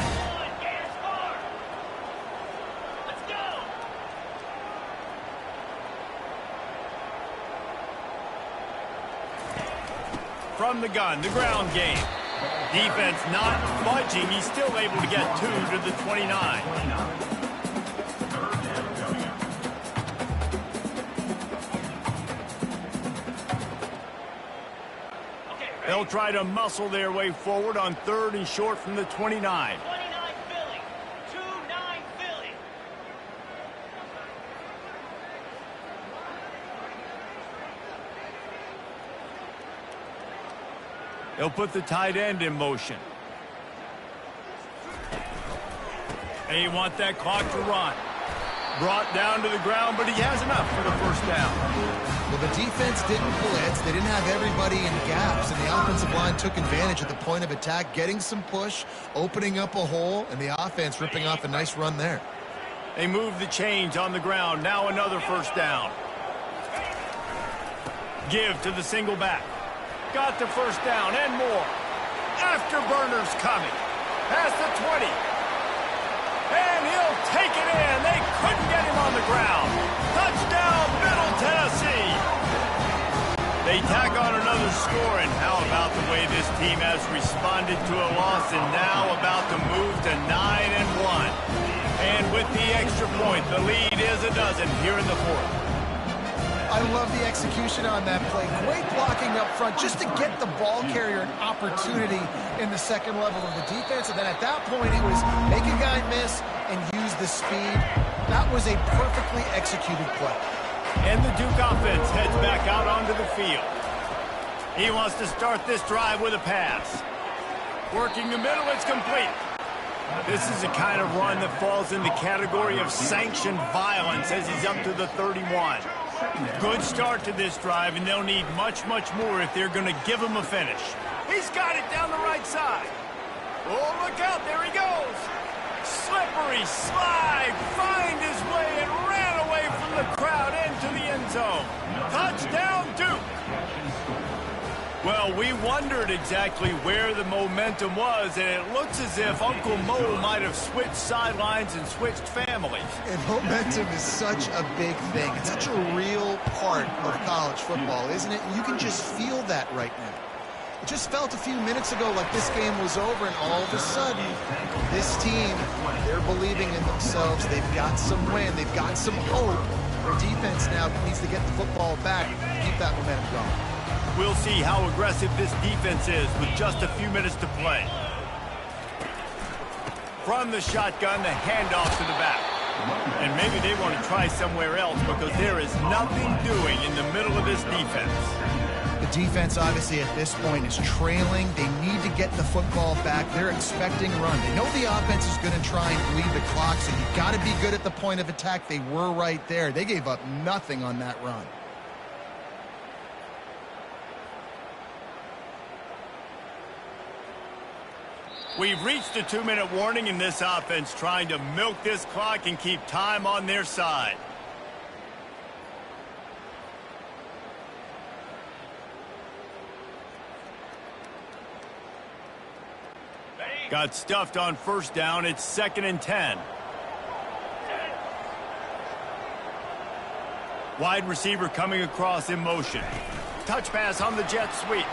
From the gun, the ground game. Defense not budging. He's still able to get 2 to the 29. They'll try to muscle their way forward on 3rd and short from the 29. 29 Philly. 2-9 Philly. They'll put the tight end in motion. They want that clock to run. Brought down to the ground, but he has enough for the 1st down. Well, the defense didn't blitz. They didn't have everybody in gaps, and the offensive line took advantage at the point of attack, getting some push, opening up a hole, and the offense ripping off a nice run there. They move the chains on the ground. Now another 1st down. Give to the single back. Got the 1st down and more. Afterburners coming. Past the 20. And he'll take it in. They couldn't get him on the ground. Touchdown, Middle Tennessee. They tack on another score, and how about the way this team has responded to a loss and now about to move to 9-1. And with the extra point, the lead is a dozen here in the 4th. I love the execution on that play. Great blocking up front just to get the ball carrier an opportunity in the 2nd level of the defense. And then at that point, he was make a guy miss and use the speed. That was a perfectly executed play. And the Duke offense heads back out onto the field. He wants to start this drive with a pass. Working the middle, it's complete. This is the kind of run that falls in the category of sanctioned violence as he's up to the 31. Good start to this drive, and they'll need much, much more if they're going to give him a finish. He's got it down the right side. Oh, look out, there he goes. Slippery slide, find his way and ran away from the crowd into the end zone. Touchdown, Duke. Well, we wondered exactly where the momentum was, and it looks as if Uncle Mo might have switched sidelines and switched families. And momentum is such a big thing. It's such a real part of college football, isn't it? And you can just feel that right now. It just felt a few minutes ago like this game was over, and all of a sudden, this team, they're believing in themselves. They've got some wind. They've got some hope. Their defense now needs to get the football back, keep that momentum going. We'll see how aggressive this defense is with just a few minutes to play. From the shotgun, the handoff to the back. And maybe they want to try somewhere else because there is nothing doing in the middle of this defense. The defense, obviously, at this point is trailing. They need to get the football back. They're expecting a run. They know the offense is going to try and bleed the clock, so you've got to be good at the point of attack. They were right there. They gave up nothing on that run. We've reached the 2-minute warning in this offense, trying to milk this clock and keep time on their side. Got stuffed on first down. It's 2nd and 10. Wide receiver coming across in motion. Touch pass on the jet sweep.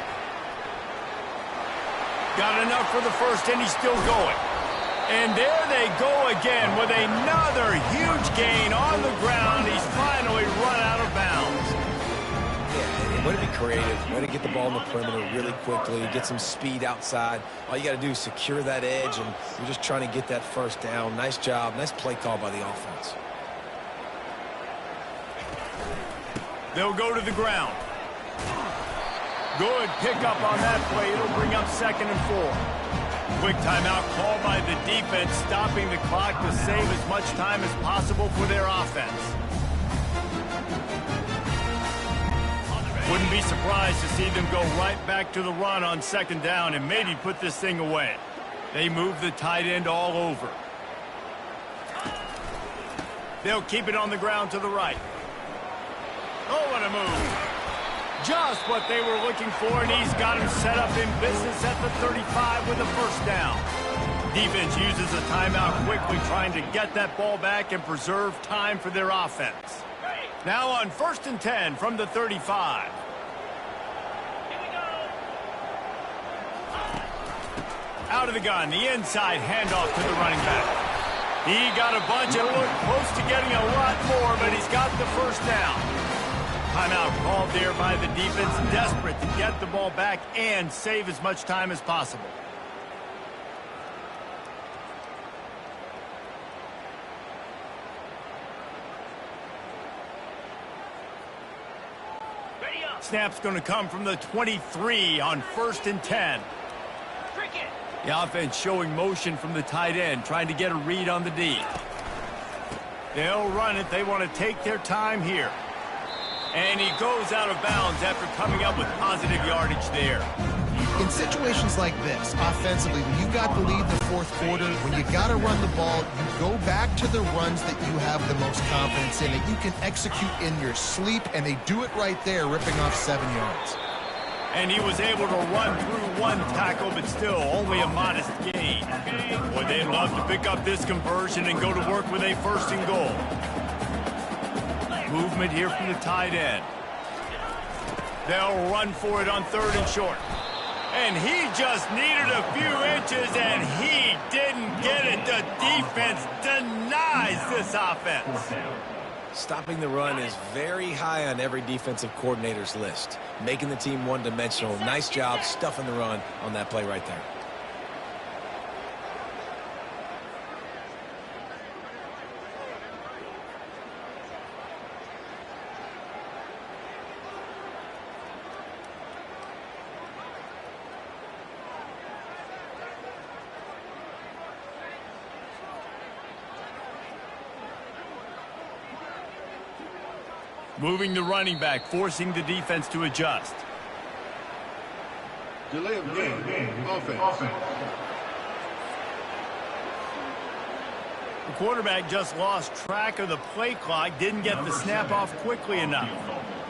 Got enough for the first, and he's still going. And there they go again with another huge gain on the ground. He's finally run out of bounds. Yeah, way to be creative. Way to get the ball in the perimeter really quickly, get some speed outside. All you got to do is secure that edge, and you're just trying to get that first down. Nice job. Nice play call by the offense. They'll go to the ground. Good pickup on that play. It'll bring up 2nd and 4. Quick timeout called by the defense, stopping the clock to save as much time as possible for their offense. Wouldn't be surprised to see them go right back to the run on 2nd down and maybe put this thing away. They move the tight end all over. They'll keep it on the ground to the right. Oh, what a move. Just what they were looking for, and he's got him set up in business at the 35 with a first down. Defense uses a timeout quickly, trying to get that ball back and preserve time for their offense. Now on 1st and 10 from the 35. Out of the gun, the inside handoff to the running back. He got a bunch and looked close to getting a lot more, but he's got the first down. Timeout called there by the defense, desperate to get the ball back and save as much time as possible. Snap's going to come from the 23 on 1st and 10. The offense showing motion from the tight end, trying to get a read on the D. They'll run it. They want to take their time here. And he goes out of bounds after coming up with positive yardage there. In situations like this, offensively, when you've got the lead in the 4th quarter, when you got to run the ball, you go back to the runs that you have the most confidence in, that you can execute in your sleep, and they do it right there, ripping off 7 yards. And he was able to run through one tackle, but still only a modest gain. Boy, they'd love to pick up this conversion and go to work with a 1st and goal. Movement here from the tight end. They'll run for it on 3rd and short. And he just needed a few inches, and he didn't get it. The defense denies this offense. Stopping the run is very high on every defensive coordinator's list. Making the team one-dimensional. Nice job stuffing the run on that play right there. Moving the running back, forcing the defense to adjust. Delay of game. Offense. The quarterback just lost track of the play clock, didn't get the snap off quickly enough.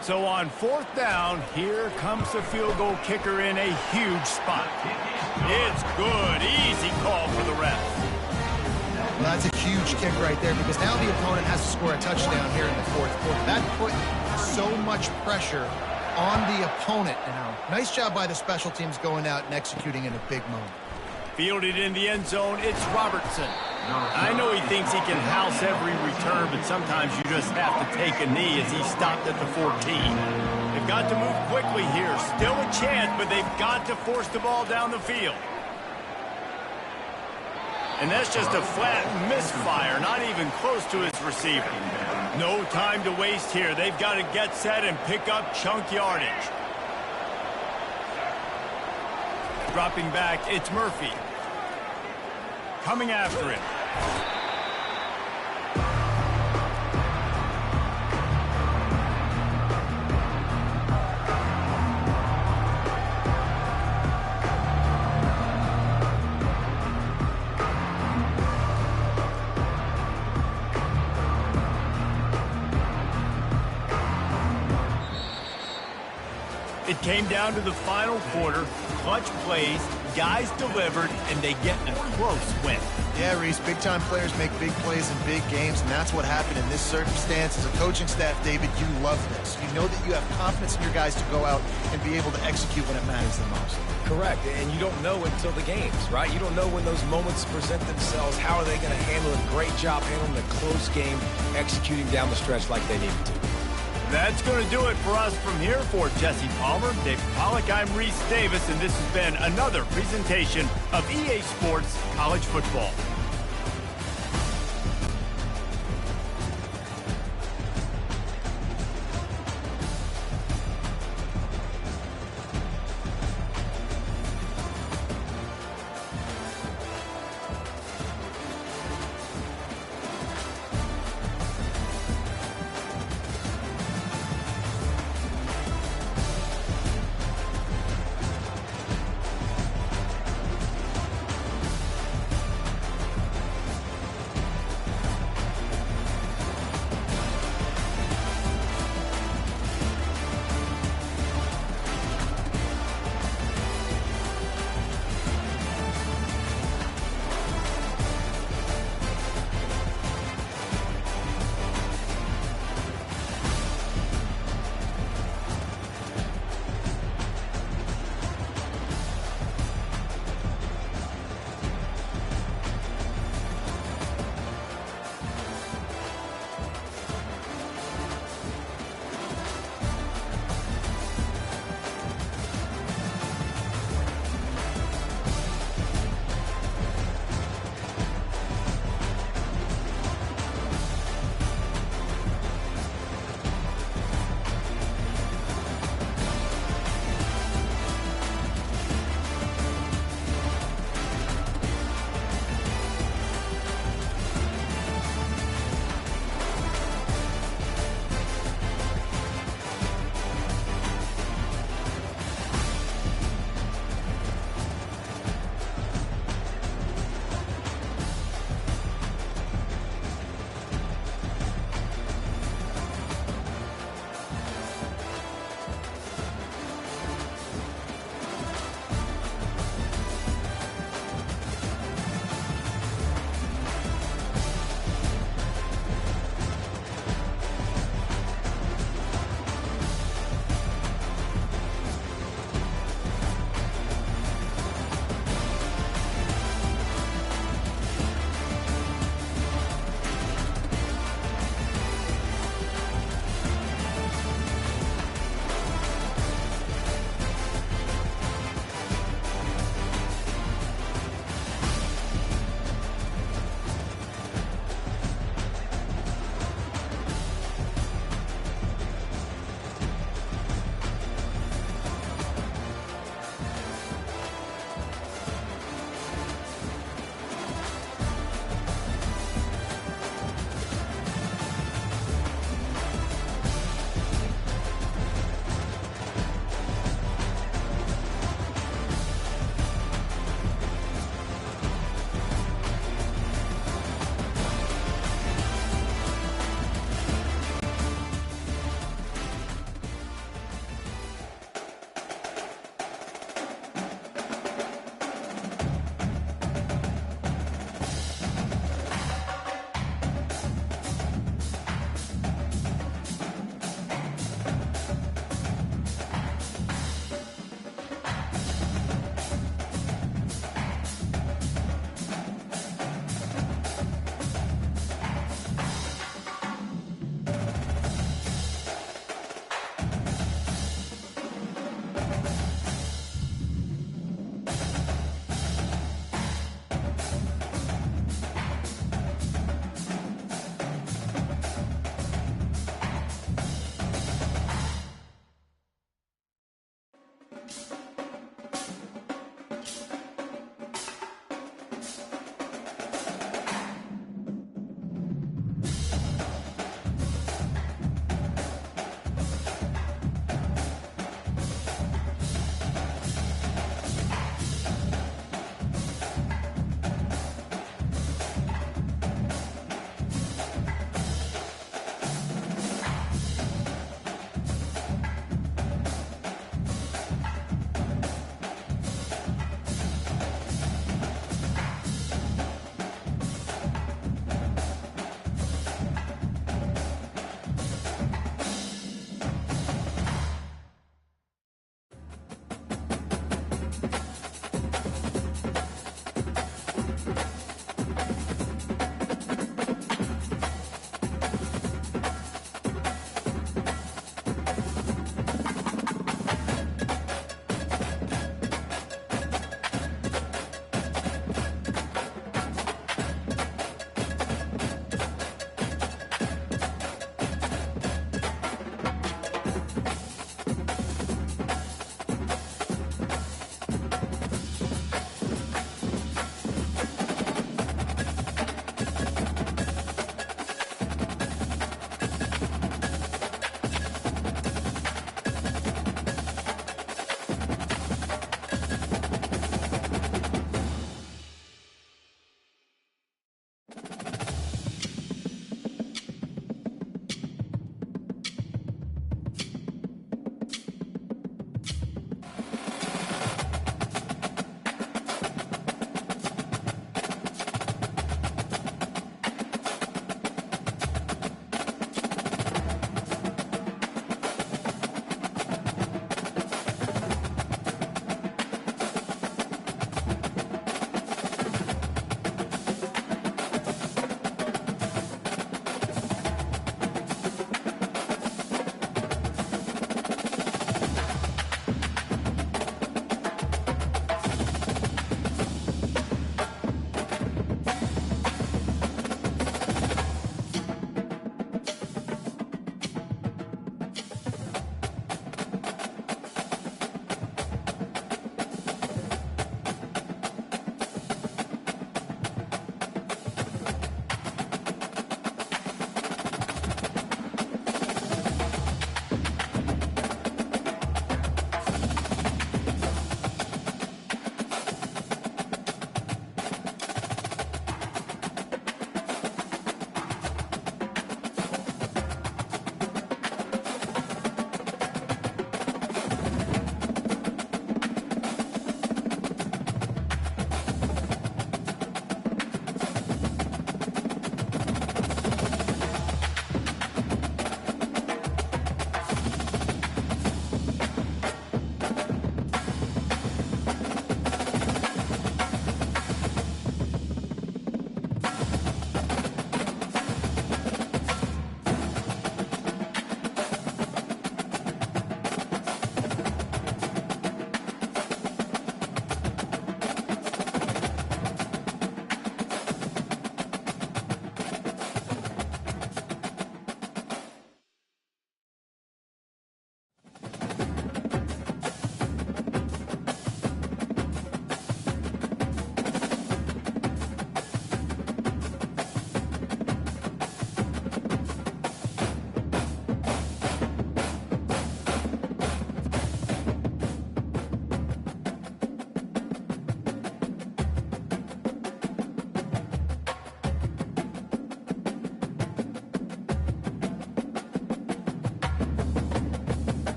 So on 4th down, here comes the field goal kicker in a huge spot. It's good. Easy call for the ref. Well, that's a huge kick right there because now the opponent has to score a touchdown here in the 4th quarter. That put so much pressure on the opponent now. Nice job by the special teams going out and executing in a big moment. Fielded in the end zone, it's Robertson. I know he thinks he can house every return, but sometimes you just have to take a knee as he stopped at the 14. They've got to move quickly here. Still a chance, but they've got to force the ball down the field. And that's just a flat misfire, not even close to his receiver. No time to waste here. They've got to get set and pick up chunk yardage. Dropping back, it's Murphy. Coming after him. It came down to the final quarter. Clutch plays, guys delivered, and they get a close win. Yeah, Reese, big-time players make big plays in big games, and that's what happened in this circumstance. As a coaching staff, David, you love this. You know that you have confidence in your guys to go out and be able to execute when it matters the most. Correct, and you don't know until the games, right? You don't know when those moments present themselves. How are they going to handle it? Great job handling a close game, executing down the stretch like they needed to. That's going to do it for us from here. For Jesse Palmer, Dave Pollack, I'm Reese Davis, and this has been another presentation of EA Sports College Football.